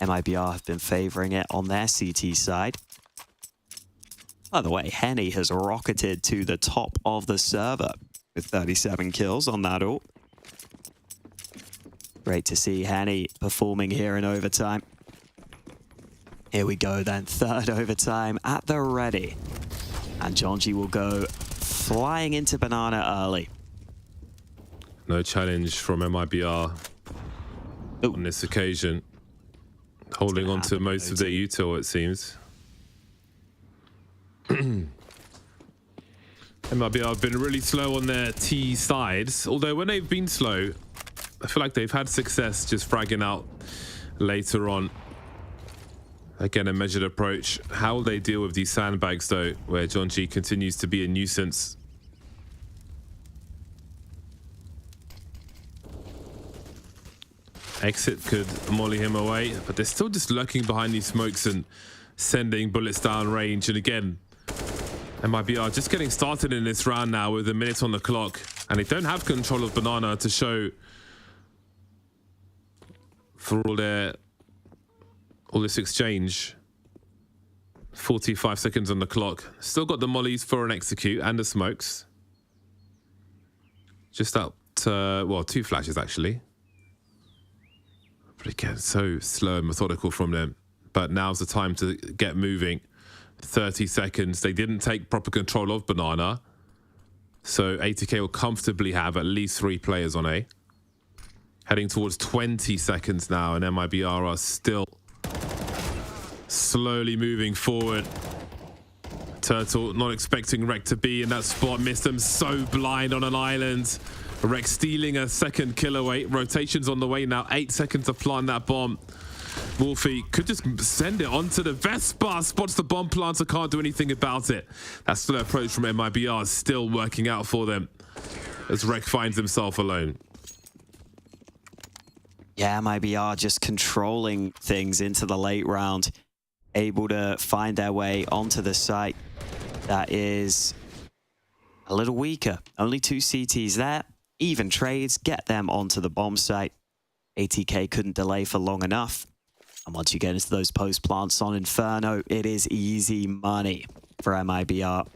MIBR have been favoring it on their CT side. By the way, Henny has rocketed to the top of the server with 37 kills on that orb. Great to see Henny performing here in overtime. Here we go then, third overtime at the ready. And Jonji will go flying into Banana early. No challenge from MIBR on this occasion. Holding on to most of their util, it seems. MIBR have been really slow on their T sides. Although when they've been slow, I feel like they've had success just fragging out later on. Again, a measured approach. How will they deal with these sandbags, though, where Jonji continues to be a nuisance? Exit could molly him away, but they're still just lurking behind these smokes and sending bullets down range. And again, MIBR just getting started in this round now with a minute on the clock, and they don't have control of Banana to show for all this exchange. 45 seconds on the clock. Still got the mollies for an execute and the smokes. Just out, well, 2 flashes actually. But again, so slow and methodical from them. But now's the time to get moving. 30 seconds. They didn't take proper control of Banana. So ATK will comfortably have at least 3 players on A. Heading towards 20 seconds now, and MIBR are still slowly moving forward. Turtle not expecting Rek to be in that spot. Missed them so blind on an island. Rek stealing a second kill away. Rotations on the way now. 8 seconds to plant that bomb. Wolfie could just send it onto the Vespa. Spots the bomb planter, can't do anything about it. That slow approach from MIBR is still working out for them as Rek finds himself alone. Yeah, MIBR just controlling things into the late round. Able to find their way onto the site that is a little weaker. Only 2 CTs there. Even trades, get them onto the bomb site. ATK couldn't delay for long enough. And once you get into those post plants on Inferno, it is easy money for MIBR.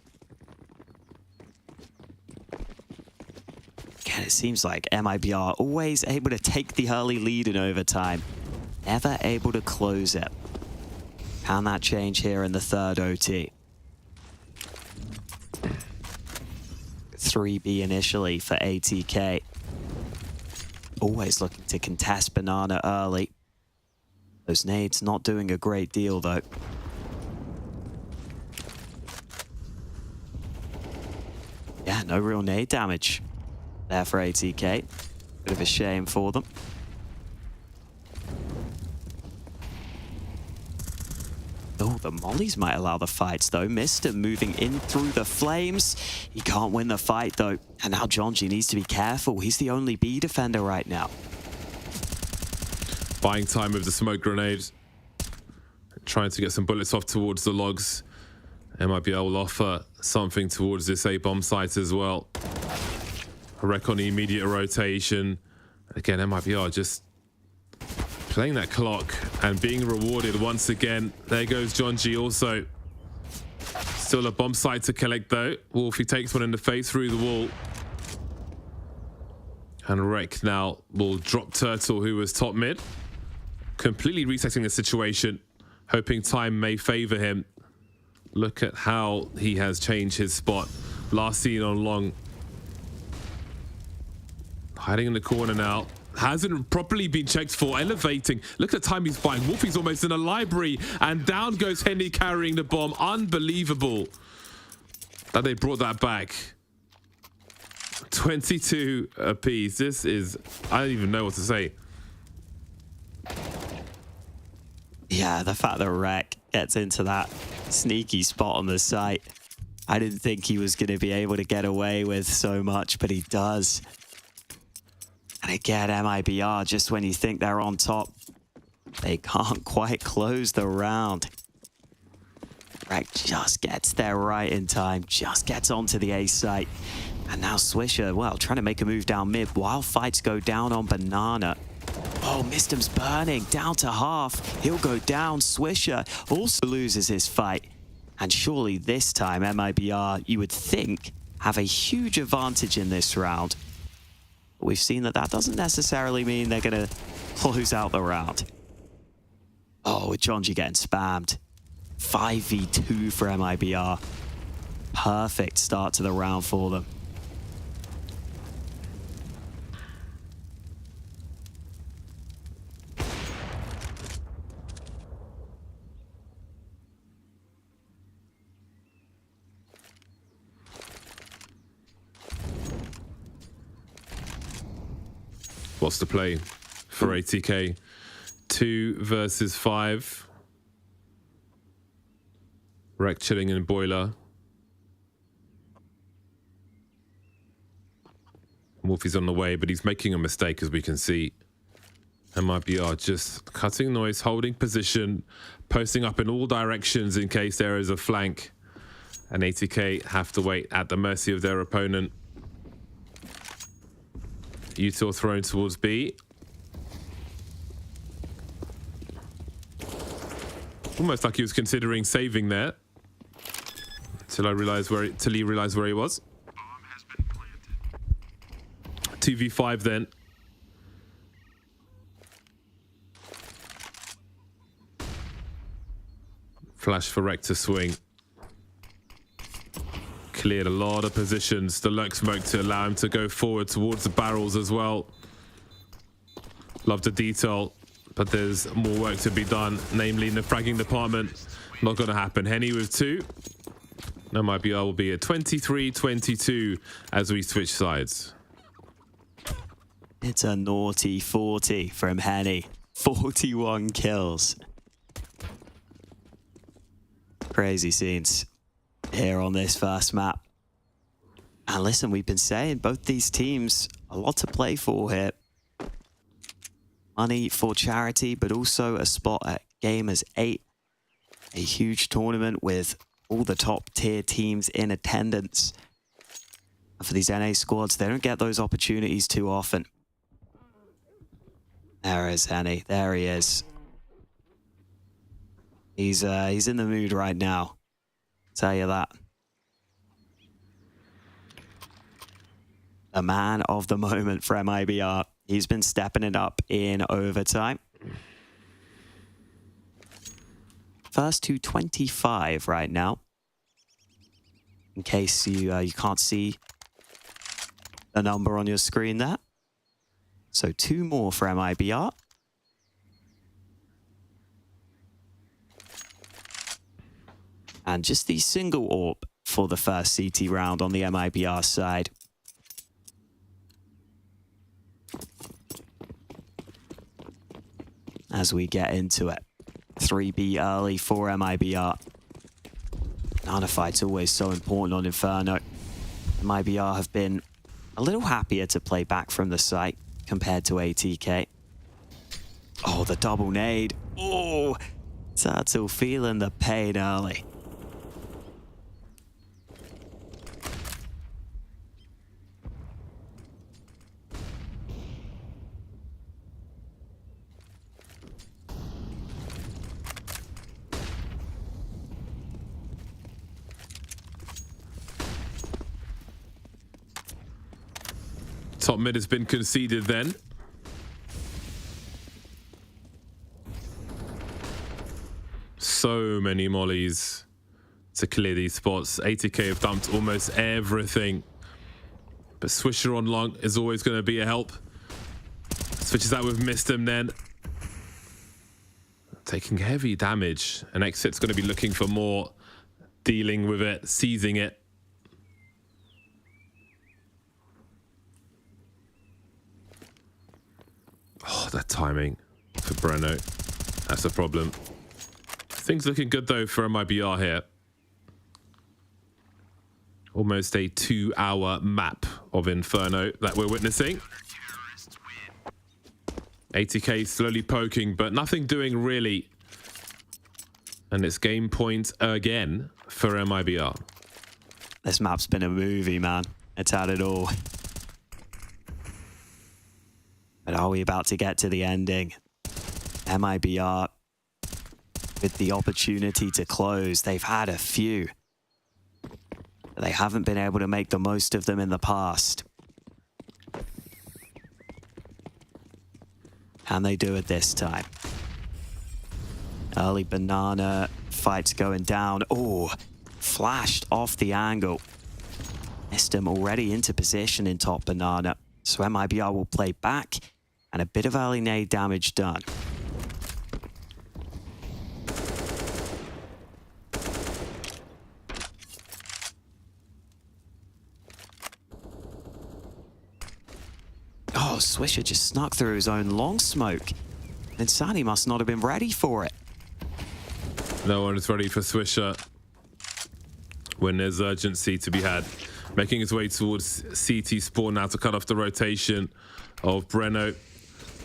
Again, it seems like MIBR always able to take the early lead in overtime. Never able to close it. Can that change here in the third OT? 3B initially for ATK. Always looking to contest Banana early. Those nades not doing a great deal though. Yeah, no real nade damage there for ATK. Bit of a shame for them. Oh, the mollies might allow the fights though. Mister moving in through the flames. He can't win the fight though. And now Jonji needs to be careful. He's the only B defender right now. Buying time with the smoke grenade. Trying to get some bullets off towards the logs. MIBR will offer something towards this A-bomb site as well. A Rek on the immediate rotation. Again, MIBR just playing that clock and being rewarded once again. There goes Jonji also. Still a bomb site to collect though. Wolfie takes one in the face through the wall. And Rek now will drop Turtle, who was top mid. Completely resetting the situation. Hoping time may favor him. Look at how he has changed his spot. Last seen on long. Hiding in the corner now. Hasn't properly been checked for. Elevating. Look at the time he's buying. Wolfie's almost in a library. And down goes Henny carrying the bomb. Unbelievable that they brought that back. 22 apiece. This is... I don't even know what to say. Yeah, the fact that Rek gets into that sneaky spot on the site. I didn't think he was going to be able to get away with so much, but he does. And again, MIBR, just when you think they're on top, they can't quite close the round. Rek just gets there right in time, just gets onto the A site. And now Swisher, well, trying to make a move down mid while fights go down on Banana. Oh, Mistem's burning, down to half. He'll go down. Swisher also loses his fight. And surely this time, MIBR, you would think, have a huge advantage in this round. But we've seen that doesn't necessarily mean they're going to close out the round. Oh, with Jonji getting spammed. 5v2 for MIBR. Perfect start to the round for them. What's the play for ATK? 2 versus 5. Rek chilling in Boiler. Wolfie's on the way, but he's making a mistake, as we can see. MIBR just cutting noise, holding position, posting up in all directions in case there is a flank. And ATK have to wait at the mercy of their opponent. Util thrown towards B. Almost like he was considering saving there. Till he realized where he was. 2v5 then. Flash for Rek to swing. Cleared a lot of positions. The lurk smoke to allow him to go forward towards the barrels as well. Love the detail, but there's more work to be done, namely in the fragging department. Not going to happen. Henny with 2. MIBR will be a 23-22 as we switch sides. It's a naughty 40 from Henny. 41 kills. Crazy scenes here on this first map. And listen, we've been saying both these teams, a lot to play for here. Money for charity, but also a spot at Gamers 8. A huge tournament with all the top tier teams in attendance. And for these NA squads, they don't get those opportunities too often. There is Henny. There he is. He's in the mood right now. Tell you that. The man of the moment for MIBR. He's been stepping it up in overtime. First to 25 right now. In case you can't see the number on your screen there. So 2 more for MIBR. And just the single AWP for the first CT round on the MIBR side. As we get into it. 3B early for MIBR. Nana fight's always so important on Inferno. MIBR have been a little happier to play back from the site compared to ATK. Oh, the double nade. Oh, Turtle feeling the pain early. Top mid has been conceded then. So many mollies to clear these spots. ATK have dumped almost everything. But Swisher on long is always going to be a help. Switches out with Mistem then. Taking heavy damage. And Exit's going to be looking for more. Dealing with it, seizing it. Oh, that timing for Breno. That's a problem. Things looking good, though, for MIBR here. Almost a 2-hour map of Inferno that we're witnessing. ATK slowly poking, but nothing doing really. And it's game point again for MIBR. This map's been a movie, man. It's had it all. But are we about to get to the ending? MIBR with the opportunity to close. They've had a few. They haven't been able to make the most of them in the past. Can they do it this time? Early banana fights going down. Oh, flashed off the angle. Missed him already into position in top banana. So MIBR will play back and a bit of early nade damage done. Oh, Swisher just snuck through his own long smoke. And Sani must not have been ready for it. No one is ready for Swisher when there's urgency to be had. Making his way towards CT spawn now to cut off the rotation of Breno.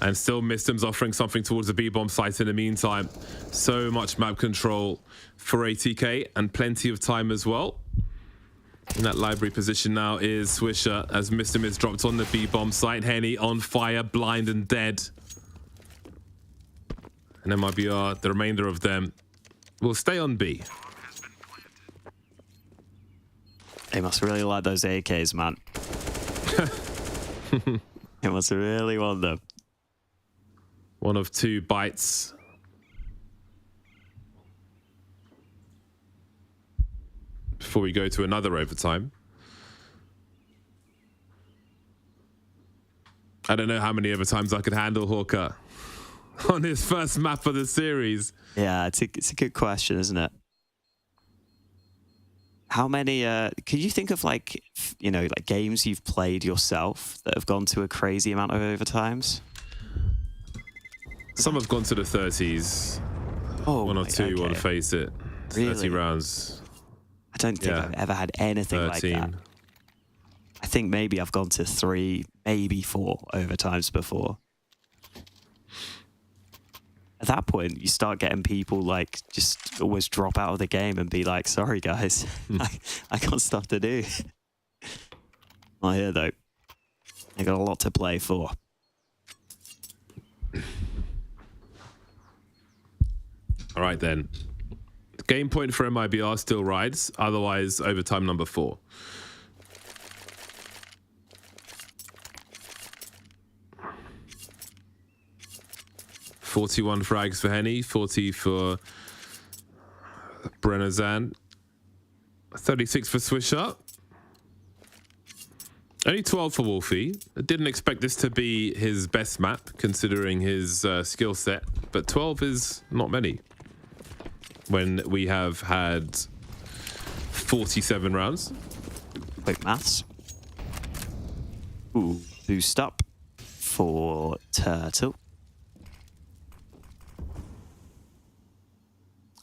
And still Mistim's offering something towards the B-bomb site in the meantime. So much map control for ATK and plenty of time as well. In that library position now is Swisher as Mistim is dropped on the B-bomb site. Henny on fire, blind and dead. And MIBR, the remainder of them, will stay on B. They must really like those AKs, man. They must really want them. One of two bites. Before we go to another overtime. I don't know how many overtimes I could handle Hawker on his first map of the series. Yeah, it's a good question, isn't it? How many, could you think of like, you know, like games you've played yourself that have gone to a crazy amount of overtimes? Some have gone to the 30s. Oh, one or two, okay. want to face it. Really? 30 rounds. I don't think I've ever had anything 13. like that. I think maybe I've gone to 3, maybe 4 overtimes before. At that point, you start getting people like just always drop out of the game and be like, sorry guys, I got stuff to do. Not here though. I got a lot to play for. All right then. Game point for MIBR still rides, otherwise overtime number 4. "41 frags for Henny, 40 for Brennozan, 36 for Swisher. Only 12 for Wolfie. I didn't expect this to be his best map, considering his skill set, but 12 is not many. When we have had 47 rounds. Quick maths. Ooh, boost up for Turtle.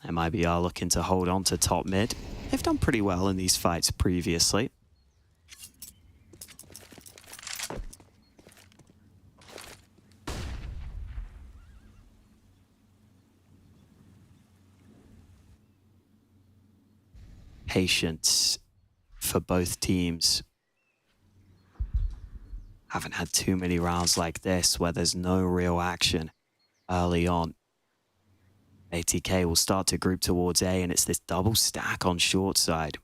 MIBR looking to hold on to top mid. They've done pretty well in these fights previously. Patience for both teams. Haven't had too many rounds like this where there's no real action early on. ATK will start to group towards A, and it's this double stack on short side.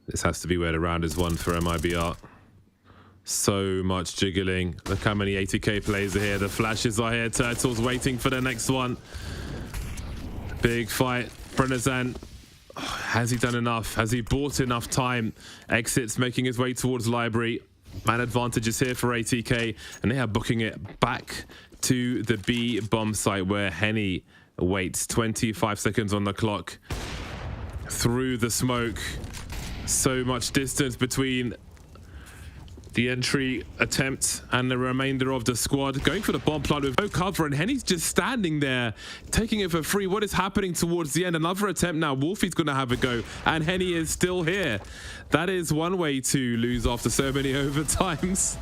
This has to be where the round is won for MIBR. So much jiggling. Look how many ATK players are here. The flashes are here. Turtle's waiting for the next one. Big fight. Brennozan, has he done enough? Has he bought enough time? Exits, making his way towards library. Man advantage is here for ATK, and they are booking it back to the B bomb site where Henny waits. 25 seconds on the clock. Through the smoke. So much distance between the entry attempt and the remainder of the squad going for the bomb plant with no cover, and Henny's just standing there taking it for free. What is happening towards the end? Another attempt now. Wolfie's gonna have a go, and Henny is still here. That is one way to lose after so many overtimes.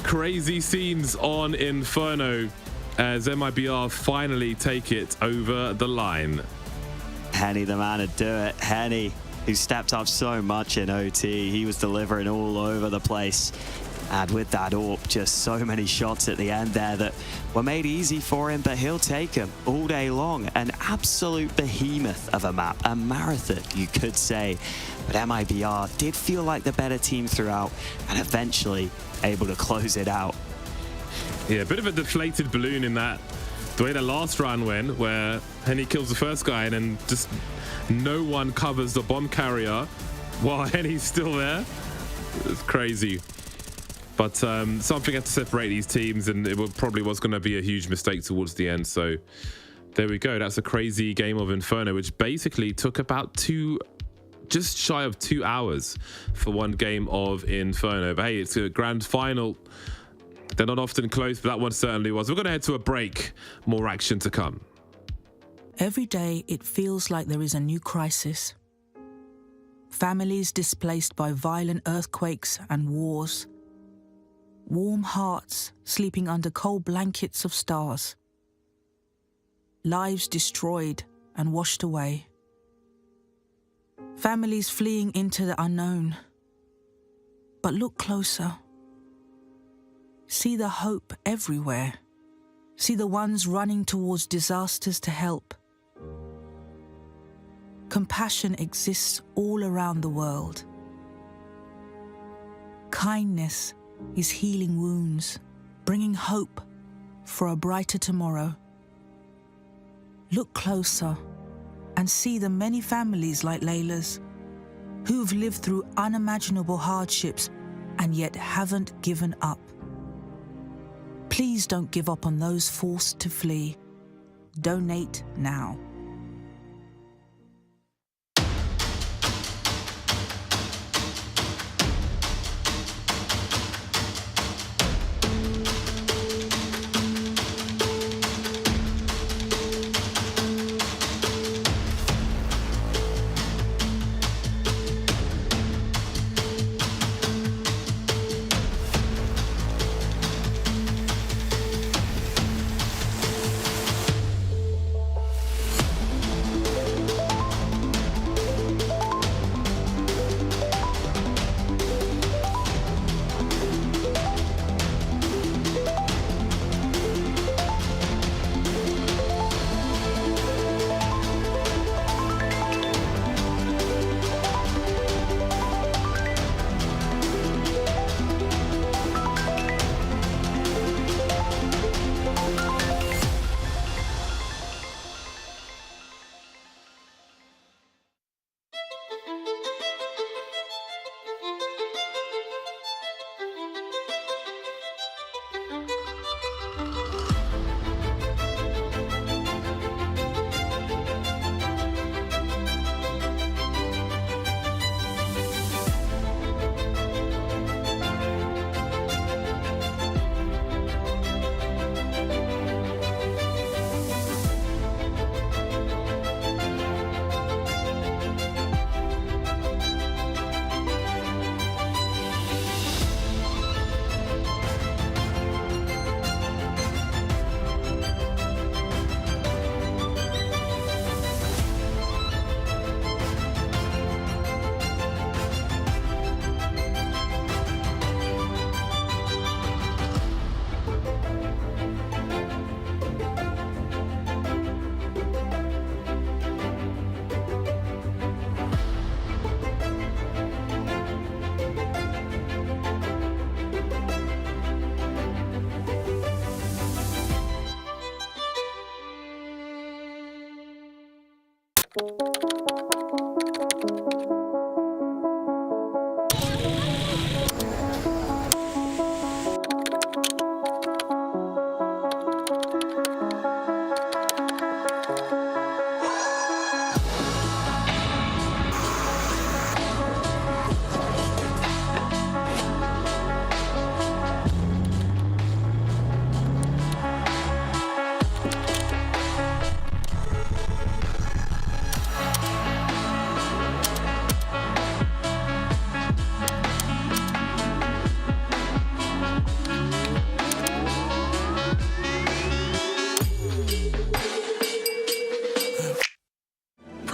Crazy scenes on Inferno as MIBR finally take it over the line. Henny the man to do it. Henny, who stepped up so much in OT. He was delivering all over the place. And with that AWP, just so many shots at the end there that were made easy for him, but he'll take them all day long. An absolute behemoth of a map, a marathon, you could say. But MIBR did feel like the better team throughout and eventually able to close it out. Yeah, a bit of a deflated balloon in that. The way the last round went, where Henny kills the first guy and then just no one covers the bomb carrier while Henny's still there. It's crazy. But something had to separate these teams, and it probably was going to be a huge mistake towards the end. So there we go. That's a crazy game of Inferno, which basically took about just shy of 2 hours for one game of Inferno. But hey, it's a grand final. They're not often close, but that one certainly was. We're going to head to a break. More action to come. Every day, it feels like there is a new crisis. Families displaced by violent earthquakes and wars. Warm hearts sleeping under cold blankets of stars. Lives destroyed and washed away. Families fleeing into the unknown. But look closer. See the hope everywhere. See the ones running towards disasters to help. Compassion exists all around the world. Kindness is healing wounds, bringing hope for a brighter tomorrow. Look closer and see the many families like Layla's who've lived through unimaginable hardships and yet haven't given up. Please don't give up on those forced to flee. Donate now.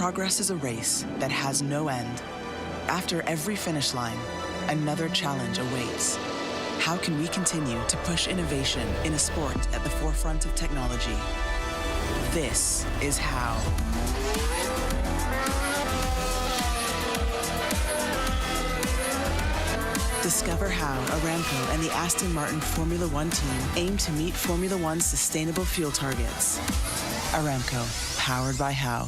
Progress is a race that has no end. After every finish line, another challenge awaits. How can we continue to push innovation in a sport at the forefront of technology? This is how. Discover how Aramco and the Aston Martin Formula One team aim to meet Formula One's sustainable fuel targets. Aramco, powered by How.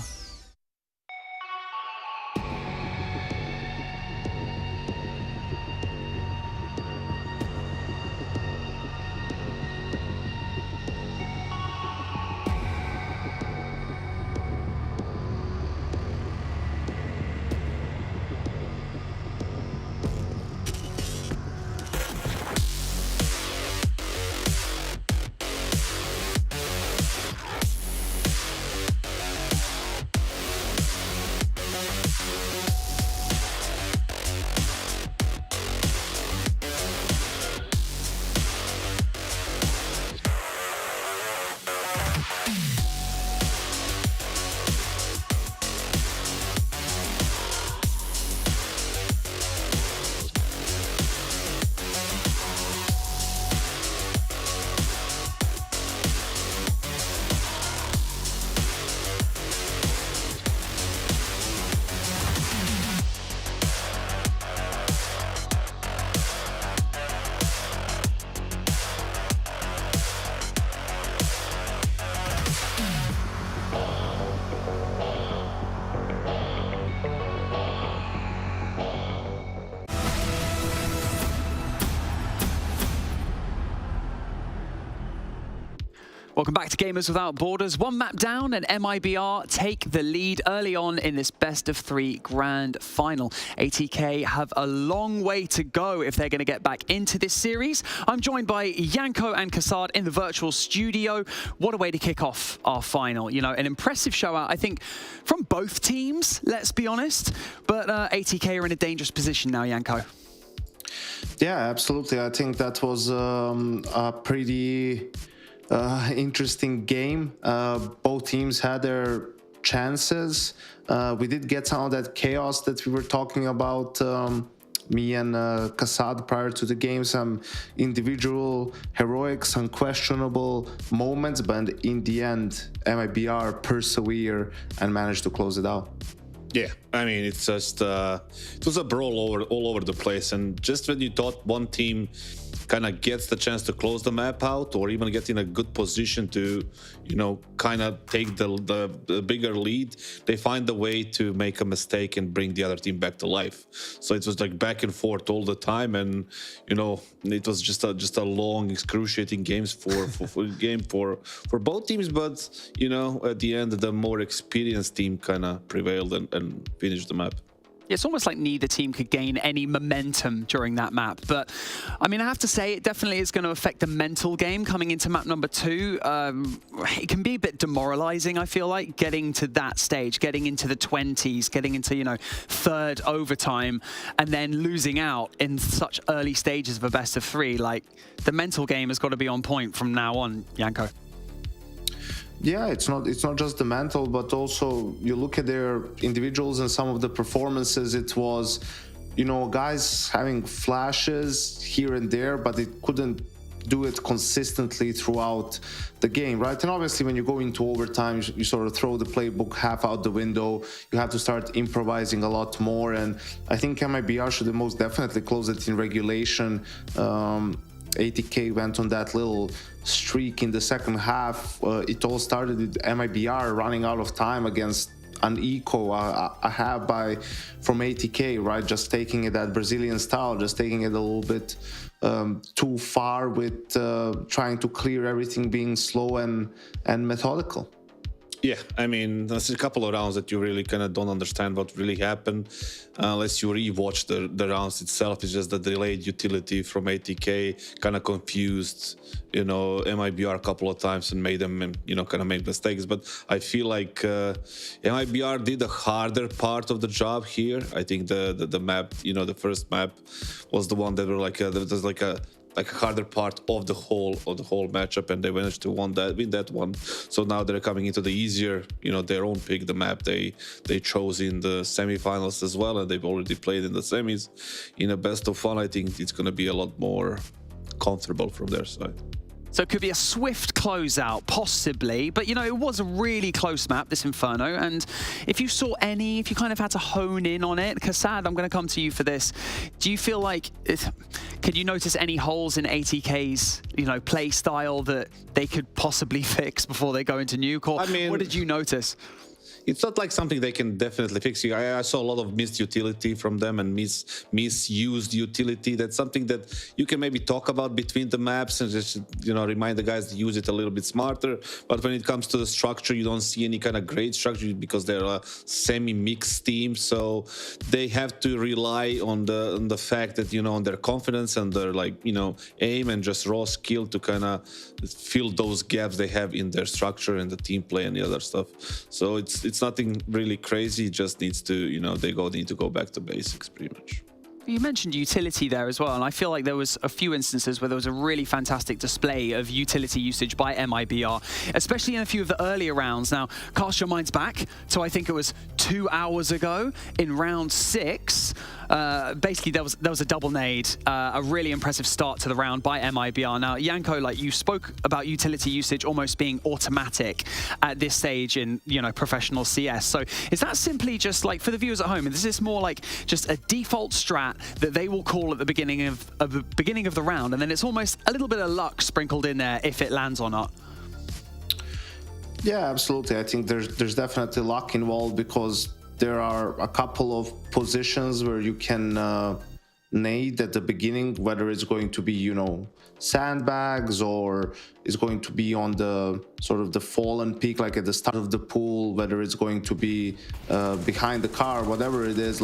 Welcome back to Gamers Without Borders. One map down and MIBR take the lead early on in this best of 3 grand final. ATK have a long way to go if they're going to get back into this series. I'm joined by Janko and Kassad in the virtual studio. What a way to kick off our final. You know, an impressive show out, I think, from both teams, let's be honest. But ATK are in a dangerous position now, Janko. Yeah, absolutely. I think that was a pretty interesting game. Both teams had their chances. We did get some of that chaos that we were talking about, me and Kassad prior to the game, some individual heroics, unquestionable moments, but in the end, MIBR persevere and managed to close it out. Yeah, I mean, it's just, it was a brawl all over the place. And just when you thought one team kind of gets the chance to close the map out or even get in a good position to, you know, kind of take the bigger lead, they find a way to make a mistake and bring the other team back to life. So it was like back and forth all the time. And, you know, it was just a long, excruciating games for both teams. But, you know, at the end, the more experienced team kind of prevailed and finished the map. It's almost like neither team could gain any momentum during that map. But, I mean, I have to say, it definitely is going to affect the mental game coming into map number 2. It can be a bit demoralizing, I feel like, getting to that stage, getting into the 20s, getting into, you know, third overtime, and then losing out in such early stages of a best of 3. Like, the mental game has got to be on point from now on, Janko. Yeah, it's not just the mental, but also you look at their individuals and some of the performances. It was, you know, guys having flashes here and there, but it couldn't do it consistently throughout the game, right? And obviously when you go into overtime, you sort of throw the playbook half out the window. You have to start improvising a lot more. And I think MIBR should have most definitely closed it in regulation. ATK went on that little streak in the second half. It all started with MIBR running out of time against an eco, a half by from ATK, right? Just taking it that Brazilian style, just taking it a little bit too far with trying to clear everything, being slow and methodical. Yeah, I mean, there's a couple of rounds that you really kind of don't understand what really happened unless you re-watch the rounds itself. It's just the delayed utility from ATK kind of confused, you know, MIBR a couple of times and made them, you know, kind of make mistakes. But I feel like MIBR did the harder part of the job here. I think the map, you know, the first map was the one that were like, there was like a like a harder part of the whole matchup, and they managed to win that one. So now they're coming into the easier, their own pick, the map they chose in the semifinals as well, and they've already played in the semis. In a best of one, I think it's going to be a lot more comfortable from their side. So it could be a swift closeout, possibly. But, it was a really close map, this Inferno. And if you kind of had to hone in on it, Kassad, I'm going to come to you for this. Do you feel like, could you notice any holes in ATK's, play style that they could possibly fix before they go into Nuke? Or what did you notice? It's not like something they can definitely fix. I saw a lot of missed utility from them and misused utility. That's something that you can maybe talk about between the maps and just, remind the guys to use it a little bit smarter. But when it comes to the structure, you don't see any kind of great structure because they're a semi-mixed team. So they have to rely on the fact that, on their confidence and their aim and just raw skill to kind of fill those gaps they have in their structure and the team play and the other stuff. So it's nothing really crazy. It just needs to, they need to go back to basics pretty much. You mentioned utility there as well, and I feel like there was a few instances where there was a really fantastic display of utility usage by MIBR, especially in a few of the earlier rounds. Now, cast your minds back to, I think it was 2 hours ago in round 6. Basically, there was a double nade, a really impressive start to the round by MIBR. Now, Janko, you spoke about utility usage almost being automatic at this stage in, professional CS. So is that simply just for the viewers at home, is this more like just a default strat that they will call at the beginning of the round, and then it's almost a little bit of luck sprinkled in there if it lands or not? Yeah, absolutely. I think there's definitely luck involved because there are a couple of positions where you can nade at the beginning, whether it's going to be, sandbags or is going to be on the sort of the fallen peak, like at the start of the pool, whether it's going to be behind the car, whatever it is,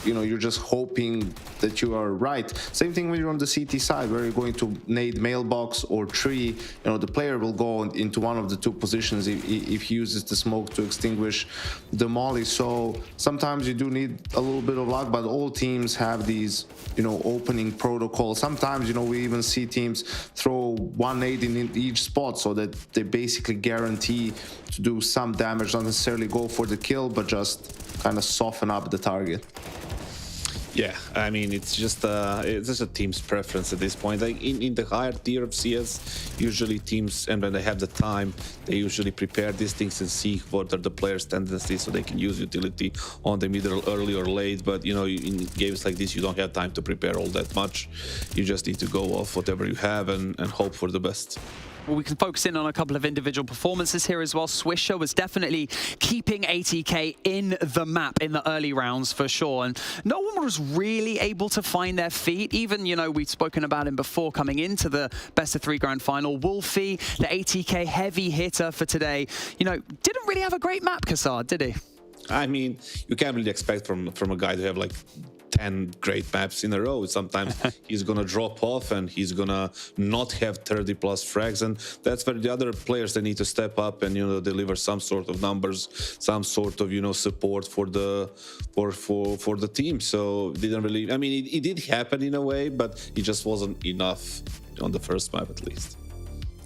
you're just hoping that you are right. Same thing when you're on the CT side, where you're going to nade mailbox or tree. The player will go into one of the two positions if he uses the smoke to extinguish the molly. So sometimes you do need a little bit of luck, but all teams have these, opening protocols. Sometimes, we even see teams throw one nade in each spot so that they basically guarantee to do some damage, not necessarily go for the kill, but just kind of soften up the target. Yeah, I mean, it's just a team's preference at this point. In the higher tier of CS, usually teams, and when they have the time, they usually prepare these things and see what are the players' tendencies so they can use utility on the middle, early or late. But, in games like this, you don't have time to prepare all that much. You just need to go off whatever you have and hope for the best. Well, we can focus in on a couple of individual performances here as well. Swisher was definitely keeping ATK in the map in the early rounds for sure. And no one was really able to find their feet. Even, we'd spoken about him before coming into the best of 3 grand final. Wolfie, the ATK heavy hitter for today, didn't really have a great map, Kassad, did he? I mean, you can't really expect from a guy to have 10 great maps in a row. Sometimes he's gonna drop off and he's gonna not have 30 plus frags, and that's where the other players, they need to step up and deliver some sort of numbers, some sort of support for the team. So didn't really, I mean, it did happen in a way, but it just wasn't enough on the first map at least.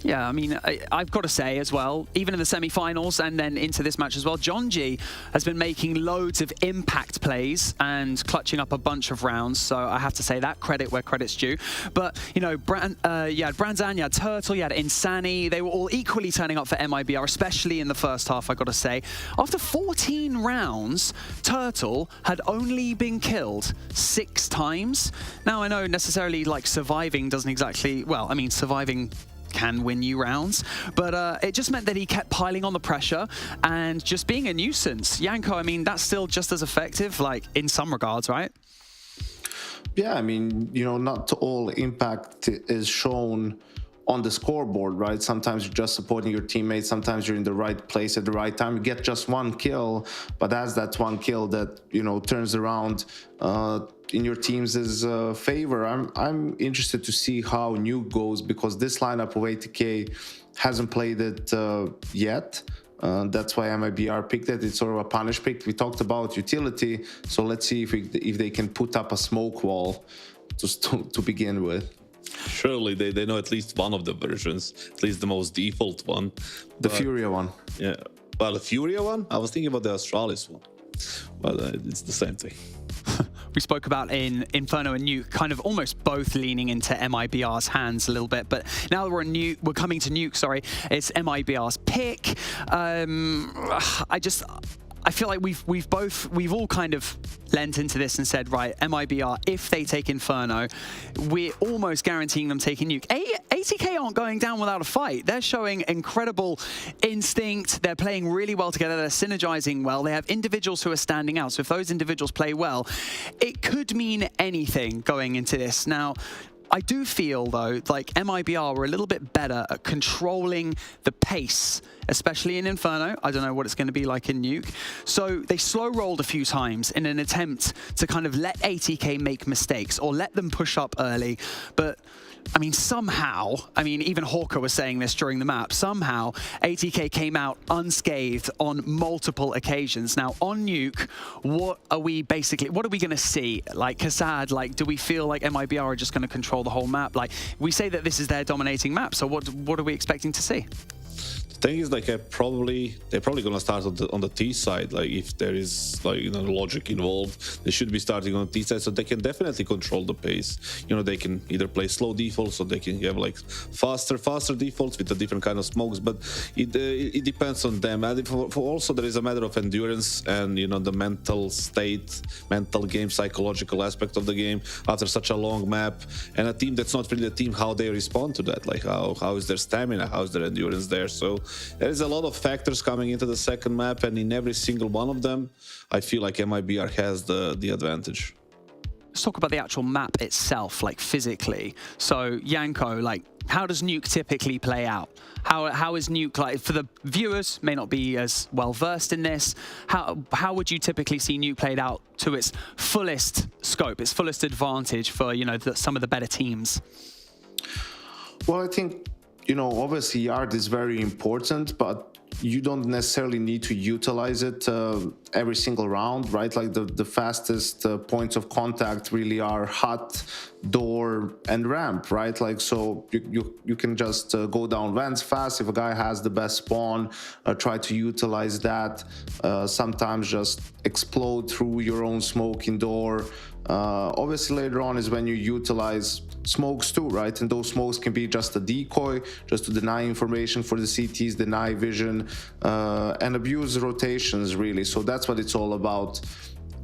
Yeah, I mean, I've got to say as well, even in the semi-finals and then into this match as well, John G has been making loads of impact plays and clutching up a bunch of rounds. So I have to say that, credit where credit's due. But, you had Branzan, you had Turtle, you had Insani. They were all equally turning up for MIBR, especially in the first half, I got to say. After 14 rounds, Turtle had only been killed 6 times. Now, I know necessarily surviving doesn't exactly, surviving can win you rounds, but it just meant that he kept piling on the pressure and just being a nuisance. Janko, I mean, that's still just as effective, in some regards, right? Yeah, I mean, not all impact is shown on the scoreboard, right? Sometimes you're just supporting your teammates, sometimes you're in the right place at the right time. You get just one kill, but that's that one kill that, turns around in your team's favor. I'm interested to see how Nuke goes, because this lineup of ATK hasn't played it yet. That's why MIBR picked it. It's sort of a punish pick. We talked about utility, so let's see if they can put up a smoke wall to begin with. Surely they know at least one of the versions, at least the most default one. The Furia one. Yeah. Well, the Furia one? I was thinking about the Astralis one. But it's the same thing. We spoke about in Inferno and Nuke, kind of almost both leaning into MIBR's hands a little bit, but now that we're coming to Nuke, sorry, it's MIBR's pick. I feel like we've all kind of lent into this and said, right, MIBR, if they take Inferno, we're almost guaranteeing them taking Nuke. ATK aren't going down without a fight. They're showing incredible instinct. They're playing really well together. They're synergizing well. They have individuals who are standing out. So if those individuals play well, it could mean anything going into this. Now, I do feel, though, like MIBR were a little bit better at controlling the pace, especially in Inferno. I don't know what it's going to be like in Nuke. So they slow-rolled a few times in an attempt to kind of let ATK make mistakes or let them push up early. But I mean, somehow, even Hawker was saying this during the map, somehow ATK came out unscathed on multiple occasions. Now, on Nuke, what are we going to see? Like, Kassad, like, do we feel like MIBR are just going to control the whole map? Like, we say that this is their dominating map, so what are we expecting to see? The thing is, like, they're probably gonna start on the T side. Like, if there is, like, logic involved, they should be starting on the T side, so they can definitely control the pace. They can either play slow defaults, or they can have like faster defaults with a different kind of smokes. But it depends on them. And also there is a matter of endurance and the mental state, mental game, psychological aspect of the game after such a long map, and a team that's not really a team, how they respond to that. Like, how is their stamina, how is their endurance there? So there is a lot of factors coming into the second map, and in every single one of them, I feel like MIBR has the advantage. Let's talk about the actual map itself, like physically. So, Yanko, like, how does Nuke typically play out? How is Nuke, like, for the viewers, may not be as well versed in this, how would you typically see Nuke played out to its fullest scope, its fullest advantage for, some of the better teams? Well, I think, obviously yard is very important, but you don't necessarily need to utilize it every single round, right? Like the fastest points of contact really are hut, door, and ramp, right? Like, so you can just go down vents fast. If a guy has the best spawn, try to utilize that. Sometimes just explode through your own smoke indoor. Obviously later on is when you utilize smokes too, right? And those smokes can be just a decoy, just to deny information for the CTs, deny vision, and abuse rotations, really. So that's what it's all about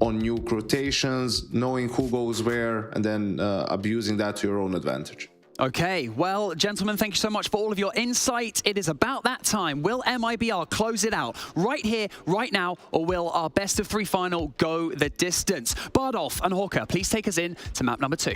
on Nuke: rotations, knowing who goes where, and then abusing that to your own advantage. Okay, well, gentlemen, thank you so much for all of your insight. It is about that time. Will MIBR close it out right here, right now, or will our best of three final go the distance? Bardolph and Hawker, please take us in to map number 2.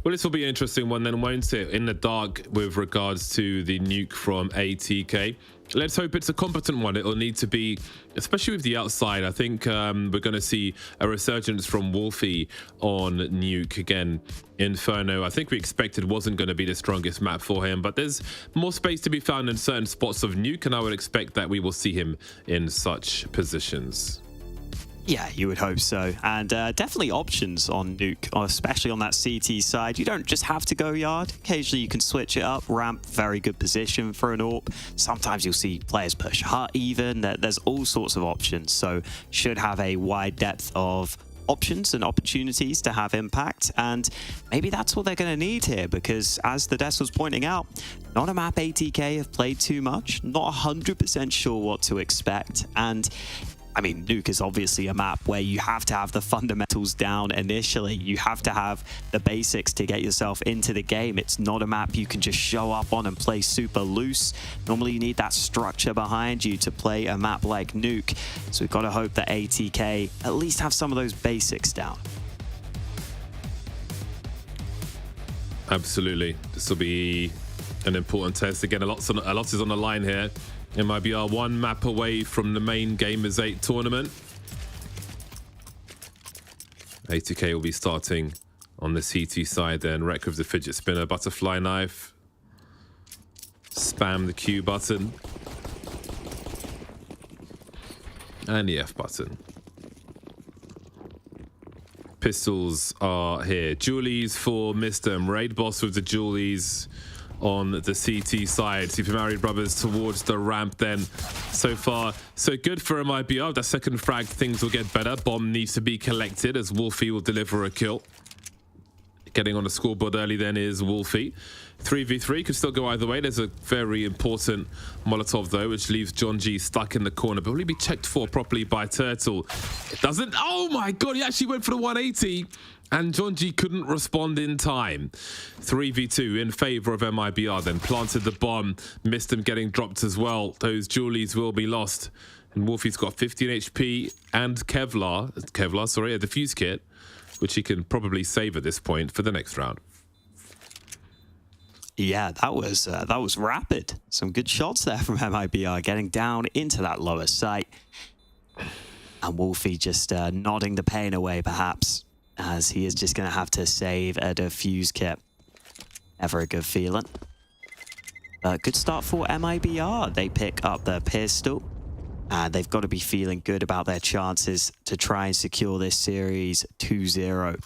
Well, this will be an interesting one then, won't it? In the dark with regards to the Nuke from ATK. Let's hope it's a competent one. It'll need to be, especially with the outside. I think we're going to see a resurgence from Wolfie on Nuke again. Inferno, I think we expected wasn't going to be the strongest map for him, but there's more space to be found in certain spots of Nuke, and I would expect that we will see him in such positions. Yeah, you would hope so. And definitely options on Nuke, especially on that CT side. You don't just have to go yard. Occasionally you can switch it up. Ramp, very good position for an AWP. Sometimes you'll see players push hut even. There's all sorts of options. So should have a wide depth of options and opportunities to have impact. And maybe that's what they're going to need here, because as the Des was pointing out, not a map ATK have played too much. Not 100% sure what to expect. And I mean, Nuke is obviously a map where you have to have the fundamentals down initially. You have to have the basics to get yourself into the game. It's not a map you can just show up on and play super loose. Normally you need that structure behind you to play a map like Nuke. So we've got to hope that ATK at least have some of those basics down. Absolutely. This will be an important test. Again, a lot is on the line here. It might be our one map away from the main Gamers 8 tournament. ATK will be starting on the CT side then. Wreck with the fidget spinner, butterfly knife. Spam the Q button. And the F button. pistols are here. Julies for Mr. Raid Boss with the Julies on the CT side. Super Mario Brothers towards the ramp then. So far, so good for MIBR. That second frag, things will get better. Bomb needs to be collected as Wolfie will deliver a kill. Getting on the scoreboard early then is Wolfie. 3v3 could still go either way. There's a very important Molotov though, which leaves John G stuck in the corner, but will he be checked for properly by Turtle? It doesn't. Oh my God, he actually went for the 180 and John G couldn't respond in time. 3v2 in favor of MIBR, then planted the bomb, missed him getting dropped as well. Those Julies will be lost. And Wolfie's got 15 HP and Kevlar, a defuse kit, which he can probably save at this point for the next round. Yeah, that was rapid. Some good shots there from MIBR, getting down into that lower site. And Wolfie just nodding the pain away, perhaps, as he is just going to have to save a defuse kit. Never a good feeling. Good start for MIBR. They pick up the pistol. They've got to be feeling good about their chances to try and secure this series 2-0.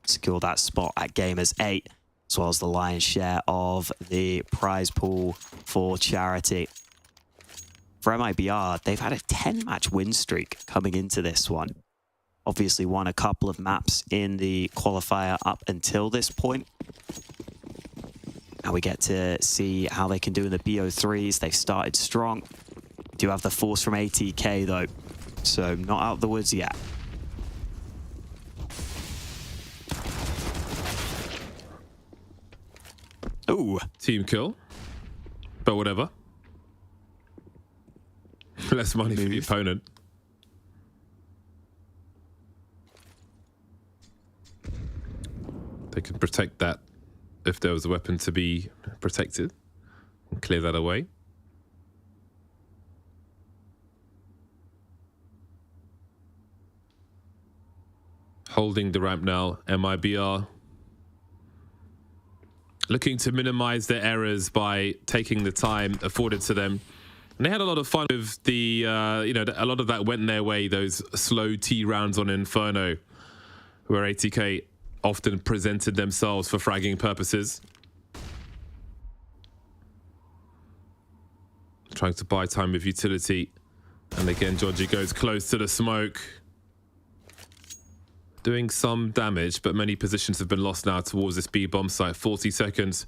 Secure that spot at Gamers 8, as well as the lion's share of the prize pool for charity. For MIBR, they've had a 10-match win streak coming into this one. Obviously won a couple of maps in the qualifier up until this point. Now we get to see how they can do in the BO3s. They've started strong. Do have the force from ATK though, so not out of the woods yet. Ooh. Team kill, but whatever. Less money for the opponent. They can protect that if there was a weapon to be protected and clear that away. Holding the ramp now, MIBR. Looking to minimize their errors by taking the time afforded to them. And they had a lot of fun with the, a lot of that went their way, those slow T rounds on Inferno, where ATK often presented themselves for fragging purposes. Trying to buy time with utility. And again, Georgie goes close to the smoke. Doing some damage, but many positions have been lost now towards this B-bomb site. 40 seconds.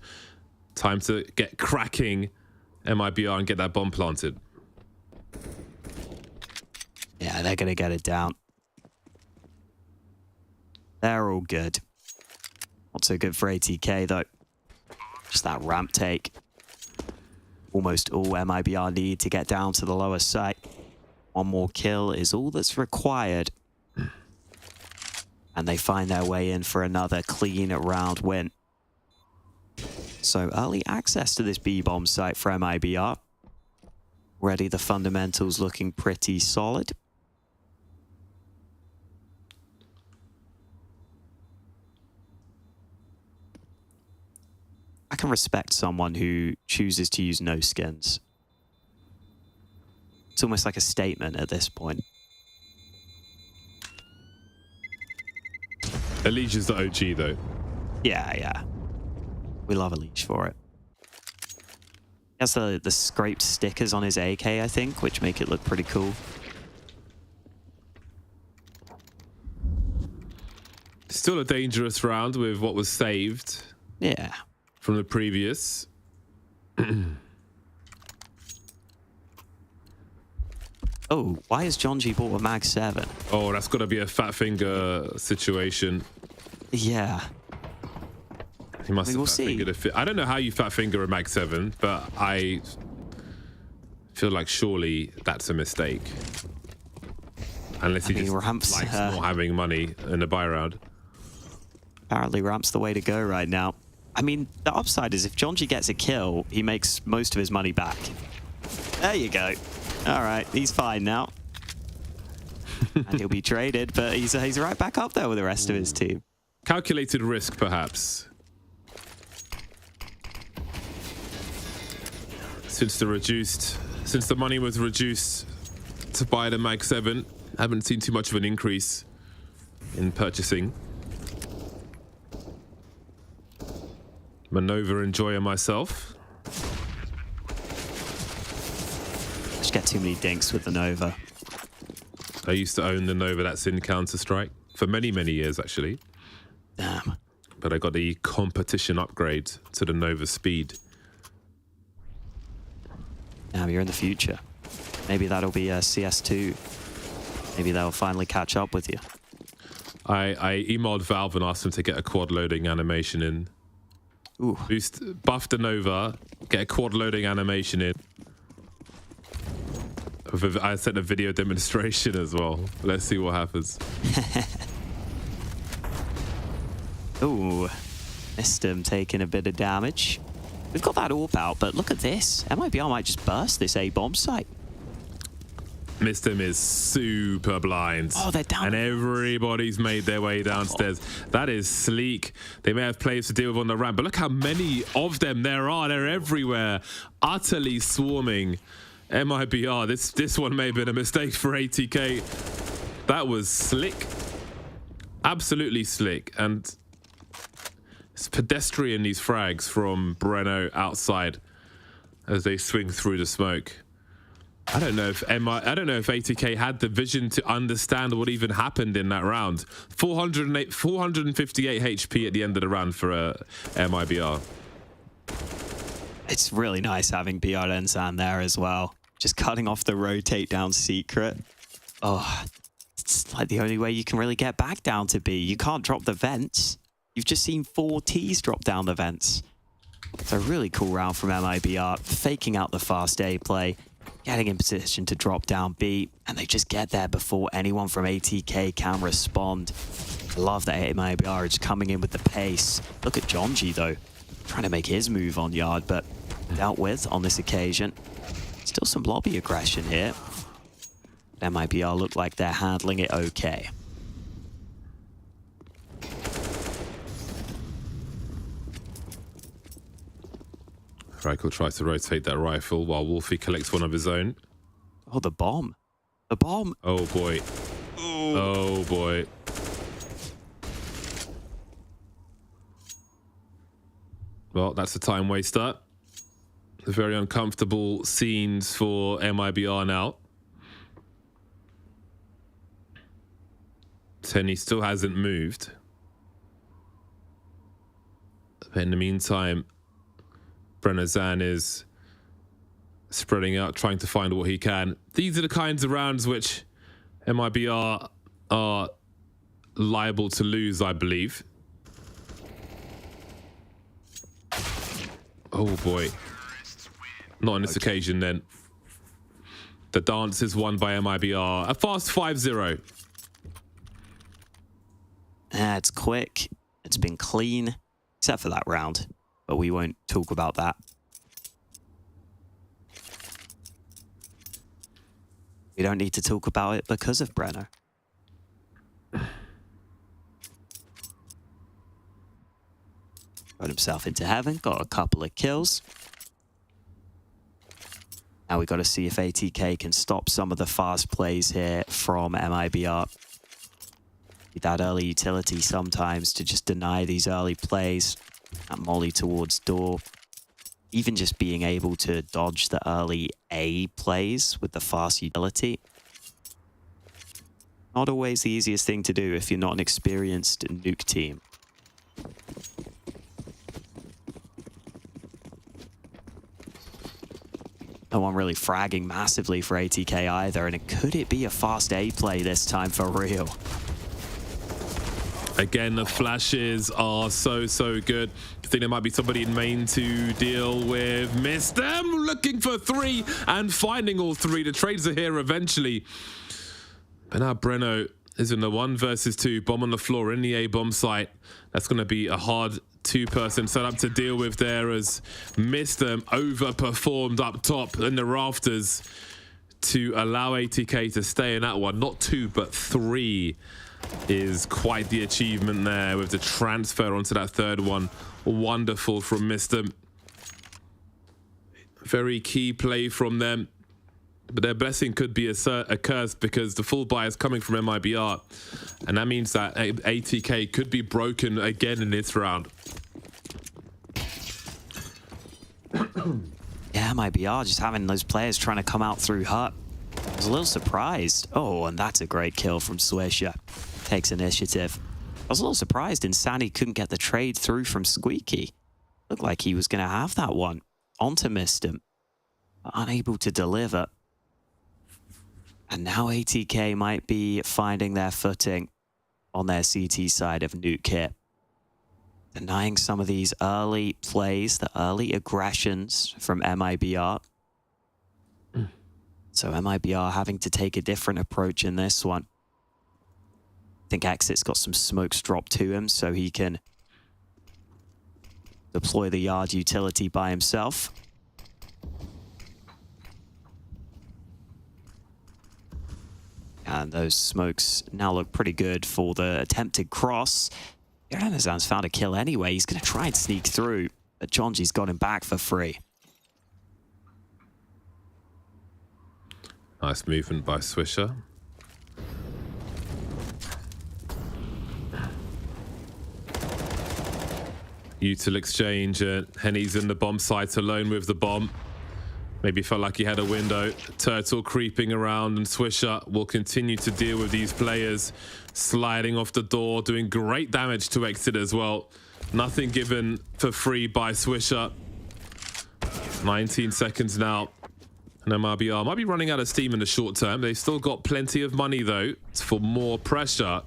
Time to get cracking MIBR and get that bomb planted. Yeah, they're going to get it down. They're all good. Not so good for ATK, though. Just that ramp take. Almost all MIBR need to get down to the lower site. One more kill is all that's required. And they find their way in for another clean round win. So early access to this B-bomb site for MIBR. Already the fundamentals looking pretty solid. I can respect someone who chooses to use no skins. It's almost like a statement at this point. Eliege is the OG though. Yeah. We love Eliege for it. He has the scraped stickers on his AK, I think, which make it look pretty cool. Still a dangerous round with what was saved. Yeah. From the previous. Oh, why has John G bought a Mag 7? Oh, that's got to be a fat finger situation. Yeah. He must have we'll fat see. fingered a fit. I don't know how you fat finger a Mag 7, but I feel like surely that's a mistake. Unless he just Ramps, likes not having money in a buy round. Apparently Ramp's the way to go right now. I mean, the upside is if John G gets a kill, he makes most of his money back. There you go. All right, he's fine now. And he'll be traded, but he's right back up there with the rest of his team. Calculated risk, perhaps. Since the money was reduced to buy the Mag 7, I haven't seen too much of an increase in purchasing. Manova enjoying myself. Just get too many dinks with the Nova. I used to own the Nova that's in Counter-Strike for many, many years, actually. Damn. But I got the competition upgrade to the Nova Speed. Damn, you're in the future. Maybe that'll be CS2. Maybe they'll finally catch up with you. I emailed Valve and asked them to get a quad loading animation in. Ooh. Buff the Nova, get a quad loading animation in. I sent a video demonstration as well. Let's see what happens. Ooh, missed him taking a bit of damage. We've got that AWP out, but look at this. MIBR might just burst this A-bomb site. Missed him is super blind. Oh, they're down. And everybody's made their way downstairs. That is sleek. They may have players to deal with on the ramp, but look how many of them there are. They're everywhere. Utterly swarming. MIBR, this one may have been a mistake for ATK. That was slick. Absolutely slick. And it's pedestrian, these frags from Breno outside as they swing through the smoke. I don't know if ATK had the vision to understand what even happened in that round. 458 HP at the end of the round for MIBR. It's really nice having BRNZan there as well. Just cutting off the rotate down secret. Oh, it's like the only way you can really get back down to B. You can't drop the vents. You've just seen 4 Ts drop down the vents. It's a really cool round from MIBR, faking out the fast A play, getting in position to drop down B, and they just get there before anyone from ATK can respond. I love that MIBR is coming in with the pace. Look at Jonji though, trying to make his move on Yard, but dealt with on this occasion. Still some lobby aggression here. MIBR look like they're handling it okay. Reichel tries to rotate that rifle while Wolfie collects one of his own. Oh, the bomb. The bomb. Oh, boy. Ooh. Oh, boy. Well, that's a time waster. Very uncomfortable scenes for MIBR now. Tenny still hasn't moved. But in the meantime, BrennerZan is spreading out, trying to find what he can. These are the kinds of rounds which MIBR are liable to lose, I believe. Oh boy. Not on this occasion then. The dance is won by MIBR. A fast 5-0. It's quick. It's been clean, except for that round. But we won't talk about that. We don't need to talk about it because of Breno. Got himself into heaven, got a couple of kills. Now we got to see if ATK can stop some of the fast plays here from MIBR. That early utility sometimes to just deny these early plays. That molly towards door. Even just being able to dodge the early A plays with the fast utility. Not always the easiest thing to do if you're not an experienced nuke team. No one really fragging massively for ATK either, and could it be a fast A play this time for real? Again, the flashes are so good. I think there might be somebody in main to deal with. Missed them, looking for 3 and finding all 3. The trades are here eventually. But now Breno is in the 1 versus 2. Bomb on the floor in the A bomb site. That's going to be a hard 2-person setup to deal with there as missed them, overperformed up top in the rafters to allow ATK to stay in that one. Not 2, but 3 is quite the achievement there with the transfer onto that 3rd one. Wonderful from Mr. Very key play from them. But their blessing could be a curse because the full buy is coming from MIBR. And that means that ATK could be broken again in this round. Yeah, MIBR just having those players trying to come out through hut. I was a little surprised. Oh, and that's a great kill from Swisher. Takes initiative. I was a little surprised Insanity couldn't get the trade through from Squeaky. Looked like he was going to have that one. Onto missed him. But unable to deliver. And now ATK might be finding their footing on their CT side of Nuke here. Denying some of these early plays, the early aggressions from MIBR. So MIBR having to take a different approach in this one. I think Exit's got some smokes dropped to him so he can deploy the yard utility by himself. And those smokes now look pretty good for the attempted cross. Iranazan's found a kill anyway. He's going to try and sneak through, but Jonji's got him back for free. Nice movement by Swisher. Util exchange, Henny's in the bomb site alone with the bomb. Maybe felt like he had a window. Turtle creeping around, and Swisher will continue to deal with these players. Sliding off the door, doing great damage to Exit as well. Nothing given for free by Swisher. 19 seconds now. And MRBR might be running out of steam in the short term. They've still got plenty of money, though, for more pressure.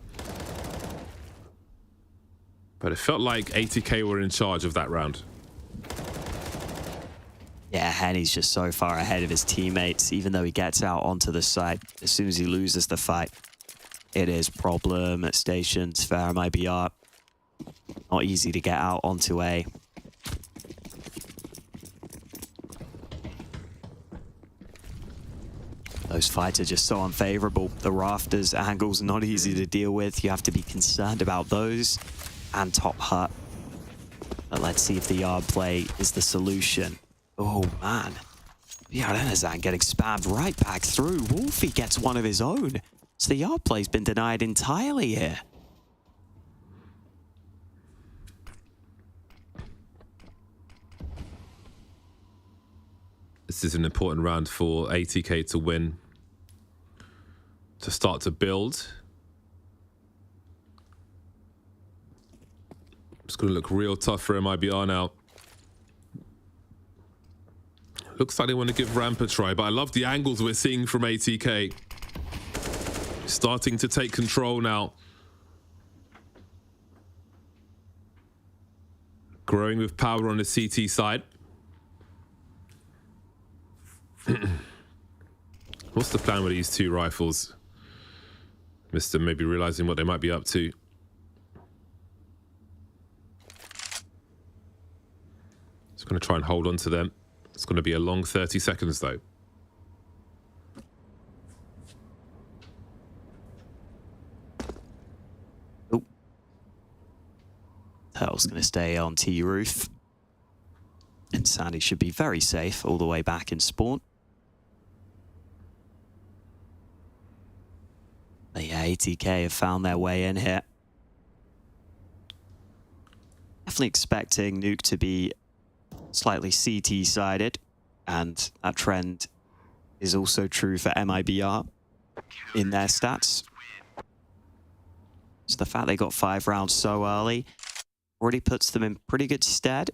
But it felt like ATK were in charge of that round. Yeah, Henny's just so far ahead of his teammates, even though he gets out onto the site. As soon as he loses the fight, it is problem at stations for MIBR. Not easy to get out onto A. Those fights are just so unfavorable. The rafters angles are not easy to deal with. You have to be concerned about those. And top hut. But let's see if the yard play is the solution. Oh man. Iranazan getting spammed right back through. Wolfie gets one of his own. So the yard play's been denied entirely here. This is an important round for ATK to win. To start to build. It's going to look real tough for MIBR now. Looks like they want to give Ramp a try, but I love the angles we're seeing from ATK. Starting to take control now. Growing with power on the CT side. What's the plan with these two rifles? Mr. maybe realizing what they might be up to. It's going to try and hold on to them. It's going to be a long 30 seconds, though. Oh. Turtle's going to stay on T roof. And Sandy should be very safe all the way back in spawn. The ATK have found their way in here. Definitely expecting Nuke to be slightly CT-sided, and that trend is also true for MIBR in their stats. So the fact they got 5 rounds so early already puts them in pretty good stead.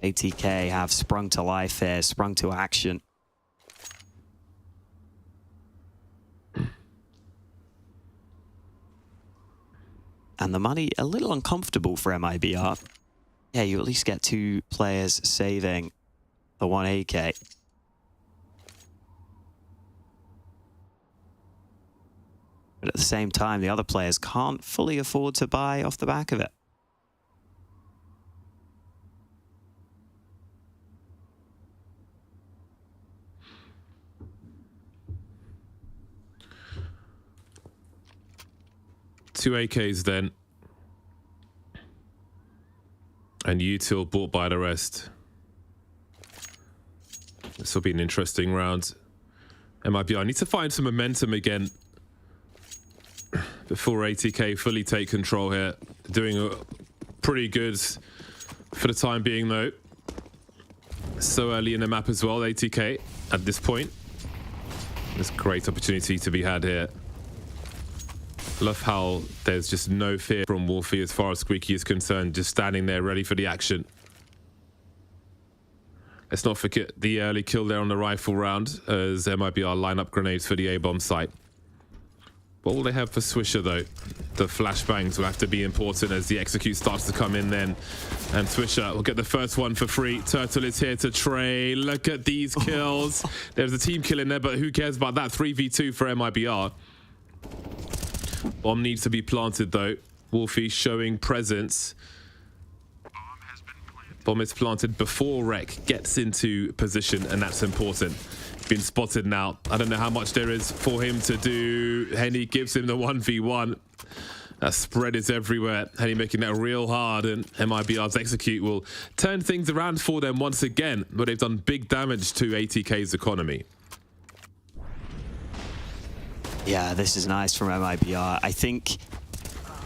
ATK have sprung to life here, sprung to action. And the money a little uncomfortable for MIBR. Yeah, you at least get 2 players saving the 1 AK. But at the same time, the other players can't fully afford to buy off the back of it. Two AKs then. And Util bought by the rest. This will be an interesting round. MIBR, I need to find some momentum again before ATK fully take control here. Doing a pretty good for the time being, though. So early in the map as well, ATK at this point. There's great opportunity to be had here. Love how there's just no fear from Wolfie as far as Squeaky is concerned, just standing there ready for the action. Let's not forget the early kill there on the rifle round as MIBR line up grenades for the A-bomb site. All they have for Swisher, though, the flashbangs will have to be important as the execute starts to come in then. And Swisher will get the first one for free. Turtle is here to trade. Look at these kills. There's a team kill in there, but who cares about that? 3v2 for MIBR. Bomb needs to be planted, though. Wolfie showing presence. Bomb is planted before Rek gets into position, and that's important. Been spotted now. I don't know how much there is for him to do. Henny gives him the 1v1. That spread is everywhere. Henny making that real hard, and MIBR's execute will turn things around for them once again, but they've done big damage to ATK's economy. Yeah, this is nice from MIBR. I think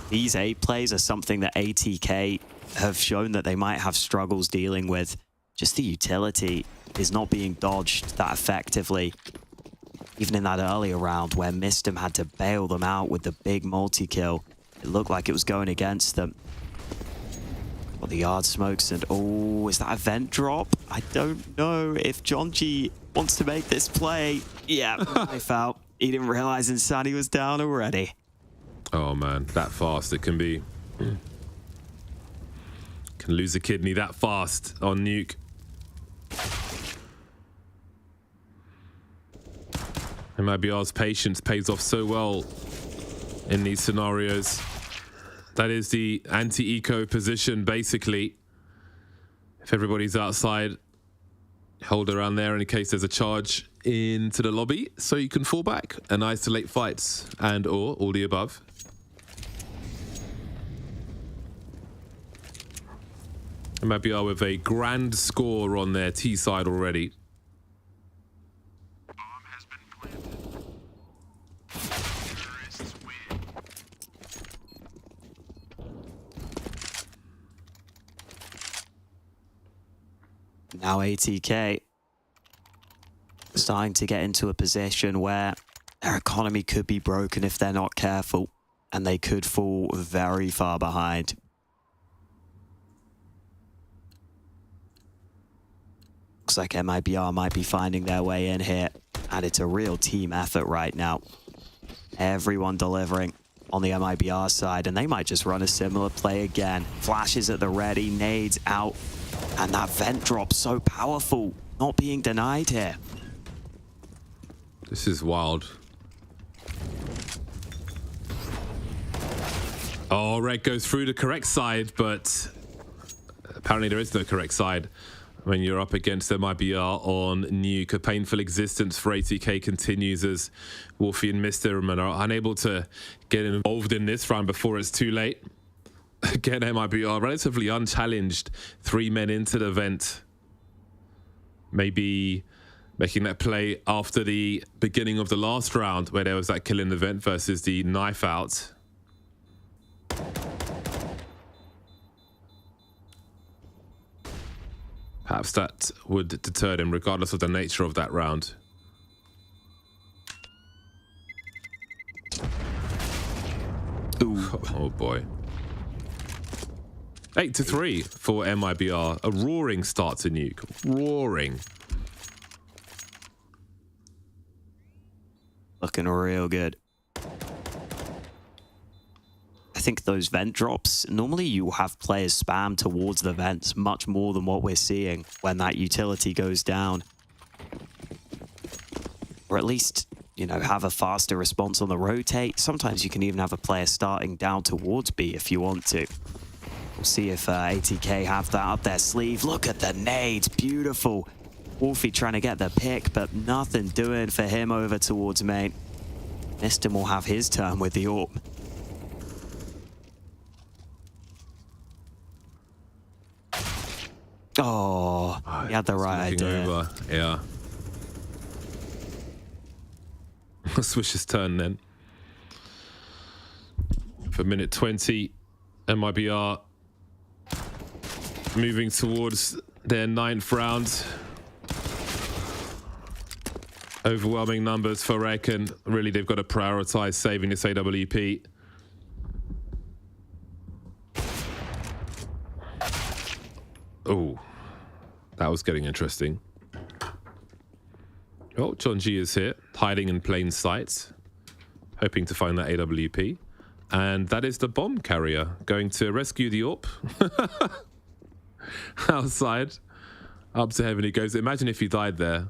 these A plays are something that ATK have shown that they might have struggles dealing with. Just the utility is not being dodged that effectively. Even in that earlier round where Mistem had to bail them out with the big multi-kill, it looked like it was going against them. Well, the yard smokes and oh, is that a vent drop? I don't know if John G wants to make this play. Yeah, knife out. He didn't realize Insani was down already. Oh man, that fast it can be. Can lose a kidney that fast on Nuke. MIBR's patience pays off so well in these scenarios. That is the anti-eco position, basically. If everybody's outside, hold around there in case there's a charge into the lobby, so you can fall back and isolate fights and or all the above. MIBR with a grand score on their T side already. Now ATK starting to get into a position where their economy could be broken if they're not careful, and they could fall very far behind. Looks like MIBR might be finding their way in here, and it's a real team effort right now. Everyone delivering on the MIBR side, and they might just run a similar play again. Flashes at the ready, nades out, and that vent drop so powerful, not being denied here. This is wild. Oh, Red goes through the correct side, but apparently there is no correct side when you're up against MIBR on Nuke. A painful existence for ATK continues as Wolfie and Mr. are unable to get involved in this round before it's too late. Again, MIBR relatively unchallenged. 3 men into the vent. Maybe making that play after the beginning of the last round where there was that kill in the vent versus the knife out. Perhaps that would deter them regardless of the nature of that round. Ooh. Oh boy. 8-3 for MIBR. A roaring start to Nuke. Roaring. Looking real good. I think those vent drops, normally you have players spam towards the vents much more than what we're seeing when that utility goes down. Or at least, you know, have a faster response on the rotate. Sometimes you can even have a player starting down towards B if you want to. We'll see if ATK have that up their sleeve. Look at the nades, beautiful. Wolfie trying to get the pick, but nothing doing for him over towards main. Mistem will have his turn with the AWP. Oh, he had the right idea. Over. Yeah. Swish's turn then. For minute 20, MIBR moving towards their 9th round. Overwhelming numbers for Rek, and really they've got to prioritize saving this AWP. Oh, that was getting interesting. Oh, John G is here, hiding in plain sight, hoping to find that AWP. And that is the bomb carrier going to rescue the AWP. Outside, up to heaven he goes. Imagine if he died there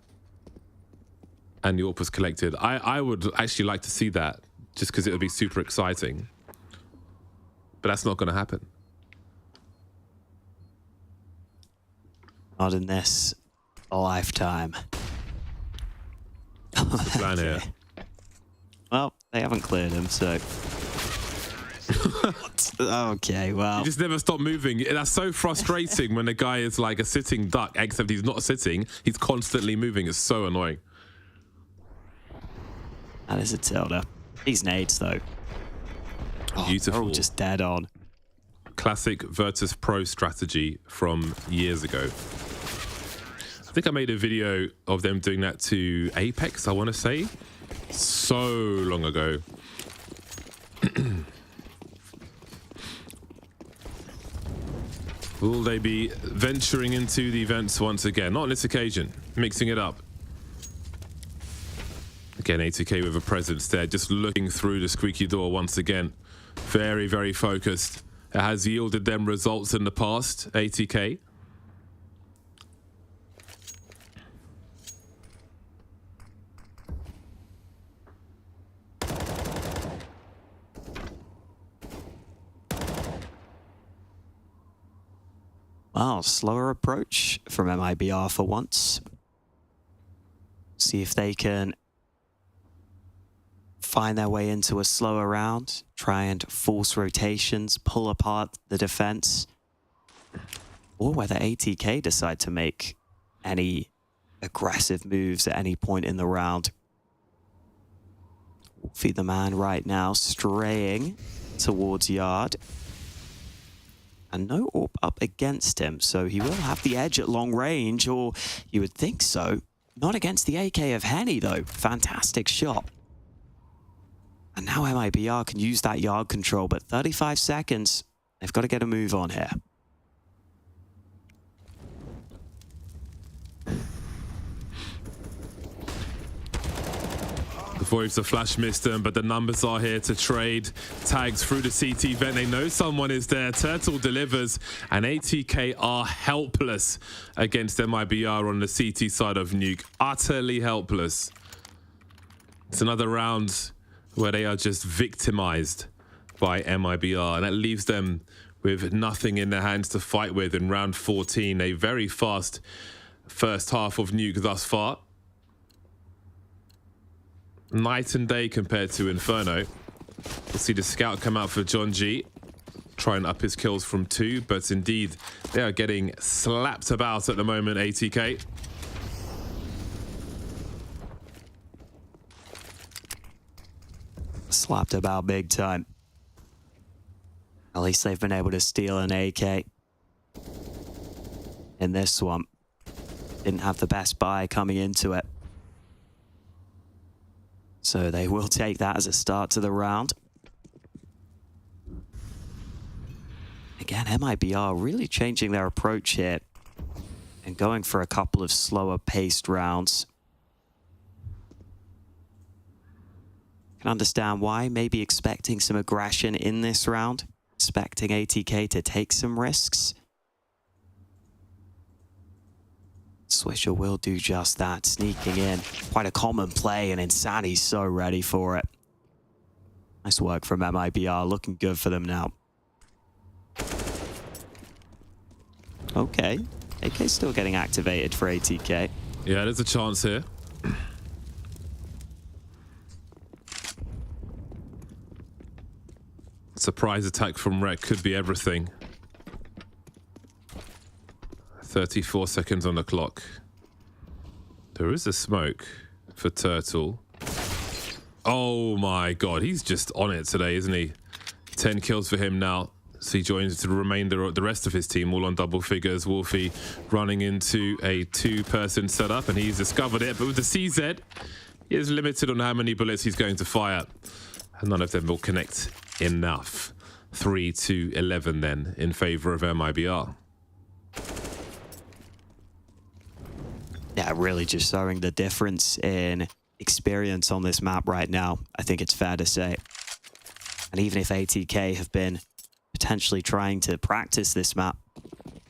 and the AWP was collected. I would actually like to see that, just because it would be super exciting. But that's not going to happen. Not in this lifetime. What's the plan here? Well, they haven't cleared him, so... Okay, well... You just never stop moving. That's so frustrating when the guy is like a sitting duck, except he's not sitting. He's constantly moving. It's so annoying. That is a tilde. These nades, though. Oh, beautiful. They're all just dead on. Classic Virtus Pro strategy from years ago. I think I made a video of them doing that to Apex, I want to say. So long ago. Will they be venturing into the events once again? Not on this occasion. Mixing it up. Again, ATK with a presence there, just looking through the squeaky door once again. Very, very focused. It has yielded them results in the past, ATK. Wow, slower approach from MIBR for once. See if they can find their way into a slower round, try and force rotations, pull apart the defense, or whether ATK decide to make any aggressive moves at any point in the round. Feed the man right now, straying towards yard. And no AWP up against him, so he will have the edge at long range, or you would think so. Not against the AK of Henny, though. Fantastic shot. And now MIBR can use that yard control, but 35 seconds, they've got to get a move on here. Avoids the flash missed them, but the numbers are here to trade. Tags through the CT vent. They know someone is there. Turtle delivers, and ATK are helpless against MIBR on the CT side of Nuke. Utterly helpless. It's another round where they are just victimized by MIBR, and that leaves them with nothing in their hands to fight with in round 14. A very fast first half of Nuke thus far. Night and day compared to Inferno. We'll see the scout come out for John G. Try and up his kills from 2, but indeed they are getting slapped about at the moment, ATK. Slapped about big time. At least they've been able to steal an AK. In this one. Didn't have the best buy coming into it. So they will take that as a start to the round. Again, MIBR really changing their approach here and going for a couple of slower paced rounds. Can understand why, maybe expecting some aggression in this round, expecting ATK to take some risks. Swisher will do just that, sneaking in. Quite a common play, and Insani's so ready for it. Nice work from MIBR, looking good for them now. Okay, AK's still getting activated for ATK. Yeah, there's a chance here. Surprise attack from Rek could be everything. 34 seconds on the clock. There is a smoke for Turtle. Oh my god, he's just on it today, isn't he? 10 kills for him now. So he joins the remainder of the rest of his team, all on double figures. Wolfie running into a 2-person setup, and he's discovered it. But with the CZ, he is limited on how many bullets he's going to fire, and none of them will connect enough. 3-11 then in favor of MIBR. Yeah, really just showing the difference in experience on this map right now, I think it's fair to say. And even if ATK have been potentially trying to practice this map,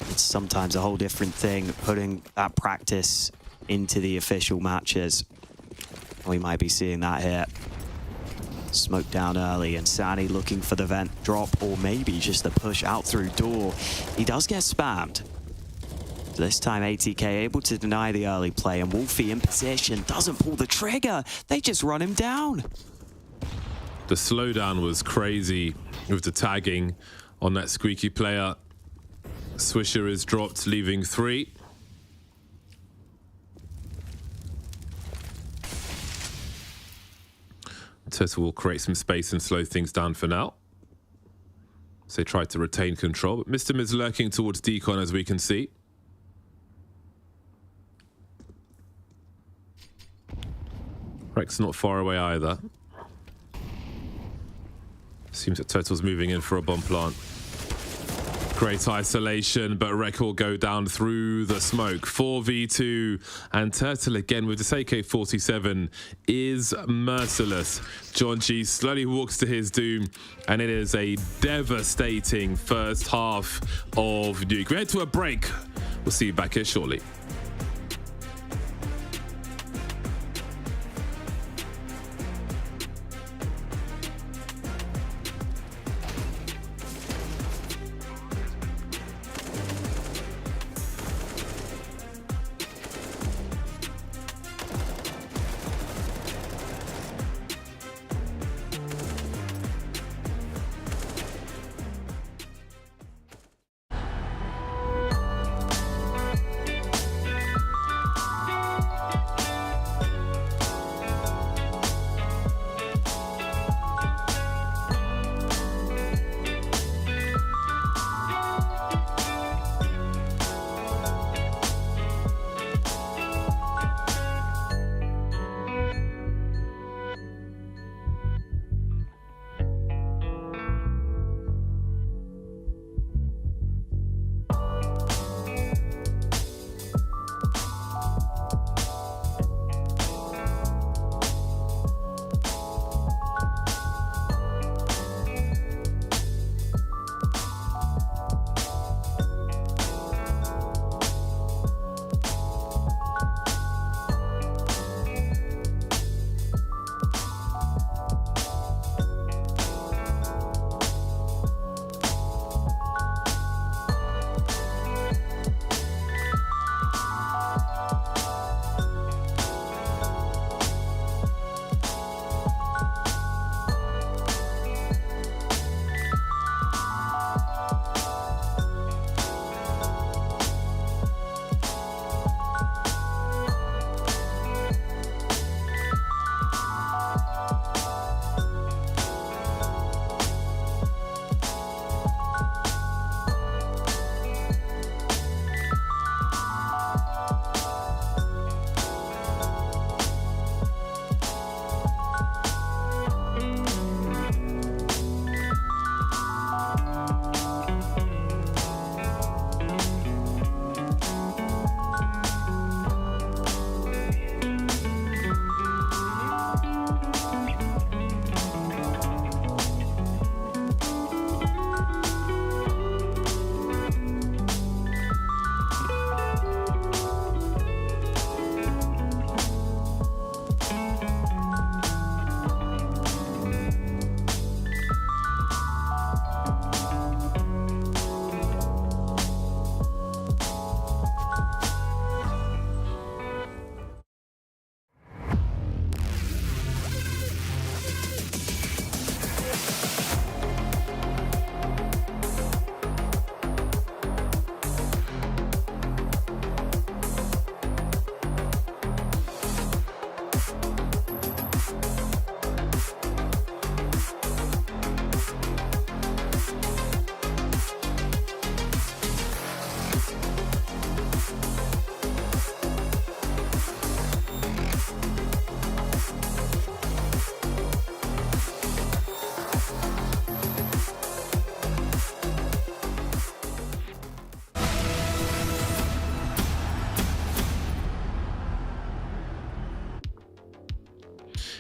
it's sometimes a whole different thing putting that practice into the official matches. We might be seeing that here. Smoke down early, and Sani looking for the vent drop, or maybe just the push out through door. He does get spammed. This time ATK able to deny the early play, and Wolfie in position doesn't pull the trigger. They just run him down. The slowdown was crazy with the tagging on that squeaky player. Swisher is dropped, leaving 3. Turtle will create some space and slow things down for now. So they tried to retain control, but Mr. is lurking towards Decon, as we can see. Rex not far away either. Seems that Turtle's moving in for a bomb plant. Great isolation, but Rek will go down through the smoke. 4v2, and Turtle again with this AK-47 is merciless. John G slowly walks to his doom, and it is a devastating first half of Nuke. We head to a break. We'll see you back here shortly.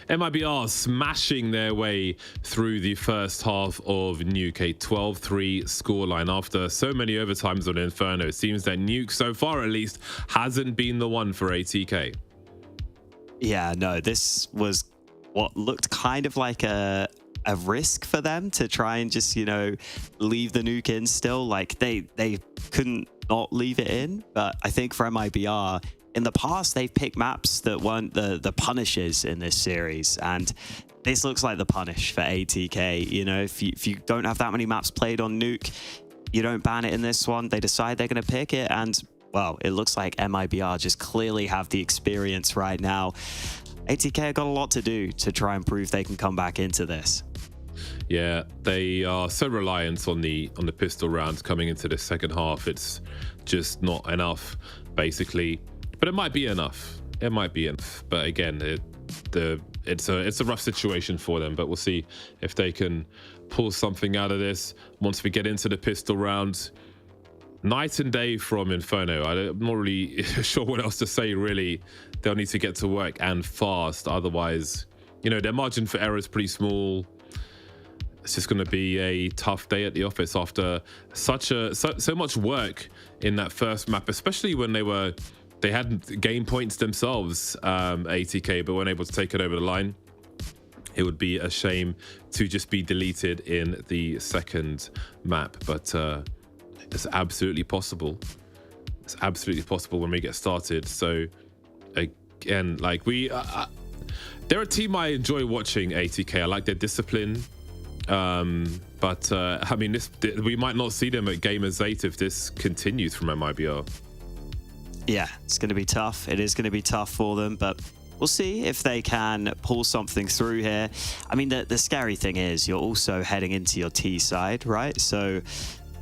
MIBR smashing their way through the first half of Nuke, a 12-3 scoreline after so many overtimes on Inferno. It seems that Nuke, so far at least, hasn't been the one for ATK. Yeah, no, this was what looked kind of like a risk for them to try and just, you know, leave the nuke in still. Like, they couldn't not leave it in. But I think for MIBR, in the past, they've picked maps that weren't the punishes in this series. And this looks like the punish for ATK. You know, if you don't have that many maps played on Nuke, you don't ban it in this one. They decide they're going to pick it. And, well, it looks like MIBR just clearly have the experience right now. ATK have got a lot to do to try and prove they can come back into this. Yeah, they are so reliant on the pistol rounds coming into the second half. It's just not enough, basically. But it might be enough. It might be enough. But again, it's a rough situation for them. But we'll see if they can pull something out of this once we get into the pistol rounds. Night and day from Inferno. I'm not really sure what else to say, really. They'll need to get to work and fast. Otherwise, you know, their margin for error is pretty small. It's just going to be a tough day at the office after so much work in that first map, especially when they had game points themselves, ATK, but weren't able to take it over the line. It would be a shame to just be deleted in the second map, but it's absolutely possible. It's absolutely possible when we get started. So again, like they're a team I enjoy watching, ATK. I like their discipline. But I mean, we might not see them at Gamers 8 if this continues from MIBR. Yeah, it's going to be tough. It is going to be tough for them, but we'll see if they can pull something through here. I mean, the scary thing is you're also heading into your T side, right? So,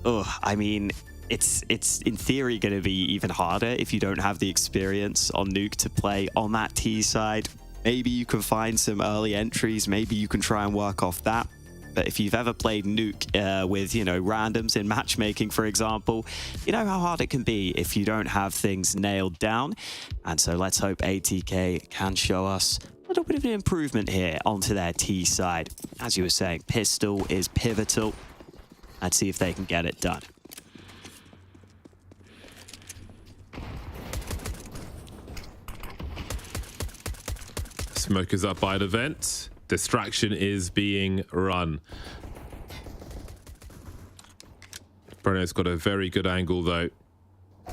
I mean, it's in theory going to be even harder if you don't have the experience on Nuke to play on that T side. Maybe you can find some early entries. Maybe you can try and work off that. But if you've ever played Nuke with, you know, randoms in matchmaking, for example, you know how hard it can be if you don't have things nailed down. And so let's hope ATK can show us a little bit of an improvement here onto their T side. As you were saying, pistol is pivotal. Let's see if they can get it done. Smoke is up by the vent. Distraction is being run. Bruno's got a very good angle though.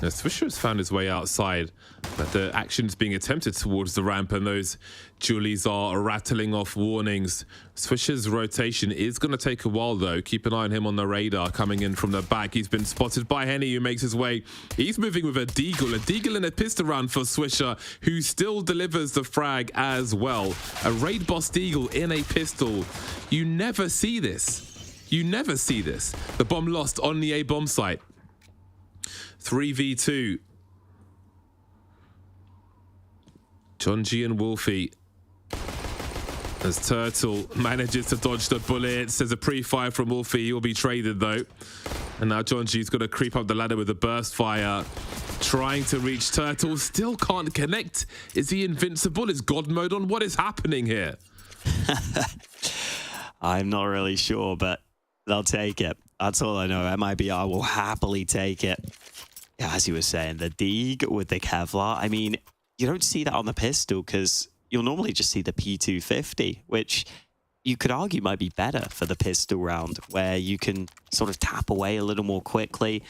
Now, Swisher has found his way outside, but the action's being attempted towards the ramp and those Julies are rattling off warnings. Swisher's rotation is going to take a while though. Keep an eye on him on the radar coming in from the back. He's been spotted by Henny, who makes his way. He's moving with a deagle in a pistol round for Swisher, who still delivers the frag as well. A raid boss deagle in a pistol. You never see this. You never see this. The bomb lost on the A bomb site. 3v2. John G and Wolfie. As Turtle manages to dodge the bullets. There's a pre-fire from Wolfie. He'll be traded though. And now John G's got to creep up the ladder with a burst fire. Trying to reach Turtle. Still can't connect. Is he invincible? Is God mode on? What is happening here? I'm not really sure, but they'll take it. That's all I know. MIBR will happily take it. Yeah, as you were saying, the Deeg with the Kevlar. I mean, you don't see that on the pistol because you'll normally just see the P250, which you could argue might be better for the pistol round, where you can sort of tap away a little more quickly.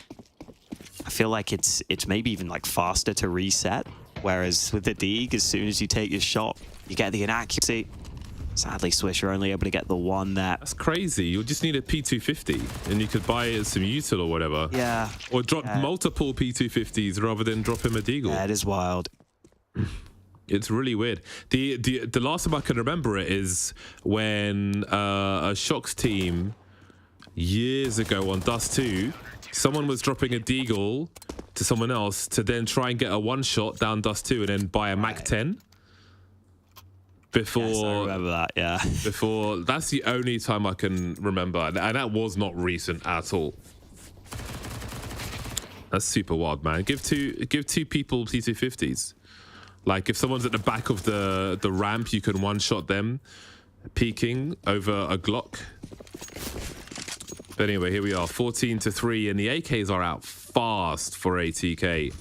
I feel like it's maybe even like faster to reset, whereas with the Deeg, as soon as you take your shot, you get the inaccuracy. Sadly, Swisher only able to get the one there. That's crazy. You'll just need a P250 and you could buy some util or whatever. Yeah. Or drop multiple P250s rather than drop him a deagle. That is wild. It's really weird. The last time I can remember it is when a Shocks team years ago on Dust 2, someone was dropping a deagle to someone else to then try and get a one-shot down Dust 2 and then buy a Mac 10. Before, yes, I remember that, yeah. Before, that's the only time I can remember, and that was not recent at all. That's super wild, man. Give two people P250s. Like if someone's at the back of the ramp, you can one-shot them, peeking over a Glock. But anyway, here we are, 14-3, and the AKs are out fast for ATK.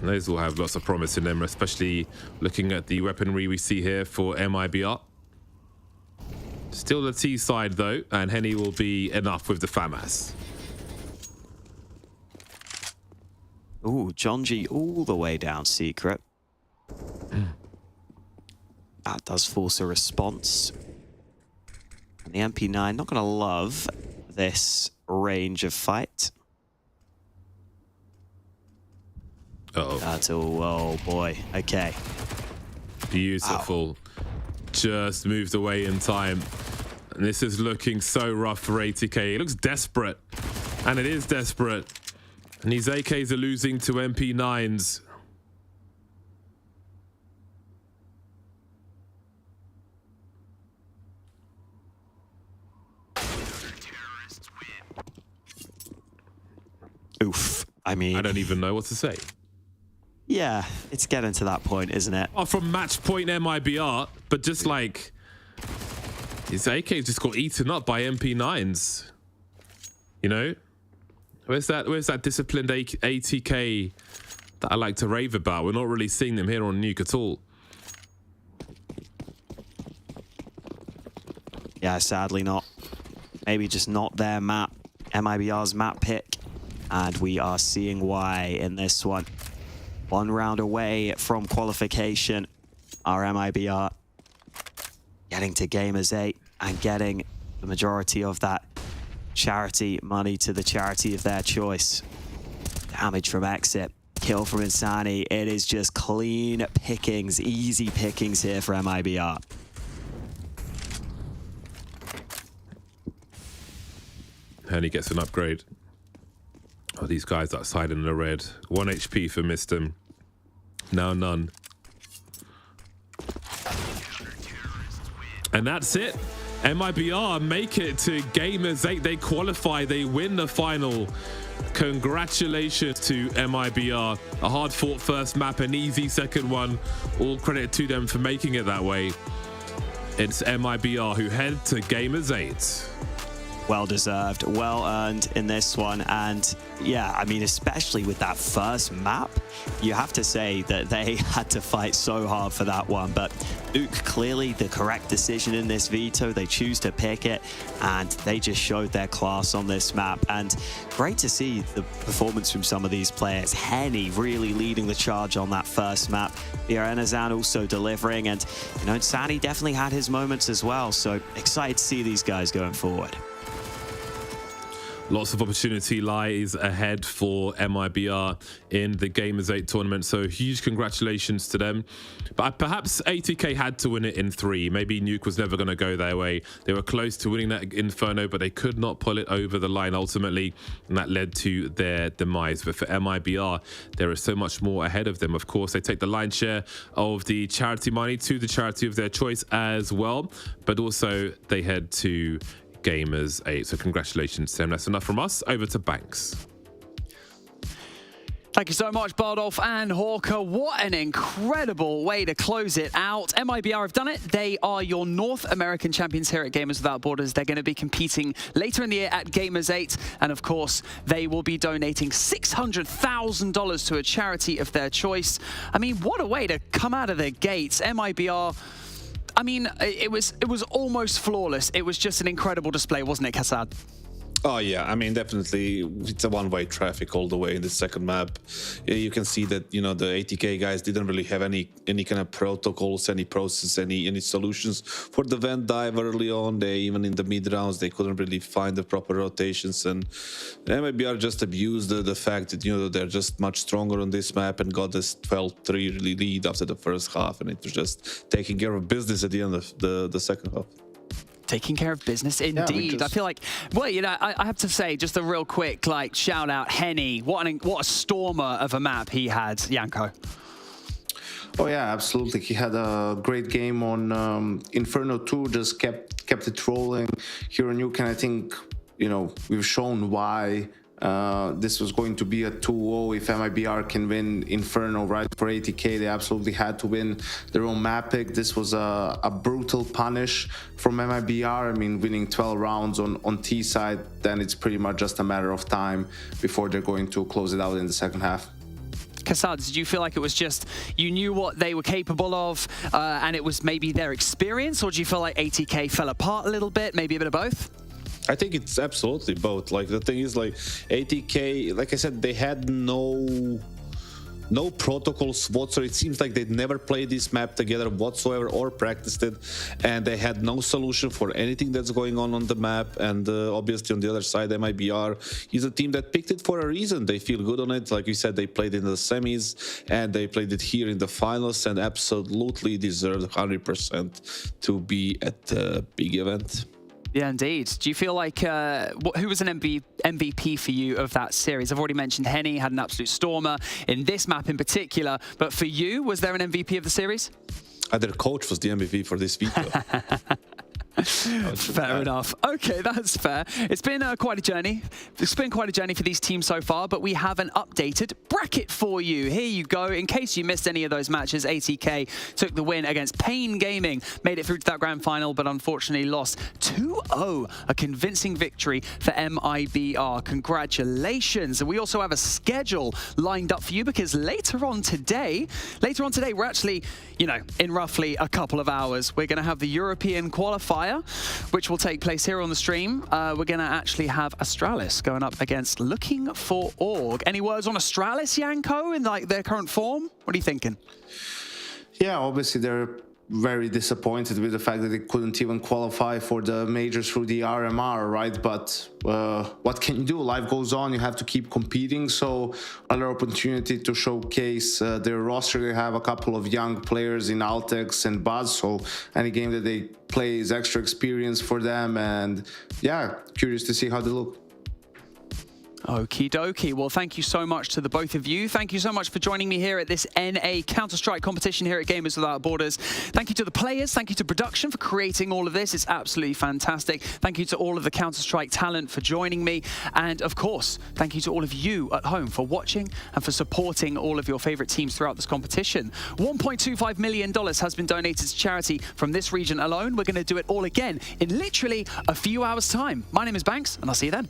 And those will have lots of promise in them, especially looking at the weaponry we see here for MIBR. Still the T side though, and Henny will be enough with the FAMAS. Ooh, John G all the way down secret. That does force a response. And the MP9 not going to love this range of fight. Uh-oh. That's all, oh boy, okay. Beautiful. Wow. Just moved away in time. And this is looking so rough for ATK. It looks desperate. And it is desperate. And these AKs are losing to MP9s. Oof. I mean, I don't even know what to say. Yeah, it's getting to that point, isn't it? Oh, from match point MIBR, but just like his AK just got eaten up by MP9s. You know? Where's that disciplined ATK that I like to rave about? We're not really seeing them here on Nuke at all. Yeah, sadly not. Maybe just not their map. MIBR's map pick. And we are seeing why in this one. 1 round away from qualification. Our MIBR getting to Gamers 8 and getting the majority of that charity money to the charity of their choice. Damage from Exit, kill from Insani. It is just clean pickings, easy pickings here for MIBR. And he gets an upgrade. Oh, these guys outside in the red. 1 HP for Mistem. Now none. And that's it. MIBR make it to Gamers 8. They qualify. They win the final. Congratulations to MIBR. A hard-fought first map, an easy second one. All credit to them for making it that way. It's MIBR who head to Gamers 8. Well deserved, well earned in this one. And yeah, I mean, especially with that first map, you have to say that they had to fight so hard for that one. But Nuke, clearly the correct decision in this veto. They choose to pick it, and they just showed their class on this map. And great to see the performance from some of these players. Henny really leading the charge on that first map. Enazan also delivering, and you know, Insani definitely had his moments as well. So excited to see these guys going forward. Lots of opportunity lies ahead for MIBR in the Gamers 8 tournament, so huge congratulations to them. But perhaps ATK had to win it in 3. Maybe Nuke was never going to go their way. They were close to winning that Inferno, but they could not pull it over the line ultimately, and that led to their demise. But for MIBR, there is so much more ahead of them. Of course, they take the lion's share of the charity money to the charity of their choice as well, but also they head to Gamers 8. So congratulations to them. That's enough from us. Over to Banks. Thank you so much, Bardolph and Hawker. What an incredible way to close it out. MIBR have done it. They are your North American champions here at Gamers Without Borders. They're going to be competing later in the year at Gamers 8. And of course, they will be donating $600,000 to a charity of their choice. I mean, what a way to come out of the gates. MIBR, I mean, it was almost flawless. It was just an incredible display, wasn't it, Kassad? Oh yeah, I mean, definitely it's a one-way traffic all the way in the second map. You can see that, you know, the ATK guys didn't really have any kind of protocols, any process, any solutions for the vent dive early on. They, even in the mid rounds, they couldn't really find the proper rotations, and MIBR just abused the fact that, you know, they're just much stronger on this map and got this 12-3 lead after the first half, and it was just taking care of business at the end of the second half. Taking care of business indeed. Yeah, I feel like, well, you know, I have to say, just a real quick, like, shout out Henny. What a stormer of a map he had, Janko. Oh yeah, absolutely. He had a great game on Inferno 2, just kept it rolling here on Nuke, and I think, you know, we've shown why This was going to be a 2-0 if MIBR can win Inferno, right? For ATK, they absolutely had to win their own map pick. This was a brutal punish from MIBR. I mean, winning 12 rounds on T side, then it's pretty much just a matter of time before they're going to close it out in the second half. Kassad, did you feel like it was just you knew what they were capable of and it was maybe their experience, or do you feel like ATK fell apart a little bit, maybe a bit of both? I think it's absolutely both. Like, the thing is, like, ATK, like I said, they had no protocols whatsoever. It seems like they'd never played this map together whatsoever or practiced it, and they had no solution for anything that's going on the map. And obviously on the other side, MIBR is a team that picked it for a reason. They feel good on it. Like you said, they played in the semis and they played it here in the finals and absolutely deserved 100% to be at the big event. Yeah, indeed. Do you feel like, who was an MVP for you of that series? I've already mentioned Henny had an absolute stormer in this map in particular, but for you, was there an MVP of the series? Their coach was the MVP for this week. Fair enough. Okay, that's fair. It's been quite a journey. It's been quite a journey for these teams so far, but we have an updated bracket for you. Here you go. In case you missed any of those matches, ATK took the win against Pain Gaming, made it through to that grand final, but unfortunately lost 2-0. A convincing victory for MIBR. Congratulations. And we also have a schedule lined up for you, because later on today, we're actually, you know, in roughly a couple of hours, we're going to have the European qualifier, which will take place here on the stream. We're going to actually have Astralis going up against Looking for Org. Any words on Astralis, Yanko, in like their current form? What are you thinking? Yeah, obviously they're very disappointed with the fact that they couldn't even qualify for the majors through the RMR, right? But what can you do? Life goes on. You have to keep competing. So another opportunity to showcase their roster. They have a couple of young players in Altex and Buzz. So any game that they play is extra experience for them. And yeah, curious to see how they look. Okie dokie. Well, thank you so much to the both of you. Thank you so much for joining me here at this NA Counter-Strike competition here at Gamers Without Borders. Thank you to the players. Thank you to production for creating all of this. It's absolutely fantastic. Thank you to all of the Counter-Strike talent for joining me. And of course, thank you to all of you at home for watching and for supporting all of your favorite teams throughout this competition. $1.25 million has been donated to charity from this region alone. We're going to do it all again in literally a few hours' time. My name is Banks, and I'll see you then.